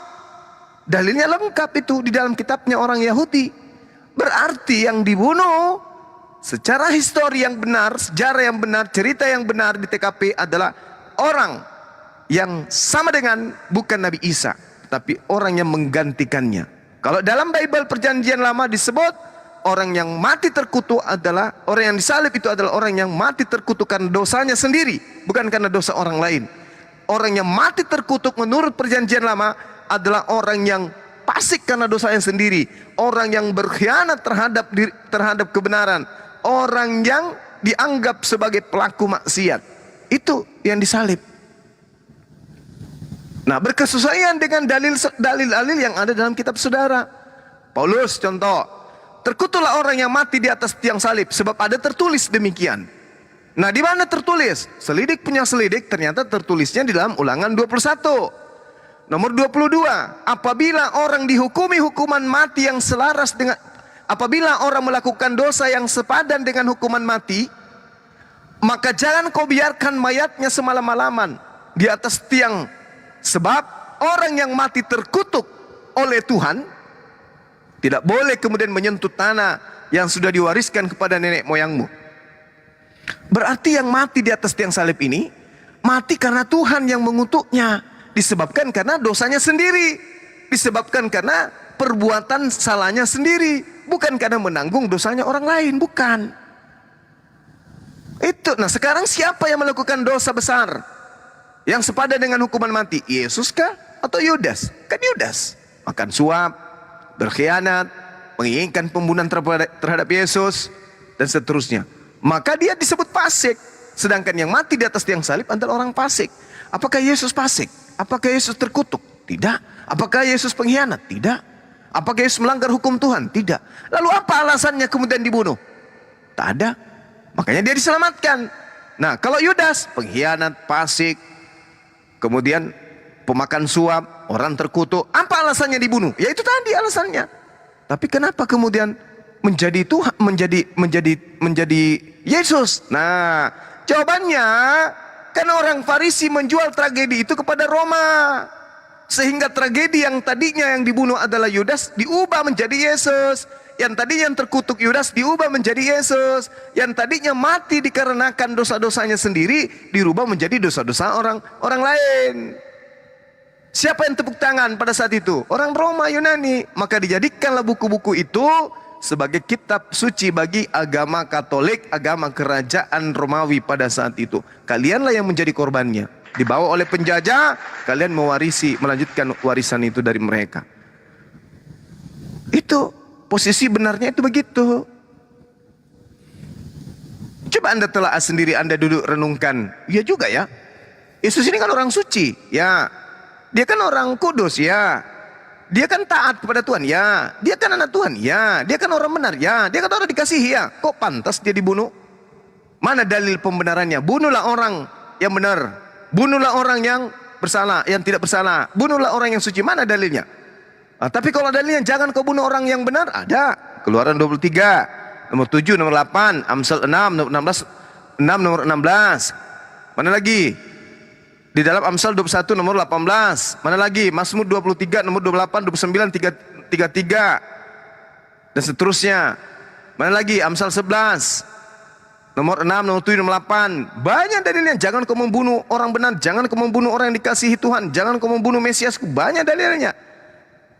Dalilnya lengkap itu di dalam kitabnya orang Yahudi. Berarti yang dibunuh secara histori yang benar, sejarah yang benar, cerita yang benar di TKP adalah orang yang sama dengan bukan Nabi Isa, tapi orang yang menggantikannya. Kalau dalam Bible Perjanjian Lama disebut orang yang mati terkutuk adalah orang yang disalib, itu adalah orang yang mati terkutuk karena dosanya sendiri, bukan karena dosa orang lain. Orang yang mati terkutuk menurut Perjanjian Lama adalah orang yang fasik karena dosanya sendiri, orang yang berkhianat terhadap kebenaran, orang yang dianggap sebagai pelaku maksiat. Itu yang disalib. Nah, berkesesuaian dengan dalil-dalil yang ada dalam kitab saudara. Paulus contoh, terkutuklah orang yang mati di atas tiang salib, sebab ada tertulis demikian. Nah, di mana tertulis? Selidik punya selidik, ternyata tertulisnya di dalam Ulangan 21. Nomor 22, apabila orang dihukumi hukuman mati yang selaras dengan, apabila orang melakukan dosa yang sepadan dengan hukuman mati, maka jangan kau biarkan mayatnya semalam-malaman di atas tiang. Sebab orang yang mati terkutuk oleh Tuhan tidak boleh kemudian menyentuh tanah yang sudah diwariskan kepada nenek moyangmu. Berarti yang mati di atas tiang salib ini mati karena Tuhan yang mengutuknya, disebabkan karena dosanya sendiri, disebabkan karena perbuatan salahnya sendiri, bukan karena menanggung dosanya orang lain, bukan. Itu. Nah, sekarang siapa yang melakukan dosa besar yang sepadan dengan hukuman mati? Yesus kah atau Yudas? Kan Yudas makan suap, berkhianat, menginginkan pembunuhan terhadap Yesus dan seterusnya. Maka dia disebut fasik. Sedangkan yang mati di atas tiang salib adalah orang fasik. Apakah Yesus fasik? Apakah Yesus terkutuk? Tidak. Apakah Yesus pengkhianat? Tidak. Apakah Yesus melanggar hukum Tuhan? Tidak. Lalu apa alasannya kemudian dibunuh? Tak ada. Makanya dia diselamatkan. Nah, kalau Yudas pengkhianat, fasik, kemudian pemakan suap, orang terkutuk, apa alasannya dibunuh? Ya itu tadi alasannya. Tapi kenapa kemudian menjadi Tuhan, menjadi Yesus? Nah, jawabannya karena orang Farisi menjual tragedi itu kepada Roma, sehingga tragedi yang tadinya yang dibunuh adalah Yudas diubah menjadi Yesus. Yang tadinya yang terkutuk Yudas diubah menjadi Yesus. Yang tadinya mati dikarenakan dosa-dosanya sendiri dirubah menjadi dosa-dosa orang lain. Siapa yang tepuk tangan pada saat itu? Orang Roma, Yunani. Maka dijadikanlah buku-buku itu sebagai kitab suci bagi agama Katolik, agama kerajaan Romawi pada saat itu. Kalianlah yang menjadi korbannya. Dibawa oleh penjajah, kalian melanjutkan warisan itu dari mereka. Itu posisi benarnya itu begitu. Coba Anda telah sendiri, Anda duduk renungkan. Ya juga ya. Yesus ini kan orang suci, ya. Dia kan orang kudus, ya. Dia kan taat kepada Tuhan, ya. Dia kan anak Tuhan, ya. Dia kan orang benar, ya. Dia kan orang dikasihi, ya. Kok pantas dia dibunuh? Mana dalil pembenarannya? Bunuhlah orang yang benar. Bunuhlah orang yang bersalah, yang tidak bersalah. Bunuhlah orang yang suci. Mana dalilnya? Tapi kalau dalilnya jangan kau bunuh orang yang benar, ada. Keluaran 23, nomor 7, nomor 8, Amsal 6, nomor 16, 6, nomor 16. Mana lagi? Di dalam Amsal 21 nomor 18. Mana lagi? Mazmur 23 nomor 28, 29, 33 dan seterusnya. Mana lagi? Amsal 11 nomor 6, nomor 7, nomor 8. Banyak dalilnya. Jangan kau membunuh orang benar, jangan kau membunuh orang yang dikasihi Tuhan, jangan kau membunuh Mesiasku. Banyak dalilnya.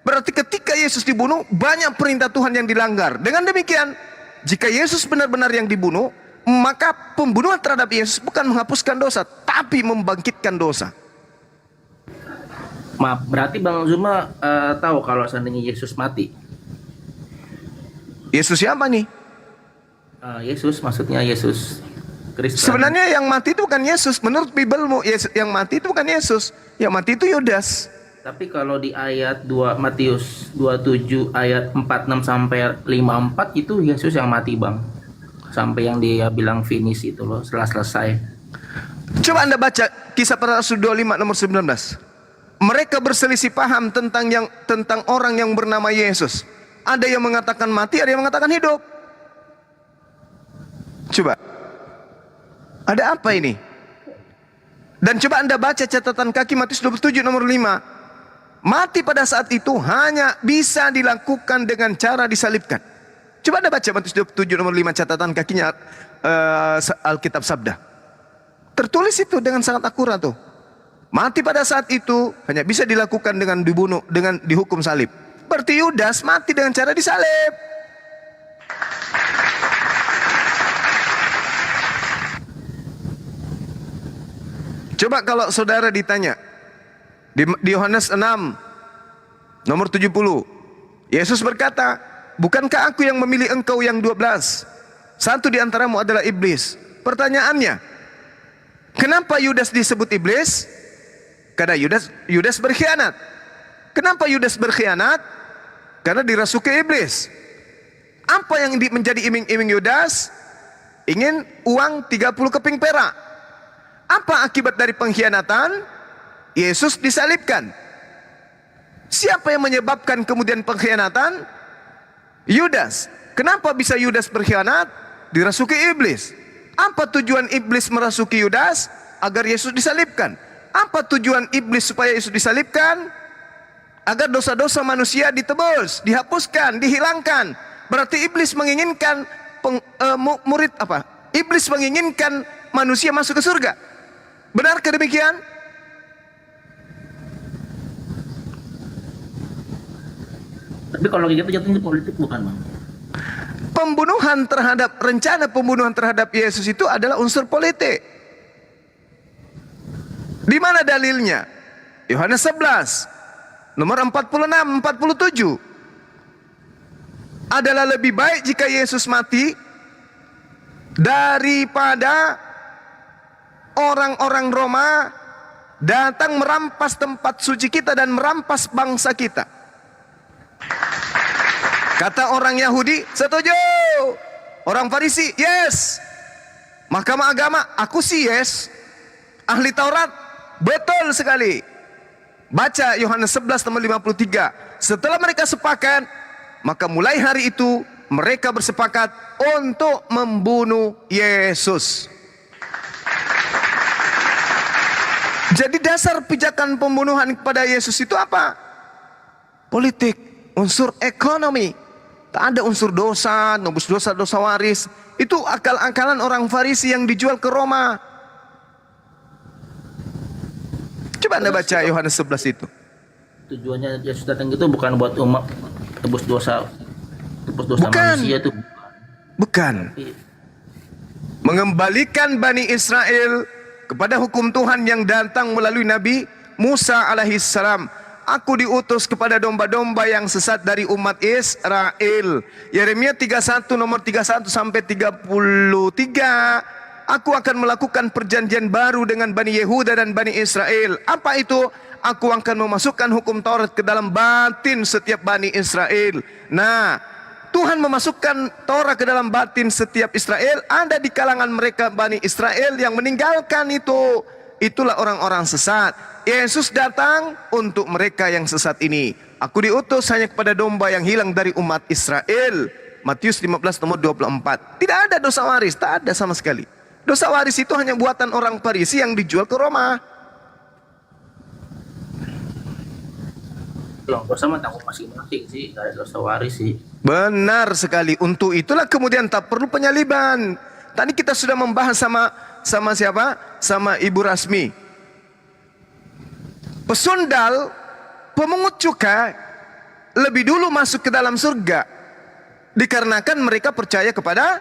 Berarti ketika Yesus dibunuh, banyak perintah Tuhan yang dilanggar. Dengan demikian, jika Yesus benar-benar yang dibunuh, maka pembunuhan terhadap Yesus bukan menghapuskan dosa, tapi membangkitkan dosa. Maaf, berarti Bang Zuma tahu kalau seandainya Yesus mati. Yesus siapa nih? Yesus, maksudnya Yesus Kristus. Sebenarnya yang mati itu bukan Yesus. Menurut Bibelmu, yang mati itu bukan Yesus. Yang mati itu Yudas. Tapi kalau di ayat 2 Matius 27 ayat 46 sampai 54 itu Yesus yang mati, Bang. Sampai yang dia bilang finish itu loh, setelah selesai. Coba Anda baca Kisah Para Rasul 25 nomor 19. Mereka berselisih paham tentang orang yang bernama Yesus. Ada yang mengatakan mati, ada yang mengatakan hidup. Coba. Ada apa ini? Dan coba Anda baca catatan kaki Matius 27 nomor 5. Mati pada saat itu hanya bisa dilakukan dengan cara disalibkan. Coba Anda baca Matius 27 nomor 5 catatan kakinya Alkitab Sabda. Tertulis itu dengan sangat akurat tuh. Mati pada saat itu hanya bisa dilakukan dengan dibunuh, dengan dihukum salib. Berarti Yudas mati dengan cara disalib. Coba kalau saudara ditanya di Yohanes 6 nomor 70, Yesus berkata, bukankah aku yang memilih engkau yang 12? Satu di antaramu adalah iblis. Pertanyaannya, kenapa Yudas disebut iblis? Karena Yudas berkhianat. Kenapa Yudas berkhianat? Karena dirasuki iblis. Apa yang menjadi iming-iming Yudas? Ingin uang 30 keping perak. Apa akibat dari pengkhianatan? Yesus disalibkan. Siapa yang menyebabkan kemudian pengkhianatan? Yudas. Kenapa bisa Yudas berkhianat? Dirasuki iblis. Apa tujuan iblis merasuki Yudas? Agar Yesus disalibkan. Apa tujuan iblis supaya Yesus disalibkan? Agar dosa-dosa manusia ditebus, dihapuskan, dihilangkan. Berarti iblis menginginkan murid apa? Iblis menginginkan manusia masuk ke surga. Benarkah demikian? Tapi kalau gitu jatuhnya politik bukan, Bang? Rencana pembunuhan terhadap Yesus itu adalah unsur politik. Di mana dalilnya? Yohanes 11 nomor 46, 47. Adalah lebih baik jika Yesus mati daripada orang-orang Roma datang merampas tempat suci kita dan merampas bangsa kita. Kata orang Yahudi, setuju. Orang Farisi, yes. Mahkamah agama, aku sih yes. Ahli Taurat, betul sekali. Baca Yohanes 11 nomor 53. Setelah mereka sepakat, maka mulai hari itu mereka bersepakat untuk membunuh Yesus. Jadi dasar pijakan pembunuhan kepada Yesus itu apa? Politik, unsur ekonomi. Tak ada unsur dosa, nobus dosa waris. Itu akal-akalan orang Farisi yang dijual ke Roma. Coba Anda baca Yohanes 11 itu. Tujuannya Yesus datang itu bukan buat umat tebus dosa bukan. Manusia itu. Bukan. Mengembalikan Bani Israel kepada hukum Tuhan yang datang melalui Nabi Musa alaihissalam. Aku diutus kepada domba-domba yang sesat dari umat Israel. Yeremia 31 nomor 31 sampai 33. aku akan melakukan perjanjian baru dengan Bani Yehuda dan Bani Israel. Apa itu? Aku akan memasukkan hukum Taurat ke dalam batin setiap Bani Israel. Nah, Tuhan memasukkan Taurat ke dalam batin setiap Israel. Ada di kalangan mereka Bani Israel yang meninggalkan itu. Itulah orang-orang sesat. Yesus datang untuk mereka yang sesat ini. Aku diutus hanya kepada domba yang hilang dari umat Israel. Matius 15 nomor 24. Tidak ada dosa waris, tak ada sama sekali. Dosa waris itu hanya buatan orang Farisi yang dijual ke Roma. Kalau dosa mah tanggung masing-masing sih, gak ada dosa waris sih. Benar sekali. Untuk itulah kemudian tak perlu penyaliban. Tadi kita sudah membahas sama siapa? Sama Ibu Rasmi. Pesundal, pemungut cukai lebih dulu masuk ke dalam surga dikarenakan mereka percaya kepada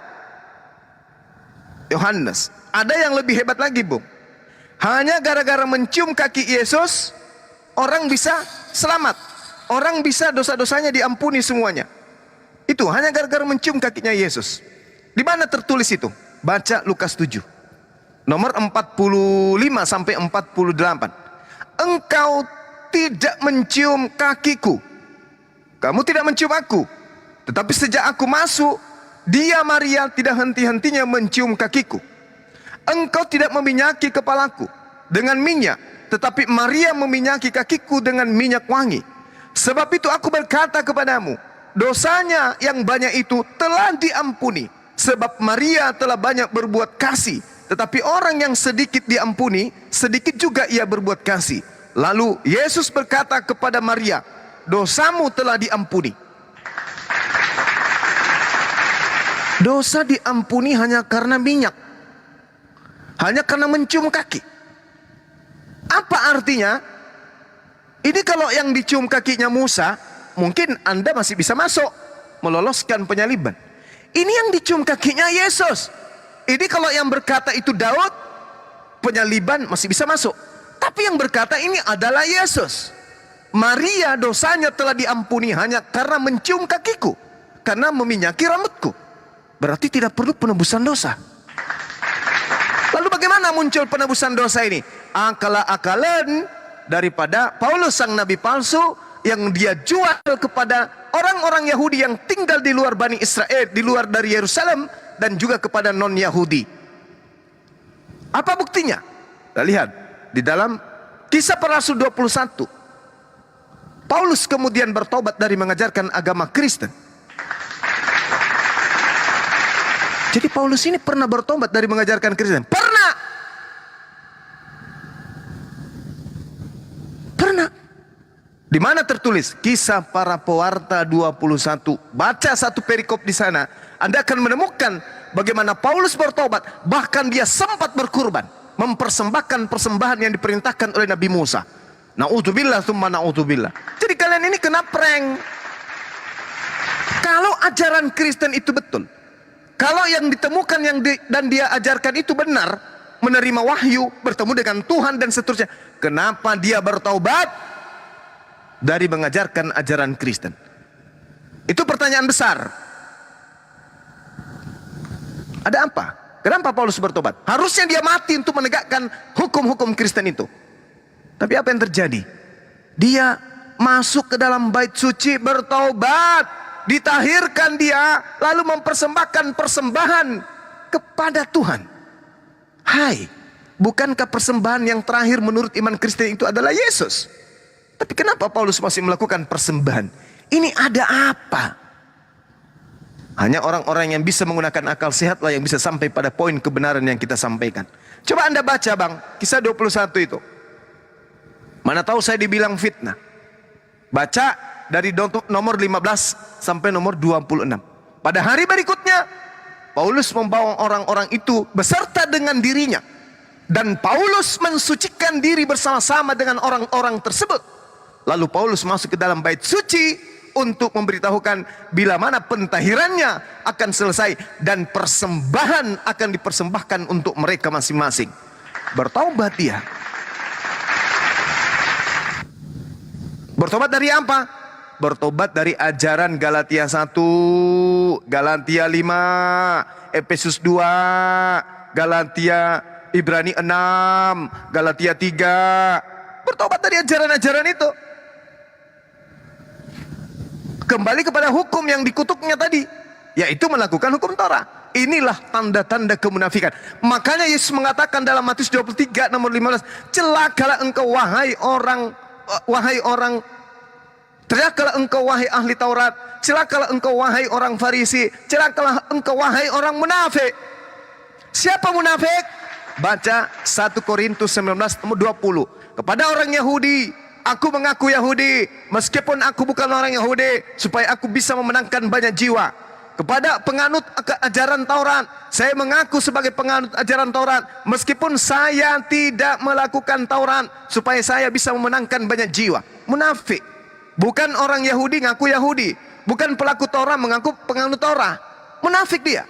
Yohanes. Ada yang lebih hebat lagi, Bung. Hanya gara-gara mencium kaki Yesus, orang bisa selamat. Orang bisa dosa-dosanya diampuni semuanya. Itu hanya gara-gara mencium kakinya Yesus. Di mana tertulis itu? Baca Lukas 7. Nomor 45 sampai 48. Engkau tidak mencium kakiku. Kamu tidak mencium aku. Tetapi sejak aku masuk, dia Maria tidak henti-hentinya mencium kakiku. Engkau tidak meminyaki kepalaku dengan minyak, tetapi Maria meminyaki kakiku dengan minyak wangi. Sebab itu aku berkata kepadamu, dosanya yang banyak itu telah diampuni. Sebab Maria telah banyak berbuat kasih. Tetapi orang yang sedikit diampuni, sedikit juga ia berbuat kasih. Lalu Yesus berkata kepada Maria, dosamu telah diampuni. Dosa diampuni hanya karena minyak. Hanya karena mencium kaki. Apa artinya? Ini kalau yang dicium kakinya Musa, mungkin Anda masih bisa masuk, meloloskan penyaliban. Ini yang dicium kakinya Yesus. Ini kalau yang berkata itu Daud, penyaliban masih bisa masuk. Tapi yang berkata ini adalah Yesus. Maria dosanya telah diampuni hanya karena mencium kakiku, karena meminyaki rambutku. Berarti tidak perlu penebusan dosa. Lalu bagaimana muncul penebusan dosa ini? Akal-akalan daripada Paulus sang nabi palsu yang dia jual kepada orang-orang Yahudi yang tinggal di luar Bani Israel, di luar dari Yerusalem, dan juga kepada non-Yahudi. Apa buktinya? Kita lihat di dalam Kisah Para Rasul 21. Paulus kemudian bertobat dari mengajarkan agama Kristen. Jadi Paulus ini pernah bertobat dari mengajarkan Kristen? Pernah. Pernah. Di mana tertulis? Kisah Para Pewarta 21. Baca satu perikop di sana. Anda akan menemukan bagaimana Paulus bertobat. Bahkan dia sempat berkurban. Mempersembahkan persembahan yang diperintahkan oleh Nabi Musa. Na'udzubillah summa na'udzubillah. Jadi kalian ini kena prank. Kalau ajaran Kristen itu betul, kalau yang ditemukan dan dia ajarkan itu benar, menerima wahyu, bertemu dengan Tuhan dan seterusnya, kenapa dia bertaubat dari mengajarkan ajaran Kristen? Itu pertanyaan besar. Ada apa? Kenapa Paulus bertobat? Harusnya dia mati untuk menegakkan hukum-hukum Kristen itu. Tapi apa yang terjadi? Dia masuk ke dalam bait suci, bertaubat, ditahirkan dia, lalu mempersembahkan persembahan kepada Tuhan. Hai, bukankah persembahan yang terakhir menurut iman Kristen itu adalah Yesus? Tapi kenapa Paulus masih melakukan persembahan? Ini ada apa? Hanya orang-orang yang bisa menggunakan akal sehatlah yang bisa sampai pada poin kebenaran yang kita sampaikan. Coba Anda baca Bang, Kisah 21 itu. Mana tahu saya dibilang fitnah. Baca dari nomor 15 sampai nomor 26. Pada hari berikutnya, Paulus membawa orang-orang itu beserta dengan dirinya. Dan Paulus mensucikan diri bersama-sama dengan orang-orang tersebut. Lalu Paulus masuk ke dalam bait suci untuk memberitahukan bila mana pentahirannya akan selesai dan persembahan akan dipersembahkan untuk mereka masing-masing. Bertaubat dia. Bertobat dari apa? Bertobat dari ajaran Galatia 1, Galatia 5, Efesus 2, Galatia, Ibrani 6, Galatia 3. Bertobat dari ajaran-ajaran itu. Kembali kepada hukum yang dikutuknya tadi, yaitu melakukan hukum Torah. Inilah tanda-tanda kemunafikan. Makanya Yesus mengatakan dalam Matius 23 nomor 15, celakalah engkau wahai orang, celakalah engkau wahai ahli Taurat, celakalah engkau wahai orang Farisi, celakalah engkau wahai orang munafik. Siapa munafik? Baca 1 Korintus 19 nomor 20. Kepada orang Yahudi, aku mengaku Yahudi meskipun aku bukan orang Yahudi, supaya aku bisa memenangkan banyak jiwa. Kepada penganut ajaran Taurat, saya mengaku sebagai penganut ajaran Taurat meskipun saya tidak melakukan Taurat, supaya saya bisa memenangkan banyak jiwa. Munafik. Bukan orang Yahudi ngaku Yahudi, bukan pelaku Taurat mengaku penganut Taurat. Munafik dia.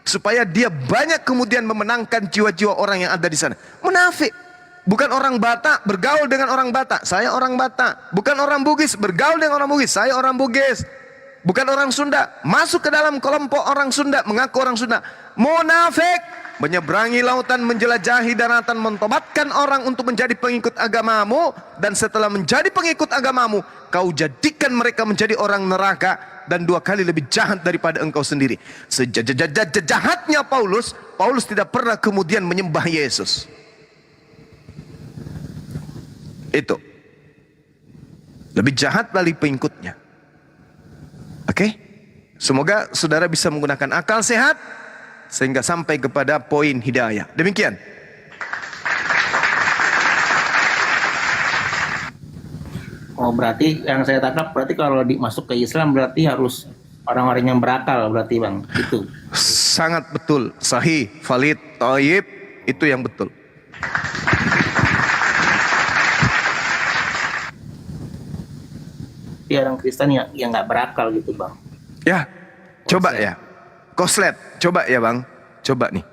Supaya dia banyak kemudian memenangkan jiwa-jiwa orang yang ada di sana. Munafik. Bukan orang Batak bergaul dengan orang Batak, saya orang Batak. Bukan orang Bugis bergaul dengan orang Bugis, saya orang Bugis. Bukan orang Sunda masuk ke dalam kelompok orang Sunda, mengaku orang Sunda. Munafik. Menyeberangi lautan, menjelajahi daratan, mentobatkan orang untuk menjadi pengikut agamamu, dan setelah menjadi pengikut agamamu, kau jadikan mereka menjadi orang neraka, dan 2 kali lebih jahat daripada engkau sendiri. Sejahatnya Paulus tidak pernah kemudian menyembah Yesus. Itu lebih jahat dari pengikutnya. Oke? Semoga saudara bisa menggunakan akal sehat sehingga sampai kepada poin hidayah. Demikian. Oh, berarti yang saya tangkap berarti kalau masuk ke Islam berarti harus orang-orang yang berakal berarti, Bang. Itu. Sangat betul, sahih, valid, thayyib, itu yang betul. Dia orang Kristen yang nggak berakal gitu, Bang. Ya, coba ya. Koslet, coba ya Bang. Coba nih.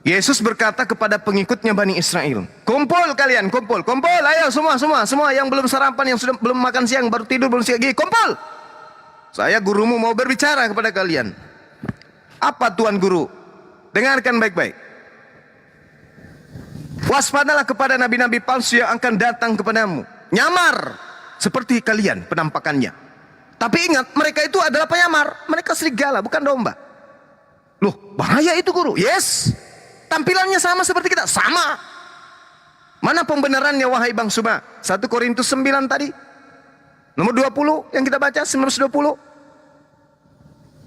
Yesus berkata kepada pengikutnya Bani Israel, kumpul kalian, kumpul, ayo semua yang belum sarapan, yang sudah belum makan siang, baru tidur, belum siang, kumpul. Saya gurumu mau berbicara kepada kalian. Apa Tuan Guru? Dengarkan baik-baik. Waspadalah kepada nabi-nabi palsu yang akan datang kepadamu. Nyamar seperti kalian penampakannya. Tapi ingat, mereka itu adalah penyamar. Mereka serigala, bukan domba. Loh, bahaya itu Guru. Yes. Tampilannya sama seperti kita. Sama. Mana pembenarannya wahai Bang Suma? 1 Korintus 9 tadi. Nomor 20 yang kita baca, 1920.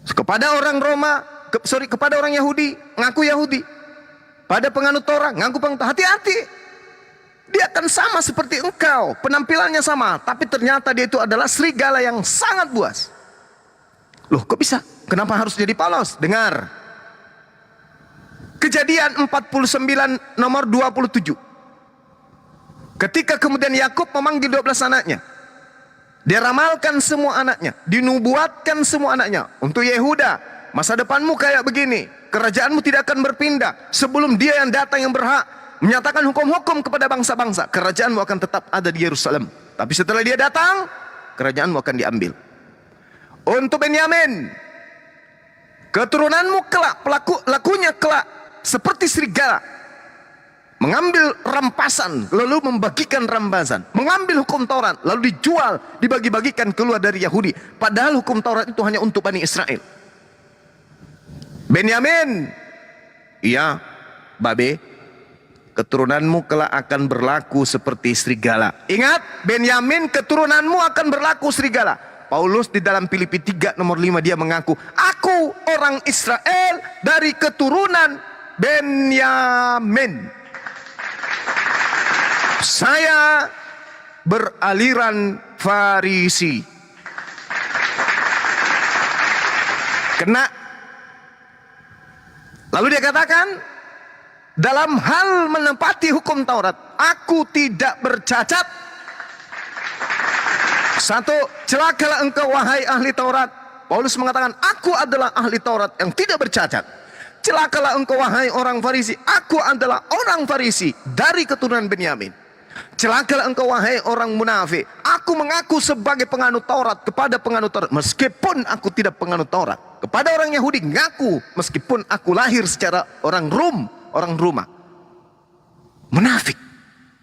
Kepada orang Roma, kepada orang Yahudi, ngaku Yahudi. Pada penganut Torah, ngaku penganut. Hati-hati. Dia akan sama seperti engkau. Penampilannya sama. Tapi ternyata dia itu adalah serigala yang sangat buas. Loh, kok bisa? Kenapa harus jadi Paulos? Dengar. Kejadian 49 nomor 27. Ketika kemudian Yakub memanggil 12 anaknya. Dia ramalkan semua anaknya. Dinubuatkan semua anaknya. Untuk Yehuda, masa depanmu kayak begini. Kerajaanmu tidak akan berpindah. Sebelum dia yang datang yang berhak menyatakan hukum-hukum kepada bangsa-bangsa. Kerajaanmu akan tetap ada di Yerusalem. Tapi setelah dia datang, kerajaanmu akan diambil. Untuk Benyamin, keturunanmu kelak, lakunya kelak seperti serigala, mengambil rampasan lalu membagikan rampasan, mengambil hukum Taurat lalu dijual, dibagi-bagikan keluar dari Yahudi, padahal hukum Taurat itu hanya untuk Bani Israel. Benyamin, iya babe, keturunanmu kelak akan berlaku seperti serigala. Ingat, Benyamin, keturunanmu akan berlaku serigala. Paulus di dalam Filipi 3 nomor 5 dia mengaku, aku orang Israel dari keturunan Benyamin. Saya beraliran Farisi. Kena. Lalu dia katakan, dalam hal menepati hukum Taurat, aku tidak bercacat. 1. Celakalah engkau wahai ahli Taurat. Paulus mengatakan, aku adalah ahli Taurat yang tidak bercacat. Celakalah engkau wahai orang Farisi. Aku adalah orang Farisi dari keturunan Benyamin. Celakalah engkau wahai orang munafik. Aku mengaku sebagai penganut Taurat kepada penganut Taurat, meskipun aku tidak penganut Taurat. Kepada orang Yahudi ngaku, meskipun aku lahir secara orang Rum, orang Roma. Munafik.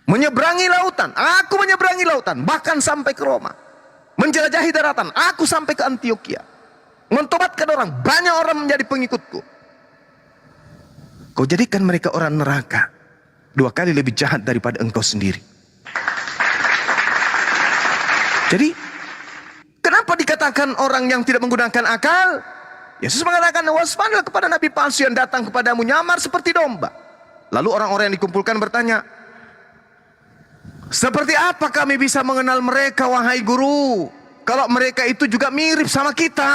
Menyeberangi lautan, aku menyeberangi lautan, bahkan sampai ke Roma. Menjelajahi daratan, aku sampai ke Antioquia. Mentobatkan orang, banyak orang menjadi pengikutku. Kau jadikan mereka orang neraka, 2 kali lebih jahat daripada engkau sendiri. Jadi, kenapa dikatakan orang yang tidak menggunakan akal? Yesus mengatakan, waspadalah kepada nabi palsu yang datang kepadamu nyamar seperti domba. Lalu orang-orang yang dikumpulkan bertanya, seperti apa kami bisa mengenal mereka wahai guru? Kalau mereka itu juga mirip sama kita.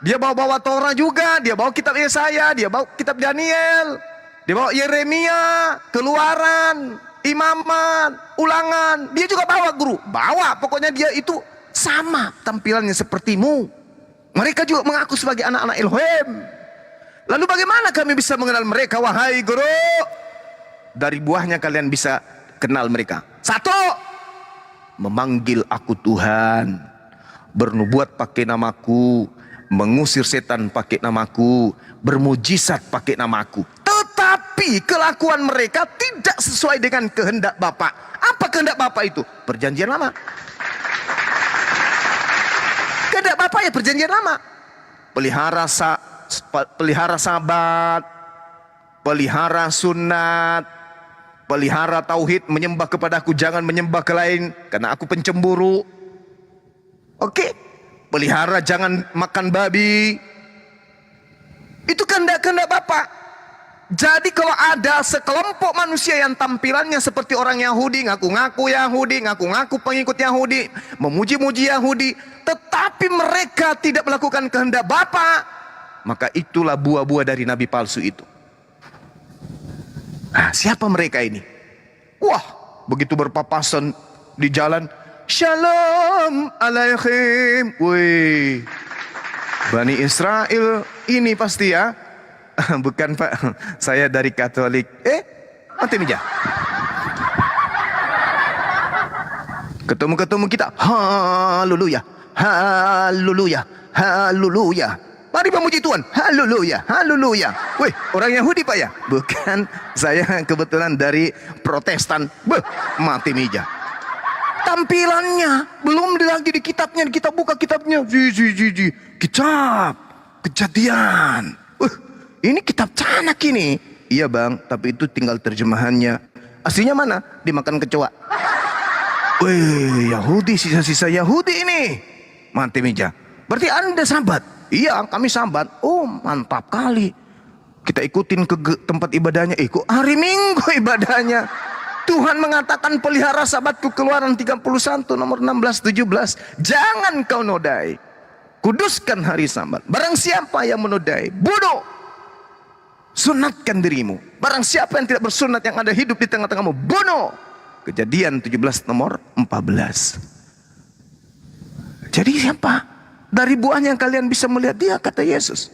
Dia bawa-bawa Torah juga, dia bawa kitab Yesaya, dia bawa kitab Daniel, dia bawa Yeremia, Keluaran, Imamat, Ulangan. Dia juga bawa guru, bawa. Pokoknya dia itu sama tampilannya sepertimu. Mereka juga mengaku sebagai anak-anak Elohim. Lalu bagaimana kami bisa mengenal mereka wahai guru? Dari buahnya kalian bisa kenal mereka. 1, memanggil aku Tuhan, bernubuat pakai namaku, mengusir setan pakai namaku, bermujizat pakai namaku. Tetapi kelakuan mereka tidak sesuai dengan kehendak Bapa. Apa kehendak Bapa itu? Perjanjian lama. Kehendak Bapa ya perjanjian lama. Pelihara sabat, pelihara sunat, pelihara tauhid, menyembah kepadaku, jangan menyembah ke lain, karena aku pencemburu. Oke, pelihara jangan makan babi. Itu kehendak Bapa. Jadi kalau ada sekelompok manusia yang tampilannya seperti orang Yahudi, ngaku-ngaku Yahudi, ngaku-ngaku pengikut Yahudi, memuji-muji Yahudi, tetapi mereka tidak melakukan kehendak Bapa, maka itulah buah-buah dari nabi palsu itu. Nah, siapa mereka ini? Wah, begitu berpapasan di jalan, Shalom Alaikum. Wih, Bani Israel ini pasti ya. Bukan Pak, saya dari Katolik. Mati meja. Ketemu kita, haleluya, haleluya, haleluya. Mari memuji Tuhan, haleluya, haleluya. Wih, orang Yahudi Pak ya? Bukan, saya kebetulan dari Protestan. Mati meja. Tampilannya belum lagi di kitabnya, kita buka kitabnya. Kitab Kejadian. Ini kitab Canak ini. Iya bang, tapi itu tinggal terjemahannya. Aslinya mana? Dimakan kecoa. Wih, Yahudi, sisa-sisa Yahudi ini. Mati meja. Berarti Anda sahabat? Iya, kami sahabat. Oh, mantap kali. Kita ikutin ke tempat ibadahnya. Kok hari Minggu ibadahnya? Tuhan mengatakan pelihara sabatku, Keluaran 31 nomor 16-17. Jangan kau nodai. Kuduskan hari sabat. Barang siapa yang menodai, bunuh. Sunatkan dirimu. Barang siapa yang tidak bersunat, yang ada hidup di tengah-tengahmu, bunuh. Kejadian 17 nomor 14. Jadi siapa? Dari buahnya kalian bisa melihat dia, kata Yesus.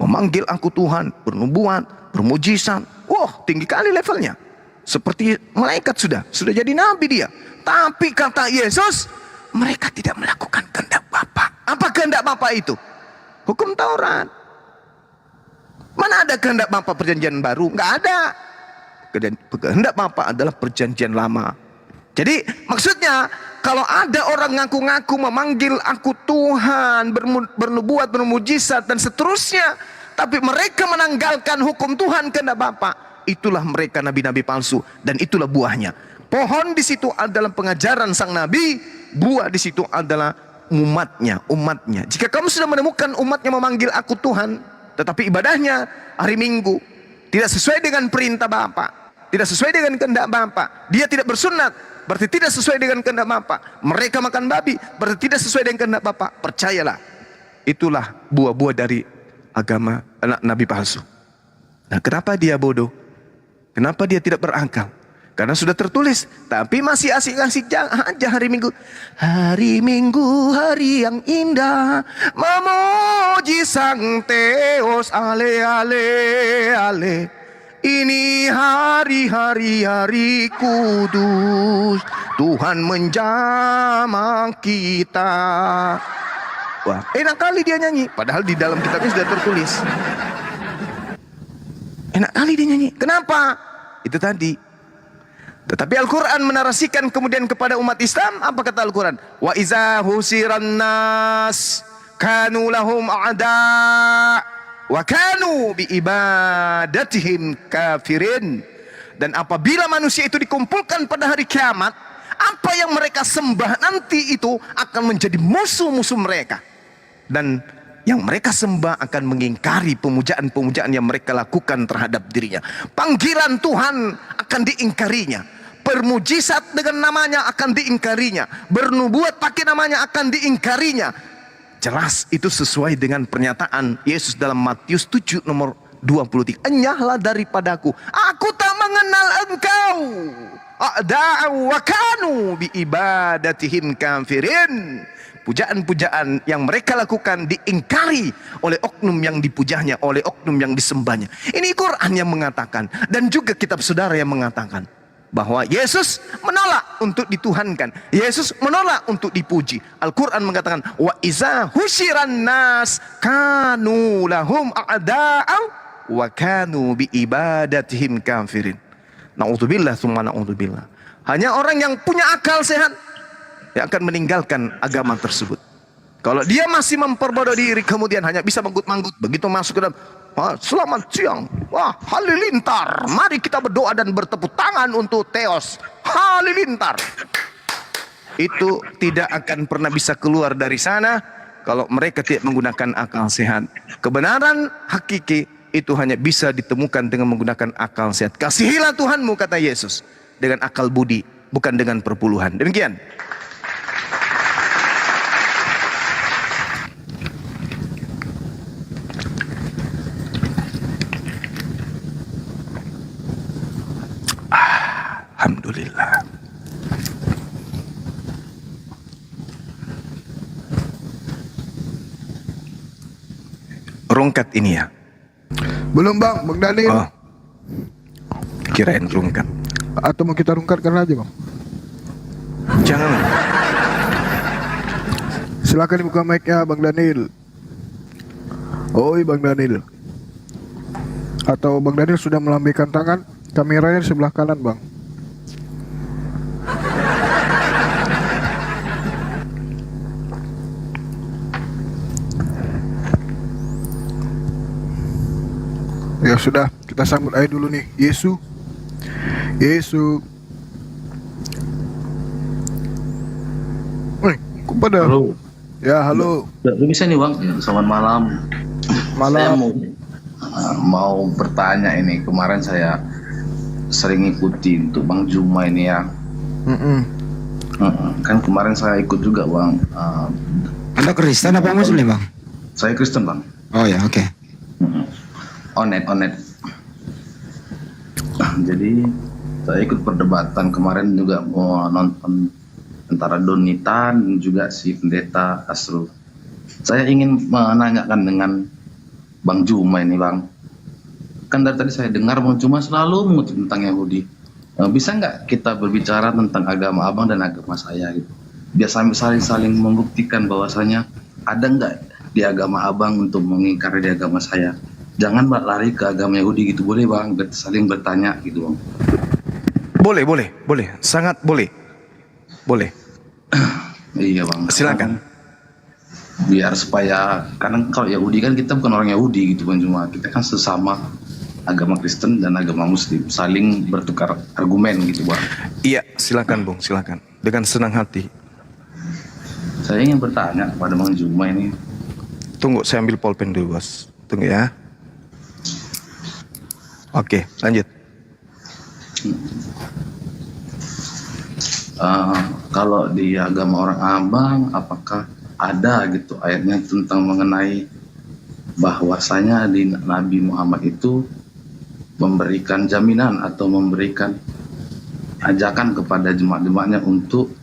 Memanggil aku Tuhan, bernubuat, bermujizat. Wah, tinggi kali levelnya. Seperti malaikat sudah jadi nabi dia. Tapi kata Yesus, mereka tidak melakukan kehendak Bapa. Apa kehendak Bapa itu? Hukum Taurat. Mana ada kehendak Bapa perjanjian baru? Enggak ada. Kehendak Bapa adalah perjanjian lama. Jadi maksudnya, kalau ada orang ngaku-ngaku memanggil aku Tuhan, bernubuat, bermujizat dan seterusnya, tapi mereka menanggalkan hukum Tuhan kehendak Bapa, itulah mereka nabi-nabi palsu, dan itulah buahnya. Pohon di situ adalah pengajaran sang nabi, buah di situ adalah umatnya. Jika kamu sudah menemukan umatnya memanggil aku Tuhan, tetapi ibadahnya hari Minggu tidak sesuai dengan perintah Bapa, tidak sesuai dengan kehendak Bapa, dia tidak bersunat, berarti tidak sesuai dengan kehendak Bapa. Mereka makan babi, berarti tidak sesuai dengan kehendak Bapa. Percayalah, itulah buah-buah dari agama anak nabi palsu. Nah, kenapa dia bodoh? Kenapa dia tidak berakal? Karena sudah tertulis, tapi masih asik-asik aja hari Minggu. Hari Minggu, hari yang indah, memuji Sang Theos, ale ale ale. Ini hari kudus, Tuhan menjamah kita. Wah, enak kali dia nyanyi, padahal di dalam kitabnya sudah tertulis. Enak kali dia nyanyi. Kenapa? Itu tadi. Tetapi Al-Quran menarasikan kemudian kepada umat Islam, apa kata Al-Quran? Wa iza husiran nas kanu lahum a'da wa kanu bi ibadatihim kafirin. Dan apabila manusia itu dikumpulkan pada hari kiamat, apa yang mereka sembah nanti itu akan menjadi musuh-musuh mereka. Dan yang mereka sembah akan mengingkari pemujaan-pemujaan yang mereka lakukan terhadap dirinya. Panggilan Tuhan akan diingkarinya. Bermujizat dengan namanya akan diingkarinya. Bernubuat pakai namanya akan diingkarinya. Jelas itu sesuai dengan pernyataan Yesus dalam Matius 7 nomor 23. Enyahlah daripadaku, aku tak mengenal engkau. A'da'u wa kanu bi ibadatihim kafirin. Pujaan-pujaan yang mereka lakukan diingkari oleh oknum yang dipujanya, oleh oknum yang disembahnya. Ini Quran yang mengatakan, dan juga kitab saudara yang mengatakan bahwa Yesus menolak untuk dituhankan. Yesus menolak untuk dipuji. Al-Quran mengatakan, wa iza husyiran nas kanu lahum a'da'au wa kanu bi ibadatihim kafirin. Na'udzubillah summa na'udzubillah. Hanya orang yang punya akal sehat yang akan meninggalkan agama tersebut. Kalau dia masih memperbodoh diri, kemudian hanya bisa manggut-manggut, begitu masuk ke dalam, selamat siang, wah halilintar, mari kita berdoa dan bertepuk tangan untuk Theos halilintar. Itu tidak akan pernah bisa keluar dari sana kalau mereka tidak menggunakan akal sehat. Kebenaran hakiki itu hanya bisa ditemukan dengan menggunakan akal sehat. Kasihilah Tuhanmu, kata Yesus, dengan akal budi, bukan dengan perpuluhan. Demikian. Alhamdulillah. Rungkat ini ya? Belum bang Daniel. Oh, kirain rungkat. Atau mau kita rungkatkan aja bang? Jangan. Silakan dibuka mic-nya Bang Daniel. Oi Bang Daniel. Atau Bang Daniel sudah melambaikan tangan? Kameranya di sebelah kanan bang. Ya sudah, kita sambut aja dulu nih. Yesus. Kok pada? Halo. Ya, halo. Lu bisa nih bang, selamat malam. Saya mau bertanya ini. Kemarin saya sering ikuti untuk Bang Juma ini ya. Kan kemarin saya ikut juga bang. Anda Kristen apa Muslim bang? Saya Kristen bang. Oh ya, oke. Onet. Jadi saya ikut perdebatan kemarin juga mau nonton antara Donitan dan juga si pendeta Asrul. Saya ingin menanyakan dengan Bang Juma ini bang. Kan dari tadi saya dengar Bang Juma selalu mengutip tentang Yahudi. Bisa nggak kita berbicara tentang agama abang dan agama saya gitu? Biar saling membuktikan bahwasanya ada nggak di agama abang untuk mengingkari di agama saya. Jangan lari ke agama Yahudi gitu, boleh bang? Saling bertanya gitu bang. Boleh, sangat boleh. Iya bang. Silakan. Biar supaya, karena kalau Yahudi kan kita bukan orang Yahudi gitu bang, cuma kita kan sesama agama Kristen dan agama Muslim, saling bertukar argumen gitu bang. Iya, silakan Bung, silakan. Dengan senang hati. Saya ingin bertanya kepada Bang Juma ini. Tunggu, saya ambil pulpen dulu bos. Tunggu ya. Oke, lanjut. Kalau di agama orang abang, apakah ada gitu ayatnya tentang mengenai bahwasanya di Nabi Muhammad itu memberikan jaminan atau memberikan ajakan kepada jemaat-jemaatnya untuk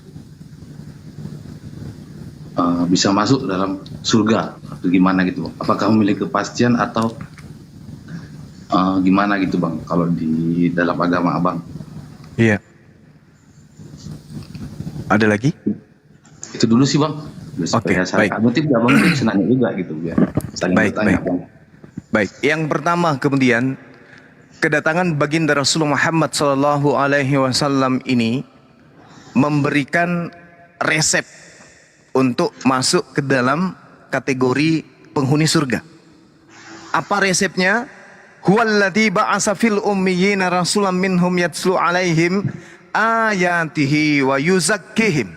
bisa masuk dalam surga atau gimana gitu? Apakah memiliki kepastian atau gimana gitu bang kalau di dalam agama abang? Iya. Ada lagi? Itu dulu sih bang. Oke, baik. Kamu tidak bang senangnya juga gitu biar saling bertanya, Bang. Baik. Yang pertama kemudian kedatangan baginda Rasulullah Muhammad Sallallahu Alaihi Wasallam ini memberikan resep untuk masuk ke dalam kategori penghuni surga. Apa resepnya? Huwallazi ba'asa fil ummiyina rasulan minhum yatslu alaihim ayatihi wa yuzakkihim.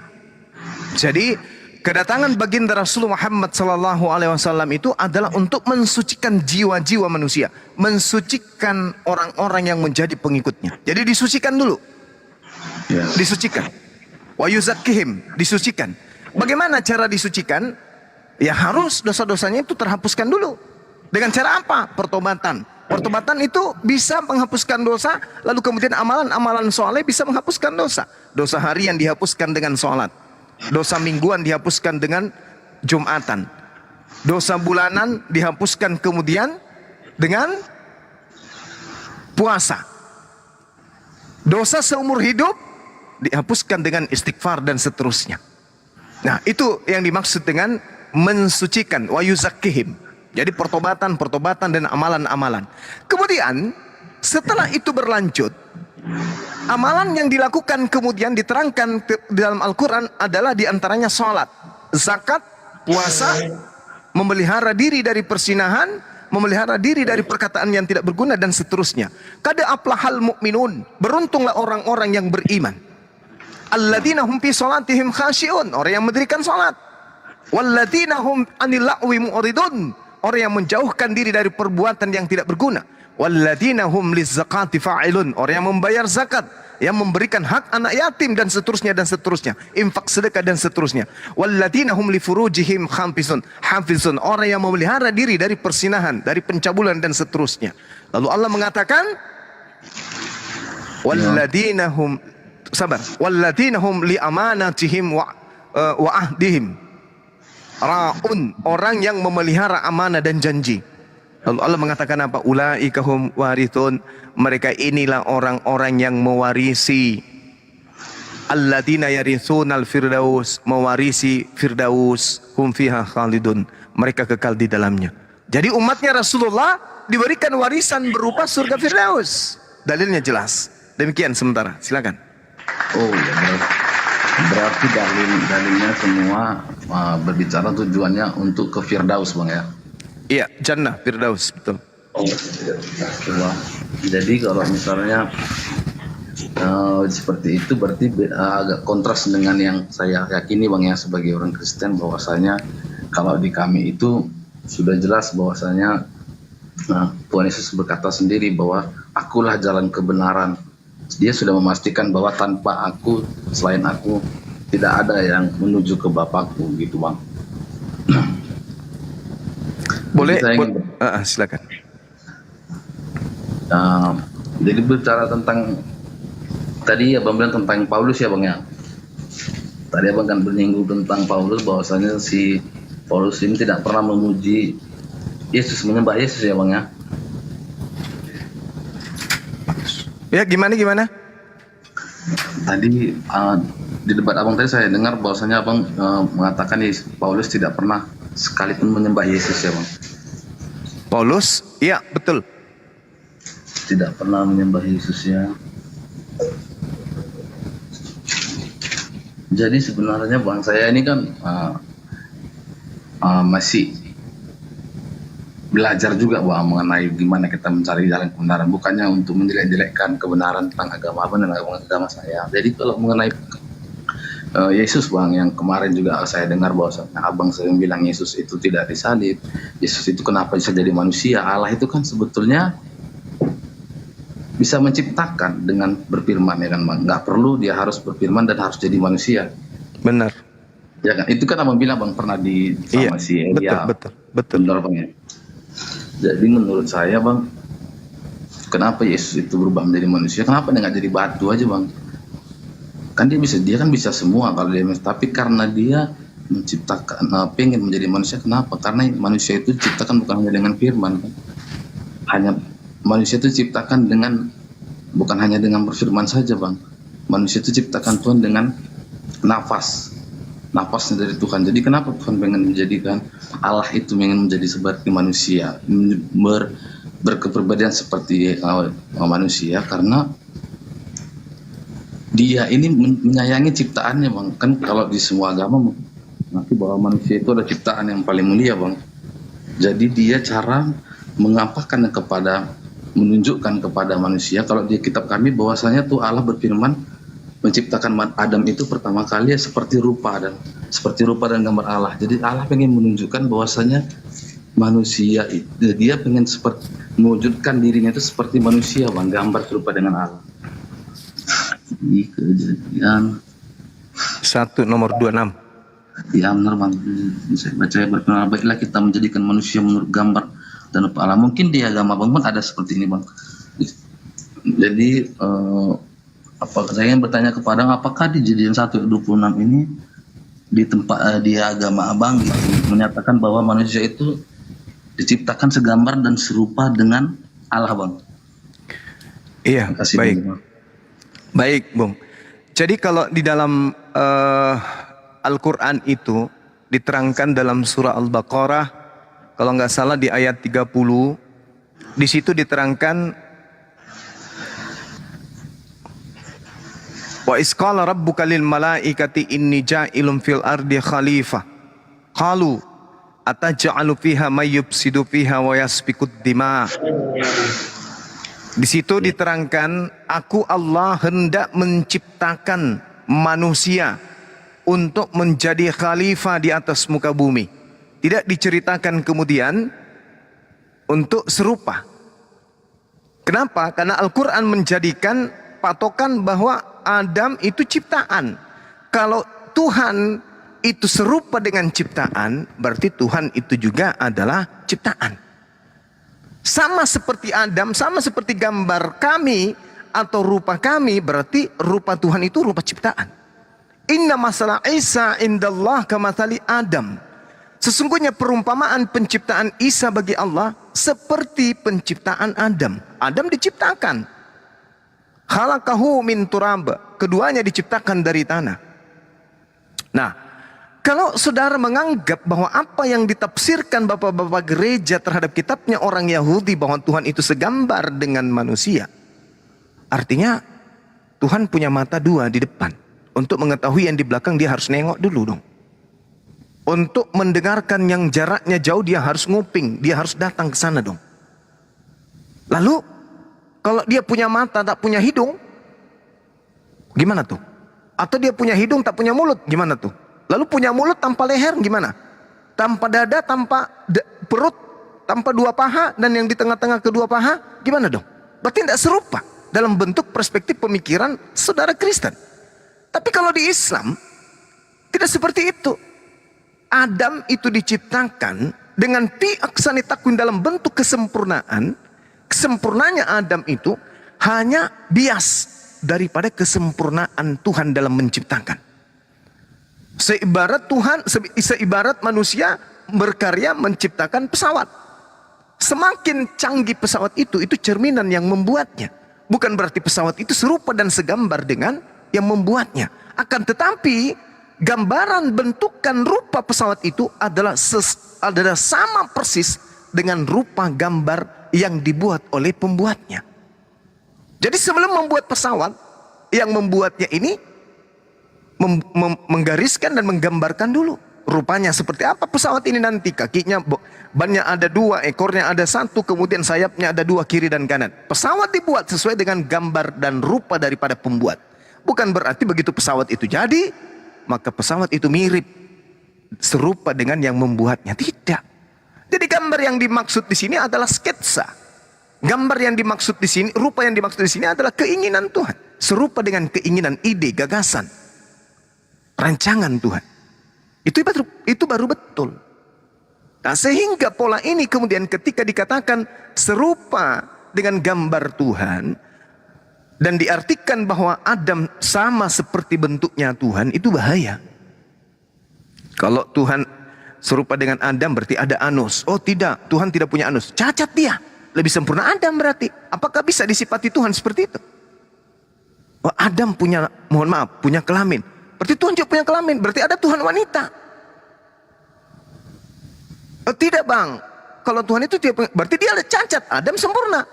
Jadi kedatangan baginda Rasulullah Muhammad sallallahu alaihi wasallam itu adalah untuk mensucikan jiwa-jiwa manusia, mensucikan orang-orang yang menjadi pengikutnya. Jadi disucikan dulu. Disucikan. Wa yuzakkihim, disucikan. Bagaimana cara disucikan? Ya harus dosa-dosanya itu terhapuskan dulu. Dengan cara apa? Pertobatan. Pertobatan itu bisa menghapuskan dosa, lalu kemudian amalan-amalan soleh bisa menghapuskan dosa. Dosa harian dihapuskan dengan sholat. Dosa mingguan dihapuskan dengan Jumatan. Dosa bulanan dihapuskan kemudian dengan puasa. Dosa seumur hidup dihapuskan dengan istighfar dan seterusnya. Nah, itu yang dimaksud dengan mensucikan, wa yuzakkihim. Jadi pertobatan dan amalan-amalan. Kemudian setelah itu berlanjut, amalan yang dilakukan kemudian diterangkan di dalam Al-Quran adalah diantaranya sholat, zakat, puasa, memelihara diri dari persinahan, memelihara diri dari perkataan yang tidak berguna dan seterusnya. Qad aflahal mu'minun, beruntunglah orang-orang yang beriman. Alladzina hum fi sholatihim khashi'un, orang yang mendirikan sholat. Walladzina hum anil la'wi mu'ridun, orang yang menjauhkan diri dari perbuatan yang tidak berguna. Walladzina hum lizzakati fa'ilun, orang yang membayar zakat, yang memberikan hak anak yatim dan seterusnya, infak sedekah dan seterusnya. Walladzina hum li furujihim hafizun, orang yang memelihara diri dari persinahan, dari pencabulan dan seterusnya. Lalu Allah mengatakan walladzina hum li amanatihim wa ahdihim ra'un, orang yang memelihara amanah dan janji. Lalu Allah mengatakan apa? Ulaika hum warithun, mereka inilah orang-orang yang mewarisi. Alladzina yarithunal firdaus, mewarisi firdaus, hum fiha khalidun, mereka kekal di dalamnya. Jadi umatnya Rasulullah diberikan warisan berupa surga firdaus. Dalilnya jelas. Demikian sementara, silakan. Oh ya, berarti dalilnya semua berbicara tujuannya untuk ke Firdaus bang ya? Iya, Jannah, Firdaus, betul. Oh ya. Jadi kalau misalnya seperti itu berarti agak kontras dengan yang saya yakini bang ya sebagai orang Kristen, bahwasanya kalau di kami itu sudah jelas bahwasanya Tuhan Yesus berkata sendiri bahwa akulah jalan kebenaran. Dia sudah memastikan bahwa tanpa aku, selain aku, tidak ada yang menuju ke Bapakku, gitu bang. Boleh, silakan. Jadi bicara tentang tadi abang bilang tentang Paulus ya bang ya. Tadi abang kan menyinggung tentang Paulus, bahwasanya si Paulus ini tidak pernah memuji Yesus, menyembah Yesus ya bang ya. Ya gimana? Tadi di debat abang tadi saya dengar bahwasanya abang mengatakan Paulus tidak pernah sekalipun menyembah Yesus ya bang. Paulus, iya betul. Tidak pernah menyembah Yesus ya. Jadi sebenarnya bang saya ini kan masih belajar juga bang mengenai gimana kita mencari jalan kebenaran, bukannya untuk menjelek-jelekkan kebenaran tentang agama abang dan agama saya. Jadi kalau mengenai Yesus bang, yang kemarin juga saya dengar bahwasanya abang sering bilang Yesus itu tidak disalib, Yesus itu kenapa bisa jadi manusia? Allah itu kan sebetulnya bisa menciptakan dengan berfirman ya kan bang, nggak perlu dia harus berfirman dan harus jadi manusia. Benar. Ya kan, itu kan abang bilang bang pernah di sama si Elia. Betul. Benar bang ya. Jadi menurut saya bang, kenapa Yesus itu berubah menjadi manusia? Kenapa dia nggak jadi batu aja bang? Kan dia kan bisa semua kalau dia, tapi karena dia menciptakan, pengen menjadi manusia. Kenapa? Karena manusia itu diciptakan bukan hanya dengan firman, kan? Hanya manusia itu diciptakan dengan, bukan hanya dengan berfirman saja Bang. Manusia itu diciptakan Tuhan dengan nafasnya dari Tuhan. Jadi kenapa Tuhan pengen menjadikan Allah itu ingin menjadi seperti manusia, berkepribadian seperti manusia, karena dia ini menyayangi ciptaannya Bang. Kan kalau di semua agama mengaku bahwa manusia itu adalah ciptaan yang paling mulia Bang. Jadi dia cara mengapakan menunjukkan kepada manusia, kalau di kitab kami bahwasanya tuh Allah berfirman menciptakan Adam itu pertama kali ya seperti rupa dan gambar Allah. Jadi Allah pengen menunjukkan bahwasanya manusia itu, dia pengen mewujudkan dirinya itu seperti manusia Bang, gambar serupa dengan Allah. Di Kejadian 1 nomor 26. Ya benar Bang, saya baca berkenal baiklah kita menjadikan manusia menurut gambar dan rupa Allah. Mungkin di agama Bang ada seperti ini Bang. Jadi saya ingin bertanya kepada apakah di Kejadian 1:26 ini di tempat di agama Abang gitu, menyatakan bahwa manusia itu diciptakan segambar dan serupa dengan Allah Bang. Iya, baik. Bang. Baik, Bung. Jadi kalau di dalam Al-Quran itu diterangkan dalam surah Al-Baqarah, kalau nggak salah di ayat 30, di situ diterangkan wa isqala rabbuka lil malaikati inni ja'ilun fil ardi khalifah qalu ataj'alu fiha may yufsidu fiha wa yasfikud dima. Di situ diterangkan, aku Allah hendak menciptakan manusia untuk menjadi khalifah di atas muka bumi. Tidak diceritakan kemudian untuk serupa. Kenapa? Karena Al-Quran menjadikan patokan bahwa Adam itu ciptaan. Kalau Tuhan itu serupa dengan ciptaan, berarti Tuhan itu juga adalah ciptaan. Sama seperti Adam, sama seperti gambar kami atau rupa kami, berarti rupa Tuhan itu rupa ciptaan. Inna masalah Isa indallah kamathali Adam. Sesungguhnya perumpamaan penciptaan Isa bagi Allah seperti penciptaan Adam. Adam diciptakan. Khalaqahu min turab. Keduanya diciptakan dari tanah. Nah, kalau saudara menganggap bahwa apa yang ditafsirkan bapak-bapak gereja terhadap kitabnya orang Yahudi bahwa Tuhan itu segambar dengan manusia, artinya Tuhan punya mata dua di depan. Untuk mengetahui yang di belakang dia harus nengok dulu dong. Untuk mendengarkan yang jaraknya jauh dia harus nguping, dia harus datang ke sana dong. Lalu kalau dia punya mata tak punya hidung, gimana tuh? Atau dia punya hidung tak punya mulut, gimana tuh? Lalu punya mulut tanpa leher gimana? Tanpa dada, tanpa perut, tanpa dua paha, dan yang di tengah-tengah kedua paha, gimana dong? Berarti tidak serupa dalam bentuk perspektif pemikiran saudara Kristen. Tapi kalau di Islam, tidak seperti itu. Adam itu diciptakan dengan piaksani takwin dalam bentuk kesempurnaan. Kesempurnaannya Adam itu hanya bias daripada kesempurnaan Tuhan dalam menciptakan. Seibarat manusia berkarya menciptakan pesawat. Semakin canggih pesawat itu cerminan yang membuatnya. Bukan berarti pesawat itu serupa dan segambar dengan yang membuatnya. Akan tetapi gambaran bentukan rupa pesawat itu adalah sama persis dengan rupa gambar yang dibuat oleh pembuatnya. Jadi sebelum membuat pesawat, yang membuatnya ini menggariskan dan menggambarkan dulu rupanya seperti apa pesawat ini nanti. Kakinya, bannya ada dua, ekornya ada satu, kemudian sayapnya ada dua, kiri dan kanan. Pesawat dibuat sesuai dengan gambar dan rupa daripada pembuat. Bukan berarti begitu pesawat itu jadi, maka pesawat itu mirip serupa dengan yang membuatnya. Tidak. Jadi gambar yang dimaksud di sini adalah sketsa. Gambar yang dimaksud di sini, rupa yang dimaksud di sini adalah keinginan Tuhan. Serupa dengan keinginan, ide, gagasan, rancangan Tuhan. Itu baru betul. Nah, sehingga pola ini kemudian ketika dikatakan serupa dengan gambar Tuhan dan diartikan bahwa Adam sama seperti bentuknya Tuhan, itu bahaya. Kalau Tuhan serupa dengan Adam berarti ada anus. Oh tidak, Tuhan tidak punya anus. Cacat dia. lebih sempurna Adam berarti. Apakah bisa disifati Tuhan seperti itu? Oh, Adam punya, mohon maaf, punya kelamin. Berarti Tuhan juga punya kelamin. Berarti ada Tuhan wanita. Oh, tidak bang. Kalau Tuhan itu tidak, berarti dia ada cacat. Adam sempurna.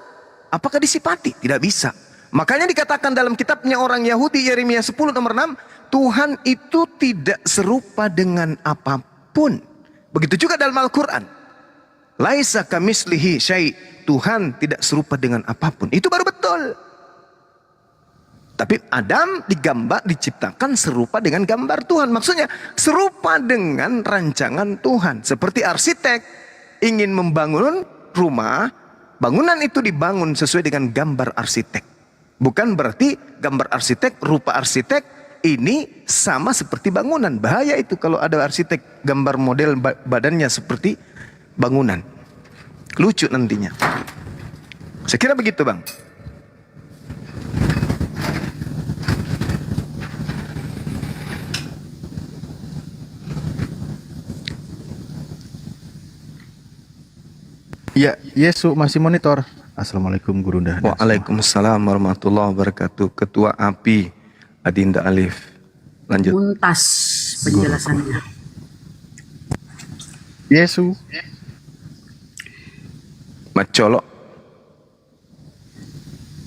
Apakah disifati? Tidak bisa. Makanya dikatakan dalam kitabnya orang Yahudi, Yeremia 10 nomor 6, Tuhan itu tidak serupa dengan apapun. Begitu juga dalam Al-Quran. Laisa kamislihi syai'. Tuhan tidak serupa dengan apapun. Itu baru betul. Tapi Adam digambar, diciptakan serupa dengan gambar Tuhan. Maksudnya serupa dengan rancangan Tuhan. Seperti arsitek ingin membangun rumah, bangunan itu dibangun sesuai dengan gambar arsitek. Bukan berarti gambar arsitek, rupa arsitek ini sama seperti bangunan. Bahaya itu kalau ada arsitek gambar model badannya seperti bangunan. Lucu nantinya. Saya kira begitu bang. Ya, Yesus masih monitor. Assalamualaikum Gurunda. Waalaikumsalam warahmatullahi wabarakatuh. Ketua API Adinda Alif. Lanjut. Tuntas penjelasannya. Yesus. Macolok.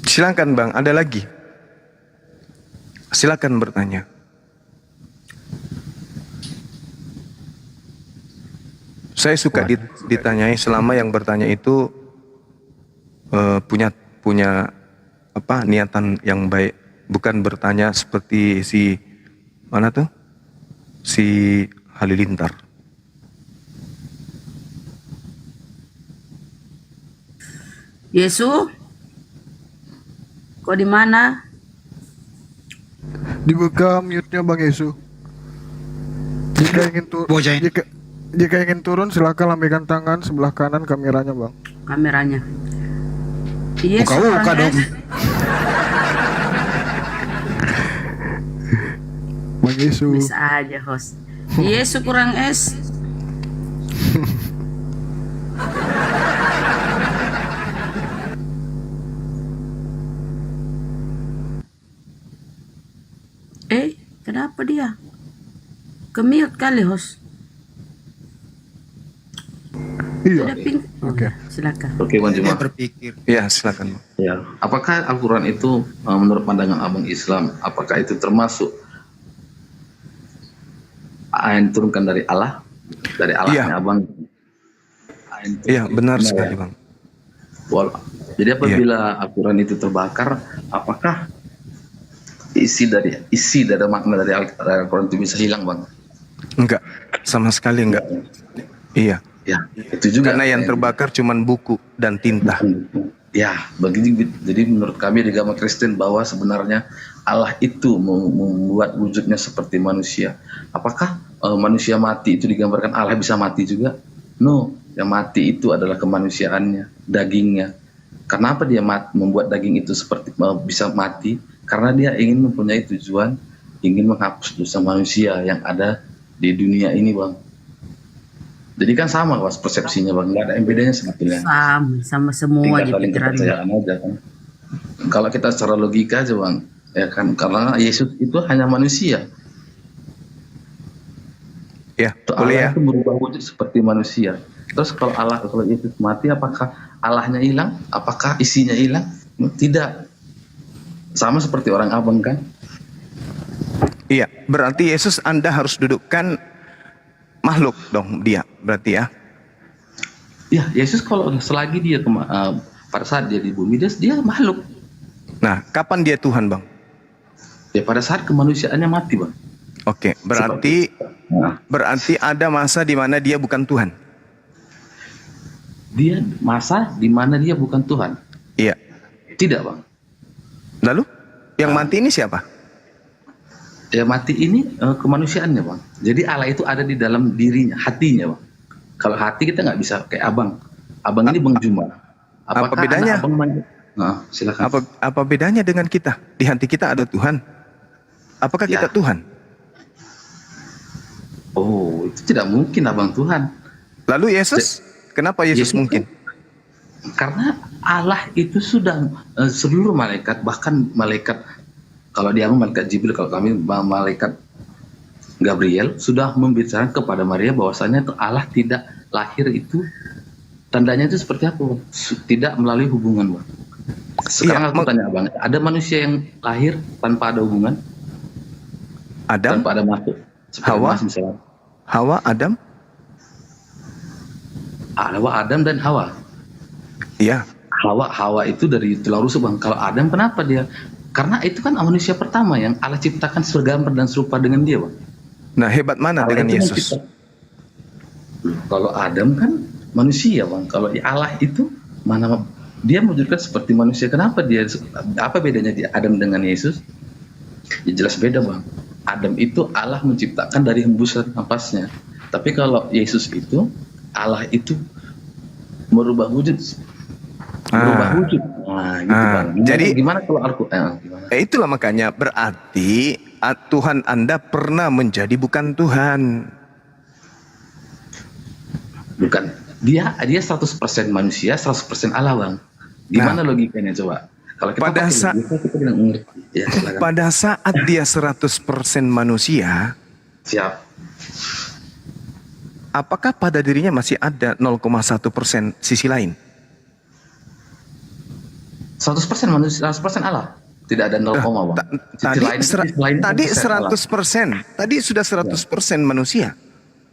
Silakan bang, ada lagi. Silakan bertanya. Saya suka ditanyai selama yang bertanya itu punya apa niatan yang baik, bukan bertanya seperti si mana tuh si Halilintar. Yesus, kok di mana? Dibuka mute-nya Bang Yesu. Jika ingin turun silakan lambaikan tangan sebelah kanan kameranya Bang. Kameranya. Yesus Buka dong. Bang Yesu. Bisa aja host. Yesus kurang es. Kenapa dia? Kemiut kali host. Iya. Oke. Silakan. Oke, Bang Juma. Berpikir. Ya, silakan. Ya, apakah Al-Quran itu menurut pandangan Abang Islam, apakah itu termasuk yang diturunkan dari Allah? Dari Allahnya Abang? Iya, benar sekali Bang. Jadi apabila Al-Quran itu terbakar, apakah isi dari makna dari Al-Quran itu bisa hilang Bang? Enggak, sama sekali enggak. Iya. Ya, itu juga. Karena yang terbakar cuman buku dan tinta. Ya, jadi menurut kami di agama Kristen bahwa sebenarnya Allah itu membuat wujudnya seperti manusia. Apakah manusia mati itu digambarkan Allah bisa mati juga? No, yang mati itu adalah kemanusiaannya, dagingnya. Kenapa dia membuat daging itu seperti bisa mati? Karena dia ingin mempunyai tujuan, ingin menghapus dosa manusia yang ada di dunia ini Bang. Jadi kan sama Mas persepsinya Bang, nggak ada yang bedanya sebetulnya. Sama semua di pikiran. Aja kan. Kalau kita secara logika aja Bang, ya kan karena Yesus itu hanya manusia. Ya, boleh ya. Itu berubah wujud seperti manusia. Terus kalau Yesus mati, apakah Allahnya hilang? Apakah isinya hilang? Tidak. Sama seperti orang Abang kan? Iya, berarti Yesus Anda harus dudukkan makhluk dong dia, berarti ya? Ya, Yesus kalau selagi dia pada saat dia di bumi dia makhluk. Nah, kapan dia Tuhan Bang? Ya pada saat kemanusiaannya mati Bang. Oke, berarti ada masa di mana dia bukan Tuhan. Dia masa di mana dia bukan Tuhan. Iya. Tidak Bang. Lalu yang mati ini siapa? Ya mati ini kemanusiaannya Bang. Jadi Allah itu ada di dalam dirinya, hatinya Bang. Kalau hati kita nggak bisa kayak Abang. Abang ini Bang Juma. Apa bedanya? Silakan. Apa bedanya dengan kita? Di hati kita ada Tuhan. Apakah kita Tuhan? Oh, itu tidak mungkin Abang Tuhan. Lalu Yesus? Kenapa Yesus mungkin? Karena Allah itu sudah seluruh malaikat, bahkan malaikat, kalau dia malaikat Jibril, kalau kami malaikat Gabriel sudah membicarakan kepada Maria bahwasanya Allah tidak lahir itu tandanya itu seperti apa? Tidak melalui hubungan, Bang. Sekarang aku tanya Bang, ada manusia yang lahir tanpa ada hubungan? Adam? Tanpa ada makhluk? Hawa? Hawa, Adam? Adam dan Hawa. Iya. Hawa itu dari tulang rusuk, Bang. Kalau Adam kenapa dia? Karena itu kan manusia pertama yang Allah ciptakan segambar dan serupa dengan dia, Bang. Nah, hebat mana Allah dengan itu Yesus? Kalau Adam kan manusia, Bang. Kalau Allah itu mana dia mewujudkan seperti manusia. Kenapa dia? Apa bedanya dia Adam dengan Yesus? Ya jelas beda, Bang. Adam itu Allah menciptakan dari hembusan napasnya. Tapi kalau Yesus itu Allah itu merubah wujud. Nah, gitu, Bang. Gimana kalau Al-Quran? Itulah makanya berarti Tuhan Anda pernah menjadi bukan Tuhan. Bukan. Dia 100% manusia, 100% Allah, Bang. Gimana logikanya coba? Kalau kita kita bilang mengerti. Ya, pada saat dia 100% manusia, siap. Apakah pada dirinya masih ada 0,1% sisi lain? 100% manusia, 100% Allah. Tidak ada 0, Bang. Tadi 100%. Tadi sudah 100% manusia.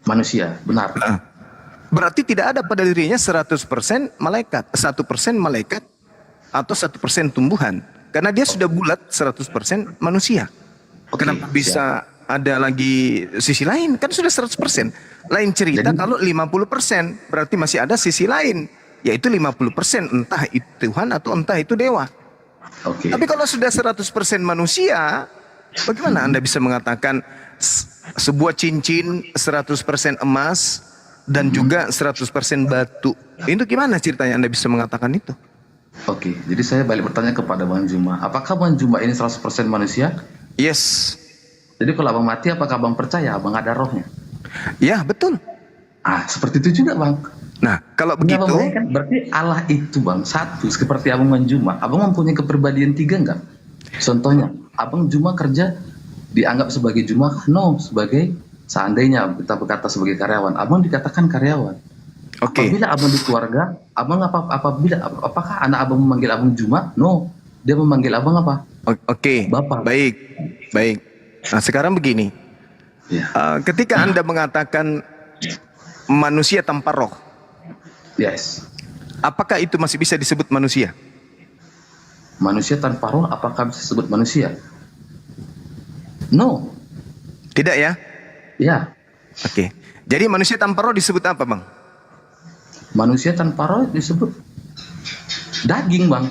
Manusia, benar. Berarti tidak ada pada dirinya 100% malaikat, 1% malaikat atau 1% tumbuhan. Karena dia sudah bulat 100% manusia. Kenapa bisa ada lagi sisi lain? Kan sudah 100%. Lain cerita kalau 50%, berarti masih ada sisi lain, yaitu 50%, entah itu Tuhan atau entah itu dewa. Tapi kalau sudah 100% manusia, bagaimana Anda bisa mengatakan sebuah cincin 100% emas dan juga 100% batu? Itu gimana ceritanya Anda bisa mengatakan itu? Oke, jadi saya balik bertanya kepada Bang Juma. Apakah Bang Juma ini 100% manusia? Yes. Jadi kalau Abang mati, apakah Abang percaya Abang ada rohnya? Ya, betul. Seperti itu juga, Bang. Nah, kalau begitu, kan berarti Allah itu, Bang, satu. Seperti Abang Juma. Abang mempunyai kepribadian 3 enggak? Contohnya, Abang Juma kerja dianggap sebagai Juma? No, sebagai, seandainya kita berkata sebagai karyawan, Abang dikatakan karyawan. Apabila Abang di keluarga, Abang apakah anak Abang memanggil Abang Juma? No, dia memanggil Abang apa? Bapak. Baik. Nah, sekarang begini. Ketika Anda mengatakan manusia tanpa roh, apakah itu masih bisa disebut manusia? Manusia tanpa roh, apakah bisa disebut manusia? No. Tidak ya? Ya. Oke. Jadi manusia tanpa roh disebut apa, Bang? Manusia tanpa roh disebut daging, Bang.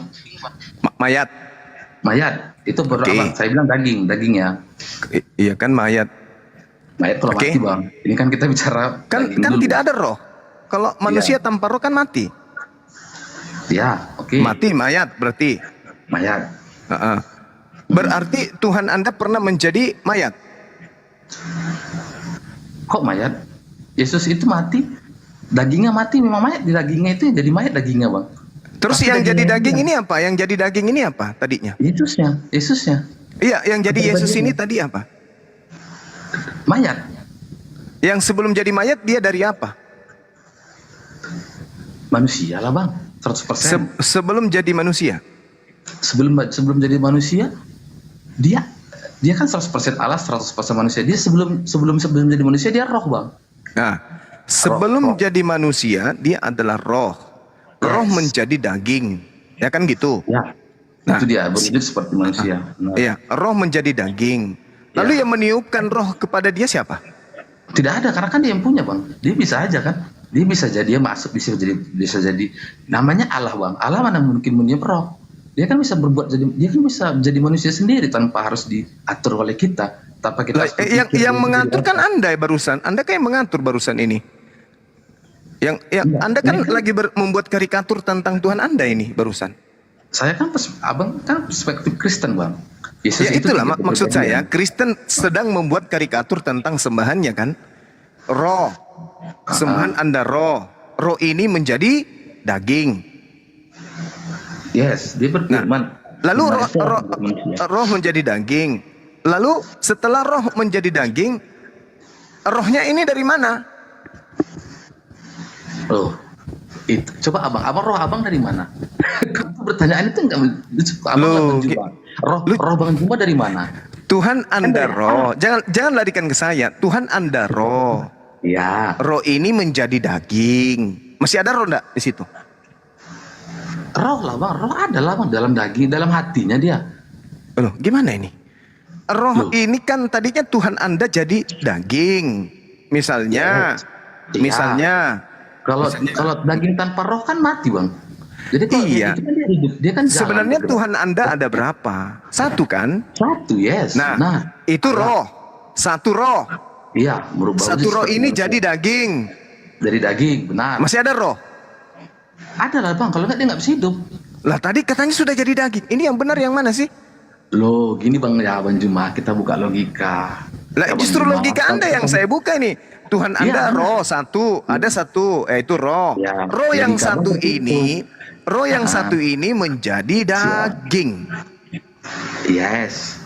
Mayat. Itu berapa? Saya bilang daging ya. Iya kan, mayat. Mayat kalau mati, Bang. Ini kan kita bicara kan tidak ada roh. Kalau manusia tanpa roh kan mati. Ya, Mati, mayat berarti. Mayat. Berarti Tuhan Anda pernah menjadi mayat. Kok mayat? Yesus itu mati, dagingnya mati, memang mayat di dagingnya itu jadi mayat dagingnya, Bang. Terus yang jadi daging ini apa? Yang jadi daging ini apa tadinya? Yesusnya. Iya, yang jadi Yesus ini tadi apa? Mayat. Yang sebelum jadi mayat dia dari apa? Manusia lah, Bang. 100%. Sebelum jadi manusia. Sebelum jadi manusia, dia kan 100% Allah, 100% manusia. Dia sebelum jadi manusia dia roh, Bang. Nah, sebelum jadi manusia dia adalah roh. Roh menjadi daging. Ya kan gitu? Ya. Itu dia berwujud seperti manusia. Iya, roh menjadi daging. Lalu yang meniupkan roh kepada dia siapa? Tidak ada, karena kan dia yang punya, Bang. Dia bisa aja kan. Dia bisa jadi, dia masuk, bisa jadi namanya Allah, Bang. Allah mana mungkin meniup roh. Dia kan bisa dia kan bisa jadi manusia sendiri tanpa harus diatur oleh kita. Tanpa kita yang mengatur kan Anda barusan. Anda kan yang mengatur barusan ini. Yang Anda kan lagi membuat karikatur tentang Tuhan Anda ini barusan. Saya kan Abang kan perspektif Kristen, Bang. Yesus itulah maksud saya. Kristen sedang membuat karikatur tentang sembahannya kan. Roh. Sembahan Anda roh. Roh ini menjadi daging. Yes, dia berfirman. Lalu Gimana sih roh manusia? roh menjadi daging. Lalu setelah roh menjadi daging, rohnya ini dari mana? Oh, itu coba abang roh abang dari mana? Pertanyaan itu enggak abang Loh, Bang Juma. Roh Bang Juma dari mana? Tuhan Anda roh. Jangan larikan ke saya. Tuhan Anda roh. Ya. Roh ini menjadi daging. Masih ada roh enggak di situ? Roh lah bang, roh ada lah bang dalam daging, dalam hatinya dia. Loh, gimana ini? Roh ini kan tadinya Tuhan Anda jadi daging. Misalnya, Iya. misalnya Kalau daging tanpa roh kan mati bang. Jadi kalau iya. itu kan dia hidup, dia kan jalan Sebenarnya gitu. Tuhan Anda ada berapa? Satu kan? Satu, yes. Nah, itu roh. Satu roh. Iya, merubah. Satu roh ini jadi daging. Dari daging, benar. Masih ada roh? Ada lah bang, kalau nggak dia nggak bisa hidup. Lah tadi katanya sudah jadi daging. Ini yang benar yang mana sih? Loh, gini bang ya Bang Juma, kita buka logika. Lah Ya, Bang justru Juma, logika Anda yang saya buka nih. Tuhan Anda Iya. roh satu, ada satu, itu roh. Ya, Roh yang logika satu begitu. ini, roh yang Ah. satu ini menjadi daging. Yes.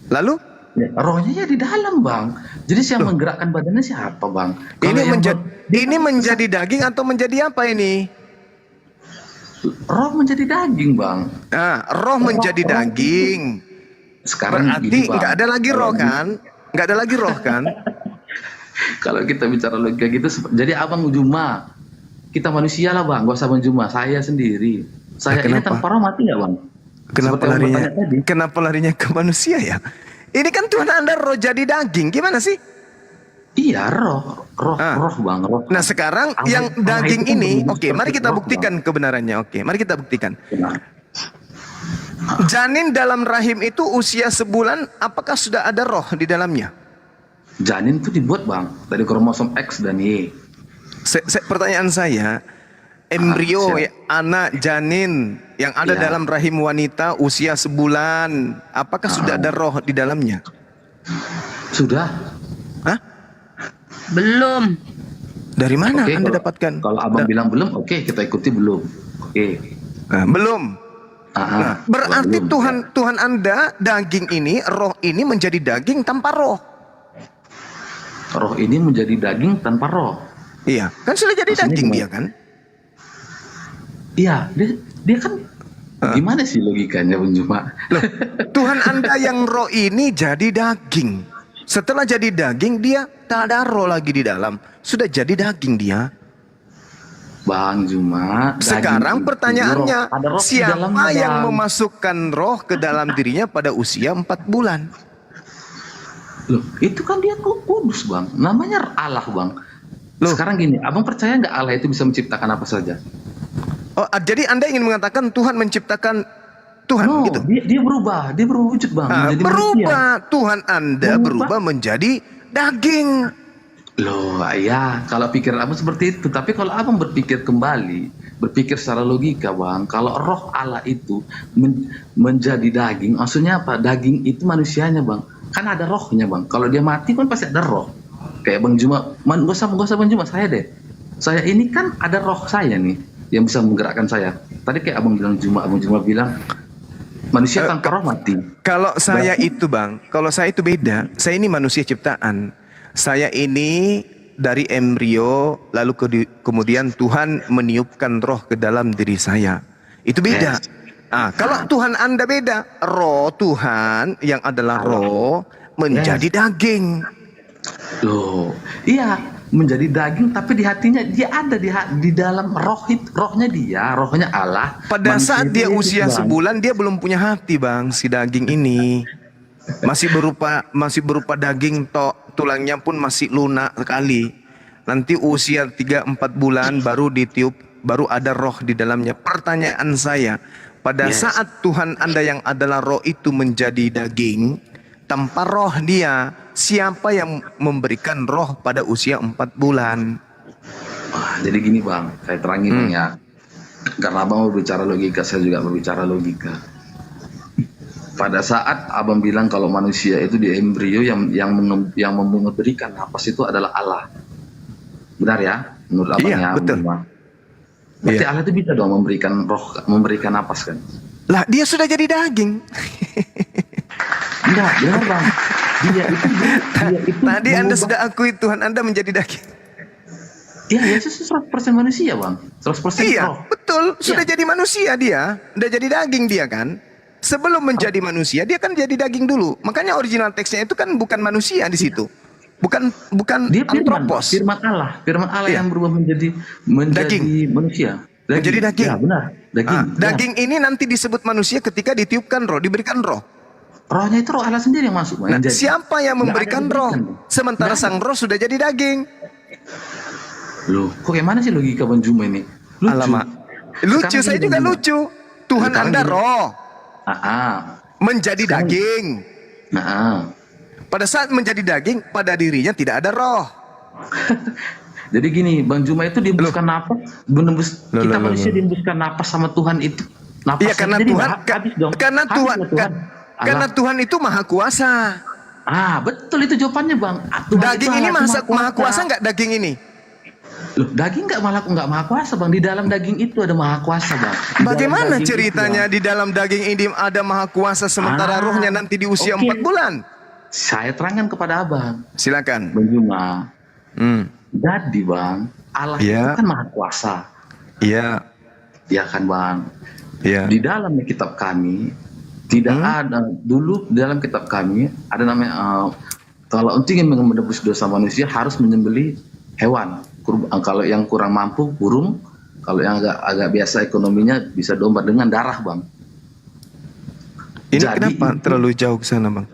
Lalu Ya, rohnya ya di dalam bang. Jadi siapa menggerakkan badannya siapa bang? Kalau ini yang ini menjadi daging atau menjadi apa ini? roh menjadi daging bang. Nah, roh menjadi daging. Sekarang Berarti gini, Bang. nggak ada lagi roh kan? Nggak ada lagi roh kan? Kalau kita bicara logika gitu, jadi abang Juma, kita manusia lah bang, gak usah Bang Juma, saya sendiri. Saya ini kenapa? tanpa roh mati nggak bang? Kenapa Seperti yang larinya? bertanya tadi. Kenapa larinya ke manusia ya? Ini kan Tuhan Anda roh jadi daging. Gimana sih? Iya roh bang, roh. Nah sekarang Allah- yang Allah daging itu kan ini, berbentuk oke, mari seperti kita roh, buktikan kebenarannya. Oke, mari kita buktikan. Benar. Janin dalam rahim itu usia sebulan, apakah sudah ada roh di dalamnya? Janin itu dibuat bang dari kromosom X dan Y. Pertanyaan saya, embrio, siap. ya, anak janin yang ada Ya. dalam rahim wanita usia sebulan, apakah sudah ada roh di dalamnya? Sudah. Hah? Belum. Dari mana Oke, Anda kalau- dapatkan? Kalau abang bilang belum, oke kita ikuti belum. Oke. Belum. Ah, Nah, berarti belum. Tuhan Anda daging ini, roh ini menjadi daging tanpa roh. Roh ini menjadi daging tanpa roh. Iya, kan sudah jadi Maksudnya daging gimana? dia kan? Iya, dia kan gimana sih logikanya Bang Juma? Loh, Tuhan Anda yang roh ini jadi daging. Setelah jadi daging dia tak ada roh lagi di dalam. Sudah jadi daging dia. Bang Juma, daging Sekarang itu pertanyaannya, roh. Ada roh di siapa dalamnya, yang Bang. memasukkan roh ke dalam dirinya pada usia 4 bulan? Loh, itu kan dia kudus bang, namanya Allah bang. Loh. Sekarang gini, abang percaya nggak Allah itu bisa menciptakan apa saja? Oh, jadi Anda ingin mengatakan Tuhan menciptakan Tuhan No, gitu? dia berubah wujud bang, Ah, menjadi berubah, manusia. Tuhan Anda berubah menjadi daging. Loh, ya, kalau pikir abang seperti itu. Tapi kalau abang berpikir kembali, berpikir secara logika bang, kalau roh Allah itu menjadi daging, maksudnya apa? Daging itu manusianya bang, kan ada rohnya bang. Kalau dia mati kan pasti ada roh. Kayak Bang Juma, gak usah Bang Juma, saya deh. Saya ini kan ada roh saya nih, yang bisa menggerakkan saya. Tadi kayak abang Juma bilang, manusia tanpa roh mati. Kalau saya itu bang, kalau saya itu beda. Saya ini manusia ciptaan. Saya ini dari embrio, lalu kemudian Tuhan meniupkan roh ke dalam diri saya. Itu beda. Yes. Kalau Tuhan Anda beda, roh Tuhan yang adalah roh menjadi daging. Loh, iya menjadi daging, tapi di hatinya dia ada di dalam rohnya dia, rohnya Allah. Pada Manusia saat dia itu, usia Bang. sebulan, dia belum punya hati bang, si daging ini. Masih berupa daging tok, tulangnya pun masih lunak sekali. Nanti usia 3-4 bulan baru ditiup, baru ada roh di dalamnya. Pertanyaan saya, pada Yes. saat Tuhan Anda yang adalah roh itu menjadi daging, tanpa roh dia, siapa yang memberikan roh pada usia 4 bulan? Wah, jadi gini bang, saya terangin bang ya. Karena abang berbicara logika, saya juga berbicara logika. Pada saat abang bilang kalau manusia itu di embrio yang memberikan napas itu adalah Allah. Benar ya? Menurut abang Iya, ya. betul. Bang. Berarti Allah itu bisa dong memberikan roh, memberikan napas kan? Lah, dia sudah jadi daging. Enggak, benar bang. Dia itu Tadi Anda sudah akui Tuhan Anda menjadi daging. Iya, Yesus 100% manusia bang. 100% Iya, roh. betul. Sudah jadi manusia dia. Udah jadi daging dia kan. Sebelum menjadi manusia, dia kan jadi daging dulu. Makanya original teksnya itu kan bukan manusia di situ. Bukan Dia firman, antropos. firman Allah Iya. yang berubah menjadi manusia. Menjadi daging. Ya, benar. Daging. Daging ini nanti disebut manusia ketika ditiupkan roh, diberikan roh. Rohnya itu roh Allah sendiri yang masuk. Nah, yang jadi. siapa yang Nggak memberikan ada roh? diberikan. Sementara sang roh sudah jadi daging. Loh, kok kayak mana sih logika Bang Juma ini? Lucu. Alamak. Lucu, Sekarang saya gini, juga Bang Juma. lucu. Tuhan Sekarang Anda gini. roh. Menjadi Sekarang- daging. Pada saat menjadi daging, pada dirinya tidak ada roh. Jadi gini, Bang Juma itu diembuskan napas, kita Loh. manusia diembuskan napas sama Tuhan itu. Napas Iya, karena jadi Tuhan, habis dong. karena Habis Tuhan, loh Tuhan. karena Tuhan itu maha kuasa. Betul itu jawabannya Bang. Tuhan Daging itu ini Allah maha kuasa nggak daging ini? Loh, daging nggak maha kuasa Bang. Di dalam daging itu ada maha kuasa Bang. Di dalam Bagaimana daging ceritanya itu, di dalam daging ini ada maha kuasa sementara rohnya nanti di usia oke. 4 bulan? Saya terangkan kepada Abang. Silakan. Bang Juma. Jadi Bang, Allah Iya. itu kan maha kuasa. Iya. Ya kan Bang. Iya. Di dalam kitab kami tidak ada, dulu di dalam kitab kami ada namanya kalau untuk ingin menebus dosa manusia harus menyembelih hewan. Kalau yang kurang mampu burung, kalau yang agak biasa ekonominya bisa domba dengan darah Bang. Ini Jadi kenapa terlalu jauh ke sana, Bang?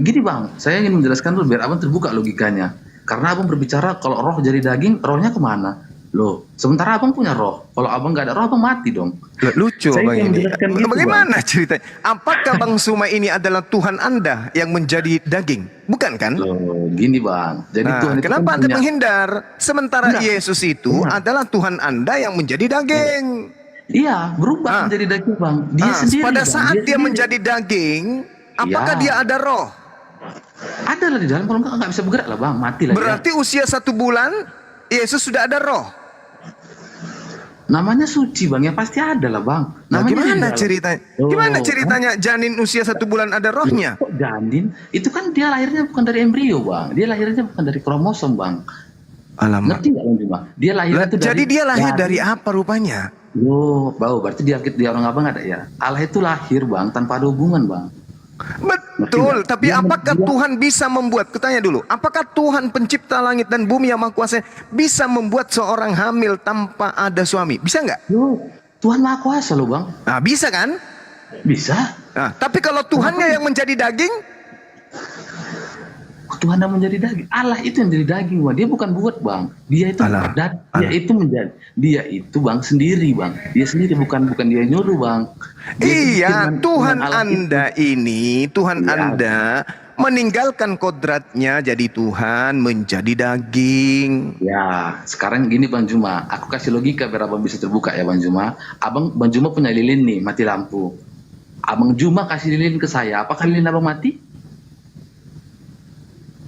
Gini Bang, saya ingin menjelaskan dulu biar Abang terbuka logikanya. Karena Abang berbicara kalau roh jadi daging, rohnya kemana? Loh, sementara Abang punya roh. Kalau Abang nggak ada roh, Abang mati dong. Lucu Saya Bang ingin ini. menjelaskan gitu, Bagaimana ceritanya? Apakah Bang Suma ini adalah Tuhan Anda yang menjadi daging? Bukan kan? Loh, gini Bang. Jadi Nah, Tuhan itu kenapa kan Anda punya- menghindar? Sementara Enggak. Yesus itu adalah Tuhan Anda yang menjadi daging. Iya, berubah menjadi daging Bang. Dia sendiri. Pada Bang. saat dia sendiri. menjadi daging, apakah Iya. dia ada roh? Ada lah di dalam, kalau nggak bisa bergerak lah Bang, mati lah. Berarti usia 1 bulan, Yesus sudah ada roh. Namanya suci Bang, ya pasti ada lah Bang. Nah, Namanya gimana di dalam. ceritanya? Oh, Gimana ceritanya janin usia 1 bulan ada rohnya? Kok janin? Itu kan dia lahirnya bukan dari embrio Bang. Dia lahirnya bukan dari kromosom Bang. Alamak. Ngerti nggak Bang Juma? Dia lahirnya itu dari. Jadi dia lahir dari apa rupanya? Loh, bau. Berarti dia orang Abang ada ya. Allah itu lahir Bang, tanpa ada hubungan Bang. Betul, tapi apakah Tuhan bisa membuat, kutanya dulu, apakah Tuhan pencipta langit dan bumi yang maha kuasa bisa membuat seorang hamil tanpa ada suami? Bisa nggak? Tuhan maha kuasa loh Bang. Nah, bisa kan? Bisa. Nah, tapi kalau Tuhannya yang menjadi daging, Tuhan yang menjadi daging. Allah itu yang jadi daging Bang. Dia bukan buat Bang. Dia itu dia itu menjadi. Dia itu Bang sendiri Bang. Dia sendiri bukan dia nyuruh Bang. iya, Tuhan Allah Anda ini, Tuhan Iya. Anda meninggalkan kodratnya jadi Tuhan menjadi daging. Ya, sekarang gini Bang Juma, aku kasih logika biar Abang bisa terbuka ya Bang Juma. Bang Juma punya lilin nih, mati lampu. Abang Juma kasih lilin ke saya, apakah lilin Abang mati?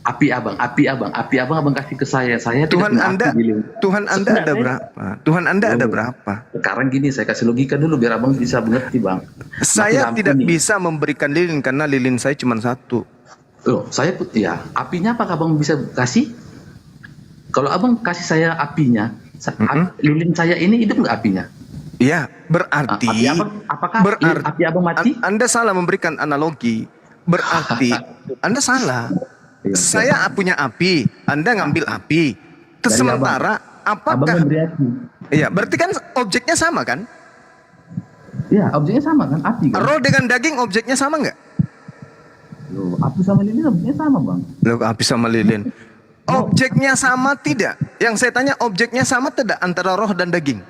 Api abang kasih ke saya Tuhan tidak Anda, mati lilin. Tuhan Anda ada berapa? Tuhan Anda ada berapa? Sekarang gini, saya kasih logika dulu biar Abang bisa mengerti Bang. Saya Mati lampu tidak nih. bisa memberikan lilin karena lilin saya cuma 1. Loh, ya, apinya apakah Abang bisa kasih? Kalau Abang kasih saya apinya, lilin saya ini hidup nggak apinya? Iya, berarti Api Abang, apakah api Abang mati? Anda salah memberikan analogi. Berarti Anda salah. Saya punya api, Anda ngambil api. Terus Dari sementara Abang apakah memberi api. Iya, berarti kan objeknya sama kan? Iya, objeknya sama kan, api kan? Roh dengan daging objeknya sama nggak? Loh, api sama lilin objeknya sama Bang. Loh, api sama lilin. Objeknya sama tidak? Yang saya tanya objeknya sama tidak antara roh dan daging?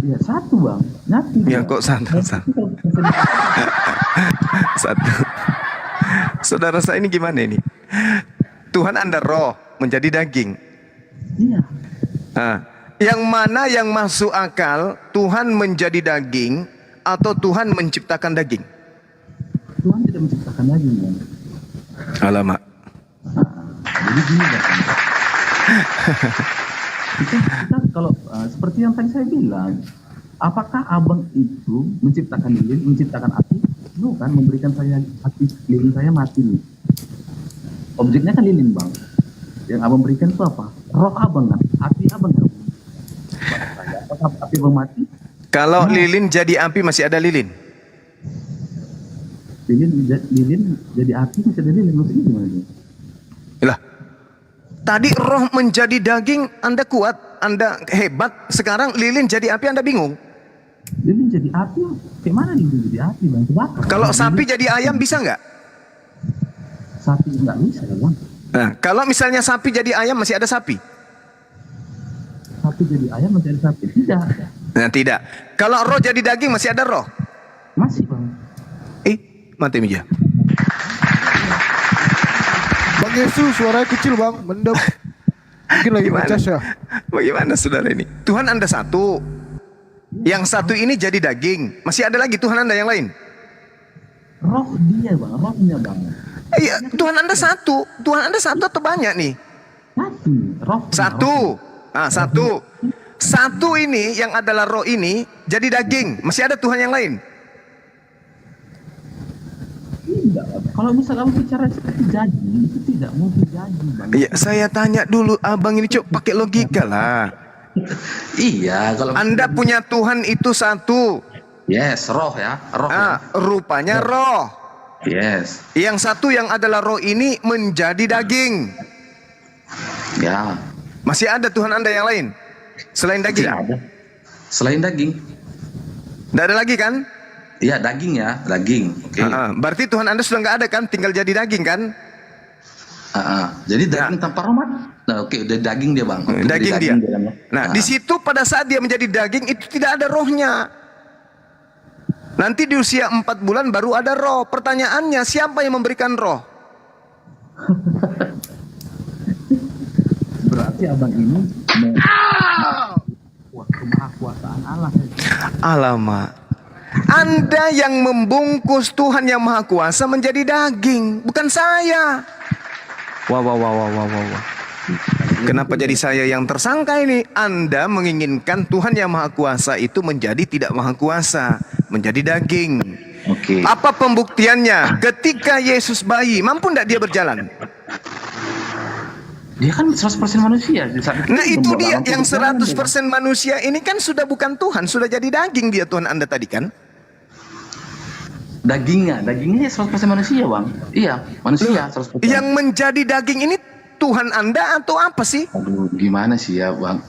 Iya, satu Bang. Nyatu. Ya kok satu. Satu. Saudara saya ini gimana ini? Tuhan Anda roh menjadi daging. Iya. Nah, yang mana yang masuk akal Tuhan menjadi daging atau Tuhan menciptakan daging? Tuhan tidak menciptakan daging Bang. Alamak. Jadi gini Bang. kita kalau seperti yang tadi saya bilang, apakah abang itu menciptakan lilin, menciptakan api? Bukan, memberikan saya api, lilin saya mati nih. Objeknya kan lilin bang. Yang abang berikan itu apa? Roh abang kan, api abang kan. Apakah api abang mati? Kalau lilin jadi api masih ada lilin. Lilin jadi api masih ada lilin, maksudnya gimana? Lah, tadi roh menjadi daging, Anda kuat, Anda hebat. Sekarang lilin jadi api, Anda bingung. Lilin jadi api, kayak mana lilin jadi api bang? Kebakar. Kalau sapi jadi ayam bisa nggak? Sapi nggak bisa ya bang. Nah, kalau misalnya sapi jadi ayam masih ada sapi? Sapi jadi ayam masih ada sapi? Tidak. Nah, tidak. Kalau roh jadi daging masih ada roh? Masih bang. Mati meja. Bang Yesus suaranya kecil bang, mendem. Mungkin lagi baca ya. Bagaimana saudara ini? Tuhan Anda satu. Yang satu ini jadi daging. Masih ada lagi Tuhan Anda yang lain? Roh dia bang, rohnya bang. Iya, Tuhan Anda satu. Tuhan Anda satu atau banyak nih? Satu. Roh. Satu. Ah, satu. Satu ini yang adalah roh ini jadi daging. Masih ada Tuhan yang lain? Tidak. Kalau misalnya kamu bicara seperti jadi, itu tidak mungkin jadi bang. Iya, saya tanya dulu abang ini coba pakai logika lah. Iya, kalau Anda punya Tuhan itu satu. yes, roh ya, roh. Rupanya roh. Yes. Yang satu yang adalah roh ini menjadi daging. Ya. Masih ada Tuhan Anda yang lain selain daging? Tidak ada. Selain daging. Tidak ada lagi kan? Iya, daging ya, daging. Oke. Berarti Tuhan Anda sudah nggak ada kan? Tinggal jadi daging kan? Jadi daging tanpa rahmat. Nah, oke, udah daging dia bang. Daging dia. Dalamnya. Nah, di situ pada saat dia menjadi daging itu tidak ada rohnya. Nanti di usia 4 bulan baru ada roh. Pertanyaannya, siapa yang memberikan roh? Berarti abang ini kemahakuasaan Allah. Alamak. Anda yang membungkus Tuhan yang Maha Kuasa menjadi daging, bukan saya. Wah. Kenapa jadi saya yang tersangka ini? Anda menginginkan Tuhan yang Maha Kuasa itu menjadi tidak Maha Kuasa, menjadi daging. Oke. Apa pembuktiannya? Ketika Yesus bayi, mampu tidak dia berjalan? Dia kan 100% manusia. Nah itu dia yang 100% manusia ini kan sudah bukan Tuhan, sudah jadi daging dia Tuhan Anda tadi kan? Dagingnya 100% manusia bang. Iya, manusia 100%. Yang menjadi daging ini Tuhan Anda atau apa sih? Aduh, gimana sih ya bang?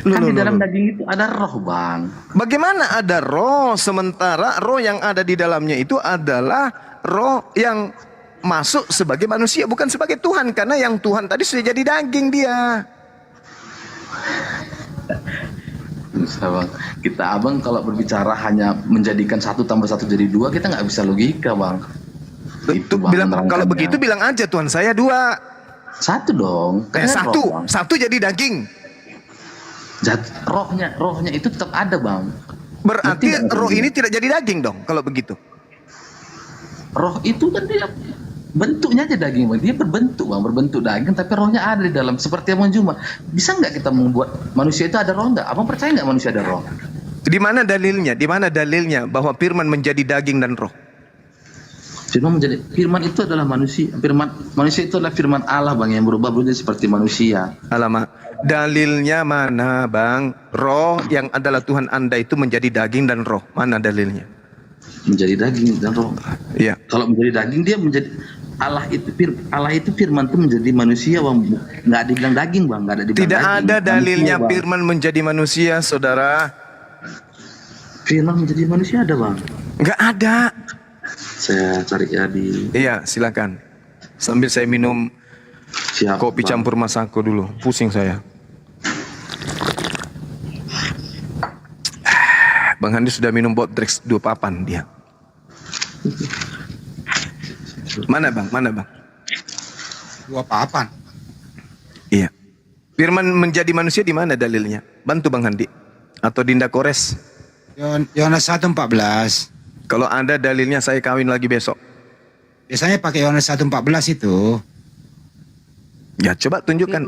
Kan di dalam daging itu ada roh bang. Bagaimana ada roh sementara roh yang ada di dalamnya itu adalah roh yang masuk sebagai manusia bukan sebagai Tuhan, karena yang Tuhan tadi sudah jadi daging dia. Bisa bang. Kita abang kalau berbicara hanya menjadikan 1 tambah 1 jadi 2, kita nggak bisa logika bang. Itu bilang kalau begitu bilang aja Tuhan saya 2. 1 dong. Satu jadi daging. Rohnya itu tetap ada bang. Berarti roh ini tidak jadi daging dong kalau begitu. Roh itu kan dia bentuknya aja daging bang, dia berbentuk daging, tapi rohnya ada di dalam seperti Abang Juma. Bisa nggak kita membuat manusia itu ada roh nggak? Abang percaya nggak manusia ada roh? Di mana dalilnya? Di mana dalilnya bahwa firman menjadi daging dan roh? Firman itu adalah manusia. Manusia itu adalah firman Allah bang yang berubah menjadi seperti manusia. Alamak, dalilnya mana bang? Roh yang adalah Tuhan Anda itu menjadi daging dan roh. Mana dalilnya? Menjadi daging dan roh. Iya. Kalau menjadi daging dia menjadi Allah itu firman itu menjadi manusia bang, nggak dibilang daging bang, nggak ada dibilang tidak daging. ada dalilnya Manusia, firman menjadi manusia saudara. Firman menjadi manusia ada bang? Nggak ada. Saya cari ya di. Iya silakan. Sambil saya minum kopi campur Masako dulu, pusing saya. Bang Handi sudah minum Botrex 2 papan dia. Mana bang? 2 papan. Iya. Firman menjadi manusia di mana dalilnya? Bantu Bang Handi atau Dinda Kores. Yohanes 1:14. Kalau ada dalilnya saya kawin lagi besok. Biasanya pakai Yohanes 1:14 itu. Ya coba tunjukkan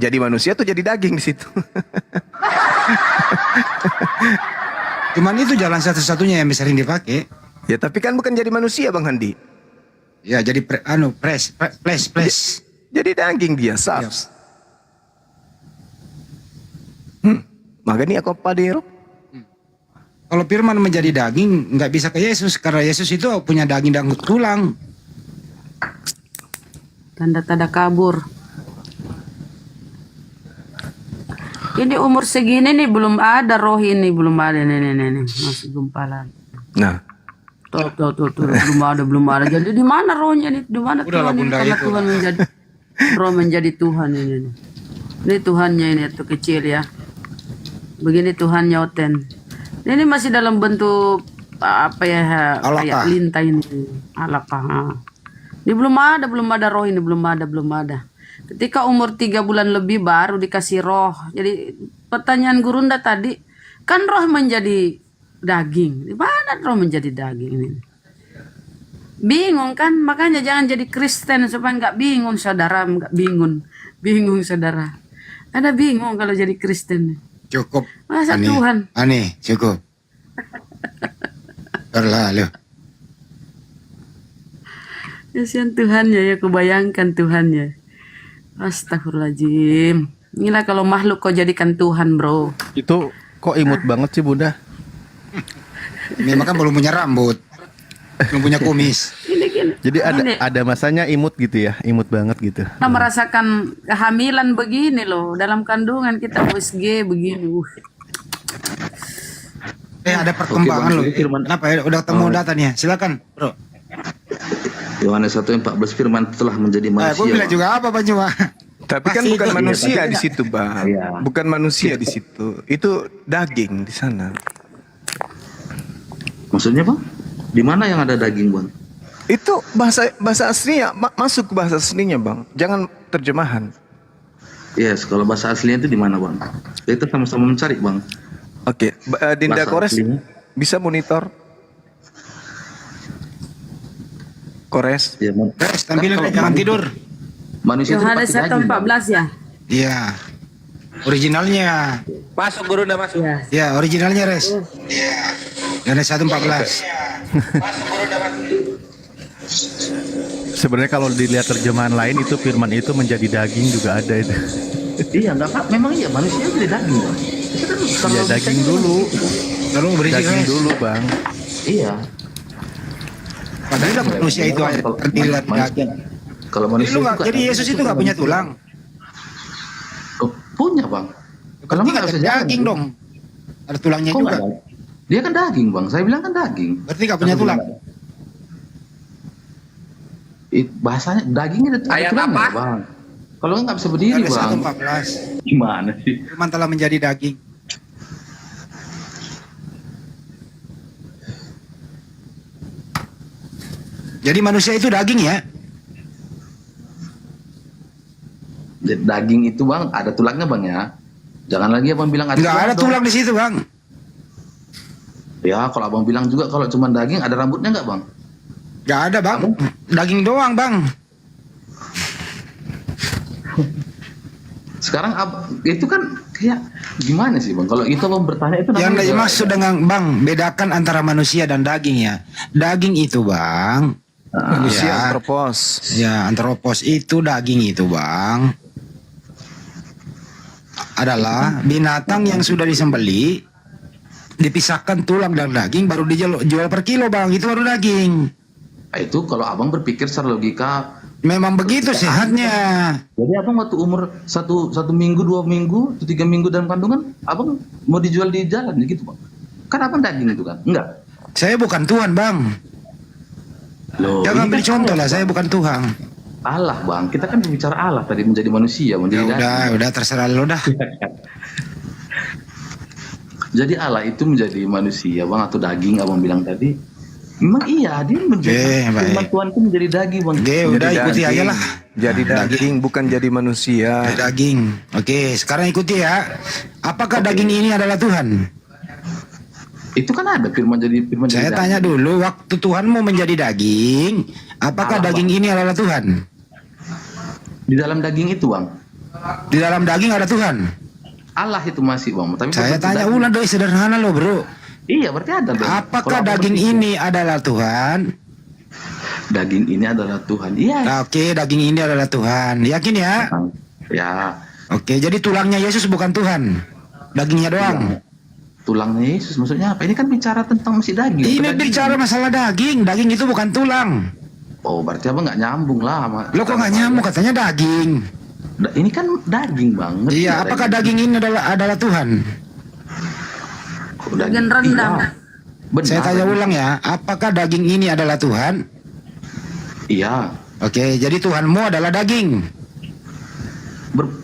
jadi manusia tuh jadi daging di situ. Cuman itu jalan satu-satunya yang sering dipakai. Ya tapi kan bukan jadi manusia Bang Handi. Ya jadi flesh. Jadi daging dia subs. Makanya aku padero. Kalau firman menjadi daging nggak bisa ke Yesus karena Yesus itu punya daging dan tulang. Tanda-tanda kabur. Ini umur segini nih belum ada roh ini, belum ada nih masih gumpalan. Nah, Tuh, belum ada. Jadi di mana rohnya nih? Di mana Tuhan ini? Karena Tuhan menjadi roh menjadi Tuhan ini. Ini Tuhannya ini tuh kecil ya. Begini Tuhannya Oten. Ini masih dalam bentuk apa ya? Kayak lintah ini. Alaka. Ini belum ada roh ini, belum ada. Ketika umur 3 bulan lebih baru dikasih roh. Jadi pertanyaan Gurunda tadi, kan roh menjadi daging. Di mana roh menjadi daging ini? Bingung kan? Makanya jangan jadi Kristen supaya nggak bingung saudara, bingung saudara. Ada bingung kalau jadi Kristen. Cukup. Masa Tuhan? Aneh, cukup. Berlalu. Kasihan Tuhannya ya, kebayangkan Tuhannya. Astagfirullahaladzim. Inilah kalau makhluk kau jadikan Tuhan, bro. Itu kok imut banget sih Bunda? Memang kan belum punya rambut, belum punya kumis. Gini. Jadi ada masanya imut gitu ya, imut banget gitu. Kita merasakan kehamilan begini loh, dalam kandungan kita USG begini. Ada perkembangan loh. Kenapa ya? Udah ketemu datanya? Silakan, bro. Yohanes 1:14 firman telah menjadi manusia. Gue bilang juga apa Pak Juma? tapi kan bukan manusia di situ Bang. Bukan manusia di situ. Itu daging di sana. Maksudnya Bang? Di mana yang ada daging Bang? Itu bahasa aslinya, masuk ke bahasa aslinya Bang. Jangan terjemahan. Yes, kalau bahasa aslinya itu di mana Bang? Kita sama-sama mencari Bang. Oke, Dinda Kores bisa monitor. Kores. Ya, Kores, tampilin jangan tidur. Manusia itu Yohanes 1:14 ya? Iya. Originalnya. Masuk Gurunda masuk. Ya, originalnya Res. Yohanes 1:14. Sebenarnya kalau dilihat terjemahan lain itu firman itu menjadi daging juga ada itu. Iya, enggak Pak. Memang iya manusia jadi daging Bang. Iya daging dulu. Lalu berisi Daging dulu Bang. Iya. Padahal manusia itu terdiri dari daging. Kalau manusia Jadi Yesus itu nggak punya tulang. Punya Bang. Kalau nggak bisa daging dong. Ada tulangnya juga. Dia kan daging Bang. Saya bilang kan daging. Berarti nggak punya tulang. Bahasanya dagingnya ada Ayat tulangnya, apa? Bang. Kalau nggak bisa berdiri Bang. 1:14. Gimana sih? Firman telah menjadi daging. Jadi manusia itu daging ya? Daging itu Bang, ada tulangnya Bang ya. Jangan lagi Abang bilang ada Nggak ada tulang di situ Bang. Ya kalau Abang bilang juga kalau cuma daging ada rambutnya nggak Bang? Nggak ada Bang. Daging doang Bang. Sekarang itu kan kayak gimana sih Bang? Kalau itu Abang bertanya itu Yang dimaksud dengan Bang, bedakan antara manusia dan daging ya. Daging itu Bang. Manusia Ya. antropos. Ya, antropos itu daging itu Bang adalah binatang yang sudah disembeli, dipisahkan tulang dan daging baru dijual per kilo Bang, itu baru daging. Nah, itu kalau Abang berpikir secara logika memang begitu sehatnya. Jadi Abang waktu umur satu minggu, 2 minggu, 3 minggu dalam kandungan, Abang mau dijual di jalan gitu Bang. Kan Abang daging itu kan? Enggak. Saya bukan Tuhan Bang. Loh, Jangan ini beri kan contoh lah, saya bukan Tuhan. Allah Bang, kita kan bicara Allah tadi menjadi manusia, menjadi daging. Udah terserah lo dah. Jadi Allah itu menjadi manusia Bang atau daging Abang bilang tadi. Memang iya, dia menjadi firman Tuhan itu menjadi daging Bang. Udah ikuti aja lah. Jadi daging bukan jadi manusia. Daging. Oke, sekarang ikuti ya. Apakah daging ini adalah Tuhan? Itu kan ada firman jadi Saya tanya dulu, waktu Tuhan mau menjadi daging, apakah daging ini adalah Tuhan? Di dalam daging itu bang, Di dalam daging ada Tuhan. Allah itu masih bang. Tapi Saya berbentuk tanya daging. ulang doi, sederhana loh bro. Iya berarti ada dong. Apakah Kalau daging berpikir, ini adalah Tuhan? daging ini adalah Tuhan? Iya. Oke, daging ini adalah Tuhan. Yakin ya? Ya. Oke, jadi tulangnya Yesus bukan Tuhan. Dagingnya doang. Tulangnya Yesus maksudnya apa? Ini kan bicara tentang masih daging. Ini Daging. bicara masalah daging. Daging itu bukan tulang. Oh berarti abang nggak nyambung lah sama. Lo kok nggak nyambung, katanya daging. Ini kan daging banget. Iya, apakah daging ini adalah Tuhan? Daging rendang. Benar. Saya tanya ulang ya, apakah daging ini adalah Tuhan? Iya. Oke, jadi Tuhanmu adalah daging.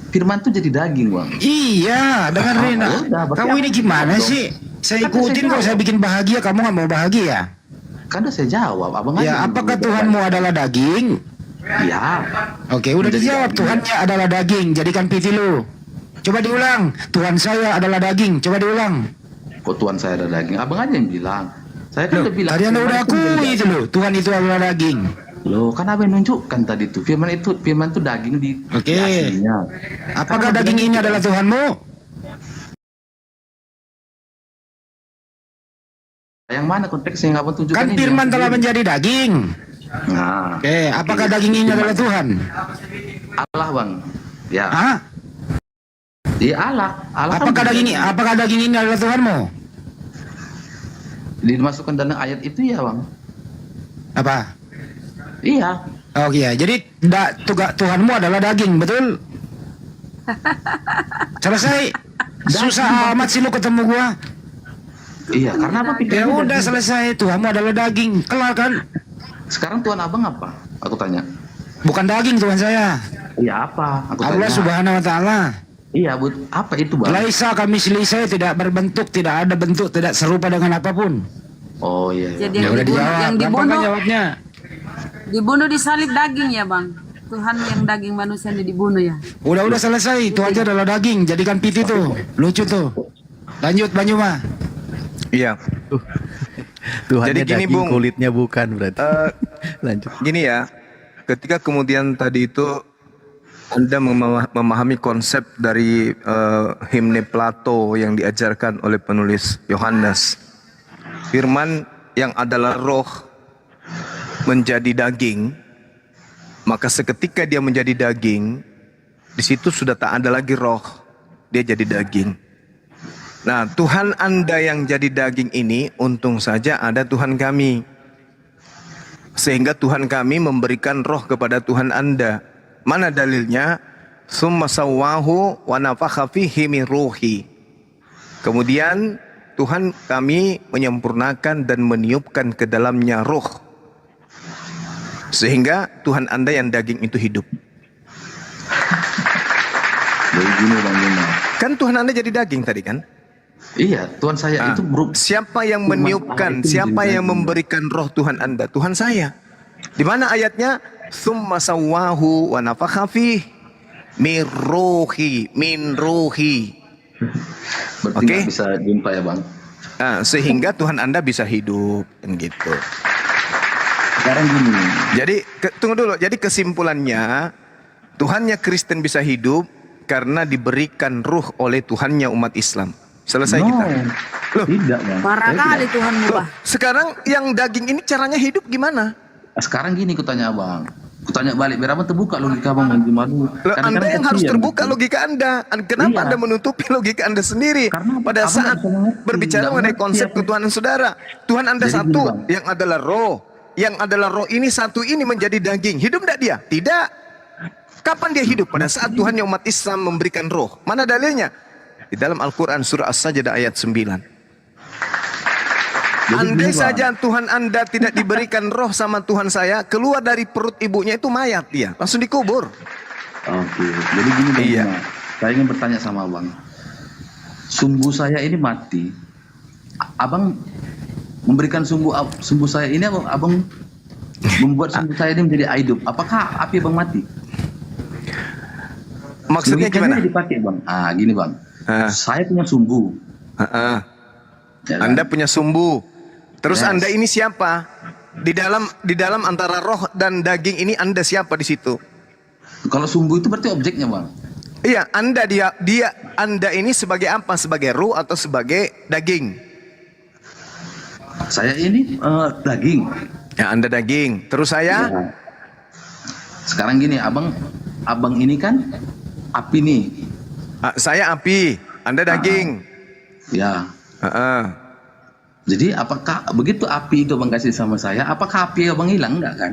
Firman tuh jadi daging bang. Iya, dengerin. udah, berarti Kamu ini aku gimana jawab sih? dong. Saya Kan ikutin saya kalau saya jawab. bikin bahagia, kamu nggak mau bahagia? Kan udah saya jawab, abang aja Ya, yang apakah dulu Tuhanmu jawab. adalah daging? Iya. Oke, udah Menjadi dijawab. daging. Tuhannya adalah daging. Jadikan piti lu. Coba diulang. Tuhan saya adalah daging. Coba diulang. Kok Tuhan saya ada daging? Abang aja yang bilang. Saya kan Loh, udah bilang. tadi Anda firman udah itu menjadi akui daging. itu loh. Tuhan itu adalah daging. Loh, kan abang nunjukkan tadi tuh. Firman itu daging di Oke. di aslinya. Apakah Kan daging abang ini bilang, adalah Tuhanmu? yang mana konteksnya yang abang tunjukkan Kan ini? firman telah menjadi daging. Nah. Oke, apakah daging ini adalah Tuhan? Allah bang. Ya. Hah? Iya Allah. Allah kan Apakah daging ini adalah Tuhanmu? dimasukkan dalam ayat itu ya bang. Apa? Iya. Oh iya, jadi Tuhanmu adalah daging, betul? Selesai. Susah amat sih lu ketemu gua. Iya, karena apa Ya pikirannya udah daging. selesai, Tuhanmu adalah daging. Kelar kan? Sekarang Tuhan abang apa? Aku tanya. Bukan daging Tuhan saya. Iya apa? Aku Allah tanya. Subhanahu wa taala. Iya, apa itu bang? Laisa kami saya tidak berbentuk, tidak ada bentuk, tidak serupa dengan apapun. Oh iya. iya. Jadi Ya yang udah dibunuh, dijawab. yang Gampang kan dibunuh, jawabnya? dibunuh disalib daging ya bang. Tuhan yang daging manusia yang dibunuh ya. Udah selesai. Itu aja adalah daging. Jadikan piti tuh. Lucu tuh. Lanjut Banyuma. Iya. Tuhannya Jadi gini, daging, Bung. kulitnya bukan berarti. Lanjut. Gini ya, ketika kemudian tadi itu Anda memahami konsep dari himne Plato yang diajarkan oleh penulis Yohanes, firman yang adalah roh menjadi daging, maka seketika dia menjadi daging, di situ sudah tak ada lagi roh, dia jadi daging. Nah, Tuhan Anda yang jadi daging ini, untung saja ada Tuhan kami. Sehingga Tuhan kami memberikan roh kepada Tuhan Anda. Mana dalilnya? Summa sawwahu wa nafakha fihi min ruhi. Kemudian Tuhan kami menyempurnakan dan meniupkan ke dalamnya roh. Sehingga Tuhan Anda yang daging itu hidup. Jadi gini bang Gina. Kan Tuhan Anda jadi daging tadi kan? Iya, Tuhan saya itu siapa yang meniupkan, siapa yang memberikan roh Tuhan Anda? Tuhan saya. Di mana ayatnya? Summa sawwahu wa nafakha fihi min ruhi, min ruhi. Berarti Oke. nggak bisa jumpa ya bang. Sehingga Tuhan Anda bisa hidup kan gitu. Sekarang gini. Jadi tunggu dulu. Jadi kesimpulannya Tuhannya Kristen bisa hidup karena diberikan ruh oleh Tuhannya umat Islam. Selesai kita. Loh, tidak bang. Parah kali Tuhan mubah. Sekarang yang daging ini caranya hidup gimana? Sekarang gini kutanya abang. Kutanya balik biar abang terbuka logika abang Gimana? Loh, Anda yang harus terbuka logika Anda. Kenapa Anda menutupi logika Anda sendiri? Pada saat berbicara mengenai konsep ketuhanan saudara, Tuhan Anda Jadi satu gini, yang adalah roh. Yang adalah roh ini satu ini menjadi daging. Hidup tidak dia? Tidak. Kapan dia hidup? Pada saat Tuhan yang umat Islam memberikan roh. Mana dalilnya? Di dalam Al-Quran surah As-Sajdah ayat 9. Andai saja Tuhan Anda tidak diberikan roh sama Tuhan saya, keluar dari perut ibunya itu mayat dia, langsung dikubur. Oke, jadi gini bang. Iya. Gina. Saya ingin bertanya sama abang. Sumbu saya ini mati. Abang memberikan sumbu saya ini, abang membuat sumbu saya ini menjadi hidup. Apakah api abang mati? Maksudnya Logikanya gimana? dipakai bang. Gini bang. Saya punya sumbu. Ya kan? Anda punya sumbu. Terus Yes. Anda ini siapa? Di dalam antara roh dan daging ini Anda siapa di situ? Kalau sumbu itu berarti objeknya bang. Iya, Anda ini sebagai apa? Sebagai ruh atau sebagai daging? Saya ini daging. Ya, Anda daging. Terus saya? Ya. Sekarang gini, abang ini kan api nih. Saya api, Anda daging. Ya. Jadi apakah begitu api itu abang kasih sama saya, apakah api abang hilang enggak kan?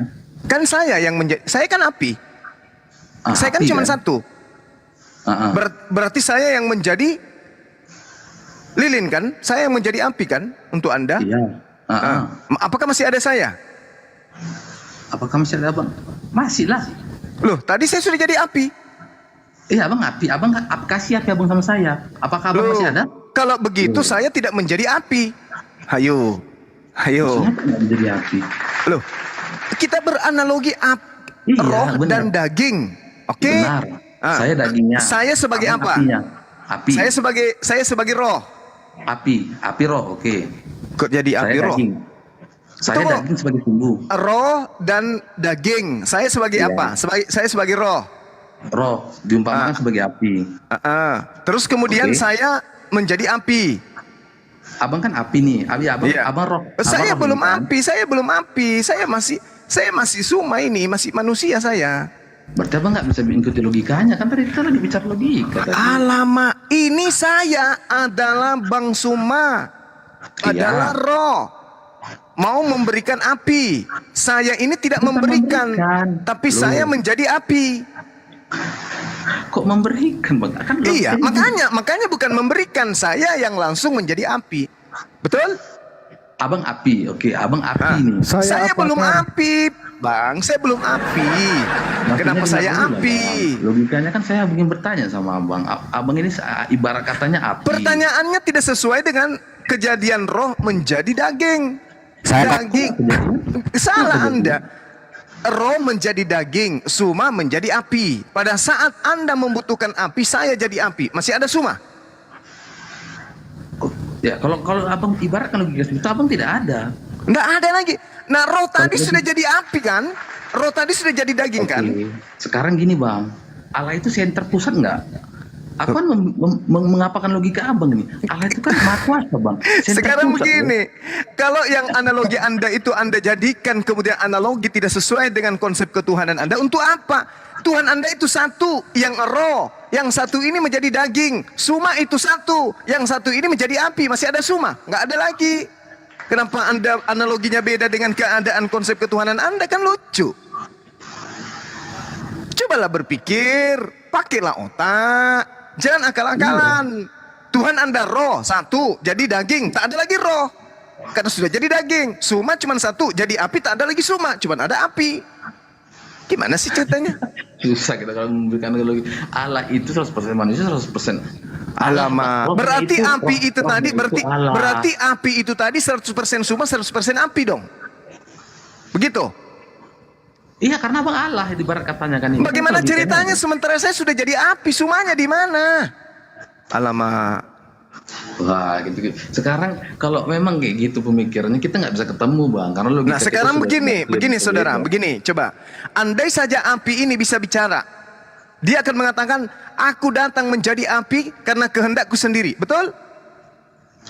Kan saya yang saya kan api. Saya kan api cuma kan? satu. Berarti saya yang menjadi lilin kan? Saya yang menjadi api kan untuk Anda? Iya. Apakah masih ada saya? Apakah masih ada abang? Masih lah. Loh, tadi saya sudah jadi api. Iya abang api, abang kasih api abang sama saya. Apakah abang masih ada? Kalau begitu saya tidak menjadi api. Hayo. Tidak menjadi api. Loh, kita beranalogi roh dan daging. Oke? Benar. Saya dagingnya. Saya sebagai abang apa? Apinya. Api. Saya sebagai roh. Api roh, oke. Kok jadi api roh? Daging. Saya Tunggu. daging sebagai sumbu. Roh dan daging. Saya sebagai apa? Saya sebagai roh. Roh diumpamakan sebagai api. Terus kemudian saya menjadi api. Abang kan api nih. Abang roh. Saya Abang roh belum kan? api. Saya masih suma ini, masih manusia saya. Berarti abang nggak bisa mengikuti logikanya kan tadi kita lagi bicara logika. Alamak, ini saya adalah Bang Suma, adalah roh, mau memberikan api. Saya ini tidak memberikan, tapi saya menjadi api. Kok memberikan bang? Kan Iya, makanya bukan memberikan, saya yang langsung menjadi api. Betul? Abang api, oke, abang api nih. Saya belum api, Bang. Saya belum api. Kenapa saya api? Logikanya kan saya ingin bertanya sama abang. Abang ini ibarat katanya api. Pertanyaannya tidak sesuai dengan kejadian roh menjadi daging. Daging. Salah Anda. Roh menjadi daging, suma menjadi api. Pada saat Anda membutuhkan api, saya jadi api. Masih ada suma? Ya, kalau abang ibaratkan logika itu abang tidak ada. Nggak ada lagi. Nah, roh tadi sudah jadi api kan? Roh tadi sudah jadi daging kan? Sekarang gini bang, Allah itu center pusat nggak? Aku kan mengapakan logika abang ini. Allah itu kan maha kuasa bang. Sekarang begini, kalau yang analogi Anda itu Anda jadikan kemudian analogi tidak sesuai dengan konsep ketuhanan Anda, untuk apa? Tuhan Anda itu satu, yang roh, yang satu ini menjadi daging, suma itu satu, yang satu ini menjadi api, masih ada suma, nggak ada lagi. Kenapa Anda analoginya beda dengan keadaan konsep ketuhanan Anda? Kan lucu. Cobalah berpikir, pakailah otak, jangan akal-akalan. Tuhan Anda roh, satu, jadi daging, tak ada lagi roh. Karena sudah jadi daging, suma cuma satu, jadi api tak ada lagi suma, cuma ada api. Gimana sih ceritanya? Susah kita kalau memberikan logika. Allah itu 100% manusia, 100%. Alamak. Berarti api itu tadi berarti api itu tadi 100% suma, 100% api dong. Begitu? Iya, karena abang Allah itu ibarat katanya kan ini. Bagaimana ceritanya sementara saya sudah jadi api, sumanya di mana? Alamak. Wah, gitu. Sekarang kalau memang kayak gitu pemikirannya kita nggak bisa ketemu bang, karena logika. Nah sekarang begini saudara, begini coba. Andai saja api ini bisa bicara, dia akan mengatakan, aku datang menjadi api karena kehendakku sendiri, betul?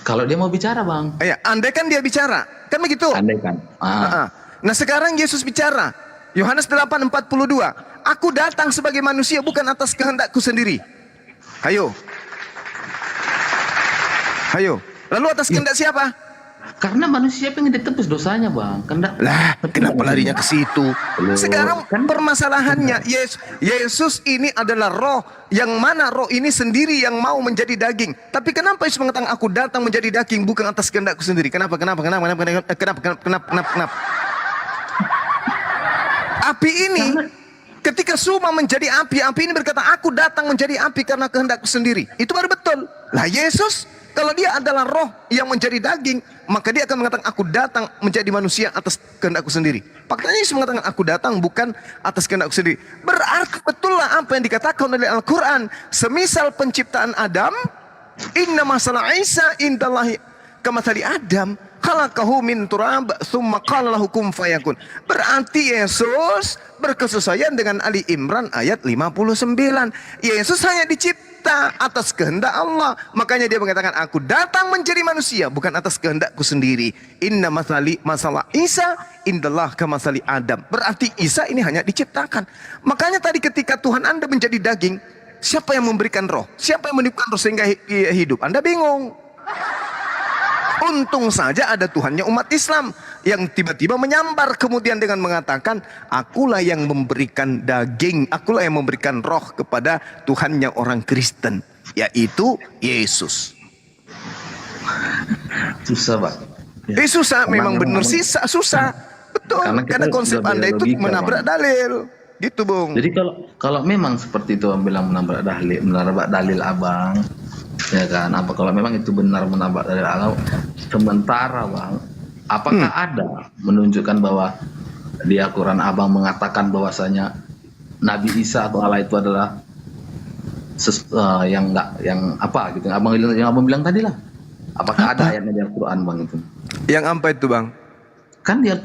Kalau dia mau bicara bang. Ya, andai kan dia bicara, kan begitu? Andai kan. Nah sekarang Yesus bicara, Yohanes 8:42, aku datang sebagai manusia bukan atas kehendakku sendiri. Ayo. Lalu atas kehendak siapa? Karena manusia pengen ditebus dosanya bang. Kenapa larinya ke situ? Sekarang permasalahannya Yesus ini adalah roh, yang mana roh ini sendiri yang mau menjadi daging. Tapi kenapa Yesus mengatakan aku datang menjadi daging bukan atas kehendakku sendiri? Kenapa? Api ini ketika suma menjadi api ini berkata aku datang menjadi api karena kehendakku sendiri. Itu baru betul. Lah Yesus kalau dia adalah roh yang menjadi daging, maka dia akan mengatakan aku datang menjadi manusia atas kehendakku sendiri. Faktanya Yesus mengatakan aku datang bukan atas kehendakku sendiri. Berarti betullah apa yang dikatakan oleh Al-Quran. Semisal penciptaan Adam, inna masalah Isa indallahi kamathali Adam khalaqahu min turab tsumma qala lahu kun fayakun. Berarti Yesus berkesesuaian dengan Ali Imran ayat 59. Yesus hanya dicipta atas kehendak Allah. Makanya dia mengatakan, aku datang menjadi manusia bukan atas kehendakku sendiri. Inna masalah Isa indallah kamasali Adam. Berarti Isa ini hanya diciptakan. Makanya tadi ketika Tuhan Anda menjadi daging, siapa yang memberikan roh? Siapa yang meniupkan roh sehingga hidup? Anda bingung. Untung saja ada Tuhannya umat Islam yang tiba-tiba menyambar kemudian dengan mengatakan, akulah yang memberikan daging, akulah yang memberikan roh kepada Tuhannya orang Kristen, yaitu Yesus. Susah, Pak. Susah, memang benar sih susah. Betul, karena konsep Anda itu logika, menabrak Bang. dalil. Gitu, Bung. Jadi kalau memang seperti itu bilang menabrak dalil Abang, ya kan? Apa kalau memang itu benar menabrak dalil Allah? Sementara, Bang, apakah ada menunjukkan bahwa di Al-Quran Abang mengatakan bahwasanya Nabi Isa atau Allah itu adalah yang apa gitu? Yang Abang bilang tadi lah. Apakah ada ayatnya di Al-Quran, Bang, itu? Yang apa itu, Bang? Kan yang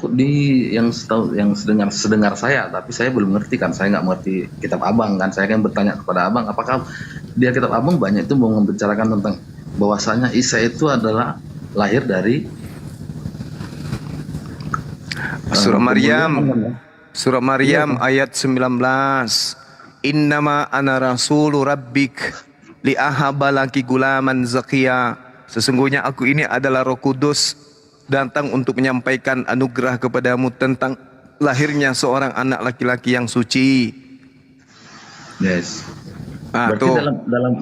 sedengar saya, tapi saya belum ngerti kan, saya nggak mengerti kitab Abang kan, saya kan bertanya kepada Abang, apakah di kitab Abang banyak itu mau membicarakan tentang bahwasanya Isa itu adalah lahir dari Surah Maryam ayat 19. Innama ana rasulu rabbik liahabalaki gulaman zakiya. Sesungguhnya aku ini adalah Roh Kudus, datang untuk menyampaikan anugerah kepadamu tentang lahirnya seorang anak laki-laki yang suci. Yes. Berarti tuh.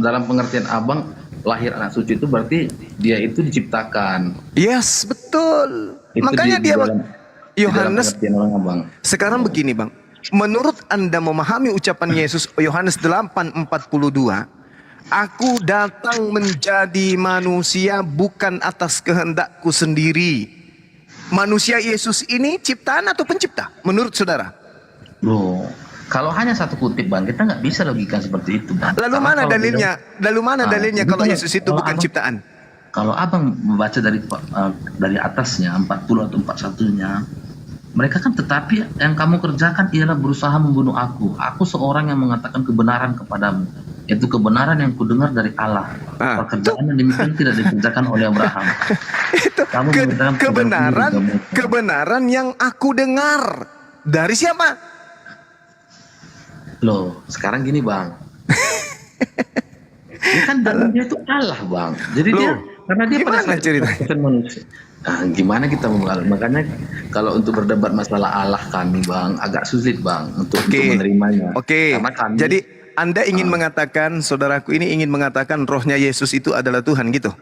dalam pengertian Abang, lahir anak suci itu berarti dia itu diciptakan. Yes, betul. Itu Makanya di dalam Yohanes pengertian orang Abang. sekarang begini, Bang. Menurut Anda memahami ucapan Yesus Yohanes 8:42, aku datang menjadi manusia bukan atas kehendakku sendiri. Manusia Yesus ini ciptaan atau pencipta menurut saudara? Loh, kalau hanya satu kutip, Bang, kita nggak bisa logika seperti itu, Bang. Lalu mana dalilnya? Kalau Yesus itu bukan ciptaan? Kalau Abang membaca dari atasnya 40 atau 41-nya, mereka kan tetapi yang kamu kerjakan ialah berusaha membunuh aku. Aku seorang yang mengatakan kebenaran kepadamu, yaitu kebenaran yang kudengar dari Allah. Pekerjaan yang demikian tidak dikerjakan oleh Abraham. Itu kebenaran yang aku dengar dari siapa? Loh, sekarang gini, Bang. Dia kan dalilnya itu Allah, Bang. Jadi dia karena dia pada saat itu manusia. Nah, gimana kita mengalami? Makanya kalau untuk berdebat masalah Allah kami, Bang, agak sulit, Bang, untuk menerimanya. Karena kami, jadi Anda ingin mengatakan, saudaraku ini ingin mengatakan rohnya Yesus itu adalah Tuhan gitu?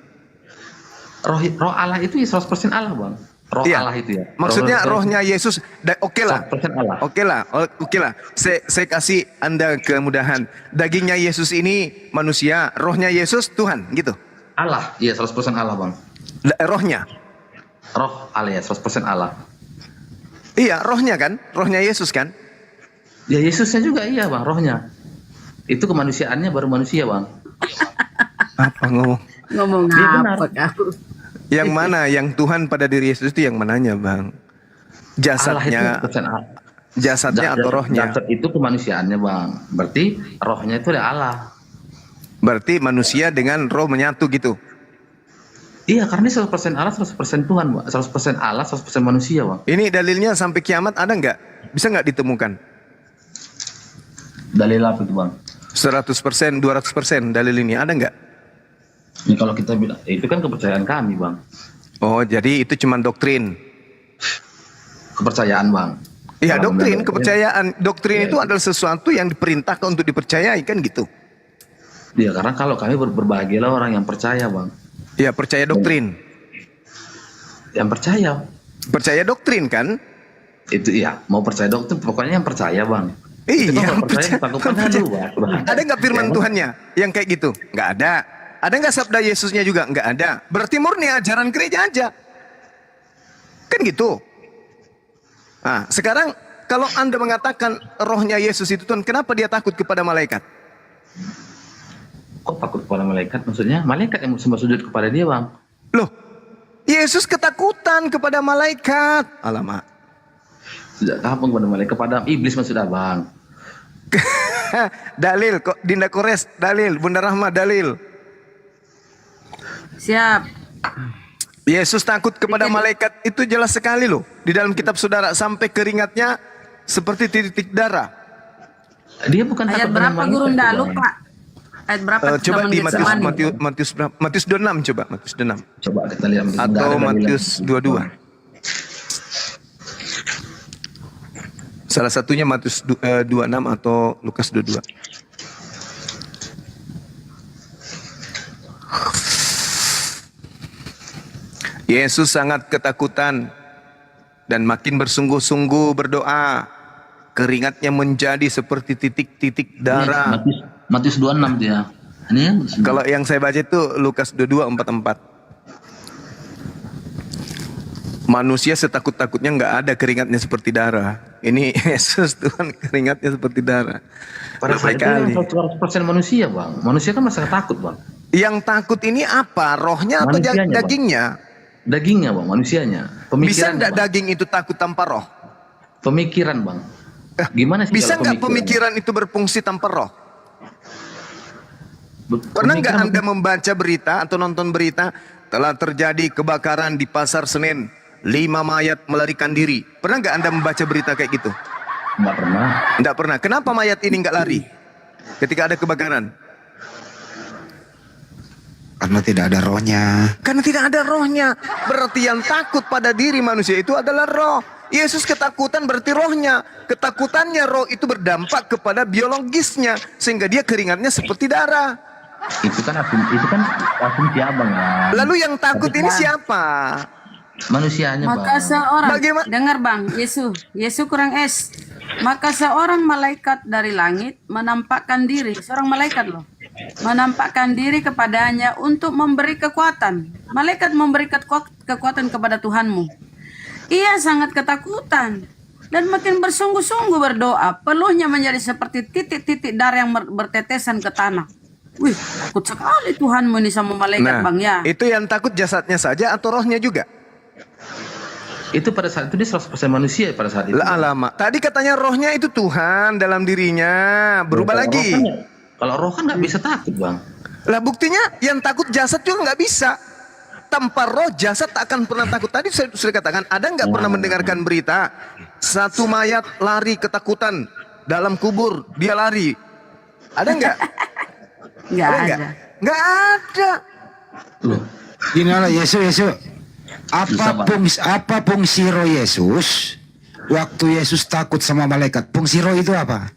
Roh Allah itu 100% Allah, Bang. Roh Allah itu ya. Maksudnya rohnya Yesus, oke lah. 100% Allah. Saya kasih Anda kemudahan. Dagingnya Yesus ini manusia, rohnya Yesus Tuhan gitu? Allah, iya 100% Allah, Bang. Rohnya? Roh Allah ya, 100% Allah. Iya, rohnya kan? Rohnya Yesus kan? Ya Yesusnya juga iya, Bang, rohnya. Itu kemanusiaannya baru manusia, Bang. Apa ngomong apa kamu? Yang mana? Yang Tuhan pada diri Yesus itu yang mananya, Bang? Jasadnya atau rohnya? Jasad itu kemanusiaannya, Bang. Berarti rohnya itu adalah Allah. Berarti manusia dengan roh menyatu gitu? Iya, karena 100% Allah, 100% Tuhan, Bang. 100% Allah, 100% manusia, Bang. Ini dalilnya sampai kiamat ada nggak? Bisa nggak ditemukan? Dalil apa itu, Bang? 100%, 200% dalil ini ada nggak? Ini kalau kita bilang, itu kan kepercayaan kami, Bang. Oh, jadi itu cuma doktrin? Kepercayaan, Bang. Iya, doktrin, kepercayaan. Doktrin itu adalah sesuatu yang diperintahkan untuk dipercayai, kan gitu? Iya, karena kalau kami berbahagialah orang yang percaya, Bang. Iya, percaya doktrin. Yang percaya. Percaya doktrin kan? Itu iya, mau percaya doktrin, pokoknya yang percaya, Bang. Iya, percaya. Ada nggak firman Tuhannya yang kayak gitu? Nggak ada. Ada nggak sabda Yesusnya juga? Nggak ada. Berarti murni ajaran gereja aja. Kan gitu. Nah, sekarang kalau Anda mengatakan rohnya Yesus itu Tuhan, kenapa dia takut kepada malaikat? Kok takut kepada malaikat? Maksudnya malaikat yang sembah sujud kepada dia, Bang. Loh, Yesus ketakutan kepada malaikat. Alamak. Sejak kapan kepada malaikat? Kepada iblis maksudnya bang. Dalil kok Dinda Kores, dalil. Bunda Rahma, dalil. Siap. Yesus takut kepada malaikat itu jelas sekali loh. Di dalam kitab saudara sampai keringatnya seperti titik darah. Dia bukan Ayat takut berapa dengan guru malaikat, ndak Bang. lupa? Ayat berapa? Coba di Getsemani? Matius berapa? Matius 26 coba, Matius 26. Coba kita lihat. Atau Matius 22. Salah satunya Matius 26 atau Lukas 22. Yesus sangat ketakutan dan makin bersungguh-sungguh berdoa. Keringatnya menjadi seperti titik-titik darah. Matius 26 dia. Ini Kalau yang saya baca itu Lukas 22:44. Manusia setakut-takutnya nggak ada keringatnya seperti darah. Ini Yesus Tuhan keringatnya seperti darah. pada saat itu yang 100% manusia bang. Manusia kan masa takut bang. Yang takut ini apa? Rohnya atau Manusianya, Bang. dagingnya? Dagingnya bang, manusianya. Bisa Pemikiran nggak daging itu takut tanpa roh? Pemikiran bang. Gimana sih? Bisa kalau nggak pemikiran itu berfungsi tanpa roh? Pernah nggak Anda membaca berita atau nonton berita telah terjadi kebakaran di Pasar Senen, 5 mayat melarikan diri? Pernah nggak Anda membaca berita kayak gitu? Nggak pernah. Nggak pernah. Kenapa mayat ini nggak lari ketika ada kebakaran? Karena tidak ada rohnya. Karena tidak ada rohnya. Berarti yang takut pada diri manusia itu adalah roh. Yesus ketakutan berarti rohnya. Ketakutannya roh itu berdampak kepada biologisnya, sehingga dia keringatnya seperti darah. Itu kan asumsi abang ya. Lalu yang takut ini siapa? Manusianya bang. Maka seorang, dengar bang, Yesus kurang es. Maka seorang malaikat dari langit menampakkan diri, seorang malaikat loh, menampakkan diri kepadanya untuk memberi kekuatan. Malaikat memberi kekuatan kepada Tuhanmu. Ia sangat ketakutan dan makin bersungguh-sungguh berdoa. Peluhnya menjadi seperti titik-titik darah yang bertetesan ke tanah. Wih, takut sekali Tuhanmu ini sama malaikat bang ya. Itu yang takut jasadnya saja atau rohnya juga? Itu pada saat itu dia 100% manusia pada saat itu. Lah alamak. Tadi katanya rohnya itu Tuhan dalam dirinya. Berubah lagi. Kalau roh kan nggak bisa takut bang. Lah buktinya yang takut jasad juga nggak bisa. Tanpa roh jasad tak akan pernah takut. Tadi saya sudah katakan, ada nggak pernah mendengarkan berita satu mayat lari ketakutan dalam kubur, dia lari? Ada nggak? Nggak ada. Nggak ada. Loh. Inilah Yesus. Apa fungsi roh Yesus waktu Yesus takut sama malaikat? Fungsi roh itu apa?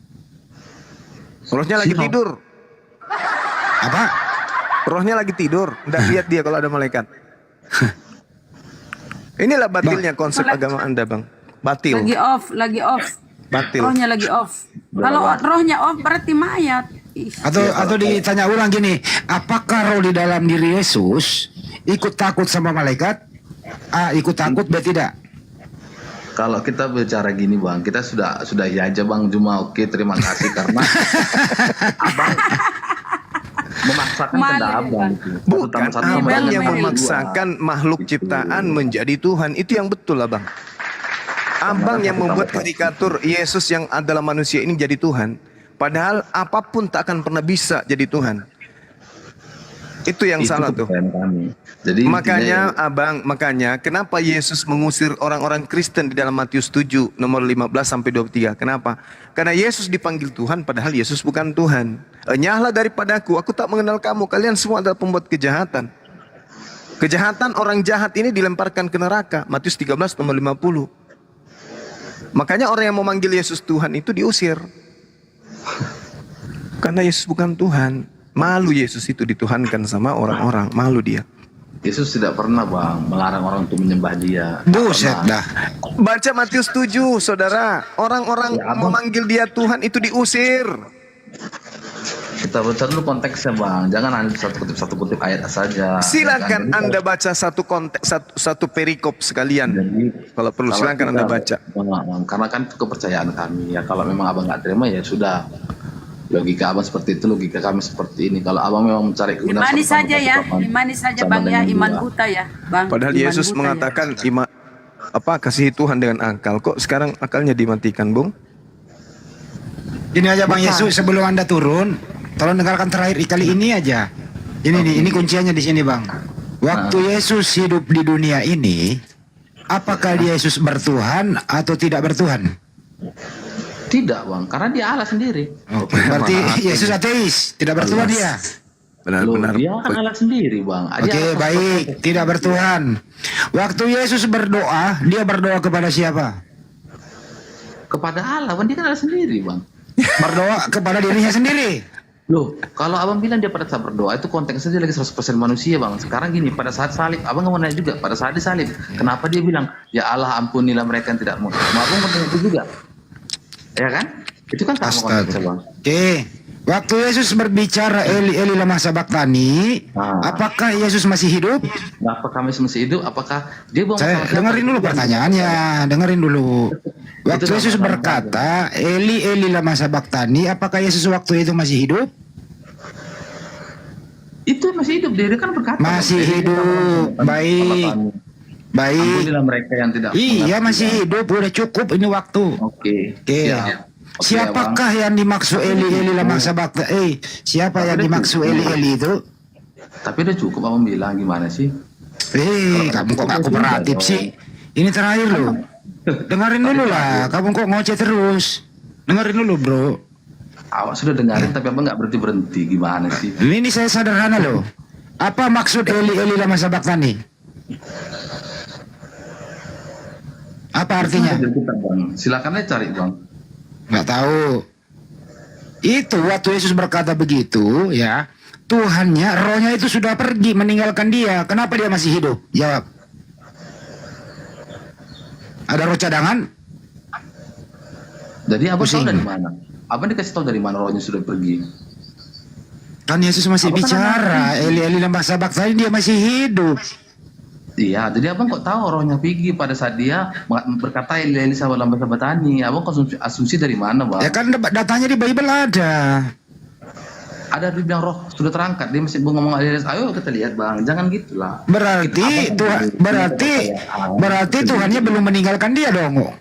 Rohnya lagi tidur. Apa? Rohnya lagi tidur. Nggak lihat dia kalau ada malaikat. Inilah batilnya konsep agama Anda bang. Batil. Lagi off. Batil. Rohnya lagi off. Kalau rohnya off berarti mayat. Atau ditanya ulang gini, apakah roh di dalam diri Yesus ikut takut sama malaikat? Ikut takut berarti tidak? Kalau kita bicara gini bang, kita sudah ya aja bang Juma. Oke, terima kasih karena abang memaksakan kehendak abang. Bukan abang yang memaksakan makhluk ciptaan menjadi Tuhan. Itu yang betul abang. Abang yang membuat karikatur Yesus yang adalah manusia ini jadi Tuhan. Padahal apapun tak akan pernah bisa jadi Tuhan. Itu yang salah tuh. Jadi makanya kenapa Yesus mengusir orang-orang Kristen di dalam Matius 7 nomor 15 sampai 23? Kenapa? Karena Yesus dipanggil Tuhan padahal Yesus bukan Tuhan. Enyahlah daripadaku, aku tak mengenal kamu. Kalian semua adalah pembuat kejahatan. Kejahatan orang jahat ini dilemparkan ke neraka. Matius 13 nomor 50. Makanya orang yang memanggil Yesus Tuhan itu diusir. Karena Yesus bukan Tuhan. Malu Yesus itu dituhankan sama orang-orang. Malu dia. Yesus tidak pernah bang melarang orang untuk menyembah dia. Buset dah. Baca Matius 7 saudara. Orang-orang memanggil dia Tuhan itu diusir. Kita baca dulu konteksnya bang. Jangan hanya satu kutip ayat saja. Silakan Anda baca satu perikop sekalian. Kalau perlu silakan Anda baca. Karena kan itu kepercayaan kami ya. Kalau memang abang nggak terima ya sudah. Logika abang seperti itu, logika kami seperti ini. Kalau abang memang mencari kebenaran, Imani sama-sama saja ya, sama- imani saja sama Bang ya, dengan iman dua. buta ya, Bang. Padahal Iman Yesus buta ya. mengatakan kasih Tuhan dengan akal. Kok sekarang akalnya dimatikan, Bung? Ini aja Bang Yesus, sebelum Anda turun, tolong dengarkan terakhir kali ini aja. Ini kuncinya di sini Bang. Waktu Yesus hidup di dunia ini, apakah Yesus bertuhan atau tidak bertuhan? Tidak bang, karena dia Allah sendiri. Oke, berarti Yesus ateis, tidak bertuhan dia. Benar-benar. Dia kan Allah sendiri bang. Dia Oke, Allah baik, tidak bertuhan. Waktu Yesus berdoa, dia berdoa kepada siapa? kepada Allah, bang. Dia kan Allah sendiri bang. Berdoa kepada dirinya sendiri. Loh, kalau abang bilang dia pada saat berdoa itu konteksnya dia lagi 100% manusia bang. Sekarang gini, pada saat salib, abang nggak mau nanya juga, pada saat disalib, kenapa dia bilang, ya Allah ampunilah mereka yang tidak mau. Abang mau tanya itu juga, ya kan? Itu kan sama konteksnya bang. Oke, waktu Yesus berbicara Eli Eli lama sabachthani, apakah Yesus masih hidup? Apakah masih hidup? Apakah dia buang Saya dengerin dulu pertanyaannya, dengerin dulu. Waktu Itu Yesus sama-sama berkata, Eli Eli lama sabachthani, apakah Yesus waktu itu masih hidup? Itu masih hidup, dia kan berkata. Masih hidup, baik. Baik. Ampunilah mereka yang tidak Iya mengerti, masih Bang. hidup, udah cukup ini waktu. Oke. Oke. Siap. Oke, Siapakah yang dimaksud Eli Eli lama sabachthani? Siapa yang dimaksud Eli Eli itu? Tapi udah cukup abang bilang gimana sih? Kamu kok gak kooperatif sih? Ini terakhir loh. Dengerin dulu lah, kamu kok ngoceh terus. Dengerin dulu bro. Awak sudah dengarin tapi abang nggak berhenti gimana sih? Ini saya sederhana loh. Apa maksud Eli Eli lama sabachthani? Apa artinya? Itu kita, Bang. Silakan aja cari bang. Nggak tahu. Itu waktu Yesus berkata begitu ya, Tuhannya, rohnya itu sudah pergi meninggalkan dia. Kenapa dia masih hidup? Jawab. Ada roh cadangan? Jadi abang tahu Pusing. dari mana? Abang dikasih tahu dari mana rohnya sudah pergi? Kan Yesus masih Apa kan bicara. Eli Eli lama sabachthani, dia masih hidup. Iya, jadi abang kok tahu rohnya pergi pada saat dia berkata Eli sama lamba sabatani. Abang asumsi dari mana bang? Ya kan datanya di Bible ada. Ada dibilang roh sudah terangkat, dia masih ngomong ayo kita lihat bang, jangan gitulah. Berarti berarti Tuhannya belum meninggalkan dia dong.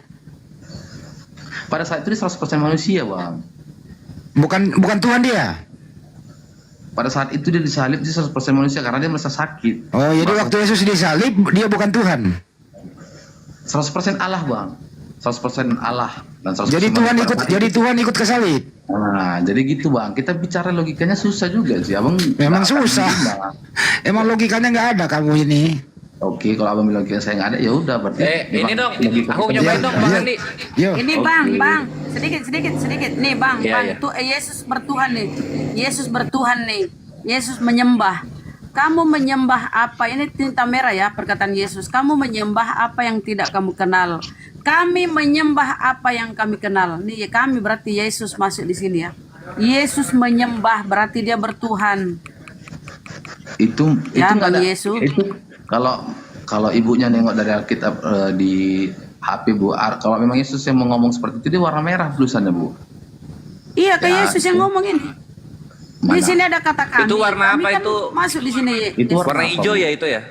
Pada saat itu dia 100% manusia bang. Bukan Tuhan dia. Pada saat itu dia disalib dia 100% manusia karena dia merasa sakit. Oh, jadi waktu Yesus disalib dia bukan Tuhan. 100% Allah bang, 100% Allah dan 100% Jadi Tuhan ikut ke salib. Nah, jadi gitu bang. Kita bicara logikanya susah juga sih, abang. Memang susah. Emang logikanya nggak ada kamu ini. Oke, kalau abang bilang logikanya saya nggak ada, ya udah berarti. Ini dong, aku nyobain dong Bang Andi. Ini bang, sedikit. Nih bang, Iya, bang, iya. tuh Yesus bertuhan nih. Yesus bertuhan nih. Yesus menyembah. Kamu menyembah apa? Ini tinta merah ya perkataan Yesus. Kamu menyembah apa yang tidak kamu kenal. Kami menyembah apa yang kami kenal. Nih kami berarti Yesus masuk di sini ya. Yesus menyembah berarti dia bertuhan. Itu Ya, nggak Bang ada. Yesus. Itu kalau ibunya nengok dari Alkitab di HP bu, kalau memang Yesus yang mau ngomong seperti itu dia warna merah tulisannya bu. Iya ke Ya, Yesus yang ngomong ini. Mana? Di sini ada kata kami. Itu warna Kami apa kan itu? Masuk di sini. Itu Warna hijau ya itu ya?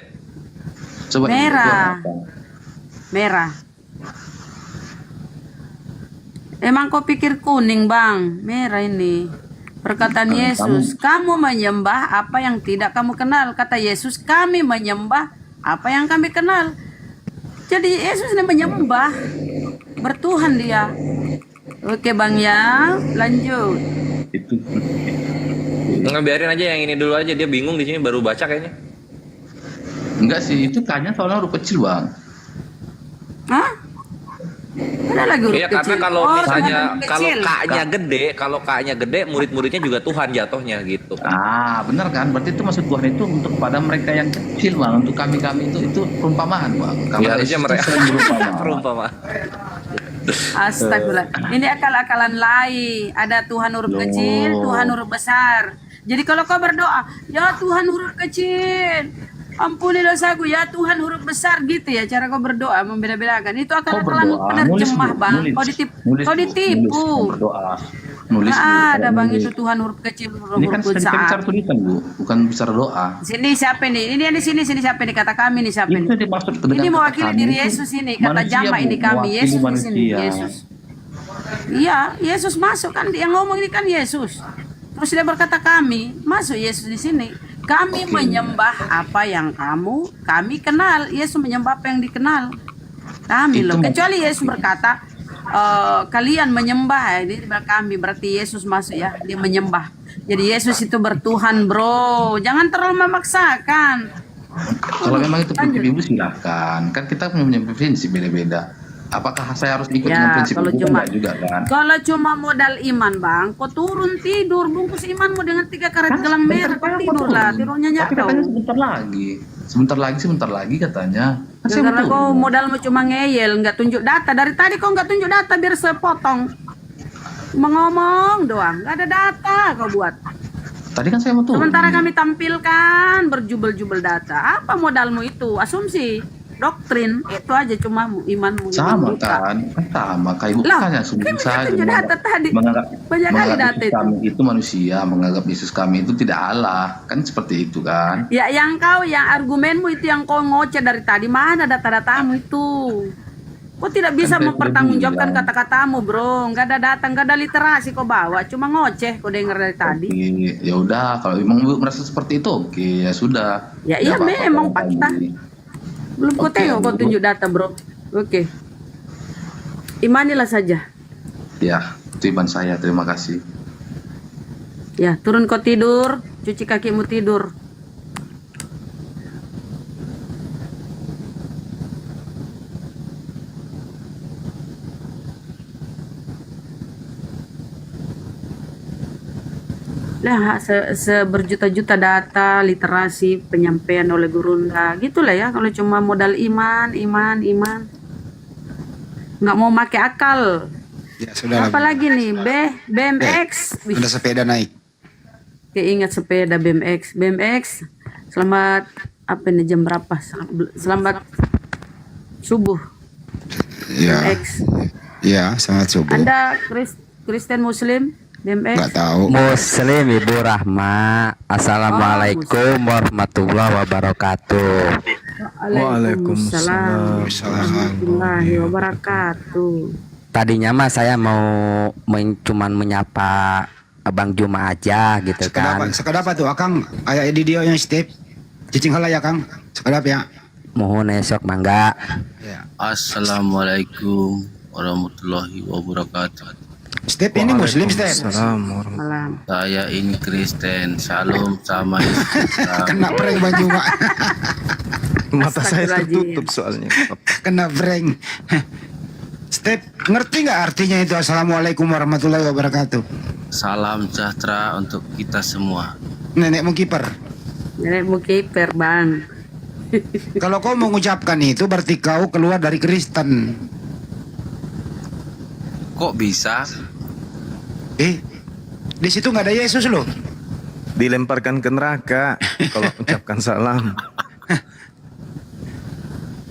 Coba Merah. Merah. Emang kau pikir kuning bang? Merah ini. Perkataan Yesus, kamu menyembah apa yang tidak kamu kenal. Kata Yesus, kami menyembah apa yang kami kenal. Jadi Yesus ini menyembah, bertuhan dia. Oke bang ya, lanjut. Itu. Nggak, biarin aja yang ini dulu aja, dia bingung di sini baru baca kayaknya. Enggak sih, itu kayaknya soalnya huruf kecil bang. Hah? Ada lagi huruf Iya, kecil. karena kalau Oh, misalnya huruf kalau kecil. K-nya gede, murid-muridnya juga Tuhan jatuhnya gitu. Ah, benar kan? Berarti itu maksud Tuhan itu untuk pada mereka yang kecil bang, untuk kami itu perumpamaan bang. Karena Ya, harusnya Yesus mereka itu sering berumpama. perumpamaan. Astagfirullah. Ini akal-akalan lain. Ada Tuhan huruf kecil, Tuhan huruf besar. Jadi kalau kau berdoa, ya Tuhan huruf kecil, ampuni dosaku, ya Tuhan huruf besar gitu ya. Cara kau berdoa membeda-bedakan. Itu akal-akalan berdoa? penerjemah Nulis, bang. nulis. Kau ditipu. Nulis, berdoa. nulis. Nggak ada Bu. bang itu Tuhan huruf kecil huruf Ini kan besar. bicara tulisan Bu, bukan bicara doa. Sini siapa nih? Ini dia di sini siapa nih kata kami nih siapa Itu nih? dimaksud Ini dengan mewakili kata diri kami Yesus itu ini kata manusia, jama Bu, ini kami mewakili Yesus di sini manusia. Yesus. Iya Yesus masuk kan yang ngomong ini kan Yesus. Terus dia berkata kami masuk Yesus di sini. Kami menyembah apa yang kami kenal. Yesus menyembah apa yang dikenal. Kami loh. Kecuali Yesus berkata kalian menyembah ini kami berarti Yesus masuk ya dia menyembah. Jadi Yesus itu bertuhan bro. Jangan terlalu memaksakan. Kalau memang itu prinsip ibu silakan. Kan kita punya prinsip beda-beda. Apakah saya harus ikut dengan prinsip kalau ibu? cuma Enggak juga kan? kalau cuma modal iman bang, kau turun tidur bungkus imanmu dengan 3 karet gelang merah, kau tidur lah, tidurnya Tapi nyata. katanya sebentar lagi katanya. Kan saya Karena betul. kau modalmu cuma ngeyel, nggak tunjuk data. Dari tadi kau nggak tunjuk data biar saya potong. Mengomong doang, nggak ada data kau buat. Tadi kan saya mau turun. Sementara kami tampilkan berjubel-jubel data. Apa modalmu itu? Asumsi, doktrin, itu aja cuma imanmu. Sama buta. kan sama kayak ibu Lah, kan asumsi kan saja tunjuk data tadi. menganggap Banyak kali data Yesus itu. kami itu manusia, menganggap Yesus kami itu tidak Allah, kan seperti itu kan? Ya yang argumenmu itu yang kau ngoceh dari tadi, mana data-datamu itu? Kau tidak bisa Kan saya mempertanggungjawabkan bilang. kata-katamu bro. Nggak ada data, nggak ada literasi kau bawa. Cuma ngoceh kau dengar dari tadi. Oke, ya udah kalau memang ibu merasa seperti itu, oke ya sudah. Ya iya apa-apa, memang kalau fakta. tadi. Belum kau Oke, tengok kau Bu. tunjuk data bro. Oke. Imanilah saja. Ya, itu iman saya. Terima kasih. Ya turun kau tidur. Cuci kakimu tidur. Lah seberjuta-juta data literasi penyampaian oleh gurunda gitulah ya kalau cuma modal iman nggak mau pakai akal. Ya sudah. Apalagi nih BMX. Wih, Ada sepeda naik. keingat sepeda BMX selamat apa nih jam berapa selamat subuh Ya. BMX. Ya, selamat subuh. Anda Kristen Muslim BMX? Nggak tahu. Muslim Ibu Rahma. Assalamualaikum warahmatullahi wabarakatuh. Waalaikumsalam warahmatullahi wabarakatuh. Tadinya mah saya mau cuman menyapa Abang Juma aja gitu kan. Sekedap tuh Akang ayah di dia yang step. Cicing halaya Kang. Sekedap ya. Mohon esok mangga. Assalamualaikum warahmatullahi wabarakatuh. Step ini Muslim Step. Saya ini Kristen. Shalom sama Islam. Kena prank baju Mak. Mata saya tertutup soalnya. Kena prank. Step, ngerti nggak artinya itu Assalamualaikum warahmatullahi wabarakatuh? Salam sejahtera untuk kita semua. Nenekmu kiper. Nenekmu kiper bang. Kalau kau mengucapkan itu berarti kau keluar dari Kristen. Kok bisa? Di situ nggak ada Yesus loh. Dilemparkan ke neraka kalau ucapkan salam.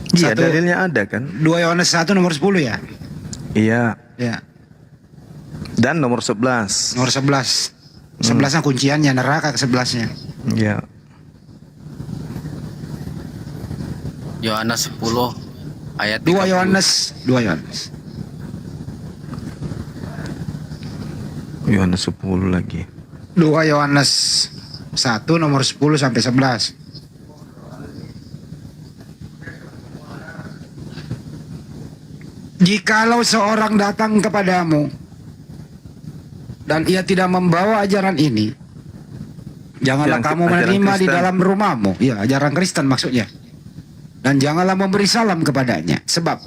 Iya, dalilnya ada kan? 2 Yohanes 1 nomor 10 ya? Iya. Ya. Dan nomor 11. Nomor 11. 11-nya kunciannya, neraka ke 11-nya. Iya. Yohanes 10 ayat 2 30. Yohanes. Yohanes 10 lagi. 2 Yohanes 1 nomor 10 sampai 11. Jikalau seorang datang kepadamu dan ia tidak membawa ajaran ini, janganlah kamu menerima di dalam rumahmu. Ya, ajaran Kristen maksudnya. Dan janganlah memberi salam kepadanya. Sebab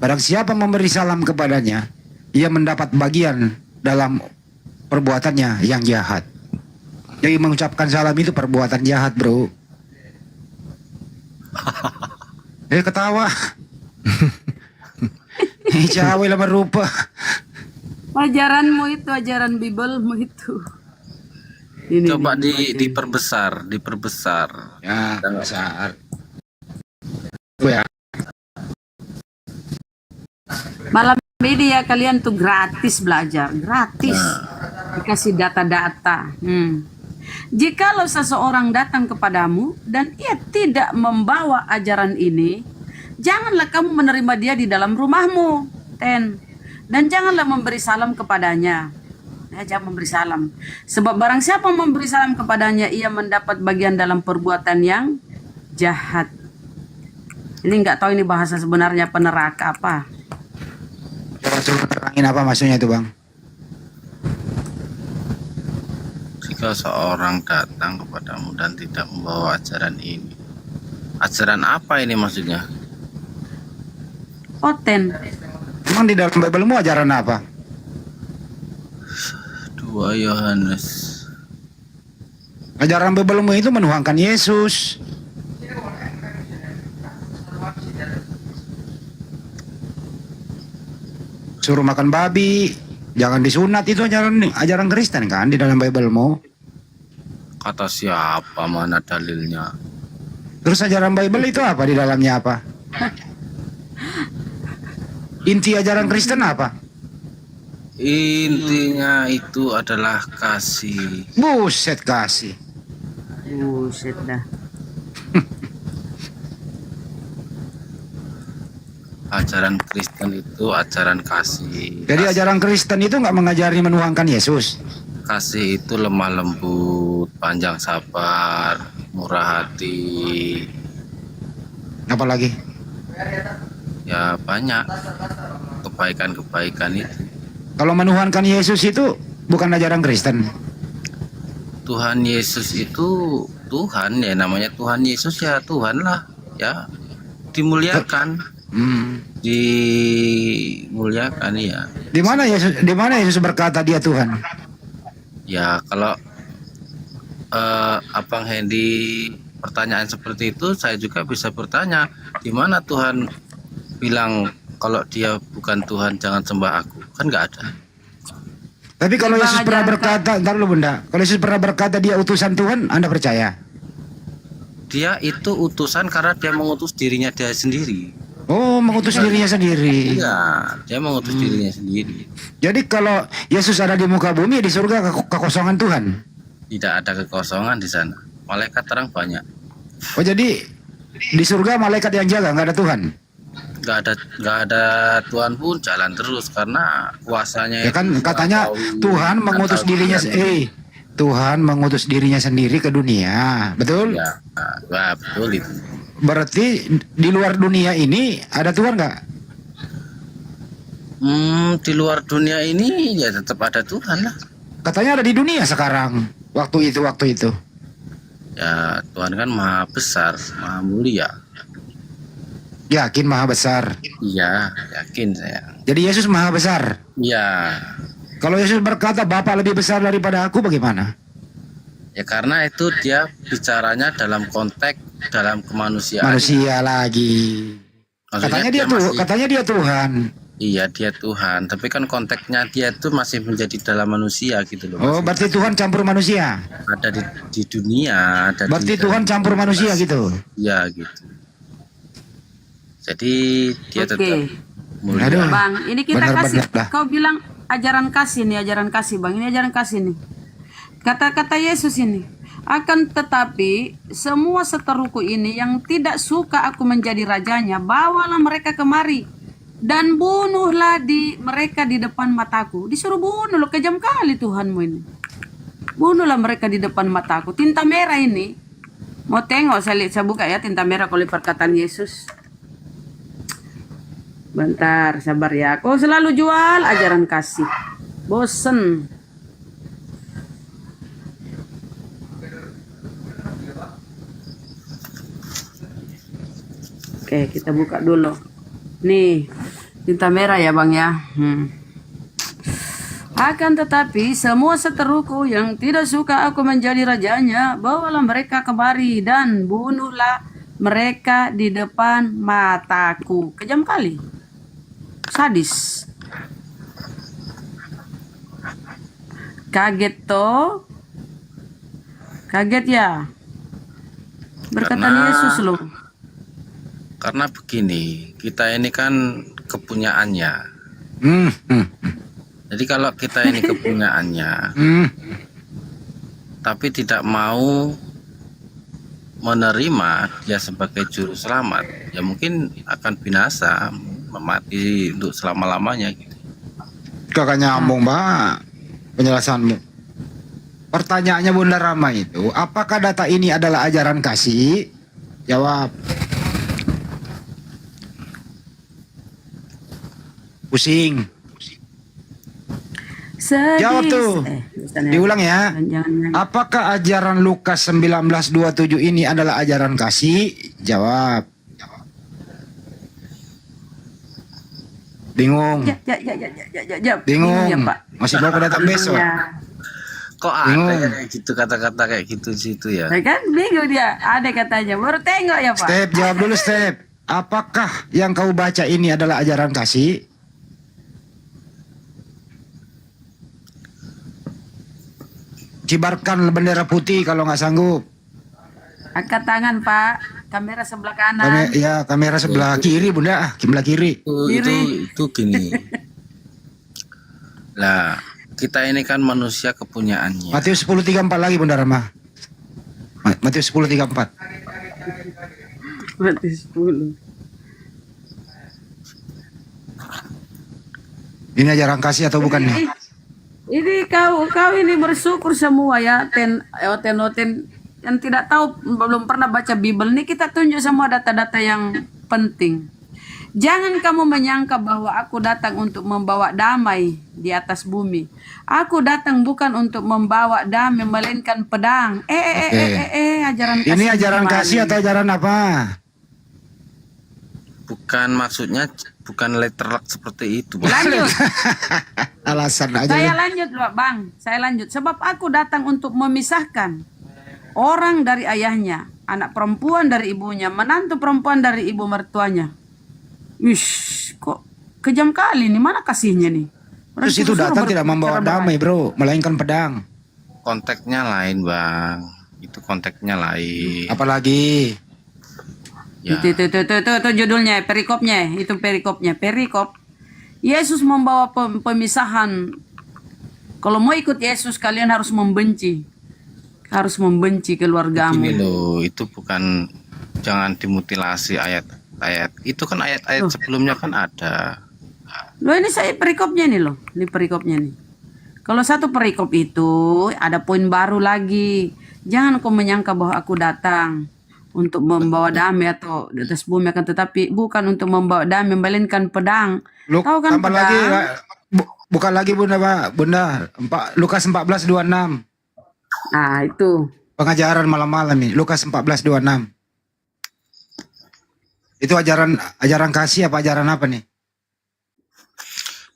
barang siapa memberi salam kepadanya, ia mendapat bagian dalam perbuatannya yang jahat. Jadi mengucapkan salam itu perbuatan jahat, bro. Ketawa. Cawe lah merupa. Ajaranmu itu, ajaran Bibelmu itu. Coba diperbesar. Ya, besar. Ya. Malam Media kalian tuh gratis belajar, gratis. Dikasih data-data. Jikalau seseorang datang kepadamu dan ia tidak membawa ajaran ini, janganlah kamu menerima dia di dalam rumahmu. Dan janganlah memberi salam kepadanya. Jangan memberi salam. Sebab barang siapa memberi salam kepadanya, ia mendapat bagian dalam perbuatan yang jahat. Ini nggak tahu ini bahasa sebenarnya peneraka apa. Coba terangin apa maksudnya itu, Bang? Jika seorang datang kepadamu dan tidak membawa ajaran ini, ajaran apa ini maksudnya? Oten. Emang di dalam Biblemu ajaran apa? 2 Yohanes. Ajaran Biblemu itu menuhankan Yesus. Suruh makan babi, jangan disunat, itu ajaran Kristen kan di dalam Biblemu. Kata siapa, mana dalilnya? Terus ajaran Bible itu apa di dalamnya apa? Inti ajaran Kristen apa? Intinya itu adalah kasih. Buset, kasih. Buset dah. Ajaran Kristen itu ajaran kasih. Jadi ajaran Kristen itu nggak mengajari menuhankan Yesus. Kasih itu lemah lembut, panjang sabar, murah hati. Apalagi? Ya banyak kebaikan-kebaikan itu. Kalau menuhankan Yesus itu bukan ajaran Kristen. Tuhan Yesus itu Tuhan ya, namanya Tuhan Yesus ya Tuhan lah ya, dimuliakan. Dimuliakan ya. Di mana Yesus berkata dia Tuhan? Ya kalau Abang Hendy pertanyaan seperti itu, saya juga bisa bertanya, di mana Tuhan bilang kalau dia bukan Tuhan jangan sembah aku? Kan nggak ada. Tapi kalau Yesus pernah berkata, ntar lu Bunda, kalau Yesus pernah berkata dia utusan Tuhan, Anda percaya? Dia itu utusan karena dia mengutus dirinya dia sendiri. Oh, mengutus dirinya sendiri. Iya, dia mengutus dirinya sendiri. Jadi kalau Yesus ada di muka bumi, di surga kekosongan Tuhan? Tidak ada kekosongan di sana. Malaikat terang banyak. Oh, jadi di surga malaikat yang jaga, nggak ada Tuhan? Nggak ada Tuhan pun jalan terus karena kuasanya. Ya kan katanya Tuhan mengutus dirinya Tuhan mengutus dirinya sendiri ke dunia, betul? Ya, betul itu. Berarti di luar dunia ini ada Tuhan nggak? Di luar dunia ini ya tetap ada Tuhan lah. Katanya ada di dunia sekarang. Waktu itu. Ya Tuhan kan maha besar, maha mulia. Yakin maha besar? Iya, yakin saya. Jadi Yesus maha besar? Iya. Kalau Yesus berkata Bapa lebih besar daripada aku, bagaimana? Ya karena itu dia bicaranya dalam konteks dalam kemanusiaan. Manusia lagi. Maksudnya Katanya dia Tuhan. Iya dia Tuhan, tapi kan konteksnya dia itu masih menjadi dalam manusia gitu loh. Oh, berarti Tuhan campur manusia. Ada di dunia. Berarti Tuhan campur manusia gitu. Iya gitu. Jadi dia tetap mulia. Aduh. Bang, ini kita kasih. Benar. Kau bilang ajaran kasih nih, ajaran kasih Bang. Ini ajaran kasih nih. Kata-kata Yesus ini, akan tetapi semua seteruku ini yang tidak suka aku menjadi rajanya, bawalah mereka kemari dan bunuhlah mereka di depan mataku. Disuruh bunuh loh, kejam kali Tuhanmu ini. Bunuhlah mereka di depan mataku. Tinta merah ini, mau tengok saya buka ya tinta merah kalau perkataan Yesus. Bentar, sabar ya. Kau selalu jual ajaran kasih. Bosen. Oke, kita buka dulu. Nih, tinta merah ya Bang ya. Akan tetapi semua seteruku yang tidak suka aku menjadi rajanya, bawalah mereka kemari dan bunuhlah mereka di depan mataku. Kejam kali. Sadis. Kaget toh? Kaget ya? Berkatan Yesus loh. Karena begini, kita ini kan kepunyaannya. Jadi kalau kita ini kepunyaannya, tapi tidak mau menerima dia sebagai juru selamat, ya mungkin akan binasa, mati untuk selama-lamanya gitu. Kagak nyambung, Mbak, penjelasanmu. Pertanyaannya Bunda Rama itu, apakah data ini adalah ajaran kasih? Jawab. Pusing. Jawab tuh. Diulang ya. Apakah ajaran Lukas 19:27 ini adalah ajaran kasih? Jawab. Bingung. Bingung. Ya, Pak. Masih bawa ke datang besok. Kok ada kayak gitu kata-kata kayak gitu situ ya? Ya kan bingung dia. Ada katanya. Baru tengok ya Pak. Step, jawab dulu Step. Apakah yang kau baca ini adalah ajaran kasih? Kibarkan bendera putih kalau nggak sanggup. Angkat tangan Pak. Kamera sebelah kanan. Kamera sebelah kiri Bunda. Sebelah kiri. Itu gini. Lah, kita ini kan manusia kepunyaannya. Matius 10:34 lagi Bunda Rama. Matius 10:34. Matius 10. Ini ajaran kasih atau bukan nih? Ini kau ini bersyukur semua ya, oten yang tidak tahu belum pernah baca Bible nih, kita tunjuk semua data-data yang penting. Jangan kamu menyangka bahwa aku datang untuk membawa damai di atas bumi. Aku datang bukan untuk membawa damai melainkan pedang. Ajaran kasih. Ini ajaran kasih atau ajaran apa? Bukan maksudnya bukan letterlock seperti itu. Lanjut. Alasan aja. Saya lanjut loh Bang. Saya lanjut. Sebab aku datang untuk memisahkan orang dari ayahnya, anak perempuan dari ibunya, menantu perempuan dari ibu mertuanya. Wish, kok kejam kali nih. Mana kasihnya nih? Terus itu datang tidak membawa damai bro, melainkan pedang. Konteksnya lain Bang. Itu konteksnya lain. Apalagi? Ya. Itu judulnya, perikopnya. Itu perikopnya. Perikop. Yesus membawa pemisahan. Kalau mau ikut Yesus, kalian harus membenci. Harus membenci keluargamu. Ini loh, itu bukan, jangan dimutilasi ayat-ayat. Itu kan ayat-ayat sebelumnya kan ada. Loh ini saya perikopnya nih loh. Ini perikopnya nih. Kalau satu perikop itu ada poin baru lagi. Jangan kau menyangka bahwa aku datang untuk membawa damai atau di atas bumi, akan tetapi bukan untuk membawa damai melainkan pedang. Tahu kan tambah pedang? lagi, bukan lagi Bunda, Lukas 14:26. Nah itu pengajaran malam-malam ini, Lukas 14:26. Itu ajaran kasih apa ajaran apa nih?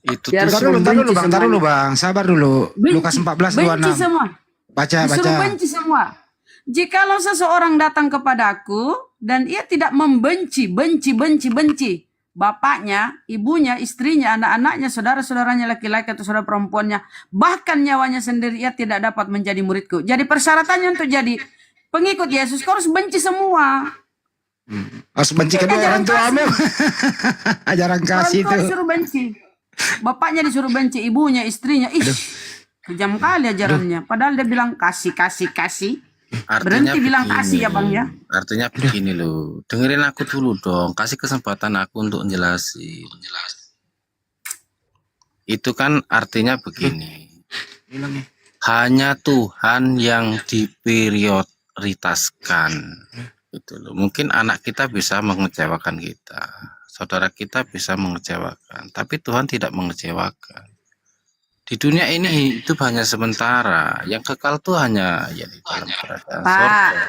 Itu Taruh dulu bang, sabar dulu. Benci, Lukas 14:26. benci semua. Baca. Benci semua. Jikalau seseorang datang kepadaku dan ia tidak benci bapaknya, ibunya, istrinya, anak-anaknya, saudara-saudaranya laki-laki atau saudara perempuannya, bahkan nyawanya sendiri, ia tidak dapat menjadi muridku. Jadi persyaratannya untuk jadi pengikut Yesus, kau harus benci semua. Harus benci kedua orang tuamu. Ajaran kasih itu. Orang tua disuruh benci. Bapaknya disuruh benci, ibunya, istrinya. Kejam kali ajarannya. Padahal dia bilang kasih. Artinya berhenti bilang kasih ya Bang ya. Artinya begini loh, dengerin aku dulu dong, kasih kesempatan aku untuk jelasin. Itu kan artinya begini, hanya Tuhan yang diprioritaskan. Gitu loh. Mungkin anak kita bisa mengecewakan kita, saudara kita bisa mengecewakan, tapi Tuhan tidak mengecewakan. Di dunia ini hidup hanya sementara, yang kekal tuh hanya ya di dalam kerajaan sorga.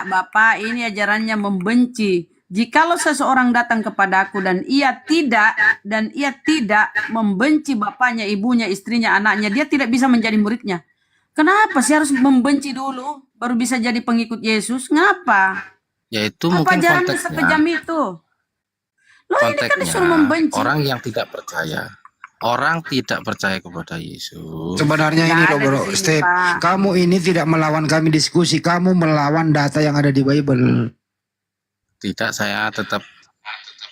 Bapak ini ajarannya membenci. Jikalau seseorang datang kepadaku dan ia tidak membenci bapaknya, ibunya, istrinya, anaknya, dia tidak bisa menjadi muridnya. Kenapa sih harus membenci dulu baru bisa jadi pengikut Yesus? Ngapa? Ya itu apa mungkin ajarannya konteksnya. Sekejam itu? Loh ini kan disuruh membenci. Orang yang tidak percaya. Orang tidak percaya kepada Yesus. Sebenarnya ini loh bro, Steve, kamu ini tidak melawan kami diskusi, kamu melawan data yang ada di Bible. Tidak, saya tetap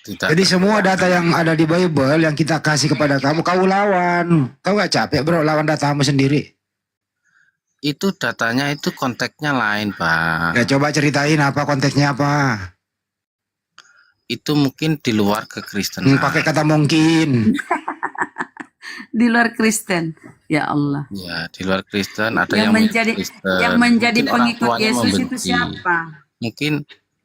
Tidak. Jadi semua data yang ada di Bible yang kita kasih kepada kamu, kau lawan. Kau gak capek bro lawan datamu sendiri? Itu datanya itu konteksnya lain, Pak. Ya coba ceritain apa konteksnya apa. Itu mungkin di luar kekristenan. Pakai kata mungkin. Di luar Kristen. Ya Allah. Ya, di luar Kristen ada Yang yang menjadi Kristen. yang menjadi Mungkin orang pengikut tuanya Yesus itu membenci. siapa? Mungkin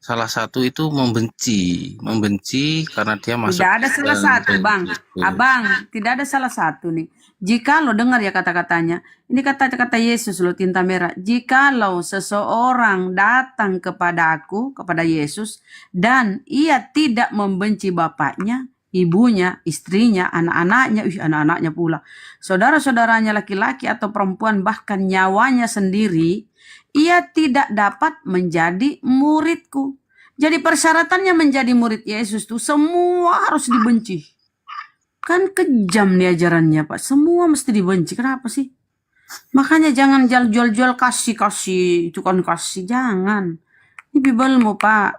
salah satu itu membenci karena dia masuk Tidak ada salah Kristen, satu, Bang. gitu. Abang, tidak ada salah satu nih. Jika lo dengar ya kata-katanya, ini kata-kata Yesus lo tinta merah. Jikalau seseorang datang kepada aku, kepada Yesus, dan ia tidak membenci bapaknya, ibunya, istrinya, anak-anaknya pula, saudara-saudaranya laki-laki atau perempuan, bahkan nyawanya sendiri, ia tidak dapat menjadi muridku. Jadi persyaratannya menjadi murid Yesus tuh semua harus dibenci. Kan kejam nih ajarannya, Pak. Semua mesti dibenci. Kenapa sih? Makanya jangan jual-jual kasih, itu kan kasih. Jangan. Ini Bibelmu, Pak.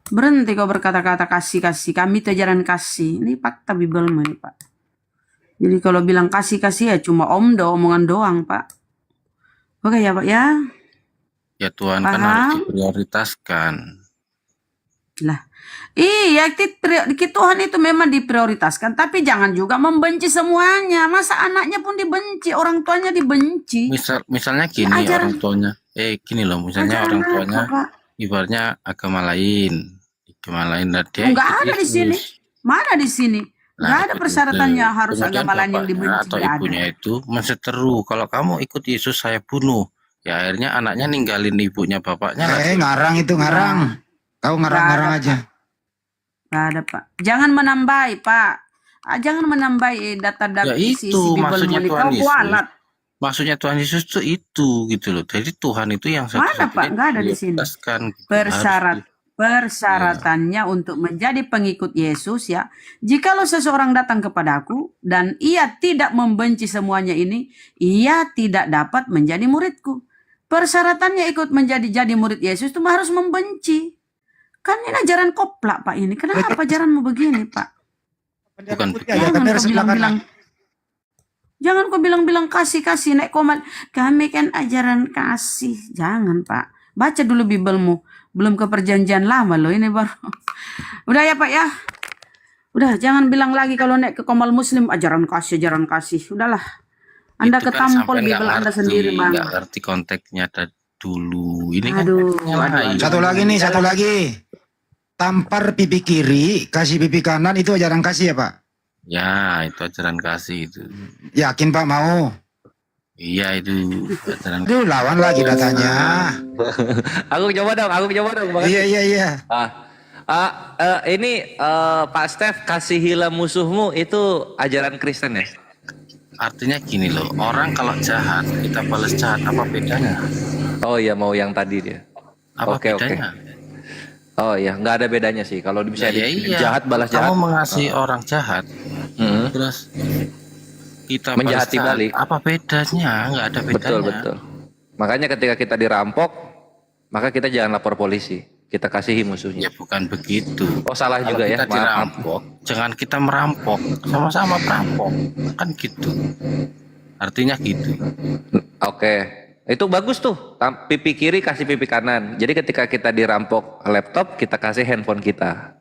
Berhenti kau berkata-kata kasih. Kami itu ajaran kasih. Ini fakta Bibelmu ini, Pak. Jadi kalau bilang kasih ya cuma omongan doang, Pak. Oke ya, Pak ya. Ya Tuhan kan Paham? harus diprioritaskan. Lah, iya, Tuhan itu memang diprioritaskan, tapi jangan juga membenci semuanya. Masa anaknya pun dibenci, orang tuanya dibenci. Misalnya gini Ajaran- orang tuanya, gini loh, misalnya Ajaran orang apa, tuanya Pak? ibaratnya agama lain, dan dia Enggak ikut ada di Yesus. sini. Mana di sini? Nah, Enggak ada itu persyaratannya juga. harus Kemudian agama lain yang bapaknya dibenci. atau Enggak ada. ibunya itu menseteru, kalau kamu ikut Yesus saya bunuh. Ya akhirnya anaknya ninggalin ibunya bapaknya. Ngarang itu ngarang. Kau ngarang-ngarang aja. Enggak ada, Pak. Jangan menambahi, Pak. Jangan menambahi data-data Ya isi itu Bibelmu maksudnya ini. Tuhan Kau Yesus. kualat. Maksudnya Tuhan Yesus tuh itu gitu loh. Jadi Tuhan itu yang Mana, Pak? Enggak ada di sini. Persyaratannya untuk menjadi pengikut Yesus ya. Jikalau seseorang datang kepadaku dan ia tidak membenci semuanya ini, ia tidak dapat menjadi muridku. Persyaratannya ikut jadi murid Yesus itu harus membenci. Kan ini ajaran koplak, Pak ini. Kenapa ajaranmu begini, Pak? Bukan Jangan kau bilang kasih naik komat. Kami kan ajaran kasih. Jangan, Pak. Baca dulu Bibelmu. Belum ke perjanjian lama loh ini baru. Udah ya, Pak ya. Udah, jangan bilang lagi kalau naik ke Komal Muslim ajaran kasih. Udahlah. Anda itu kan ketampol sampai Bibel nggak Anda ngerti, sendiri, Bang. nggak ngerti konteksnya dulu. Ini kan Aduh. konteksnya lain. Satu lagi. Tampar pipi kiri, kasih pipi kanan itu ajaran kasih ya Pak? Ya, itu ajaran kasih itu. Yakin Pak mau? Iya itu ajaran. Aduh lawan lagi datanya. Aku coba dong. Bang. Iya. Ini Pak Stef, kasihilah musuhmu itu ajaran Kristen ya? Artinya gini loh, orang kalau jahat kita balas jahat, apa bedanya? Oh iya, mau yang tadi dia. Apa Oke. bedanya? Oh iya, nggak ada bedanya sih. Kalau bisa iya. jahat balas jahat. Kamu mengasihi orang jahat, terus kita menjahati balas jahat, balik. apa bedanya? Nggak ada bedanya. Betul. Makanya ketika kita dirampok, maka kita jangan lapor polisi. Kita kasihi musuhnya. Ya bukan begitu. Oh salah Kalau juga ya. kita dirampok, jangan kita merampok, sama-sama perampok, kan gitu. Artinya gitu. Oke. Itu bagus tuh. Pipi kiri kasih pipi kanan. Jadi ketika kita dirampok laptop, kita kasih handphone kita.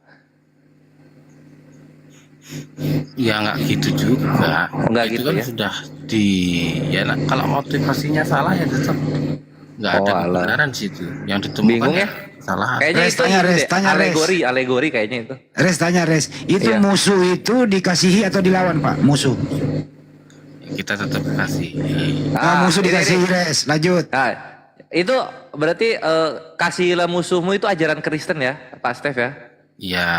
Ya nggak gitu juga. Nggak itu gitu kan ya? sudah kalau motivasinya salah ya tetap nggak ada kebenaran di situ. Yang ditemukan Bingung ya? Salah. Kayaknya itu tanya, Res. alegori kayaknya itu. Res. Itu Iya. musuh itu dikasihi atau dilawan Pak? Musuh. Kita tetap kasih. Musuh dikasihi Res. Lanjut. Nah, itu berarti kasihilah musuhmu itu ajaran Kristen ya, Pak Stef ya? Iya.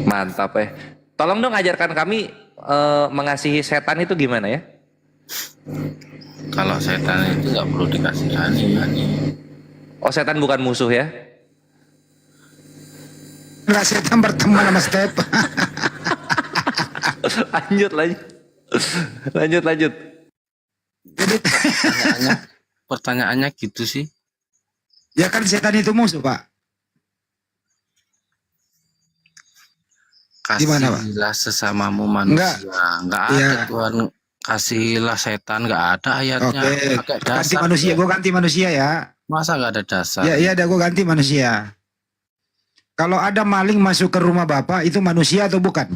Mantap ya. Tolong dong ajarkan kami mengasihi setan itu gimana ya? Kalau setan itu nggak perlu dikasihani. Oh setan bukan musuh ya? Enggak, setan berteman sama Step. Lanjut. Pertanyaannya gitu sih. Ya kan setan itu musuh Pak. Gimana, Pak? Kasihilah sesamamu Enggak. manusia. Enggak ada Iya. Tuhan kasihilah setan, enggak ada ayatnya. Oke, Pakai ganti dasar. manusia. Gue ganti manusia ya. Masa enggak ada dasar? Ya, iya, ada gue ganti manusia. Kalau ada maling masuk ke rumah Bapak, itu manusia atau bukan?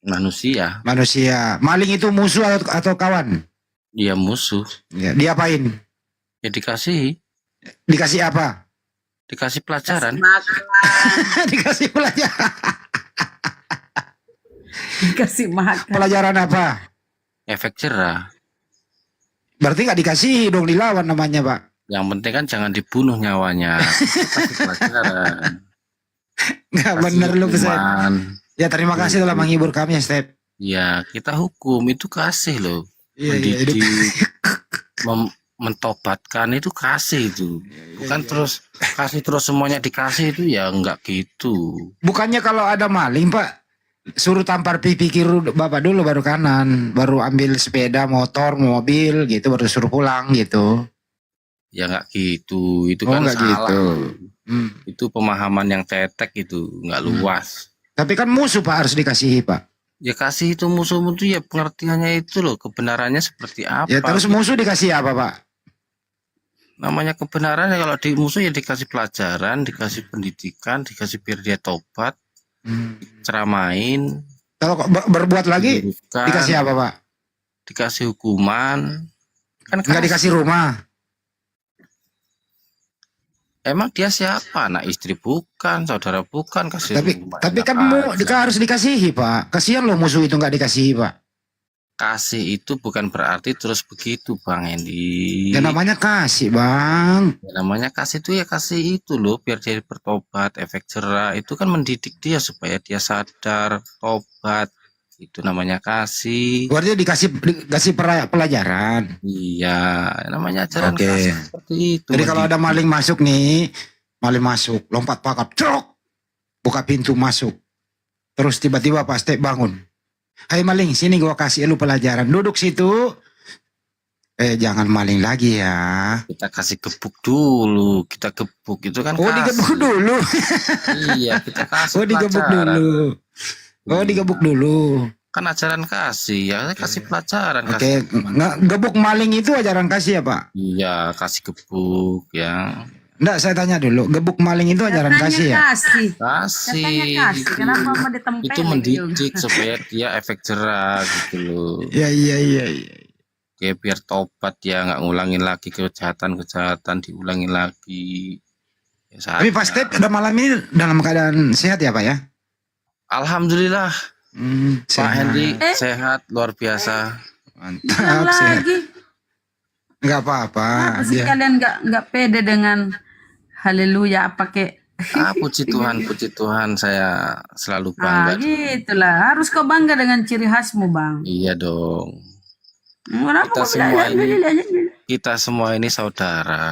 Manusia. Manusia. Maling itu musuh atau kawan? Dia musuh. Ya, diapain? Ya dikasihi. Dikasih apa? Dikasih pelajaran. Dikasih pelajaran. Dikasih makan. Pelajaran apa? Efek jerah. Berarti nggak dikasih dong, dilawan namanya, Pak. Yang penting kan jangan dibunuh nyawanya. Kasih pelajaran. Nggak Kasih bener lu pesan. hukuman. Ya terima kasih telah menghibur kami ya, Step. Ya kita hukum itu kasih loh. Iya, iya, Mendidik, mentobatkan itu kasih itu. Bukan terus kasih terus semuanya dikasih itu ya enggak gitu. Bukannya kalau ada maling, Pak, suruh tampar pipi kiri Bapak dulu baru kanan, baru ambil sepeda, motor, mobil gitu, baru suruh pulang gitu. Ya enggak gitu. Itu Oh, kan enggak salah. gitu. Itu pemahaman yang cetek itu, enggak luas. Tapi kan musuh, Pak, harus dikasihi, Pak. Ya kasih itu musuh-musuh itu ya pengertiannya itu loh, kebenarannya seperti apa. Ya terus musuh dikasih apa, Pak? Namanya kebenaran ya kalau di musuh ya dikasih pelajaran, dikasih pendidikan, dikasih biar dia tobat, ceramain. Kalau kok berbuat lagi diluruskan, dikasih apa, Pak? Dikasih hukuman. Kan Nggak dikasih rumah. Emang dia siapa? Anak istri bukan, saudara bukan, kasih rumah. Tapi enak kan aja. harus dikasihi, Pak. Kasihan loh musuh itu nggak dikasihi, Pak. Kasih itu bukan berarti terus begitu, Bang Hendy. Ya namanya kasih, Bang. Ya, namanya kasih itu ya kasih itu loh, biar dia bertobat, efek jerah. Itu kan mendidik dia supaya dia sadar, tobat. Itu namanya kasih. Berarti dikasih pelajaran. Iya, namanya ajaran Oke. kasih seperti itu. Jadi kalau ada maling masuk nih, maling masuk, lompat pagar, truk, buka pintu masuk. Terus tiba-tiba Pak Step bangun. Hai maling, sini gua kasih lu pelajaran. Duduk situ. Jangan maling lagi ya. Kita kasih gebuk dulu, kita gebuk itu kan Oh, kasih. digebuk dulu. Iya, kita kasih Oh, digebuk pelajaran. dulu. Oh, digebuk dulu. Kan ajaran kasih, ya kasih pelajaran. Oke, gebuk maling itu ajaran kasih ya, Pak? Iya, kasih gebuk ya. Enggak, saya tanya dulu. Gebuk maling itu ajaran kasih ya? Kasih. Kasih. Katanya kasih. Kenapa mau ditempelin? Itu mendidik supaya dia efek jerah gitu loh. Iya. Oke, biar tobat ya, nggak ngulangin lagi kejahatan diulangin lagi. Ya, Tapi Pak Step udah malam ini dalam keadaan sehat ya, Pak ya? Alhamdulillah. Pak sehat. Hendy sehat luar biasa. Bilang Mantap, sehat. lagi. Enggak apa-apa. Kenapa sih Dia- kalian nggak pede dengan haleluya pakai Puji Tuhan, saya selalu ah bangga. gitulah, harus kau bangga dengan ciri khasmu, Bang. Iya dong. Kenapa Kita kau bilang semua ini, alhamdulillah? kita semua ini saudara.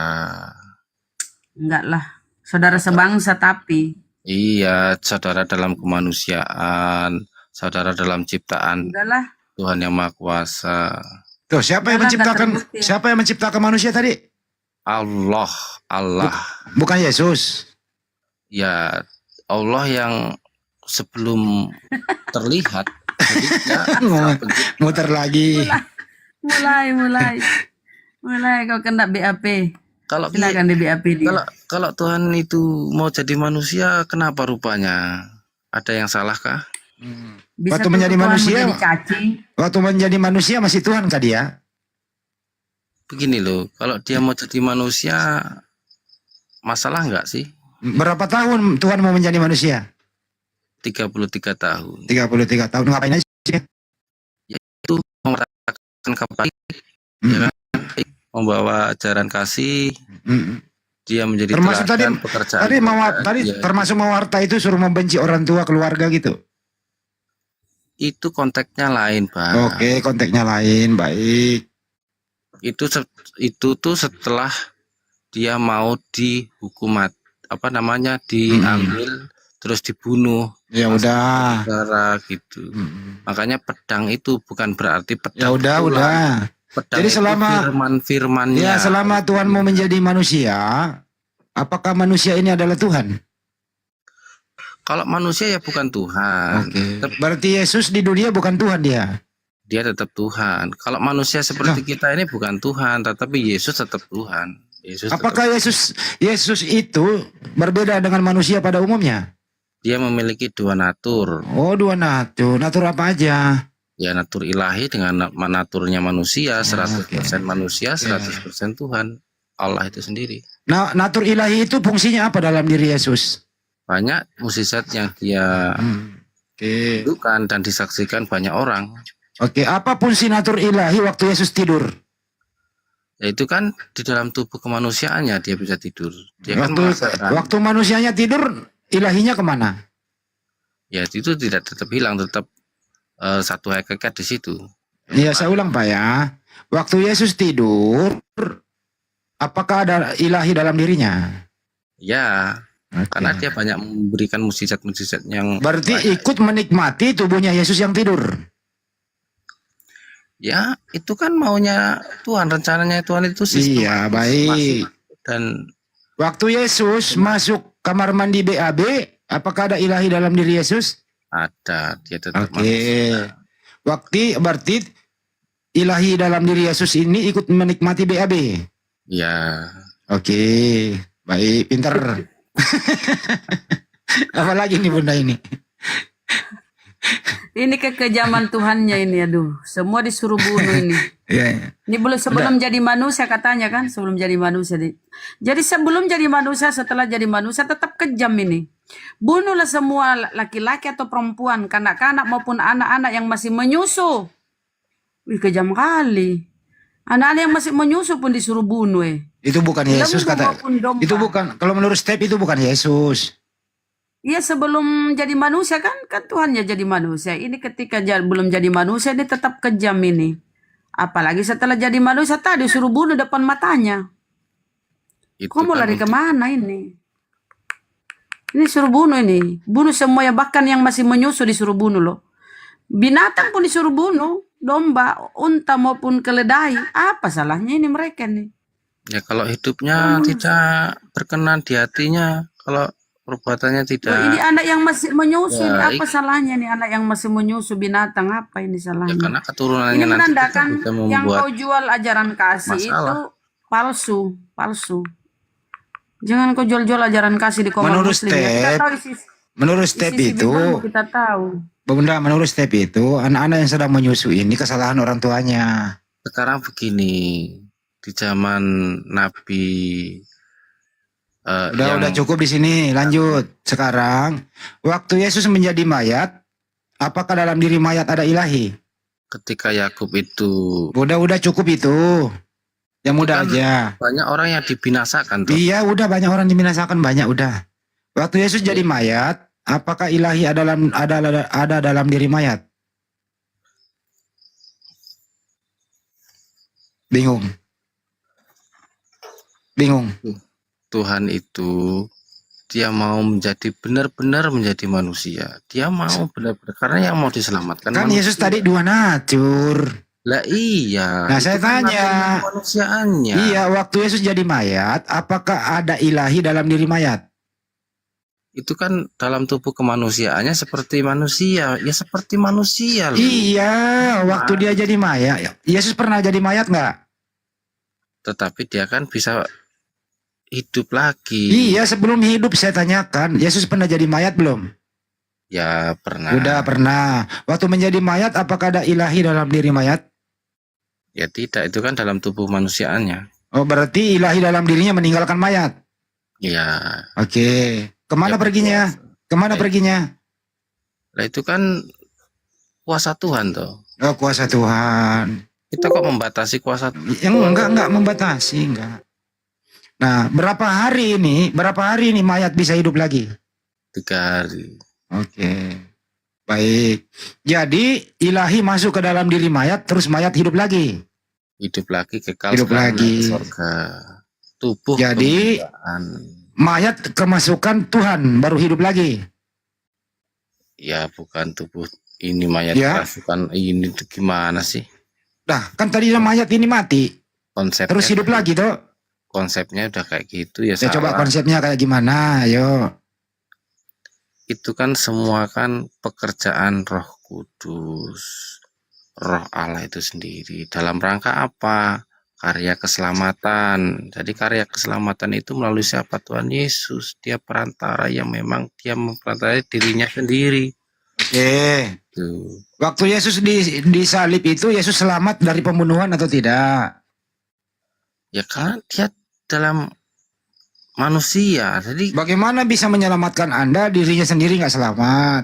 Enggak lah, saudara sebangsa tapi Iya, saudara dalam kemanusiaan, saudara dalam ciptaan udahlah. Tuhan yang Maha Kuasa. Tuh, siapa yang Udahlah, nggak menciptakan terbukti. siapa yang menciptakan manusia tadi? Allah. Bukan Yesus. Ya, Allah yang sebelum terlihat. Jadi ya, Muter lagi. Mulai kau kena BAP. Kalau Silakan di BAP dia. kalau Tuhan itu mau jadi manusia, kenapa rupanya? Ada yang salah kah? Bisa Waktu tuh menjadi Tuhan manusia, menjadi cacing. waktu menjadi manusia masih Tuhan kah dia? Begini loh, kalau dia mau jadi manusia, masalah nggak sih? Berapa tahun Tuhan mau menjadi manusia? 33 tahun. 33 tahun ngapain aja sih? Itu memeratakan kebaikan, ya kan? Membawa ajaran kasih, dia menjadi Termasuk tadi teladan pekerjaan. tadi Ya, termasuk mewarta itu suruh membenci orang tua keluarga gitu. itu konteksnya lain, Pak. Oke, konteksnya lain, baik. Itu tuh setelah dia mau dihukum diambil terus dibunuh. Ya udah. Saudara gitu. Makanya pedang itu bukan berarti Ya pedang. udah. Pedang Jadi itu selama firman-firmannya. ya selama Tuhan mau menjadi manusia, apakah manusia ini adalah Tuhan? Kalau manusia ya bukan Tuhan. Berarti Yesus di dunia bukan Tuhan dia. Dia tetap Tuhan. Kalau manusia seperti kita ini bukan Tuhan, tetapi Yesus tetap Tuhan. Yesus Apakah Yesus itu berbeda dengan manusia pada umumnya? Dia memiliki dua natur. Oh, dua natur. Natur apa aja? Ya, natur ilahi dengan naturnya manusia, 100% manusia, 100% Tuhan. Allah itu sendiri. Nah, natur ilahi itu fungsinya apa dalam diri Yesus? Banyak mukjizat yang dia lakukan dan disaksikan banyak orang. Oke, apa fungsi natur ilahi waktu Yesus tidur? Ya itu kan di dalam tubuh kemanusiaannya dia bisa tidur. Dia kan Waktu manusianya tidur, ilahinya kemana? Ya itu tidak tetap hilang, tetap satu hakikat di situ. Iya, saya ulang Pak ya. Waktu Yesus tidur, apakah ada ilahi dalam dirinya? Ya, karena dia banyak memberikan mukjizat-mukjizat yang Berarti banyak. ikut menikmati tubuhnya Yesus yang tidur. Ya, itu kan maunya Tuhan, rencananya Tuhan itu sistematis. Iya, baik. Dan waktu Yesus masuk kamar mandi BAB, apakah ada ilahi dalam diri Yesus? ada, dia tetap Oke. Berarti ilahi dalam diri Yesus ini ikut menikmati BAB. Ya. Oke, baik, pinter. Apalagi nih Bunda ini? Ini kekejaman Tuhannya ini, aduh. Semua disuruh bunuh ini. Iya. Ini sebelum jadi manusia katanya kan, sebelum jadi manusia. Jadi sebelum jadi manusia, setelah jadi manusia tetap kejam ini. Bunuhlah semua laki-laki atau perempuan, kanak-kanak maupun anak-anak yang masih menyusu. Wih, kejam kali. Anak-anak yang masih menyusu pun disuruh bunuh. Itu bukan Yesus kata. Domba. Itu bukan. Kalau menurut Step itu bukan Yesus. Iya, sebelum jadi manusia kan Tuhan ya jadi manusia. Ini ketika belum jadi manusia dia tetap kejam ini. Apalagi setelah jadi manusia tadi suruh bunuh depan matanya. Kok mau lari kemana ini? Ini suruh bunuh ini. Bunuh semua ya, bahkan yang masih menyusu disuruh bunuh loh. Binatang pun disuruh bunuh. Domba, unta maupun keledai. Apa salahnya ini mereka nih? Ya kalau hidupnya tidak berkenan di hatinya, kalau perbuatannya tidak. Loh, ini anak yang masih menyusu, ini baik. apa salahnya nih anak yang masih menyusu binatang, apa ini salahnya? Ya karena keturunannya Ini nanti menandakan bisa yang membuat kau jual ajaran kasih masalah. itu palsu. Jangan kau jual-jual ajaran kasih di komunitas Menurut muslim. Ya, kita tahu Menurut Step isi itu, Bible kita tahu. Bunda, menurut Step itu, anak-anak yang sedang menyusu ini kesalahan orang tuanya. Sekarang begini, di zaman Nabi Udah cukup di sini, lanjut. Sekarang, waktu Yesus menjadi mayat, apakah dalam diri mayat ada ilahi? ketika Yakub itu Udah cukup itu. Yang mudah kan aja. banyak orang yang dibinasakan tuh. Iya, udah banyak orang dibinasakan, banyak udah. Waktu Yesus jadi mayat, apakah ilahi ada dalam diri mayat? Bingung. Tuhan itu dia mau menjadi benar-benar menjadi manusia. Dia mau benar-benar karena yang mau diselamatkan Kan Yesus tadi dua natur. Lah iya. Nah, saya itu kan tanya. natur kemanusiaannya. Iya, waktu Yesus jadi mayat, apakah ada ilahi dalam diri mayat? Itu kan dalam tubuh kemanusiaannya seperti manusia. Ya seperti manusia loh. Iya, waktu dia jadi mayat. Yesus pernah jadi mayat nggak? Tetapi dia kan bisa hidup lagi. Iya, sebelum hidup saya tanyakan, Yesus pernah jadi mayat belum? Ya pernah. Udah pernah. Waktu menjadi mayat, apakah ada ilahi dalam diri mayat? Ya tidak, itu kan dalam tubuh manusiaannya. Oh, berarti ilahi dalam dirinya meninggalkan mayat. Ya. Oke. Kemana perginya? Kemana perginya? Lah itu kan kuasa Tuhan toh. Oh, kuasa Tuhan. Kita kok membatasi kuasa Yang enggak membatasi, enggak. Nah, berapa hari ini mayat bisa hidup lagi? 3 hari. Oke. Baik. Jadi ilahi masuk ke dalam diri mayat, terus mayat hidup lagi. Hidup lagi, kekal Hidup sekarang lagi. di surga. Tubuh Jadi kemuliaan. mayat kemasukan Tuhan baru hidup lagi. Ya bukan tubuh ini mayat Ya. kerasukan ini tuh gimana sih? Nah, kan tadi mayat ini mati, Konsepnya terus hidup lagi toh. konsepnya udah kayak gitu ya, Ya, coba salah. konsepnya kayak gimana? Ayo. itu kan semua kan pekerjaan Roh Kudus, Roh Allah itu sendiri. Dalam rangka apa? Karya keselamatan. Jadi karya keselamatan itu melalui siapa? Tuhan Yesus. Dia perantara yang memang dia memperantarai dirinya sendiri. Oke. Tuh. Waktu Yesus disalib itu Yesus selamat dari pembunuhan atau tidak? Ya kan dia dalam manusia. Jadi bagaimana bisa menyelamatkan Anda dirinya sendiri nggak selamat?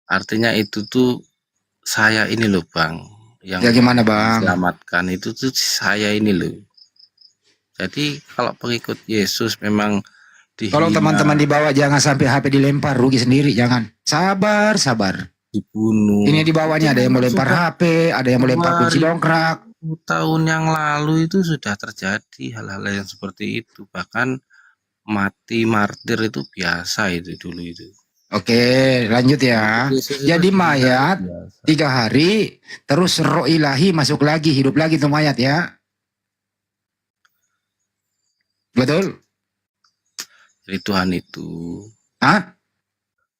Artinya itu tuh saya ini loh Bang, yang Ya gimana Bang? selamatkan itu tuh saya ini loh. Jadi kalau pengikut Yesus memang Kalau dihina, teman-teman dibawa jangan sampai HP dilempar, rugi sendiri, jangan. Sabar, sabar. dibunuh. Ini dibawanya ada yang mau lempar HP, ada yang mau lempar kunci dongkrak. 2000 tahun yang lalu itu sudah terjadi hal-hal yang seperti itu. Bahkan mati martir itu biasa itu dulu itu. Oke, lanjut ya. Jadi mayat 3 hari, terus roh ilahi masuk lagi, hidup lagi tuh mayat ya. Betul? Jadi Tuhan itu,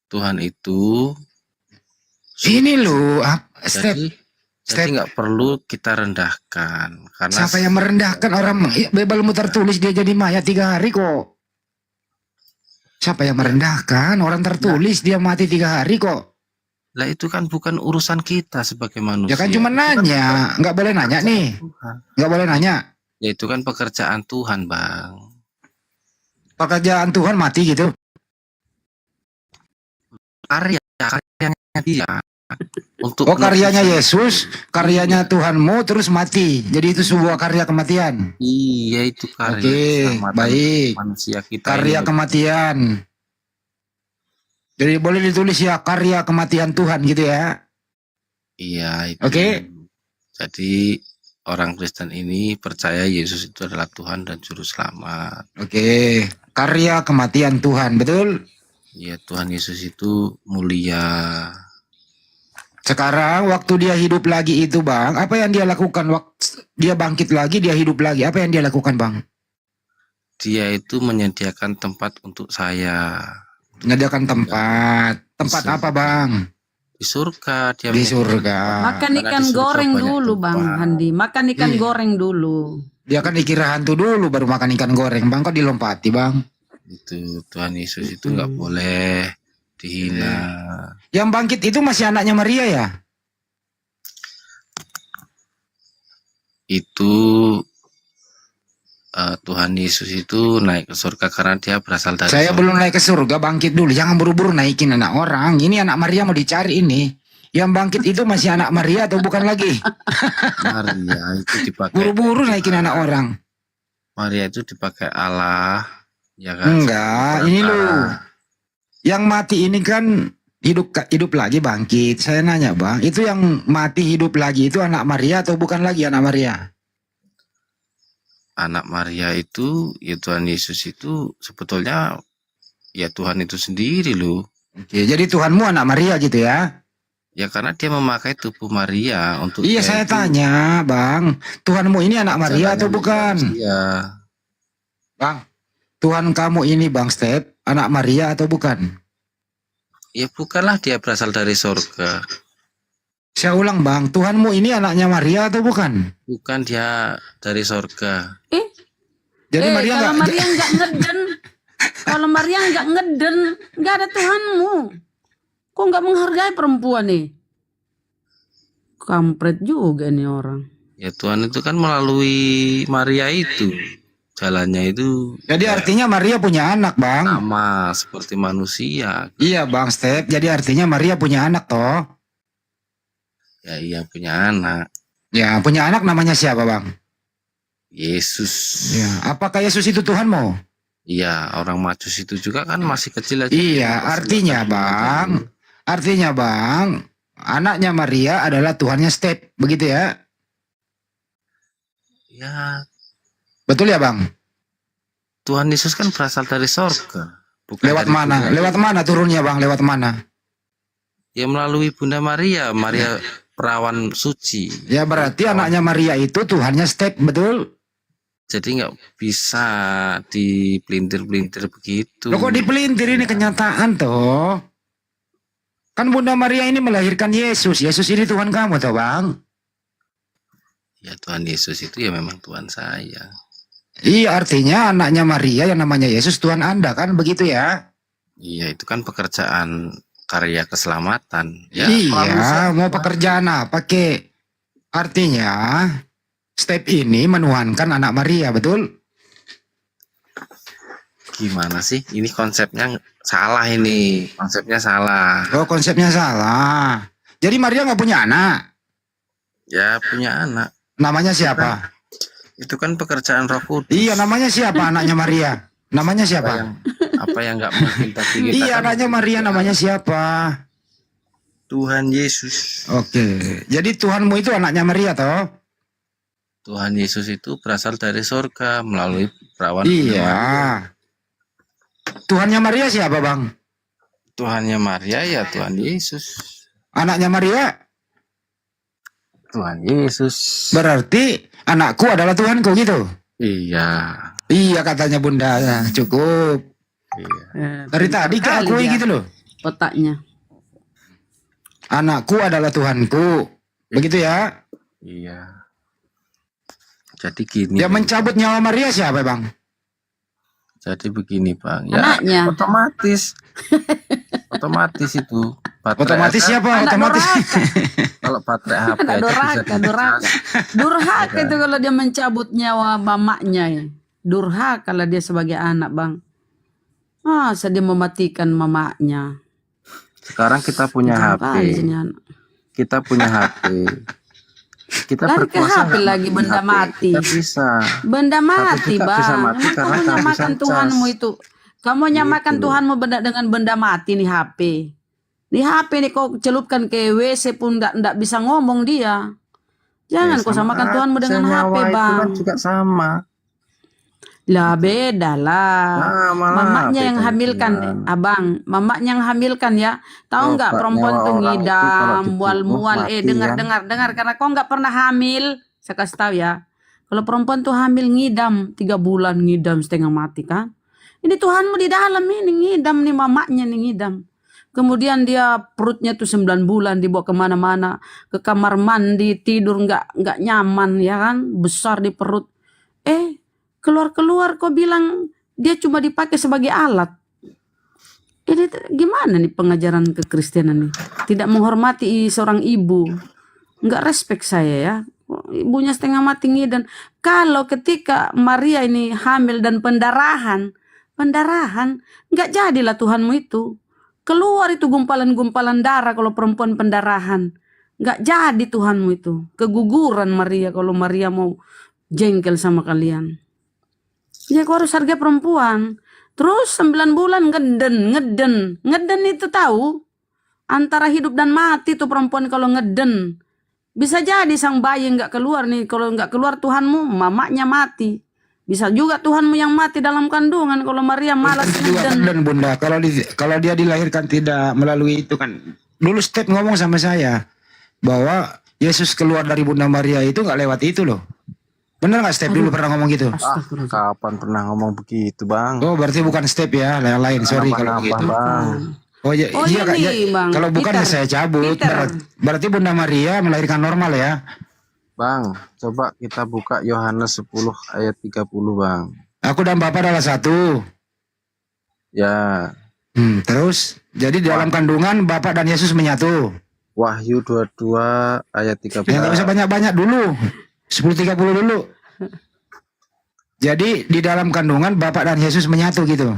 Tuhan itu ini loh, step. Jadi nggak perlu kita rendahkan karena Siapa yang merendahkan orang? Bebelmu tertulis dia jadi mayat 3 hari kok. Siapa yang merendahkan? Orang tertulis dia mati 3 hari kok. Lah itu kan bukan urusan kita sebagai manusia. Ya kan cuma nanya, nggak boleh nanya nih, nggak boleh nanya. Ya itu kan pekerjaan Tuhan Bang. Pekerjaan Tuhan mati gitu. Karyanya dia. Untuk karyanya Yesus, karyanya Tuhanmu terus mati. Jadi itu sebuah karya kematian. Iya itu karya. Oke, baik. Manusia kita. Karya ini. kematian. Jadi boleh ditulis ya karya kematian Tuhan gitu ya. Iya itu. Oke. Jadi orang Kristen ini percaya Yesus itu adalah Tuhan dan Juru Selamat. Oke. Karya kematian Tuhan, betul? Iya Tuhan Yesus itu mulia. Sekarang waktu dia hidup lagi itu Bang, apa yang dia lakukan? Waktu dia bangkit lagi, dia hidup lagi, apa yang dia lakukan Bang? Dia itu menyediakan tempat untuk saya. Menyediakan tempat. Tempat apa Bang? Di surga. Dia di surga. Makan ikan goreng dulu Bang Handi, makan ikan goreng dulu. Dia kan dikira hantu dulu baru makan ikan goreng Bang, kok dilompati Bang? Itu Tuhan Yesus itu nggak boleh dihina. Yang bangkit itu masih anaknya Maria ya? Itu Tuhan Yesus itu naik ke surga karena dia berasal dari Saya surga. belum naik ke surga, bangkit dulu. Jangan buru-buru naikin anak orang. Ini anak Maria mau dicari ini. Yang bangkit itu masih anak Maria atau bukan lagi? Maria itu dipakai. Buru-buru naikin anak orang. Maria itu dipakai Allah. Ya kan? Enggak, ini loh. Yang mati ini kan hidup lagi bangkit. Saya nanya Bang, itu yang mati hidup lagi itu anak Maria atau bukan lagi anak Maria? Anak Maria itu, ya Tuhan Yesus itu sebetulnya ya Tuhan itu sendiri loh. Oke, jadi Tuhanmu anak Maria gitu ya? Ya karena dia memakai tubuh Maria untuk. Iya saya tanya Bang, Tuhanmu ini anak Maria atau bukan? Iya. Bang, Tuhan kamu ini Bang Step anak Maria atau bukan? Ya bukanlah dia berasal dari surga. Saya ulang Bang, Tuhanmu ini anaknya Maria atau bukan? Bukan, dia dari surga. Jadi Maria kalau Maria nggak ngeden, kalau Maria nggak ngeden, nggak ada Tuhanmu. Kok nggak menghargai perempuan nih? Kampret juga nih orang. Ya Tuhan itu kan melalui Maria itu. Jalannya itu. Jadi artinya Maria punya anak Bang. Sama seperti manusia. Iya Bang Step, jadi artinya Maria punya anak toh. Ya iya punya anak. Ya punya anak namanya siapa Bang? Yesus. Ya, apakah Yesus itu Tuhanmu? Iya, orang Majus itu juga kan masih kecil aja. Iya, artinya Bang, anaknya Maria adalah Tuhannya Step, begitu ya? Ya. Betul ya Bang? Tuhan Yesus kan berasal dari sorga. Lewat mana? Lewat mana turunnya Bang? Lewat mana? Ya melalui Bunda Maria, Maria perawan suci. Ya berarti anaknya Maria itu Tuhannya Step, betul? Jadi nggak bisa dipelintir-pelintir begitu. Loh kok dipelintir, ini kenyataan toh. Kan Bunda Maria ini melahirkan Yesus. Yesus ini Tuhan kamu toh Bang. Ya Tuhan Yesus itu ya memang Tuhan saya. Iya, artinya anaknya Maria yang namanya Yesus Tuhan Anda, kan begitu ya? Iya, itu kan pekerjaan karya keselamatan. Ya, Iya, mau pekerjaan apa kek? Artinya step ini menuhankan anak Maria, betul? gimana sih? Ini konsepnya salah ini. Konsepnya salah. Oh, konsepnya salah. Jadi Maria nggak punya anak? Ya, punya anak. Namanya siapa? Itu kan pekerjaan Roh Kudus. Iya, namanya siapa anaknya Maria? Namanya siapa? Apa yang nggak mungkin tapi kita Iya, kan anaknya Maria namanya siapa? Tuhan Yesus. Oke, jadi Tuhanmu itu anaknya Maria toh? Tuhan Yesus itu berasal dari surga melalui perawan. Iya. Tuhannya Maria siapa Bang? Tuhannya Maria ya Tuhan Yesus. Anaknya Maria? Tuhan Yesus. Berarti anakku adalah Tuhanku gitu? Iya. Iya katanya Bunda, ya, cukup. Iya. Dari tadi ke aku gitu loh. Otaknya. Anakku adalah Tuhanku. Begitu ya? Iya. Jadi gini. Yang mencabut nyawa Maria siapa Bang? Jadi begini Bang. Ya, Anaknya. otomatis. Otomatis itu. Baterai Otomatis aja. siapa? Anak Otomatis. Kalau baterai HP Anak aja bisa durhaka, durhaka. dicas. Durhaka itu kalau dia mencabut nyawa mamanya ya. Durhaka lah dia sebagai anak Bang. Masa dia mematikan mamanya. Sekarang kita punya Jangan HP. kali sini anak. Kita punya HP. Kita Lari ke berkuasa HP nggak lagi matiin benda HP? mati. Kita bisa. Benda mati juga Bang. bisa mati Emang karena kamu kehabisan nyamakan cas. Tuhanmu itu. Kamu nyamakan Gitu. Tuhanmu dengan benda mati nih HP. Di HP nih kau celupkan ke WC pun ndak bisa ngomong dia. Jangan kau samakan Tuhanmu dengan HP Itu Bang. kan juga sama. Lah beda lah. Sama lah, Mamanya yang bedanya hamilkan, cuman. Abang. Mamanya yang hamilkan ya. Tahu nggak Pak, perempuan nyawa tuh orang itu kalau ngidam, dibunuh mual-mual. mati Dengar, kan. dengar. Karena kau nggak pernah hamil. Saya kasih tahu ya. Kalau perempuan tuh hamil ngidam 3 bulan ngidam setengah mati kan. Ini Tuhanmu di dalam ini ngidam nih mamanya nih ngidam. Kemudian dia perutnya tuh 9 bulan dibawa kemana-mana. Ke kamar mandi tidur nggak nyaman ya kan. Besar di perut. Keluar-keluar kok bilang dia cuma dipakai sebagai alat. Ini gimana nih pengajaran kekristenan nih? Tidak menghormati seorang ibu. Nggak respect saya ya. Ibunya setengah mati ngidam. Kalau ketika Maria ini hamil dan pendarahan, nggak jadilah Tuhanmu itu. Keluar itu gumpalan-gumpalan darah kalau perempuan pendarahan. Nggak jadi Tuhanmu itu. Keguguran Maria kalau Maria mau jengkel sama kalian. Ya kau harus harga perempuan. Terus 9 bulan ngeden. Ngeden itu tahu. Antara hidup dan mati tuh perempuan kalau ngeden. Bisa jadi sang bayi nggak keluar nih. Kalau nggak keluar Tuhanmu, mamanya mati. Bisa juga Tuhanmu yang mati dalam kandungan. Kalau Maria malas ngeden. Dan Bunda, kalau dia dilahirkan tidak melalui itu kan. Dulu step ngomong sama saya bahwa Yesus keluar dari Bunda Maria itu nggak lewat itu loh. Bener nggak Step dulu pernah ngomong gitu? Kapan pernah ngomong begitu Bang? Oh berarti bukan Step ya, yang lain. Sorry kalau Nambah-nambah, gitu. Bang. Oh iya, Oh, iya Kak. ini, Bang. Kalau bukan ya Peter. saya cabut. Peter. Berarti Bunda Maria melahirkan normal ya? Bang, coba kita buka Yohanes 10 ayat 30 Bang. Aku dan Bapak adalah satu. Ya, Terus, jadi di dalam kandungan Bapak dan Yesus menyatu. Wahyu 22 ayat 13. Ya nggak usah banyak-banyak dulu. 10.30 dulu. Jadi di dalam kandungan Bapak dan Yesus menyatu gitu.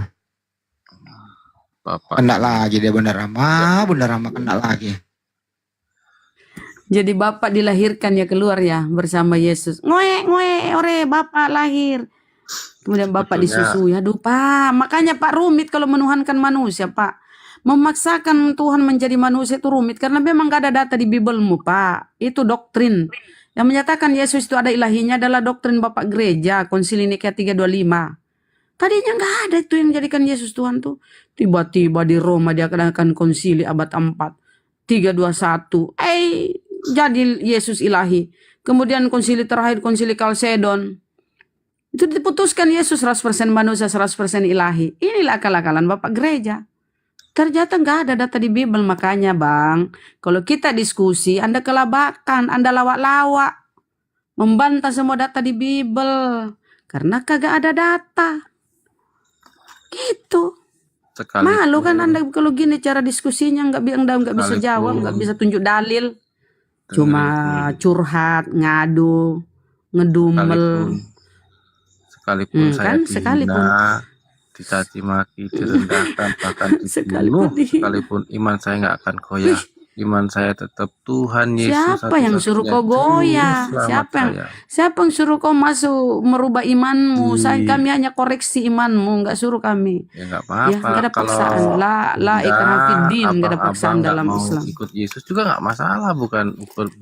Bapak. Kena lagi dia Bunda Rama kena lagi. Jadi Bapak dilahirkan ya keluar ya bersama Yesus. Ngoe, ore Bapak lahir. Kemudian Bapak Sebetulnya- disusui. Aduh Pak, makanya Pak rumit kalau menuhankan manusia Pak. Memaksakan Tuhan menjadi manusia itu rumit. Karena memang gak ada data di Bibelmu Pak. Itu doktrin. Yang menyatakan Yesus itu ada ilahinya adalah doktrin Bapak Gereja. Konsili Nikea 325. Tadinya gak ada itu yang menjadikan Yesus Tuhan tuh. Tiba-tiba di Roma dia akan konsili abad 4. 321. Jadi Yesus ilahi. Kemudian konsili terakhir, konsili Kalsedon. Itu diputuskan Yesus 100% manusia, 100% ilahi. Inilah akal-akalan Bapak gereja. Ternyata nggak ada data di Bible. Makanya Bang, kalau kita diskusi, Anda kelabakan, Anda lawak-lawak. Membantah semua data di Bible. Karena kagak ada data. Gitu. Malu kan Anda kalau gini cara diskusinya, nggak bisa jawab, nggak bisa tunjuk dalil. Cuma curhat, ngadu, ngedumel. Sekalipun saya kan? dihina, dicaci maki, direndahkan, bahkan dibunuh, sekalipun iman saya nggak akan goyah. Iman saya tetap Tuhan Yesus. Siapa yang suruh kau goyah? Siapa yang suruh kau masuk merubah imanmu? Kami hanya koreksi imanmu, nggak suruh kami. Ya nggak apa-apa. Ya, nggak ada paksaan. La ikrah fiddin, nggak ada paksaan dalam Islam. Ikut Yesus juga nggak masalah, bukan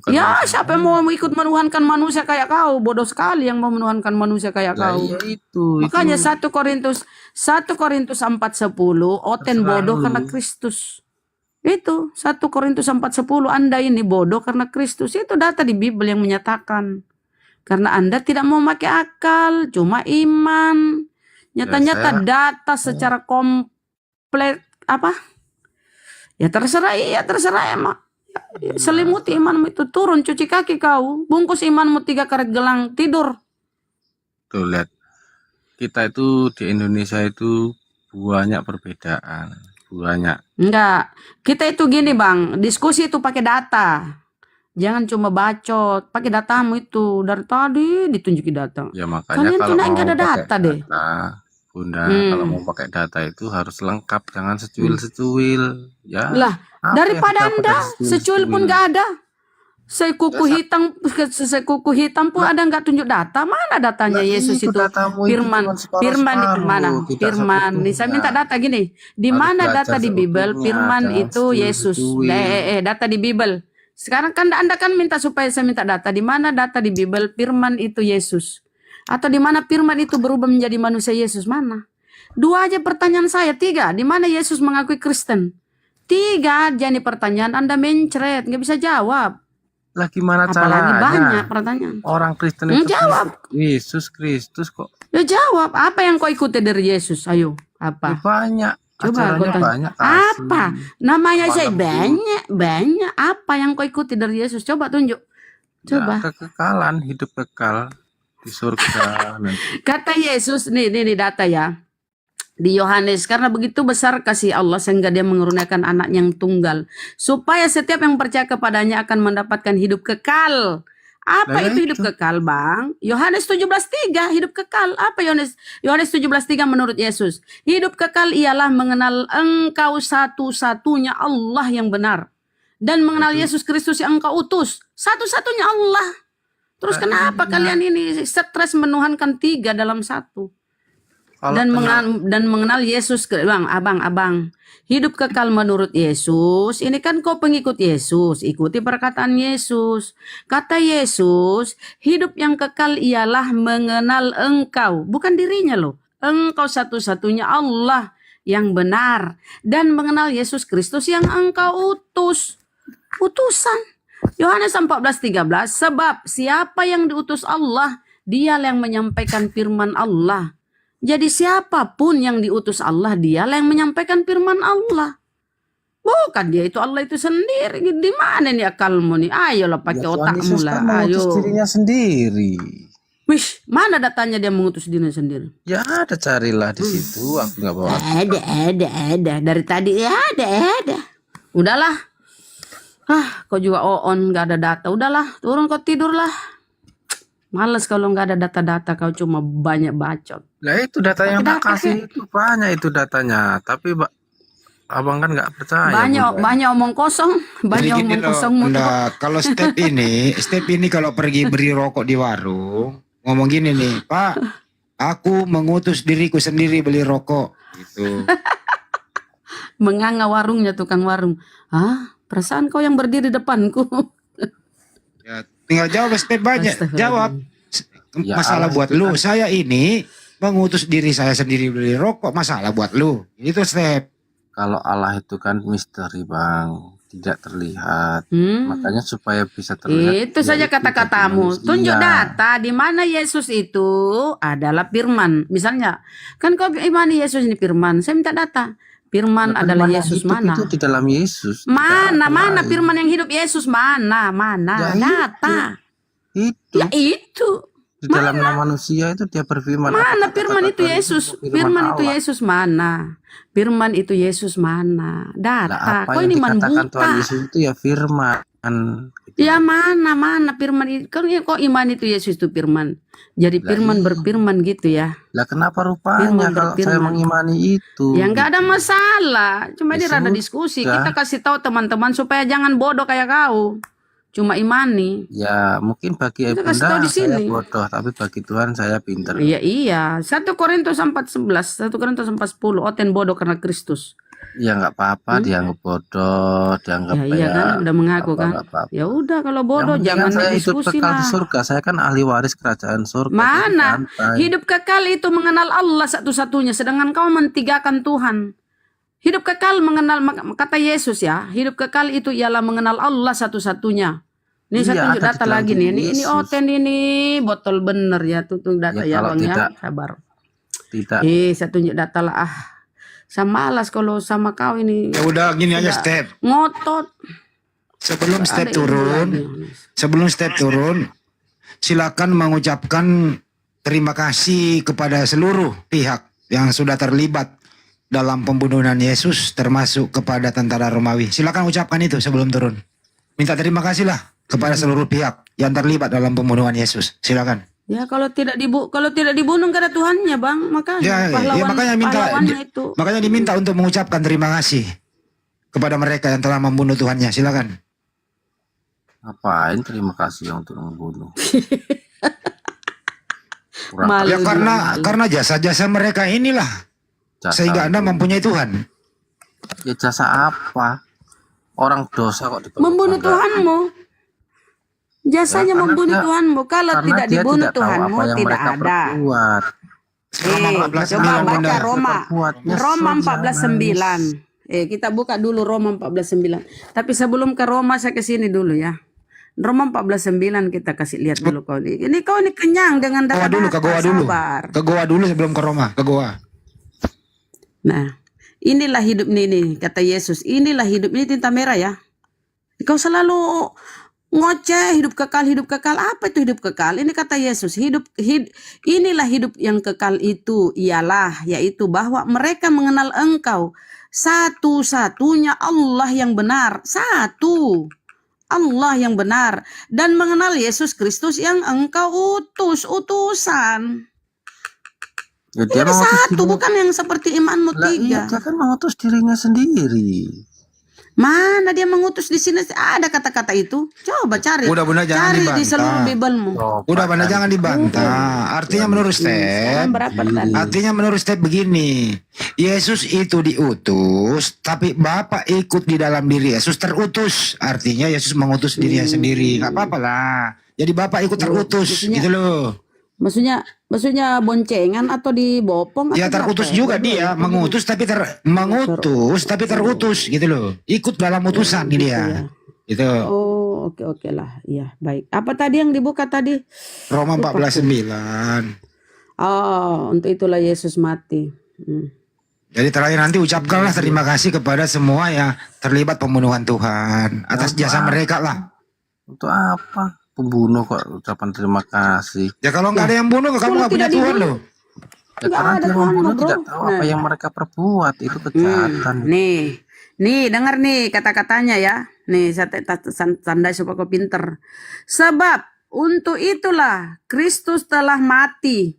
ya, siapa yang mau ikut menuhankan manusia kayak kau? Bodoh sekali yang mau menuhankan manusia kayak kau. Ya itu. Makanya 1 Korintus 4:10, oten bodoh karena Kristus. Itu 1 Korintus 4:10, Anda ini bodoh karena Kristus. Itu data di Bible yang menyatakan. Karena Anda tidak mau pakai akal, cuma iman. Nyata-nyata data secara komplit apa? Ya terserah emak. Selimuti imanmu itu, turun cuci kaki kau, bungkus imanmu 3 karet gelang, tidur. Tuh lihat, kita itu di Indonesia itu banyak perbedaan. Banyak. Enggak, kita itu gini Bang, diskusi itu pakai data. Jangan cuma bacot, pakai datamu itu. Dari tadi ditunjukin data. Ya makanya Kalian kalau tuh nggak ada data deh. Bunda, kalau mau pakai data itu harus lengkap, jangan secuil-secuil. Ya. Lah, daripada Anda secuil pun nggak ada. Sekuku hitam pun ada nggak tunjuk data. Mana datanya Yesus itu? Firman itu mana? Firman. Nih saya minta data gini. Di mana data di Bible? Firman itu Yesus. Data di Bible. Sekarang kan Anda kan minta supaya saya minta data. Di mana data di Bible? Firman itu Yesus. Atau di mana firman itu berubah menjadi manusia Yesus? Mana? 2 aja pertanyaan saya. 3. Di mana Yesus mengakui Kristen? 3. Jadi pertanyaan Anda mencret, nggak bisa jawab. Lah gimana Apalagi caranya? banyak pertanyaan. Orang Kristen itu jawab. Yesus Kristus kok. Ya jawab. Apa yang kau ikuti dari Yesus? Ayo. Apa? Ya banyak. Coba kau tanya. Banyak. Apa? Namanya saya banyak. Apa yang kau ikuti dari Yesus? Coba tunjuk. Coba. Ya, kekekalan, hidup kekal di surga. Kata Yesus, nih data ya. Di Yohanes, karena begitu besar kasih Allah sehingga dia mengeruniakan anak yang tunggal, supaya setiap yang percaya kepadanya akan mendapatkan hidup kekal. Apa itu hidup kekal Bang? Yohanes 17:3, hidup kekal. Apa Yohanes 17:3 menurut Yesus? Hidup kekal ialah mengenal engkau satu-satunya Allah yang benar. Dan mengenal Yesus Kristus yang engkau utus. Satu-satunya Allah. Terus kenapa kalian ini stres menuhankan 3 dalam 1? Dan mengenal Yesus, abang, hidup kekal menurut Yesus. Ini kan kau pengikut Yesus, ikuti perkataan Yesus. Kata Yesus, hidup yang kekal ialah mengenal engkau, bukan dirinya loh. Engkau satu-satunya Allah yang benar dan mengenal Yesus Kristus yang engkau utus. Utusan. Yohanes 14:13, sebab siapa yang diutus Allah, dia yang menyampaikan firman Allah. Jadi siapapun yang diutus Allah, dialah yang menyampaikan firman Allah. Bukan dia itu Allah itu sendiri. Di mana nih akalmu nih? Ayolah pakai otakmu lah. Ayo. Mengutus dirinya sendiri. Wish, mana datanya dia mengutus dirinya sendiri? Ya ada, carilah di situ. Aku nggak bawa. Ada. Dari tadi ya ada. Udahlah. Kau juga on nggak ada data. Udahlah, turun kau tidurlah. Males kalau nggak ada data-data, kau cuma banyak bacot. Lah itu data yang tak kasih itu banyak itu datanya, tapi abang kan nggak percaya. Banyak omong kosong, Nah, kalau step ini kalau pergi beri rokok di warung, ngomong gini nih, Pak, aku mengutus diriku sendiri beli rokok, gitu. Menganga warungnya tukang warung. Perasaan kau yang berdiri depanku. Ya, tinggal jawab step banyak. Jawab. Masalah buat lu. Kan. Saya ini mengutus diri saya sendiri beli rokok. Masalah buat lu. Itu step. Kalau Allah itu kan misteri Bang. tidak terlihat. Hmm. Makanya supaya bisa terlihat. Itu saja yaitu bagi kata-katamu. manusia. Tunjuk data di mana Yesus itu adalah firman. Misalnya, kan kau imani Yesus ini firman. Saya minta data. Firman Nah, adalah firman yang Yesus hidup mana? itu di dalam Yesus. tidak Mana, ada mana lain. firman yang hidup Yesus mana? Mana? Ya Data. Itu Ya itu. di dalam nama manusia itu dia berfirman. Mana apa firman kata-kata itu Tuhan Yesus? firman Firman itu Allah. Yesus mana? Firman itu Yesus mana? Nah, Data. apa Kau yang ini man dikatakan Tuhan buta. Yesus itu ya firman. Ya mana firman itu? Kok iman itu Yesus itu firman. Jadi Lah firman iya. berfirman gitu ya. Lah kenapa rupanya Firman kalau saya berfirman. mengimani itu? Ya nggak ada masalah. Cuma Ya ini rada sudah. diskusi. Kita kasih tahu teman-teman supaya jangan bodoh kayak kau. Cuma imani. Ya mungkin bagi Kita kasih tahu Bunda di saya sini. bodoh, tapi bagi Tuhan saya pinter. Iya. 1 Korintus 4:11, 1 Korintus 4:10. Oten bodoh karena Kristus. Ya nggak apa-apa, dianggap bodoh, dianggap Ya iya kan, udah mengaku apa, kan. nggak apa-apa. Ya udah kalau Yang bodoh penting jangan kan saya hidup diskusi kekal di lah. surga. Saya kan ahli waris kerajaan surga. Jadi Mana? santai. Hidup kekal itu mengenal Allah satu-satunya, sedangkan kau mentigakan Tuhan. Hidup kekal mengenal, kata Yesus ya, hidup kekal itu ialah mengenal Allah satu-satunya. Ini saya Iya, tunjuk ada di data dalam lagi diri nih. Ini Yesus. Oten ini botol bener ya, tunjuk data Ya ya kalau Bang tidak, ya, sabar. tidak. Saya tunjuk data lah. Saya malas kalau sama kau ini. Ya udah gini aja Udah step. ngotot. Sebelum step Ada ilmu turun, lagi. sebelum step turun, silakan mengucapkan terima kasih kepada seluruh pihak yang sudah terlibat dalam pembunuhan Yesus, termasuk kepada tentara Romawi. Silakan ucapkan itu sebelum turun. Minta terima kasih lah kepada seluruh pihak yang terlibat dalam pembunuhan Yesus. Silakan. Ya kalau tidak dibunuh gak ada Tuhannya Bang, makanya pahlawannya itu. makanya diminta untuk mengucapkan terima kasih kepada mereka yang telah membunuh Tuhannya. Silakan. Ngapain terima kasih untuk membunuh? Malu Ya karena jasa-jasa mereka inilah Jasa sehingga Anda mempunyai Tuhan. Ya jasa apa? Orang dosa kok dibunuh. Membunuh Tuhanmu. Jasanya Ya, karena membunuh dia- Tuhanmu. Kalau karena tidak dia dibunuh tidak tahu Tuhanmu apa yang tidak mereka ada. perbuat. Coba baca Roma. Perbuatnya Roma sudah 14:9. Kita buka dulu Roma 14:9. Tapi sebelum ke Roma saya ke sini dulu ya. Roma 14:9 kita kasih lihat dulu kau ini. Ini kau ini kenyang dengan Ke data dulu, ke Goa dulu. sabar. Ke Goa dulu sebelum ke Roma, ke Goa. Nah, inilah hidup ini kata Yesus. Inilah hidup ini tinta merah ya. Kau selalu ngoceh hidup kekal. Apa itu hidup kekal? Ini kata Yesus, inilah hidup yang kekal itu ialah yaitu bahwa mereka mengenal Engkau satu-satunya Allah yang benar, satu Allah yang benar, dan mengenal Yesus Kristus yang Engkau utusan. Ya, Ini dia ada mengutus satu, dirinya. bukan yang seperti imanmu Lah iya, tiga. dia kan mengutus dirinya sendiri. Mana dia mengutus di sini? Ada kata-kata itu? Coba cari. Udah Bunda jangan Cari dibantah. di seluruh Bibelmu. Udah Bunda jangan dibantah. Artinya menurut Step, Sekarang berapa tadi? artinya menurut Step begini. Yesus itu diutus, tapi Bapa ikut di dalam diri Yesus terutus. Artinya Yesus mengutus dirinya sendiri. Gak apa-apa lah. Jadi Bapa ikut terutus maksudnya- gitu loh. Maksudnya boncengan atau dibopong? Ya atau terutus apa? juga dia, mengutus tapi terutus gitu loh. Ikut dalam utusan Gitu dia. ya. Gitu. Oh, oke lah. Iya, baik. Apa tadi yang dibuka tadi? Roma Lupa 14:9. Oh, untuk itulah Yesus mati. Jadi terakhir nanti ucapkanlah terima kasih kepada semua yang terlibat pembunuhan Tuhan atas jasa mereka lah. Untuk apa? Pembunuh kok ucapan terima kasih. Ya kalau nggak ada yang bunuh, kamu Kalau nggak punya tidak Tuhan dibunuh. loh. Ya, Nggak karena ada dia Tuhan, membunuh bro. tidak tahu apa Nah. yang mereka perbuat. Itu kejahatan. Nih, dengar nih kata-katanya ya. Nih, saya tandai supaya kau pinter. Sebab untuk itulah Kristus telah mati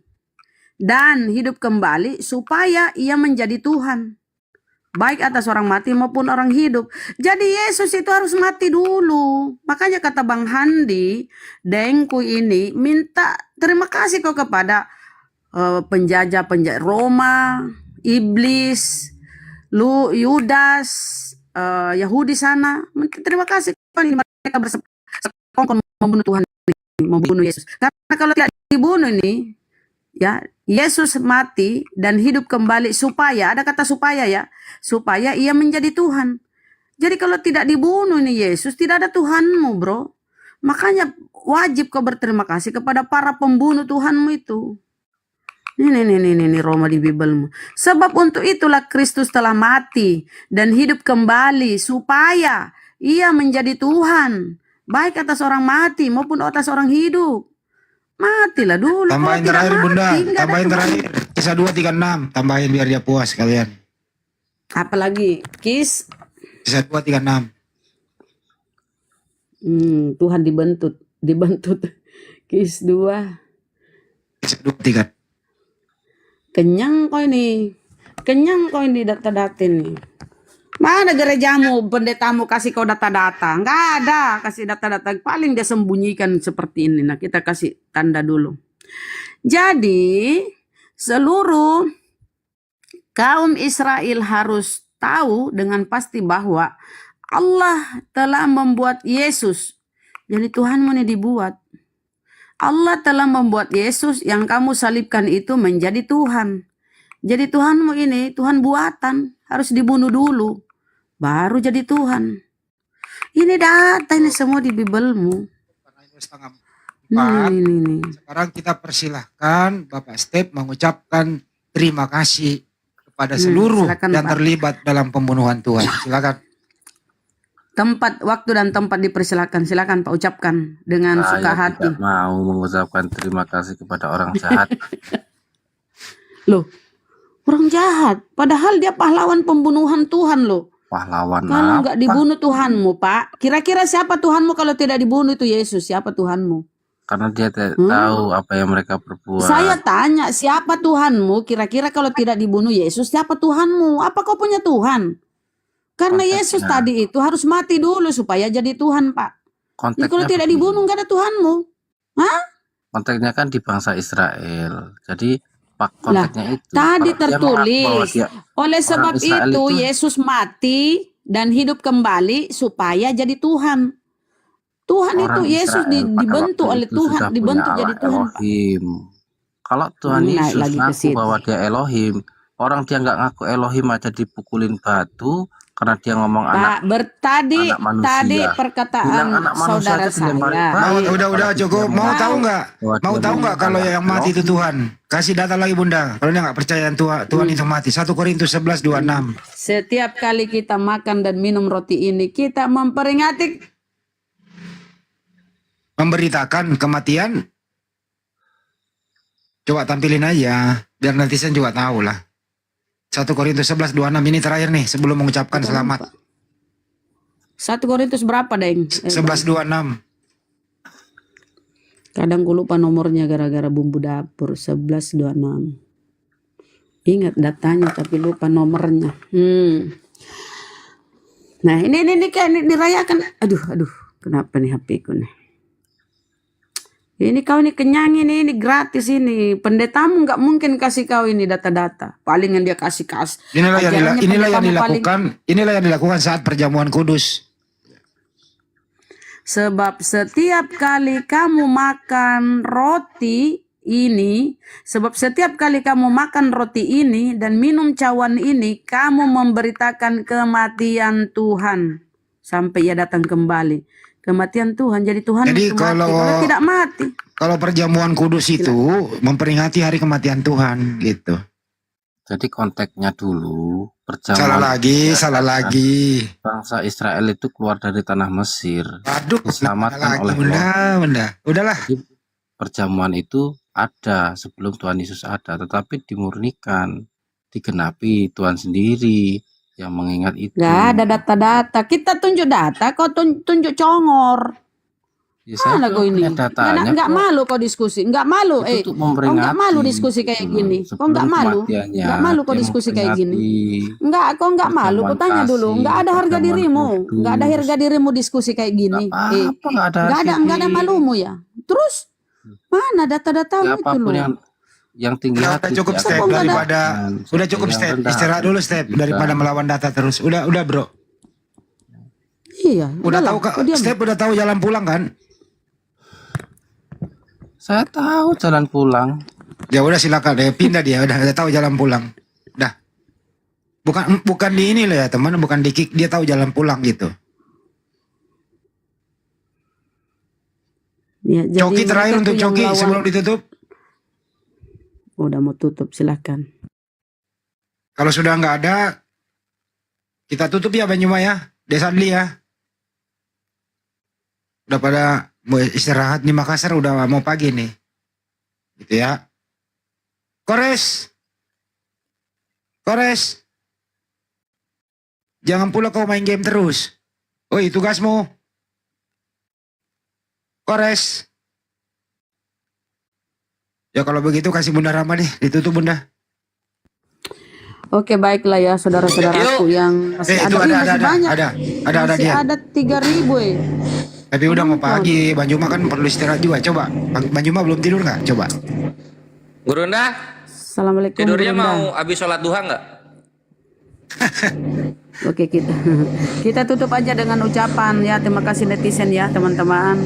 dan hidup kembali supaya ia menjadi Tuhan. Baik atas orang mati maupun orang hidup. Jadi Yesus itu harus mati dulu. Makanya kata Bang Handi, Dengku ini minta terima kasih kau kepada penjajah Roma, iblis, Yudas, Yahudi sana. Terima kasih mereka bersekongkol membunuh Tuhan, membunuh Yesus. Karena kalau tidak dibunuh ini, ya Yesus mati dan hidup kembali supaya, ada kata supaya ya, supaya ia menjadi Tuhan. Jadi kalau tidak dibunuh ini Yesus, tidak ada Tuhanmu, bro. Makanya wajib kau berterima kasih kepada para pembunuh Tuhanmu itu. Ini Roma di Bibelmu. Sebab untuk itulah Kristus telah mati dan hidup kembali supaya ia menjadi Tuhan, baik atas orang mati maupun atas orang hidup. Matilah dulu. Tambahin Kalau tidak terakhir Bunda, mati, nggak ada tambahin Tuhan. terakhir. Kisah 236, tambahin biar dia puas kalian. Apalagi Kis, Kisah 236. Tuhan dibentut. Kis 2. Kisah 236. Kenyang kau ini data-data nih. Mana gerejamu, pendetamu kasih kau data-data? Enggak ada kasih data-data. Paling dia sembunyikan seperti ini. Nah, kita kasih tanda dulu. Jadi, seluruh kaum Israel harus tahu dengan pasti bahwa Allah telah membuat Yesus. Jadi Tuhanmu ini dibuat. Allah telah membuat Yesus yang kamu salibkan itu menjadi Tuhan. Jadi Tuhanmu ini Tuhan buatan, harus dibunuh dulu, baru jadi Tuhan. Ini data ini semua di Bibelmu. Ini. Sekarang kita persilahkan Bapak Step mengucapkan terima kasih kepada seluruh silakan, yang Pak. terlibat dalam pembunuhan Tuhan. Silakan. Tempat, waktu dan tempat dipersilakan. Silakan Pak ucapkan dengan suka Saya hati. tidak mau mengucapkan terima kasih kepada orang jahat. Loh, orang jahat. Padahal dia pahlawan pembunuhan Tuhan loh. Pahlawan Kalau apa? nggak dibunuh Tuhanmu, Pak. Kira-kira siapa Tuhanmu kalau tidak dibunuh itu Yesus? Siapa Tuhanmu? Karena dia tidak tahu apa yang mereka perbuat. Saya tanya, siapa Tuhanmu? Kira-kira kalau tidak dibunuh Yesus, siapa Tuhanmu? Apa kau punya Tuhan? Karena Yesus tadi itu harus mati dulu supaya jadi Tuhan, Pak. Jadi kalau tidak dibunuh, nggak ada Tuhanmu. Hah? Konteksnya kan di bangsa Israel. Jadi konteksnya itu. Tadi Kalau dia mengaku bahwa tertulis, dia oleh orang sebab Israel itu Yesus mati dan hidup kembali supaya jadi Tuhan. Tuhan itu orang Yesus Israel pada dibentuk waktu oleh itu Tuhan, sudah dibentuk punya jadi Allah Tuhan. Elohim. Kalau Tuhan Naik Yesus lagi ke ngaku situ. bahwa dia Elohim, orang dia nggak ngaku Elohim aja dipukulin batu karena dia ngomong anak Pak, tadi manusia. perkataan Bilang anak manusia saudara aja dilempari saya. batu. Udah cukup. Mau tahu nggak? Mau tahu nggak kalau yang mati itu Tuhan? Kasih data lagi Bunda. Kalau dia nggak percaya Tuhan itu mati. 1 Korintus 11:26. Setiap kali kita makan dan minum roti ini, kita memberitakan kematian. Coba tampilin aja biar netizen juga tahu lah. 1 Korintus 11:26 ini terakhir nih sebelum mengucapkan selamat. 1 Korintus berapa, Deng? 11:26. Kadang gue lupa nomornya gara-gara bumbu dapur. 11:26. Ingat datanya tapi lupa nomornya. Nah ini kayak dirayakan. Aduh, kenapa nih HP ku nih? Ini kau ini kenyang ini gratis ini. Pendetamu nggak mungkin kasih kau ini data-data. Paling yang dia kasih. Inilah Ajarannya yang pendetamu dilakukan saat perjamuan kudus. Sebab setiap kali kamu makan roti ini, dan minum cawan ini, kamu memberitakan kematian Tuhan sampai ia datang kembali. Kematian Tuhan, jadi Tuhan Jadi itu kalau tidak mati. Kalau perjamuan kudus itu memperingati hari kematian Tuhan gitu. Jadi konteksnya dulu perjamuan. Salah lagi. Bangsa Israel itu keluar dari tanah Mesir. Aduh, diselamatkan oleh Bunda. Udahlah. Jadi, perjamuan itu ada sebelum Tuhan Yesus ada, tetapi dimurnikan, digenapi Tuhan sendiri yang mengingat itu. Gak ada data-data. Kita tunjuk data, kau tunjuk congor. Ya, saya Mana kau ini? datanya Nggak malu kau diskusi, nggak malu. Itu Kau nggak malu diskusi kayak gini. Kau nggak malu, nggak malu kau diskusi kayak gini. Kau nggak malu. Kau tanya dulu. Nggak ada harga dirimu, nggak ada harga dirimu diskusi kayak gini. Nggak ada malumu ya. Terus mana data-datamu itu loh? Yang tinggi udah cukup step daripada udah cukup step istirahat dulu step daripada melawan data terus udah bro. Iya. Udah tahu step udah tahu jalan pulang kan? Saya tahu jalan pulang. Ya udah silakan deh pindah dia udah tahu jalan pulang. bukan di ini loh ya teman, bukan di kick, dia tahu jalan pulang gitu. Ya, jadi Coki terakhir mereka untuk tuh yang Coki lawan- sebelum ditutup. Udah mau tutup, silahkan. Kalau sudah nggak ada, kita tutup ya Bang Juma ya, Desa Adli ya. Udah pada mau istirahat di Makassar, udah mau pagi nih, gitu ya. Kores, jangan pula kau main game terus. Oi, tugasmu. Kores. Ya kalau begitu kasih Bunda Rama nih, ditutup Bunda. Oke, baiklah ya saudara-saudaraku yang masih itu ada, Ih, masih banyak. ada Masih dia. ada 3.000 ya. Tapi udah mau pagi, Bang Juma kan perlu istirahat juga. Coba, Bang Juma belum tidur nggak? Coba. Gurunda, Assalamualaikum. tidurnya Bunda. mau habis sholat duha nggak? Oke, kita tutup aja dengan ucapan ya. Terima kasih netizen ya teman-teman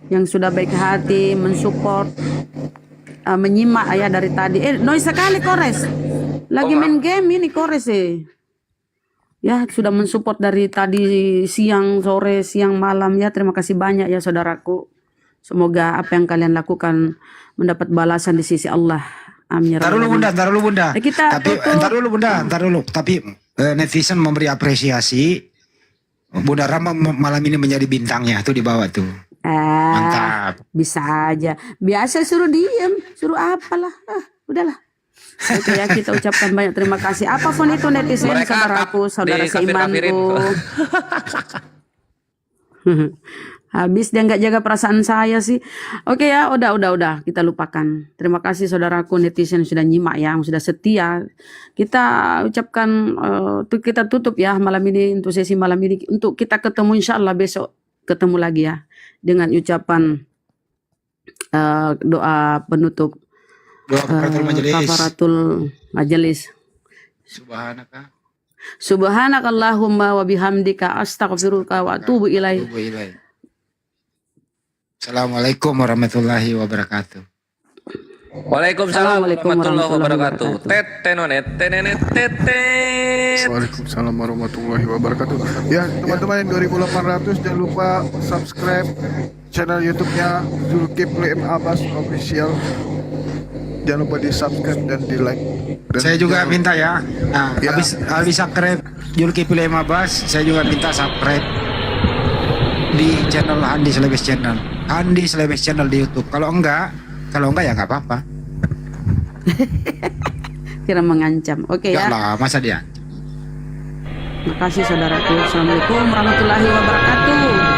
yang sudah baik hati mensupport, menyimak ya dari tadi. Noise sekali Kores. Lagi main game ini Kores ya, sudah mensupport dari tadi siang, sore, siang, malam ya. Terima kasih banyak ya saudaraku. Semoga apa yang kalian lakukan mendapat balasan di sisi Allah. Amin. Ntar dulu Bunda. Kita Tapi tutup. ntar dulu. Tapi netizen memberi apresiasi. Bunda Rama malam ini menjadi bintangnya tuh di bawah tuh. Mantap. Bisa aja. Biasa suruh diem, suruh apalah. Udahlah. Oke ya, kita ucapkan banyak terima kasih. Apapun itu netizen, Mereka saudaraku, saudara dikafir-kafirin. seimanku. Habis dia nggak jaga perasaan saya sih. Oke ya, udah kita lupakan. Terima kasih saudaraku netizen yang sudah nyimak ya, yang sudah setia. Kita ucapkan kita tutup ya malam ini untuk sesi malam ini. Untuk kita ketemu insya Allah besok ketemu lagi ya dengan ucapan doa penutup. Doa kafaratul majelis. Kafaratul majelis. Subhanakallahumma wa bihamdika astaghfiruka wa atubu ilaik. Assalamualaikum warahmatullahi wabarakatuh. Waalaikumsalam warahmatullahi wabarakatuh. Waalaikumsalam warahmatullahi wabarakatuh. Ya teman-teman yang 2800 jangan lupa subscribe channel YouTube-nya Zulkifli M Abbas Official. Jangan lupa di subscribe dan di like. Saya juga minta ya. Nah, habis subscribe Zulkifli M Abbas, saya juga minta subscribe di channel Andi Slebes Channel. Andi Slebes Channel di YouTube. Kalau enggak ya nggak apa-apa. Kira mengancam. Oke ya. Lah, masa dia? Makasih saudaraku. Assalamualaikum warahmatullahi wabarakatuh.